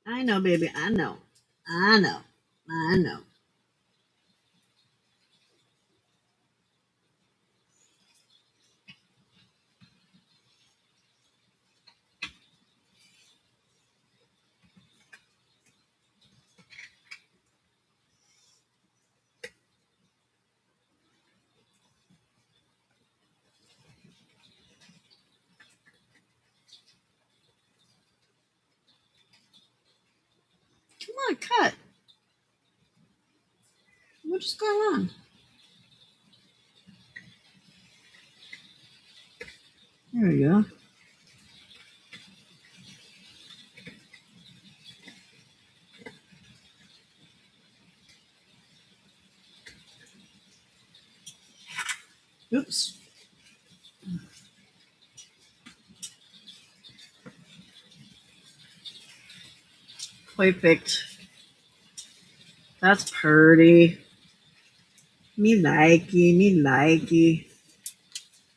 I know, baby. I know. I know. I know. on, cut. What's going on? There we go. Oops. Perfect. That's pretty. Me likey, me likey.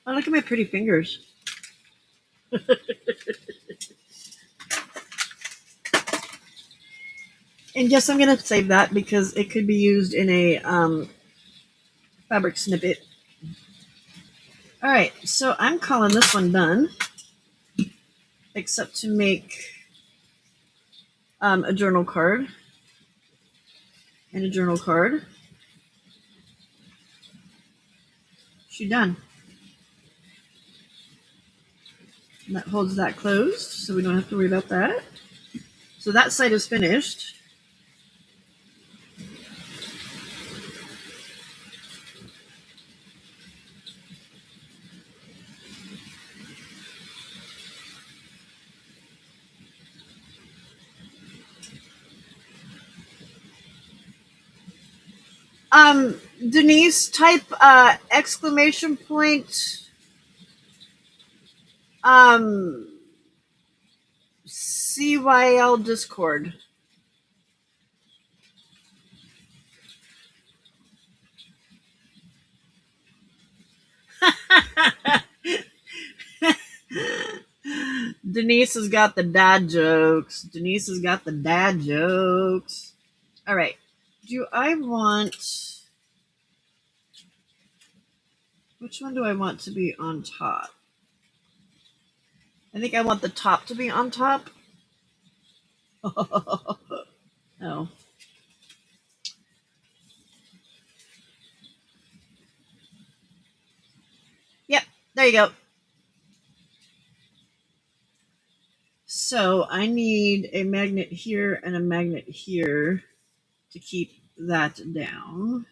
Oh, look at my pretty fingers. And yes, I'm going to save that because it could be used in a fabric snippet. All right, so I'm calling this one done, except to make a journal card and a journal card. She's done. And that holds that closed, so we don't have to worry about that. So that side is finished. Denise, type exclamation point CYL Discord. Denise has got the dad jokes. Denise has got the dad jokes. All right. Do I want... Which one do I want to be on top? I think I want the top to be on top. Oh. Yep, there you go. So I need a magnet here and a magnet here to keep that down.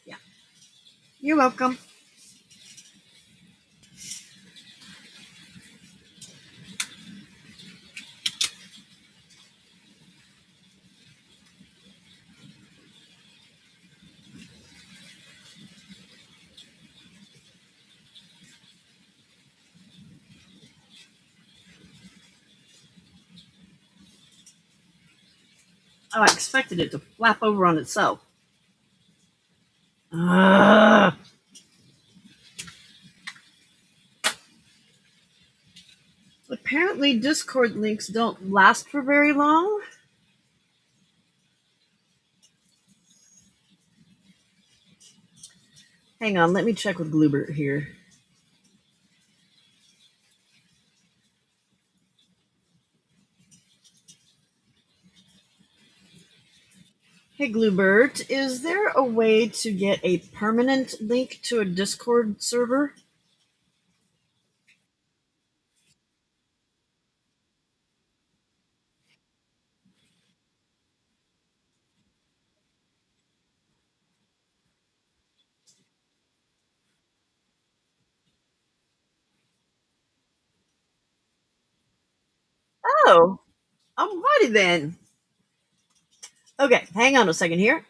Yeah. You're welcome. Oh, I expected it to flap over on itself. Apparently, Discord links don't last for very long. Hang on, let me check with Bluebird here. Hey, Bluebird, is there a way to get a permanent link to a Discord server? Oh, alrighty then. Okay, hang on a second here.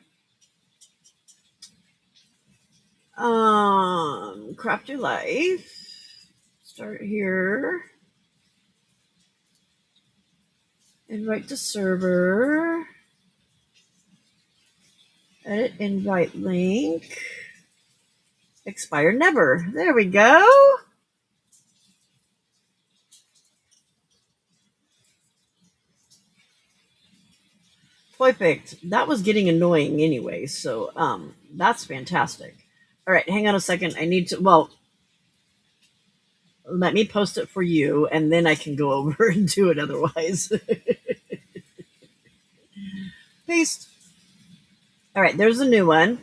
Craft your life. Start here. Invite to server. Edit invite link. Expire never. There we go. Perfect. That was getting annoying anyway, so that's fantastic. All right, hang on a second. I need to, well, let me post it for you, and then I can go over and do it otherwise. Paste. All right, there's a new one.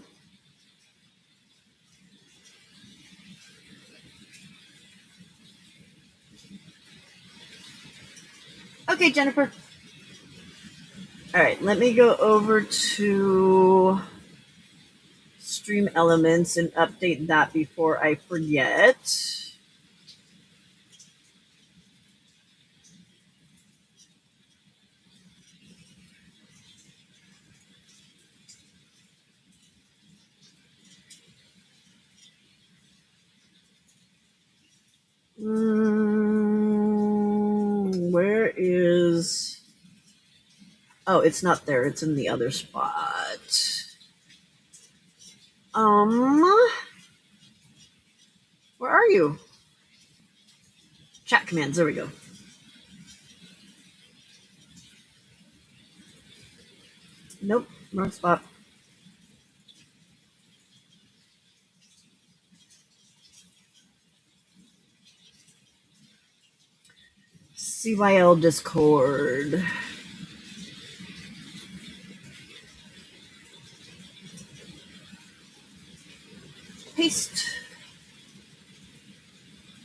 Okay, Jennifer. All right, let me go over to Stream Elements and update that before I forget. Where is... Oh, it's not there. It's in the other spot. Where are you? Chat commands. There we go. Nope, wrong spot. CYL Discord. Paste.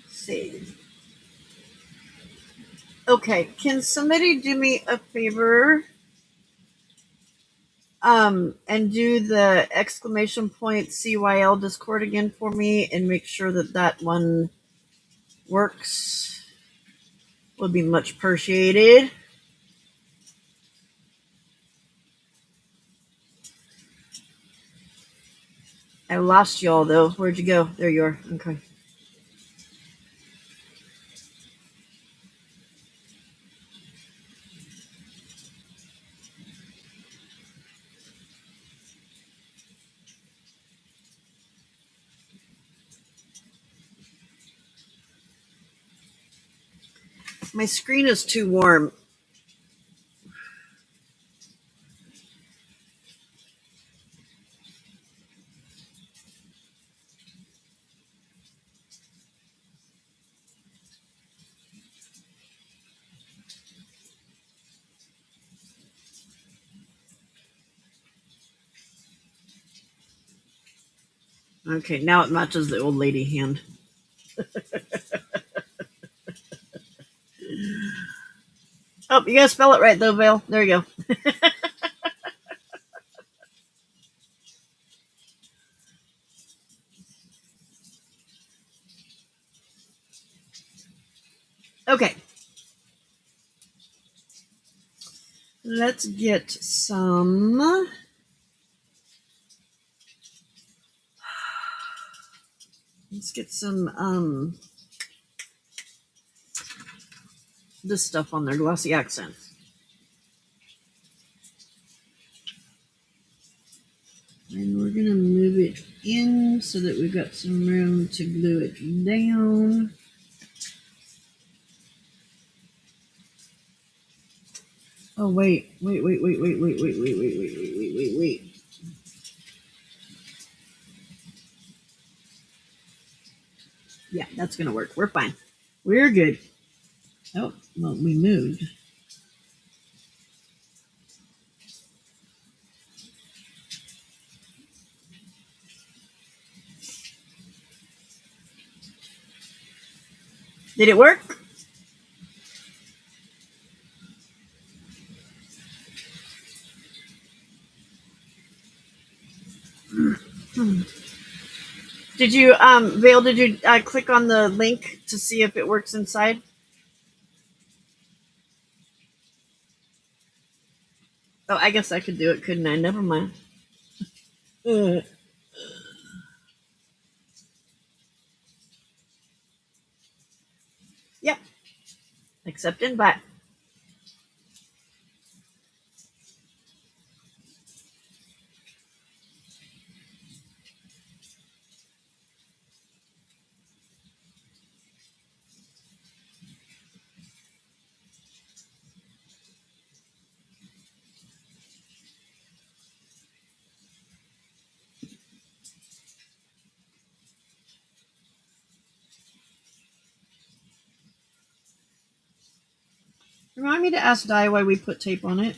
Save. Okay, can somebody do me a favor? And do the exclamation point CYL Discord again for me and make sure that that one works. Would be much appreciated. I lost y'all though. Where'd you go? There you are. Okay. My screen is too warm. Okay, now it matches the old lady hand. Oh, you gotta spell it right though, Vale. There you go. Okay. Let's get some... Let's get some, this stuff on there, glossy accent. And we're going to move it in so that we've got some room to glue it down. Oh, wait. Yeah, that's going to work. We're fine. We're good. Oh, well, we moved. Did it work? Did you, Vale, did you click on the link to see if it works inside? Oh, I guess I could do it, couldn't I? Never mind. Yep. Accept invite. Remind me to ask Di why we put tape on it.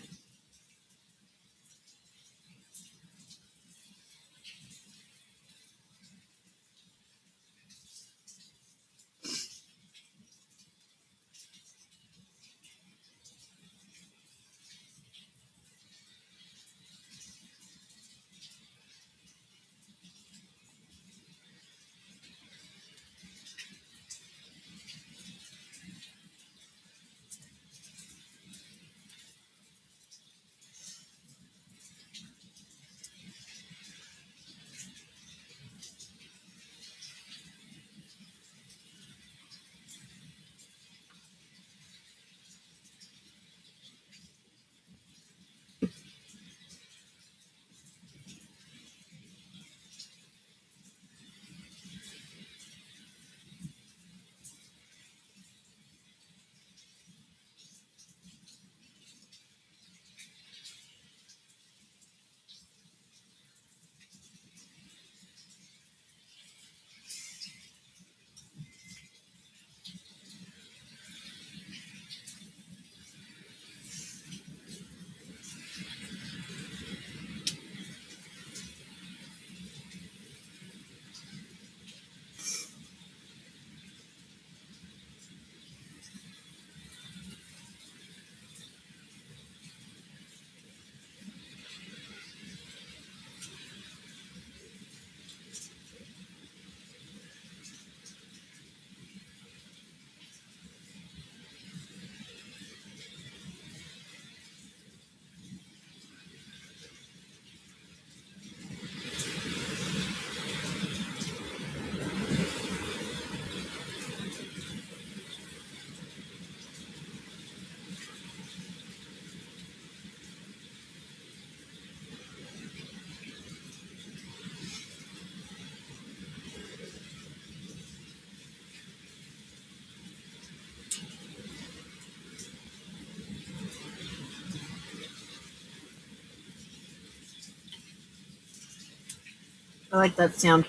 I like that sound.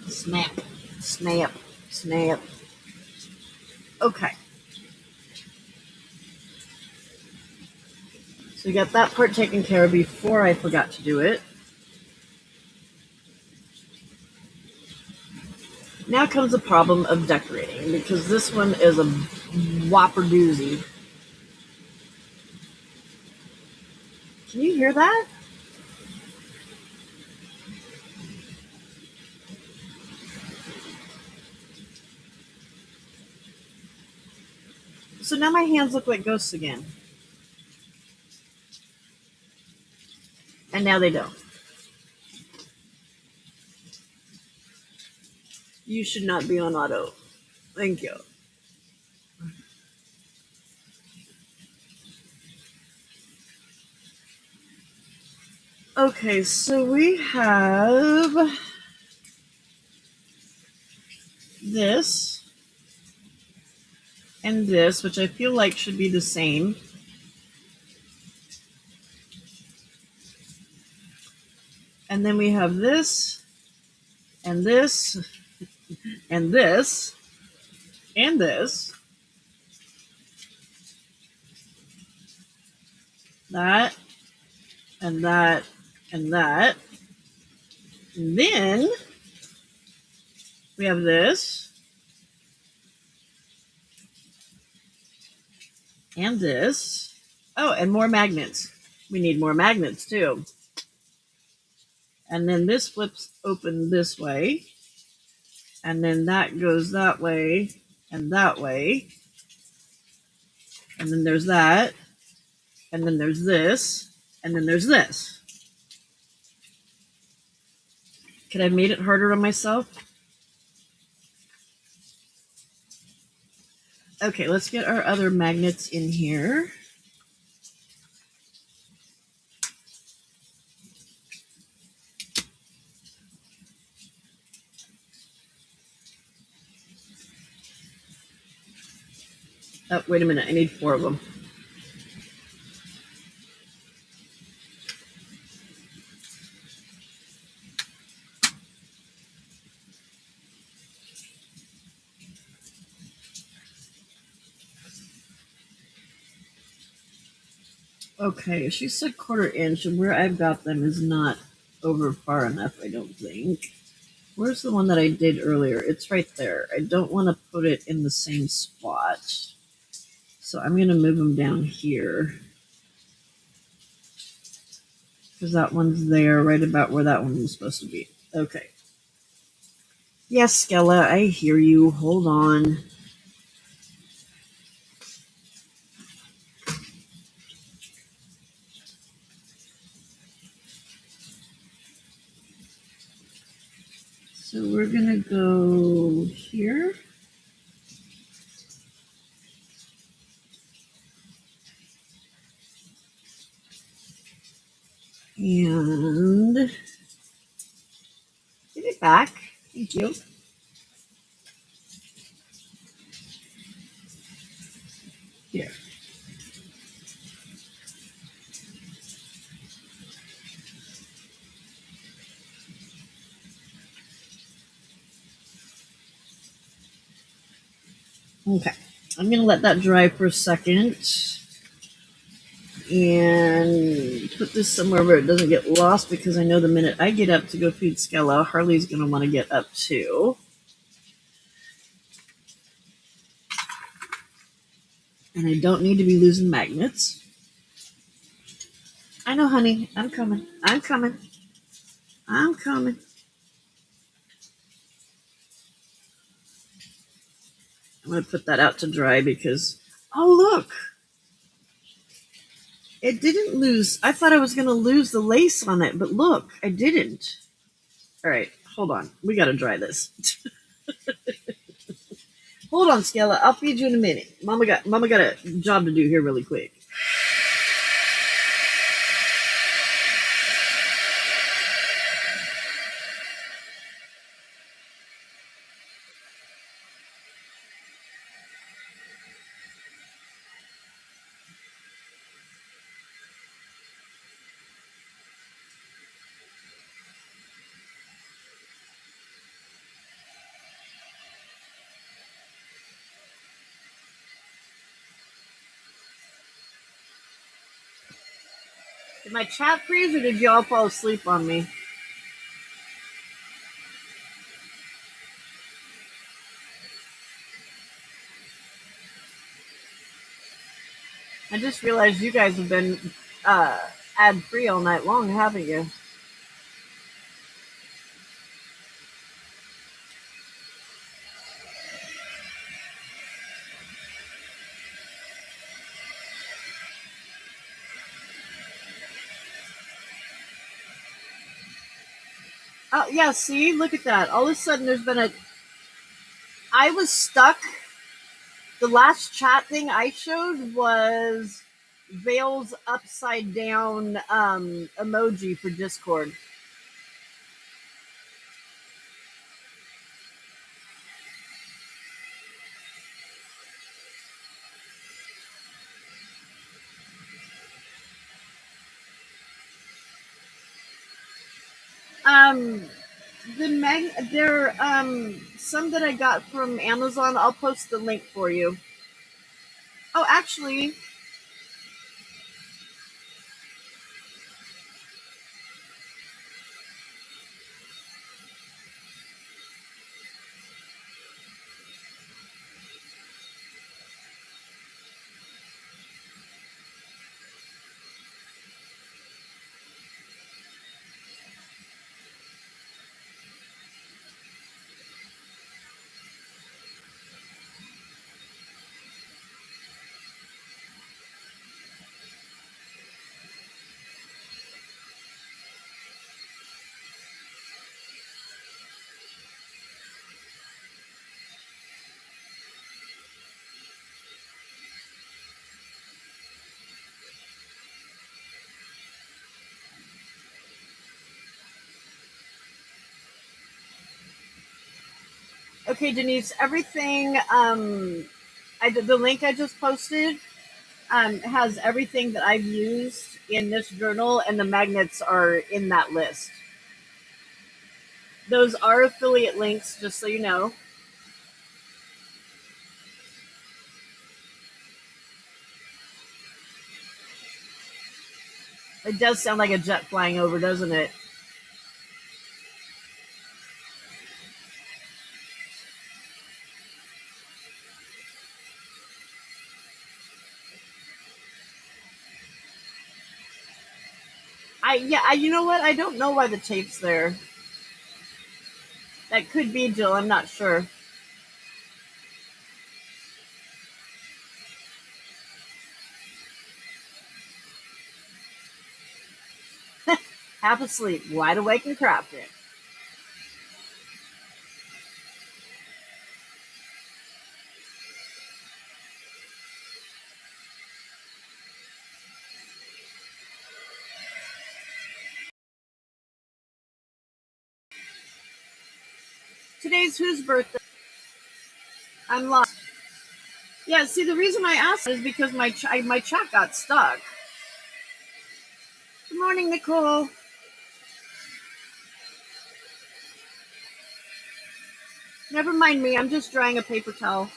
Snap, snap, snap. Okay. So we got that part taken care of before I forgot to do it. Now comes the problem of decorating, because this one is a whopper doozy. Can you hear that? So now my hands look like ghosts again. And now they don't. You should not be on auto. Thank you. Okay, so we have this and this, which I feel like should be the same. And then we have this and this and this and this. That and that and that. And then we have this and this. Oh, and more magnets. We need more magnets too. And then this flips open this way. And then that goes that way and that way. And then there's that. And then there's this. And then there's this. Could I have made it harder on myself? Okay, let's get our other magnets in here. Oh, wait a minute. I need 4 of them. Okay, she said 1/4 inch, and where I've got them is not over far enough, I don't think. Where's the one that I did earlier? It's right there. I don't want to put it in the same spot. So I'm going to move them down here. Because that one's there, right about where that one was supposed to be. Okay. Yes, Skella, I hear you. Hold on. So we're going to go here. And give it back. Thank you. Here. Okay. I'm going to let that dry for a second. And put this somewhere where it doesn't get lost, because I know the minute I get up to go feed Skella, Harley's going to want to get up too. And I don't need to be losing magnets. I know, honey. I'm coming. I'm coming. I'm coming. I'm going to put that out to dry because, oh, look. It didn't lose. I thought I was going to lose the lace on it, but look, I didn't. All right, hold on. We got to dry this. Hold on, Skella. I'll feed you in a minute. Mama got a job to do here really quick. Did my chat freeze or did y'all fall asleep on me? I just realized you guys have been ad free all night long, haven't you? Oh yeah, see, look at that. All of a sudden there's been a I was stuck. The last chat thing I showed was Vale's upside down emoji for Discord. There some that I got from Amazon. I'll post the link for you. Oh, actually, okay, Denise. Everything. The link I just posted has everything that I've used in this journal, and the magnets are in that list. Those are affiliate links, just so you know. It does sound like a jet flying over, doesn't it? You know what? I don't know why the tape's there. That could be Jill. I'm not sure. Half asleep, wide awake and crafting. Today's whose birthday? I'm lost. Yeah, see, the reason I asked is because my chat got stuck. Good morning, Nicole. Never mind me. I'm just drying a paper towel.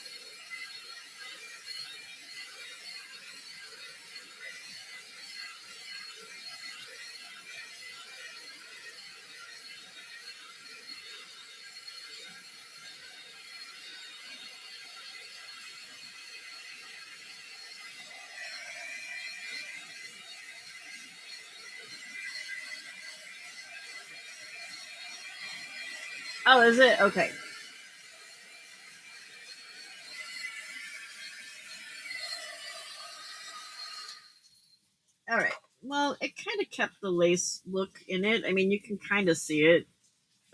Oh, is it? Okay. All right. Well, it kind of kept the lace look in it. I mean, you can kind of see it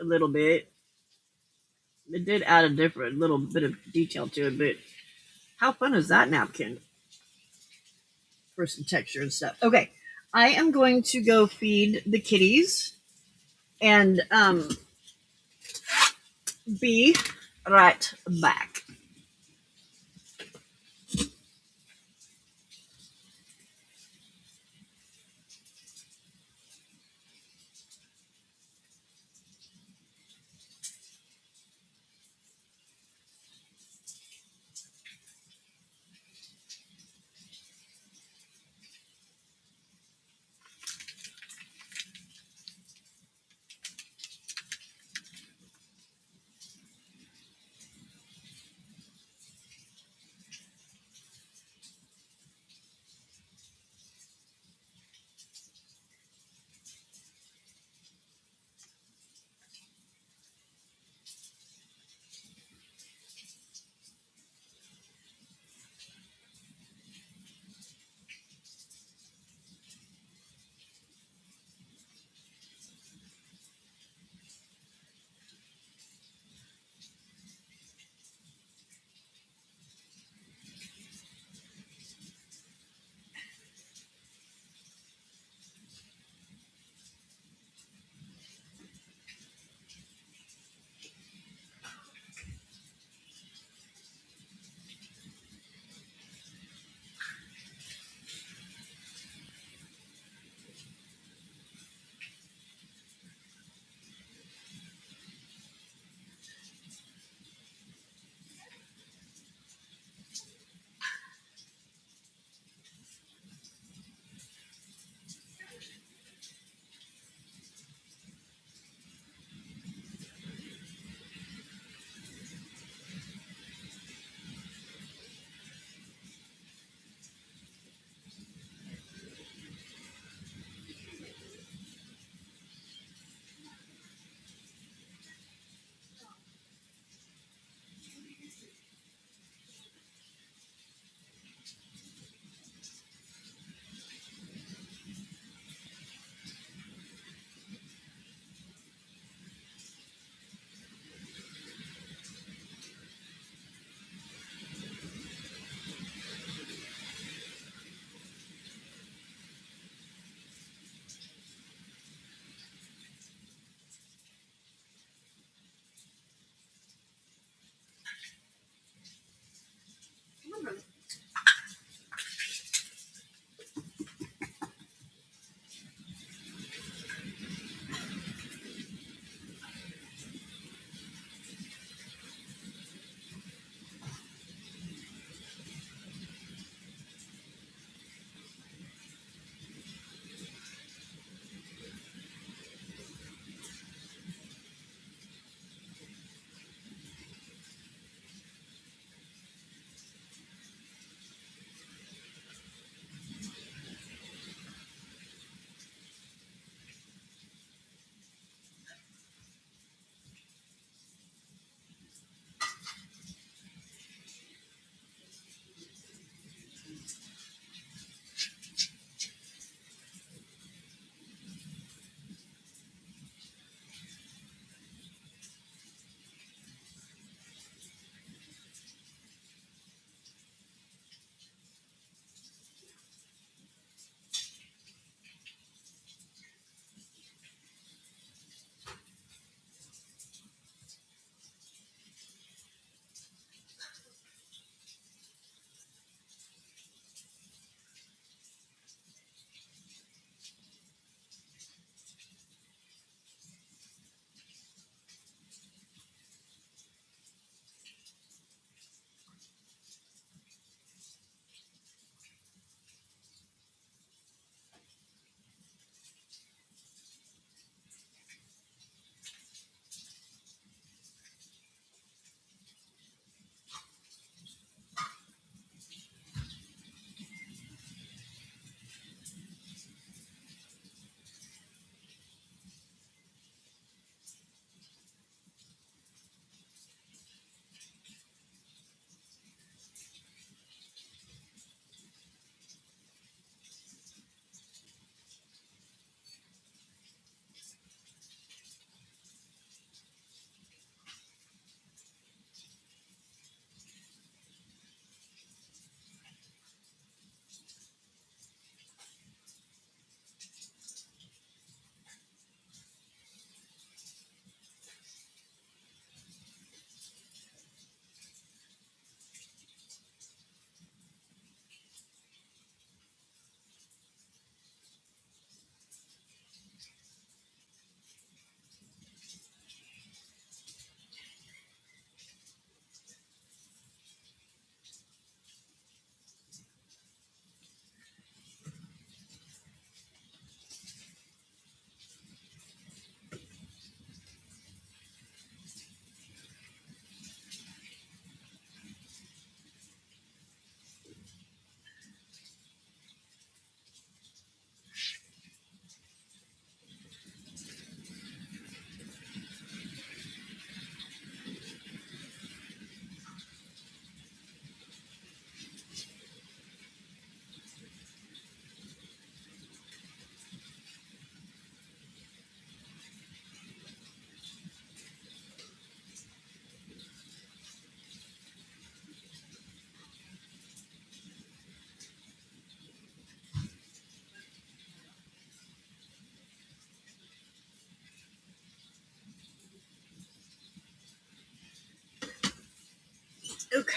a little bit. It did add a different little bit of detail to it, but how fun is that napkin? For some texture and stuff. Okay. I am going to go feed the kitties and be right back.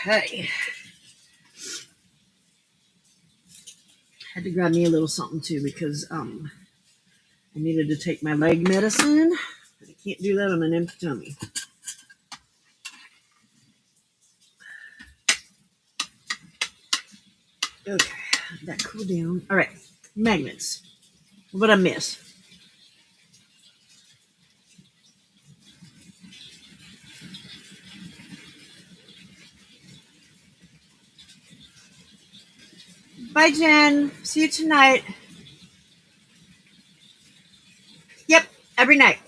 Okay. Had to grab me a little something too because I needed to take my leg medicine. I can't do that on an empty tummy. Okay, that cool down. All right, magnets. What I miss? Bye, Jen. See you tonight. Yep, every night.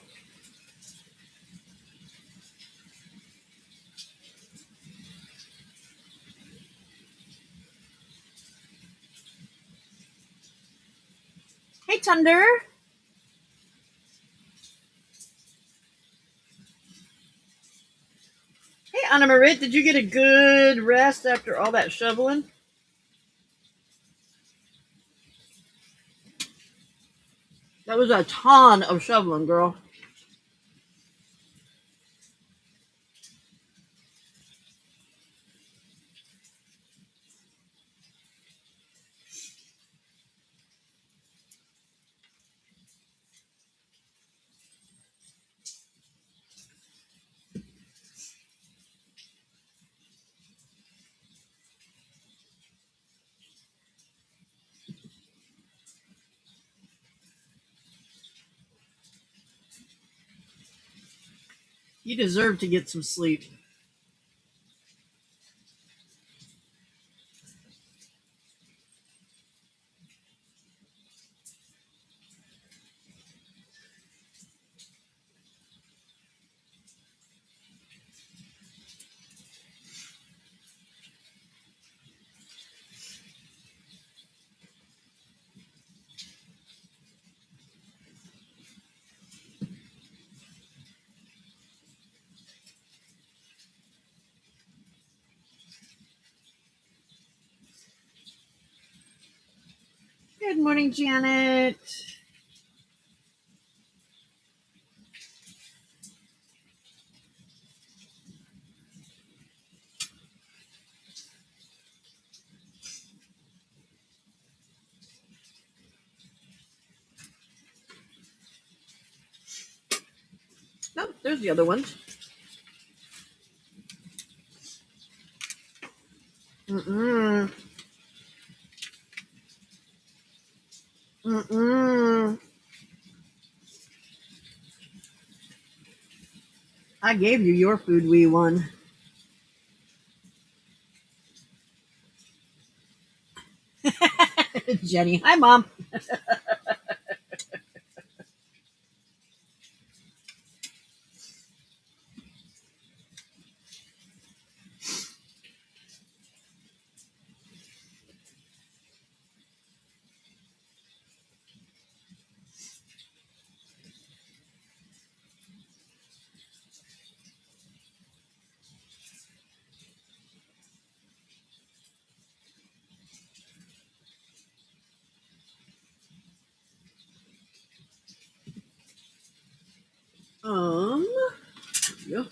Hey, Thunder. Hey, Anna Marit, did you get a good rest after all that shoveling? That was a ton of shoveling, girl. You deserve to get some sleep. Good morning, Janet. No, there's the other ones. Mm-mm. Mm-mm. I gave you your food, wee one. Jenny. Hi, Mom. Yeah.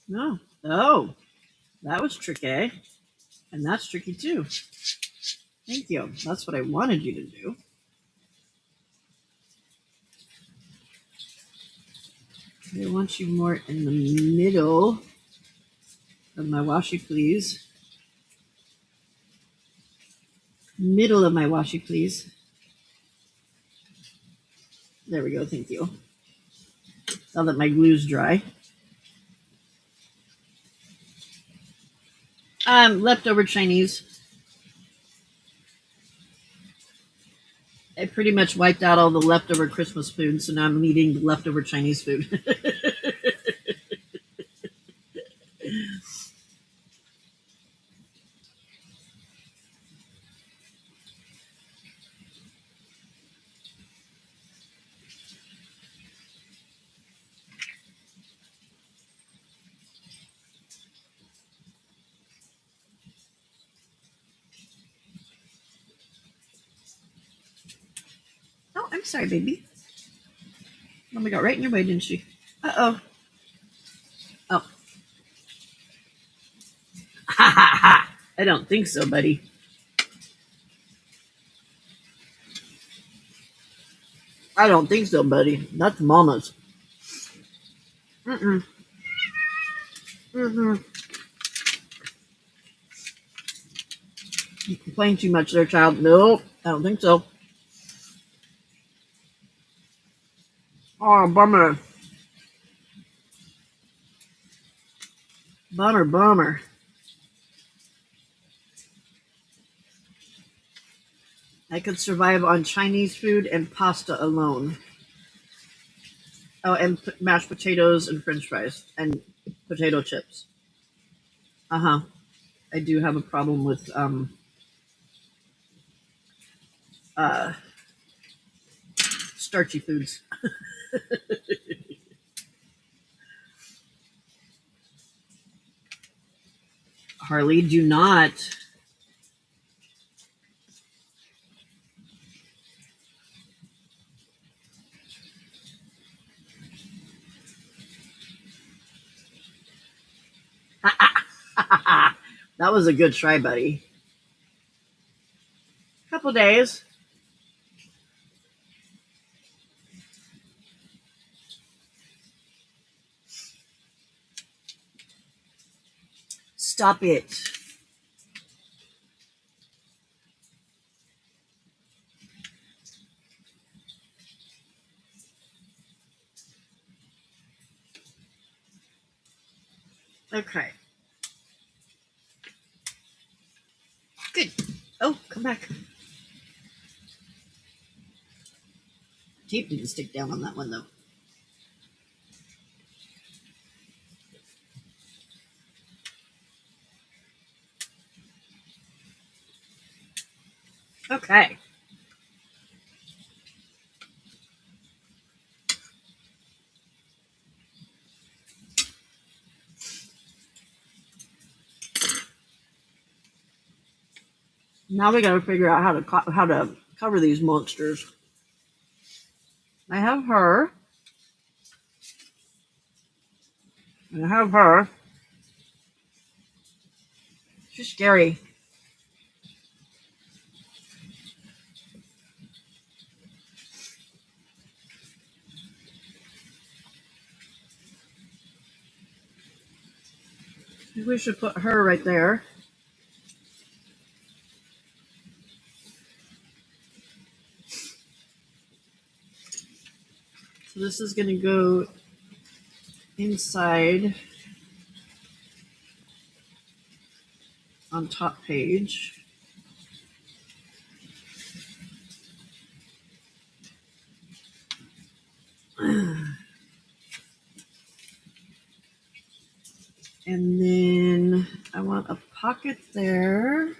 No. Oh, that was tricky. And that's tricky too. Thank you. That's what I wanted you to do. I want you more in the middle of my washi, please. Middle of my washi, please. There we go. Thank you. Now that my glue's dry. Leftover Chinese. I pretty much wiped out all the leftover Christmas food, so now I'm eating leftover Chinese food. Oh, I'm I'm sorry, baby. Mommy got right in your way, didn't she? Uh-oh. Oh. Ha ha ha. I don't think so, buddy. I don't think so, buddy. That's Mama's. Mm-mm. Mm-hmm. You complain too much there, child. Nope. I don't think so. Oh, bummer. Bummer, bummer. I could survive on Chinese food and pasta alone. Oh, and mashed potatoes and french fries and potato chips. Uh-huh. I do have a problem with uh starchy foods. Harley, do not. That was a good try, buddy. Couple days. Stop it. Okay. Good. Oh, come back. Tape didn't stick down on that one, though. Okay. Now we got to figure out how to cover these monsters. I have her. I have her. She's scary. Maybe we should put her right there. So this is going to go inside on top page. And then I want a pocket there.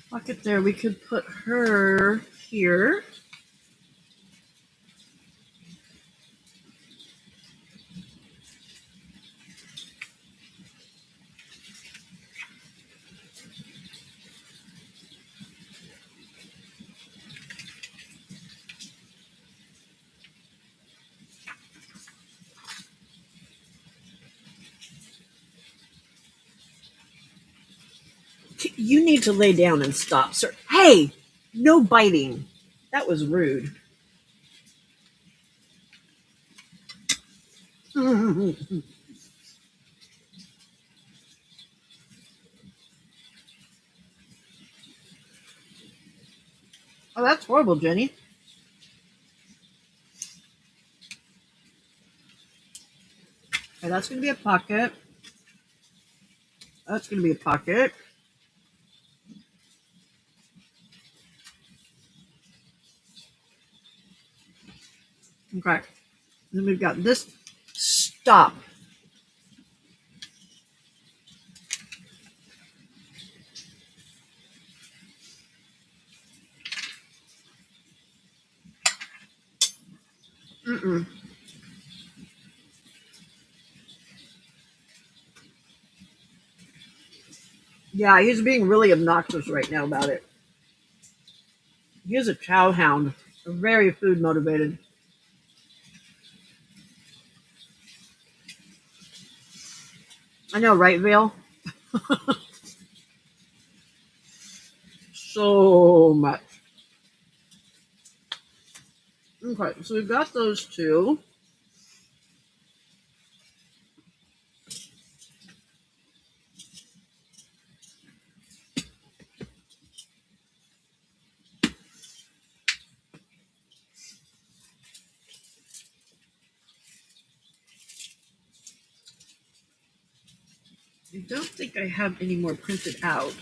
Pocket there. We could put her here. You need to lay down and stop, sir. Hey, no biting. That was rude. Oh, that's horrible, Jenny. Okay, that's going to be a pocket. That's going to be a pocket. Okay. Then we've got this. Stop. Mm-mm. Yeah, he's being really obnoxious right now about it. He is a chow hound, very food motivated. I know, right, Vale? So much. Okay, so we've got those two. I don't think I have any more printed out.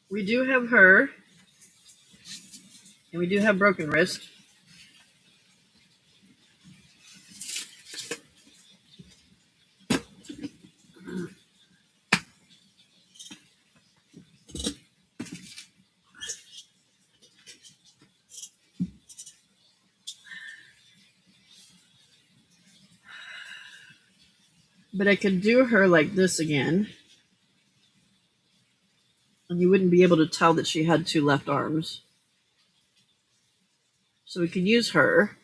We do have her, and we do have Broken Wrist. But I could do her like this again, and you wouldn't be able to tell that she had two left arms. So we can use her.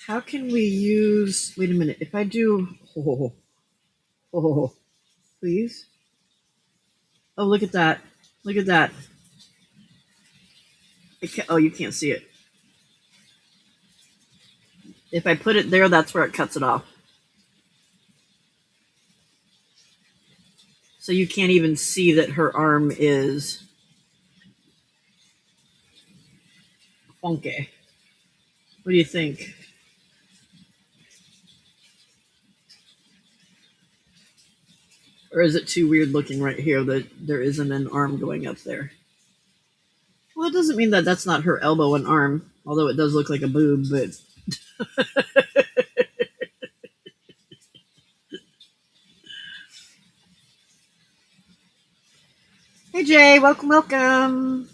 How can we use... Wait a minute. If I do... Oh, please. Oh, look at that. Look at that. Oh, you can't see it. If I put it there, that's where it cuts it off. So you can't even see that her arm is funky. What do you think? Or is it too weird looking right here that there isn't an arm going up there? Well, it doesn't mean that that's not her elbow and arm, although it does look like a boob, but... Hey, Jay. Welcome, welcome.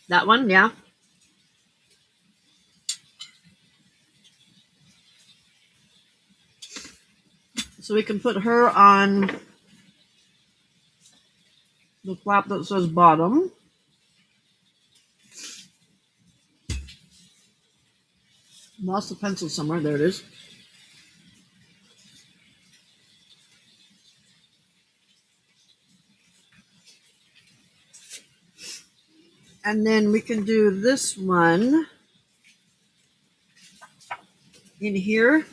That one, yeah. So we can put her on the flap that says bottom. Lost the pencil somewhere. There it is. And then we can do this one in here.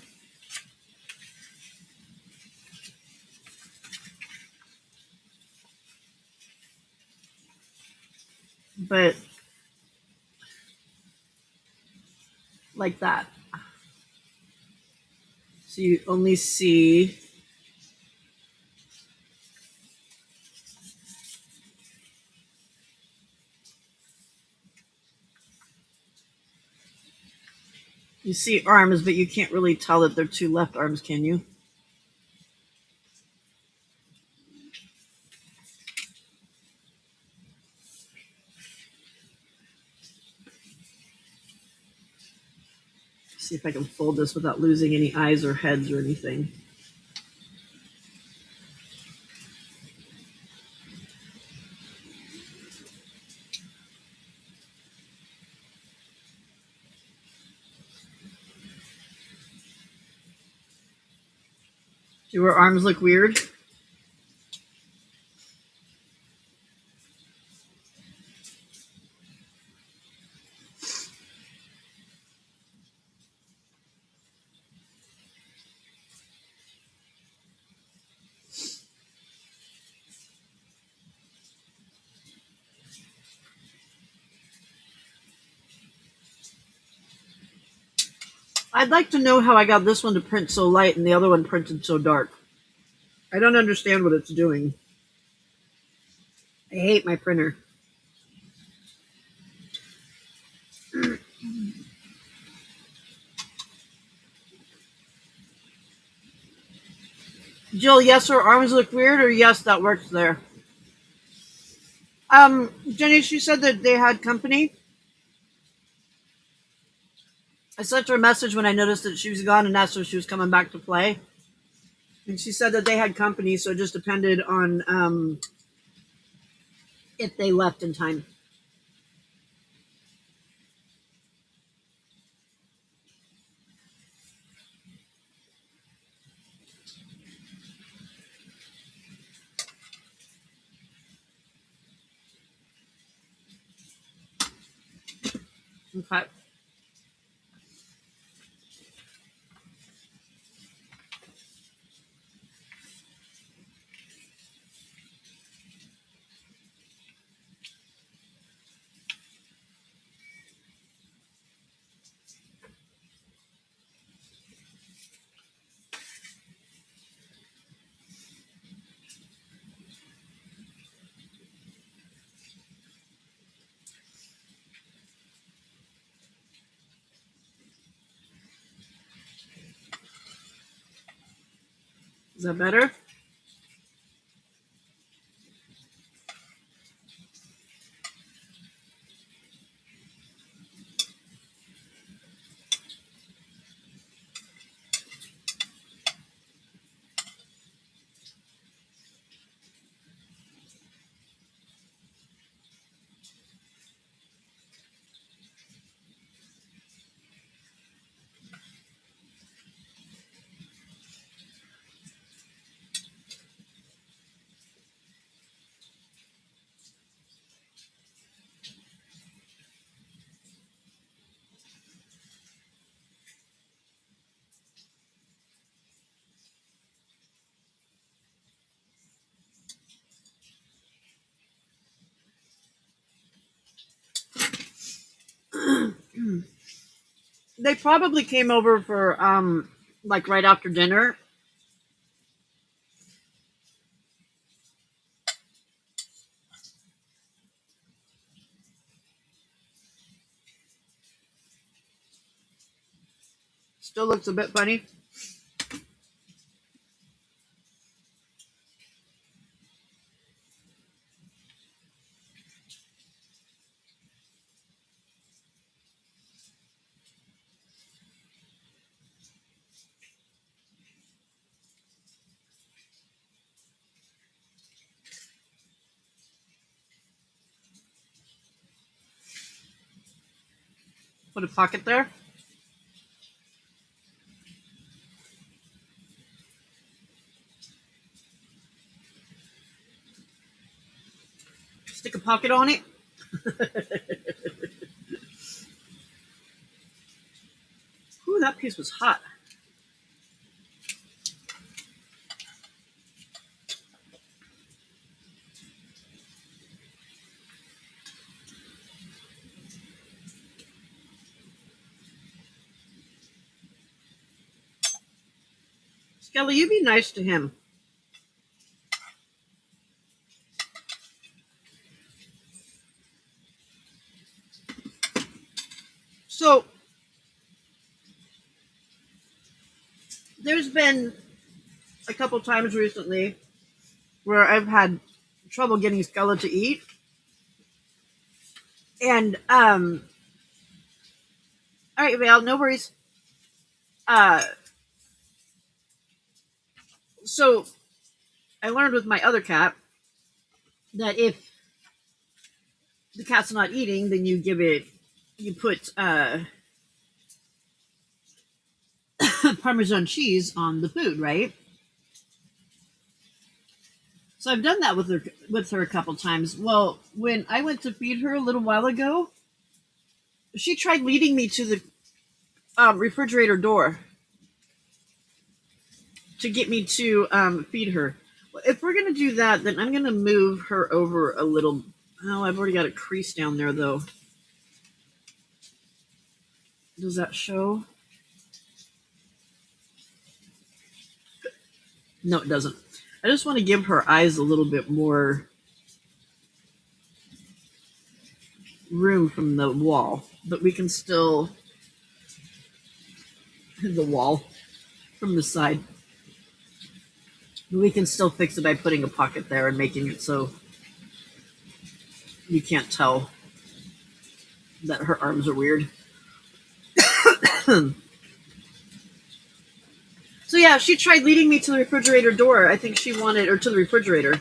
But like that. So you only see arms, but you can't really tell that they're two left arms, can you? See if I can fold this without losing any eyes or heads or anything. Do her arms look weird? I'd like to know how I got this one to print so light and the other one printed so dark. I don't understand what it's doing. I hate my printer. Jill, yes, her arms look weird, or yes, that works there. Jenny, she said that they had company. I sent her a message when I noticed that she was gone and asked her if she was coming back to play. And she said that they had company, so it just depended on if they left in time. Okay. Is that better? They probably came over for like right after dinner. Still looks a bit funny. Put a pocket there. Stick a pocket on it. Ooh, that piece was hot. Skelly, you be nice to him. So, there's been a couple times recently where I've had trouble getting Skelly to eat. And, all right, Val, no worries. So, I learned with my other cat that if the cat's not eating, then you put Parmesan cheese on the food, right? So I've done that with her a couple times. Well, when I went to feed her a little while ago, she tried leading me to the refrigerator door to get me to feed her. If we're gonna do that, then I'm gonna move her over a little. Oh, I've already got a crease down there, though. Does that show? No, it doesn't. I just want to give her eyes a little bit more room from the wall, but we can still the wall from the side. But we can still fix it by putting a pocket there and making it so you can't tell that her arms are weird. So yeah, she tried leading me to the refrigerator door. I think she wanted, or to the refrigerator,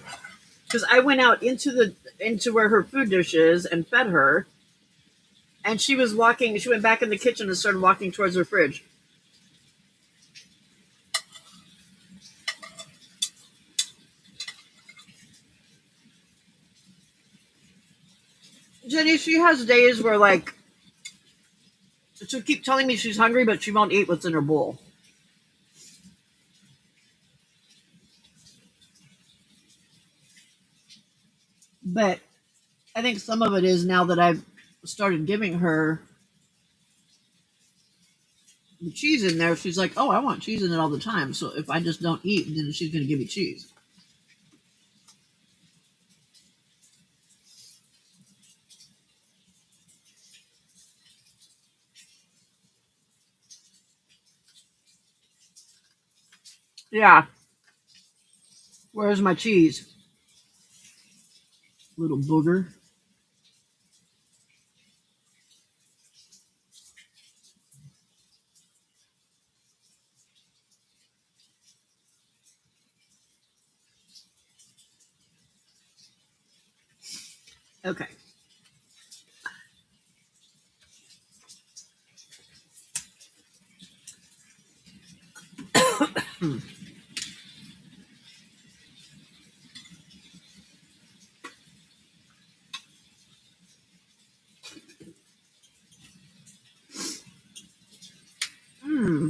because I went out into where her food dish is and fed her, and she was walking. She went back in the kitchen and started walking towards her fridge. Jenny, she has days where like she'll keep telling me she's hungry, but she won't eat what's in her bowl. But I think some of it is now that I've started giving her the cheese in there, she's like, oh, I want cheese in it all the time. So if I just don't eat, then she's going to give me cheese. Yeah. Where's my cheese? Little booger. Okay. Hmm.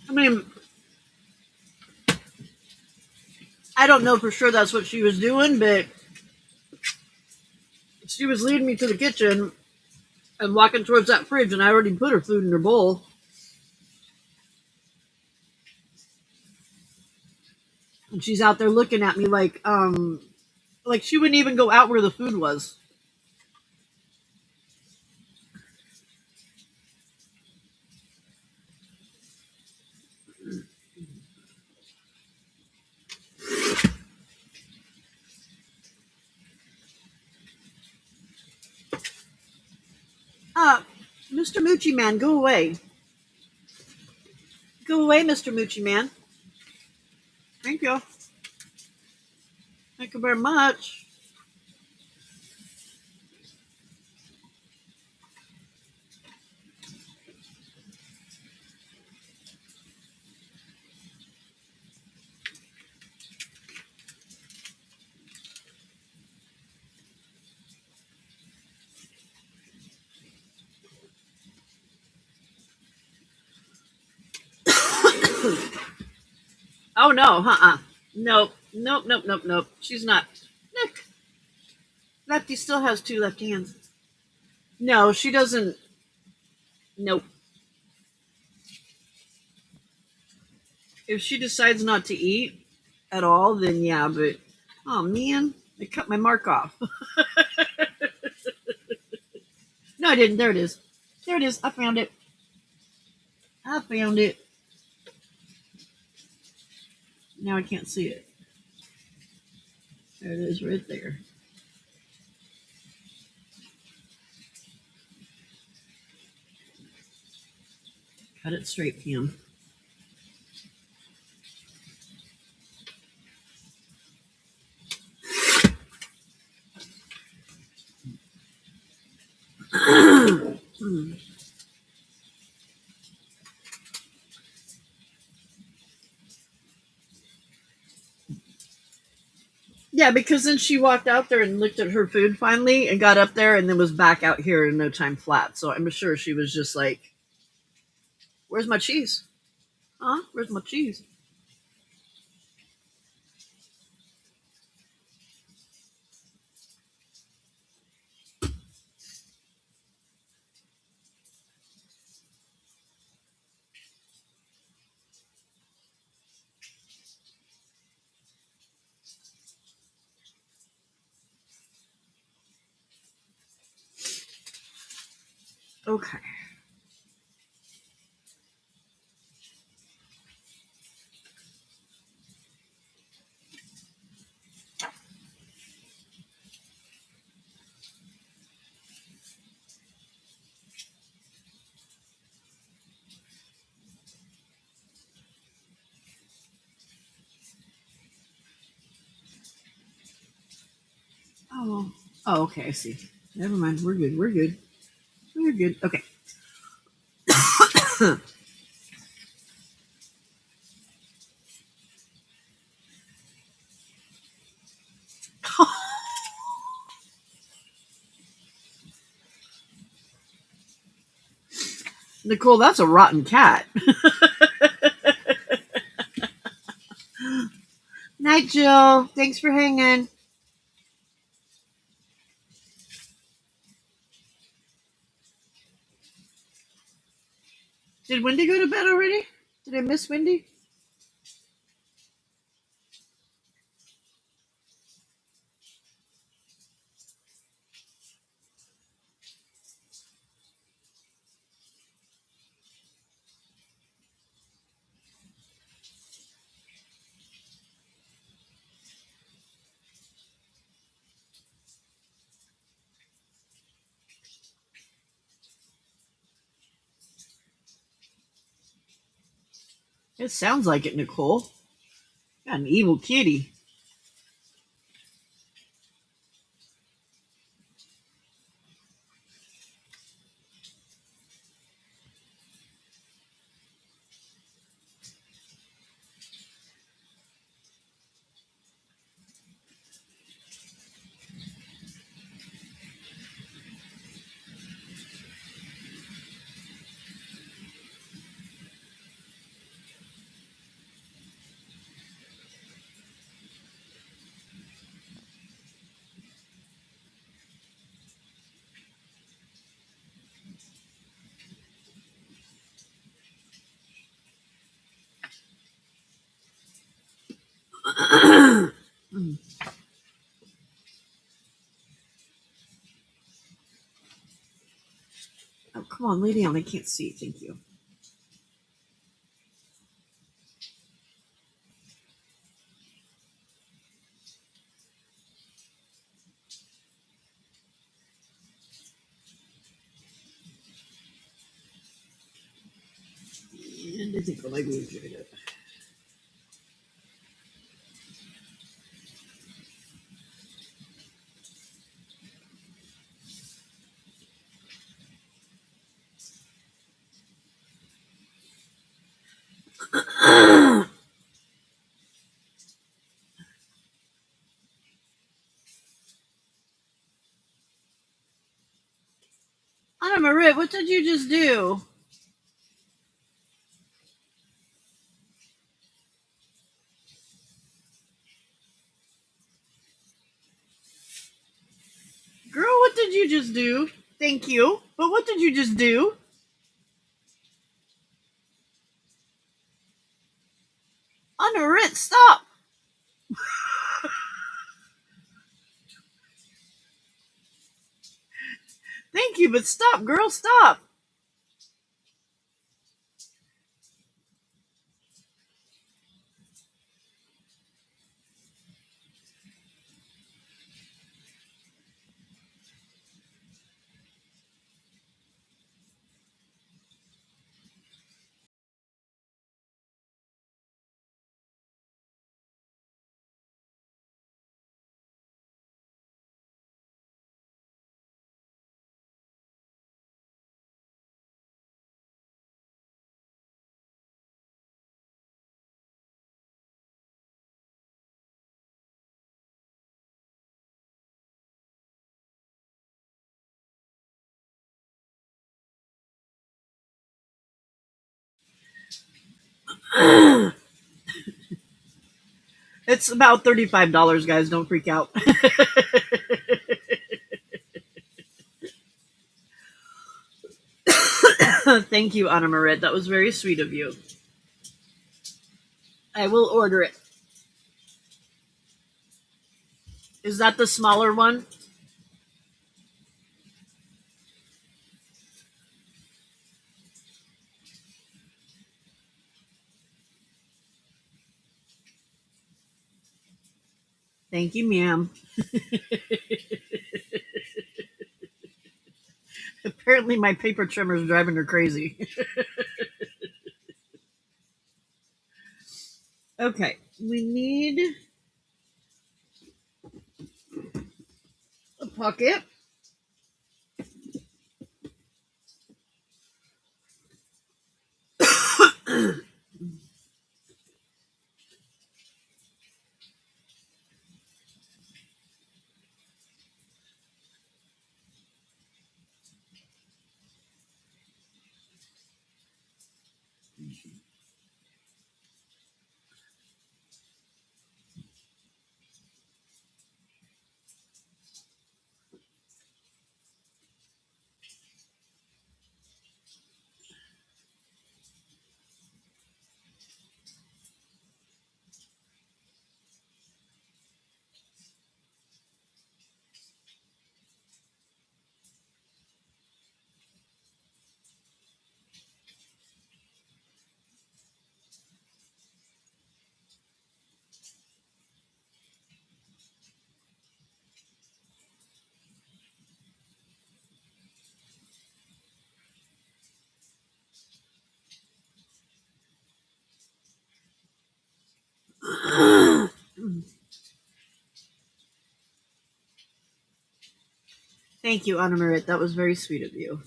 I mean, I don't know for sure that's what she was doing, but she was leading me to the kitchen and walking towards that fridge, and I already put her food in her bowl. And she's out there looking at me like she wouldn't even go out where the food was. Mr. Moochie Man, go away. Go away, Mr. Moochie Man. Thank you. Thank you very much. Oh no, Nope, nope, nope, nope, nope. She's not. Nick. Lefty still has two left hands. No, she doesn't. Nope. If she decides not to eat at all, then yeah, but oh man, I cut my mark off. No, I didn't. There it is. There it is. I found it. I found it. Now I can't see it. There it is right there. Cut it straight, Pam. Yeah, because then she walked out there and looked at her food finally and got up there and then was back out here in no time flat. So I'm sure she was just like, where's my cheese? Huh? Where's my cheese? Okay. Oh. Oh, okay, I see. Never mind. We're good. We're good. We're good. Okay. Nicole, that's a rotten cat. Night, Jill. Thanks for hanging. Did Wendy go to bed already? Did I miss Wendy? It sounds like it, Nicole. Got an evil kitty. Oh, come on, lay down. I can't see. Thank you. And I think my glue dried up. Anna Marie, what did you just do? Girl, what did you just do? Thank you. But what did you just do? Anna Marie, stop. Thank you, but stop, girl, stop. It's about $35, guys. Don't freak out. Thank you, Anna Marit. That was very sweet of you. I will order it. Is that the smaller one? Thank you, ma'am. Apparently, my paper trimmer is driving her crazy. Okay, we need a pocket. Thank you, Anna Marit. That was very sweet of you.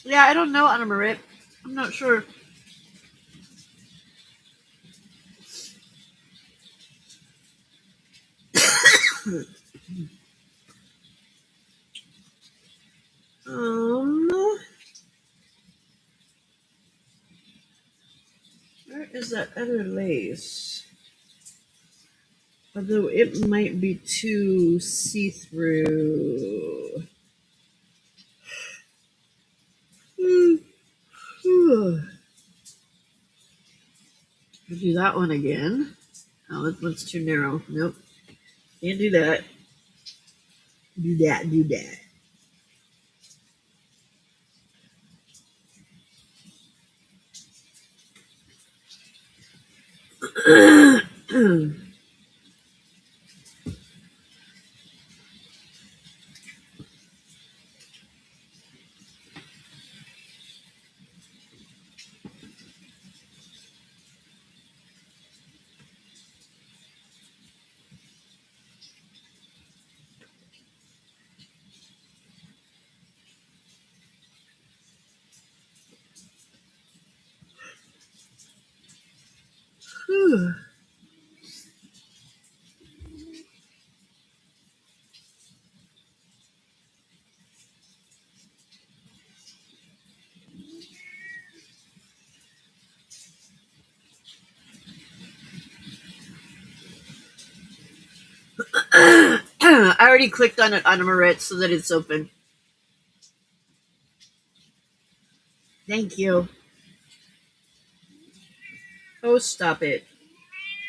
Yeah, I don't know, Anna Marit. I'm not sure. Um, where is that other lace? Although it might be too see-through. We'll do that one again. Oh, that's too narrow. Nope. Can't do that. Do that, do that. Whew. I already clicked on it on a Marit so that it's open. Thank you. Oh, stop it.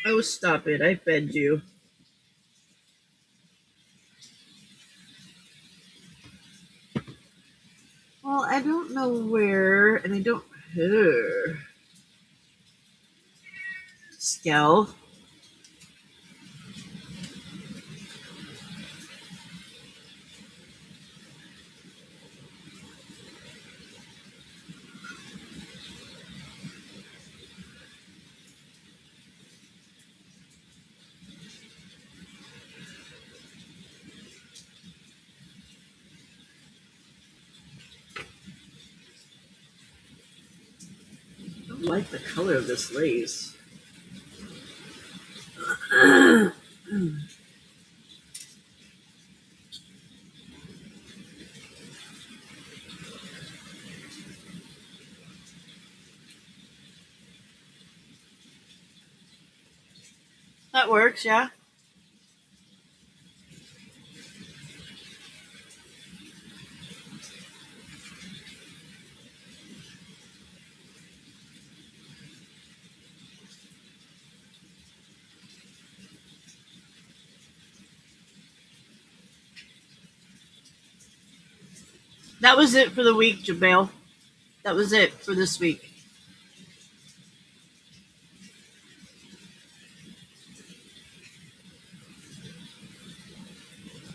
Oh, stop it. I fed you. Well, I don't know where, and I don't. Skell. I don't like the color of this lace. That works, yeah. That was it for the week, Jabale. That was it for this week.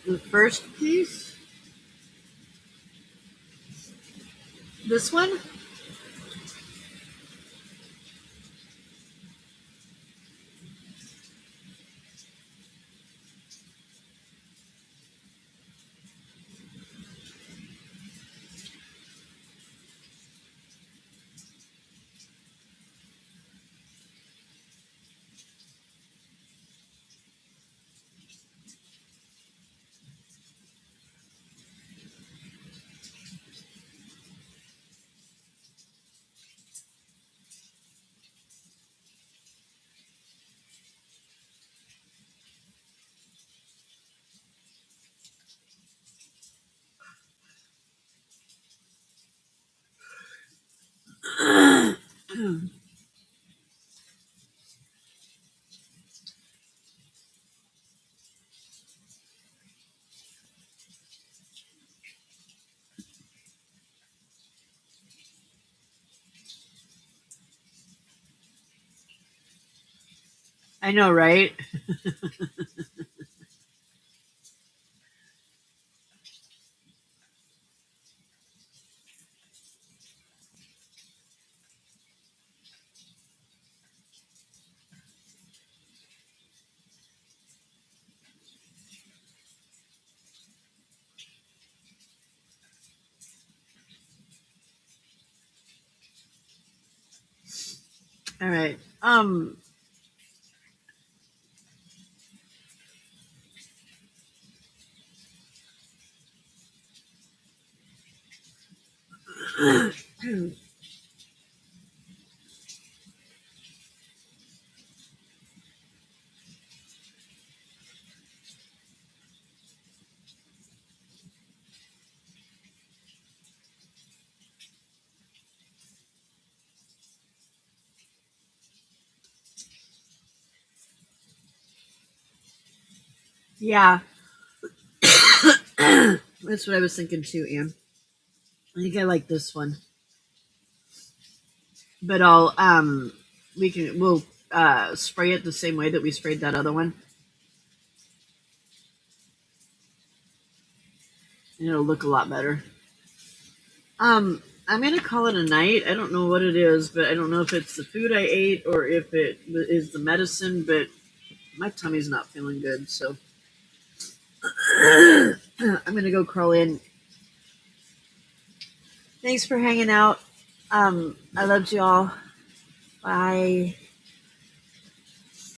The first piece? This one? I know, right? All right. Yeah. That's what I was thinking too, Anne. I think I like this one. But we'll spray it the same way that we sprayed that other one. And it'll look a lot better. I'm gonna call it a night. I don't know what it is, but I don't know if it's the food I ate or if it is the medicine, but my tummy's not feeling good, so I'm gonna go crawl in. Thanks for hanging out. I loved you all. Bye.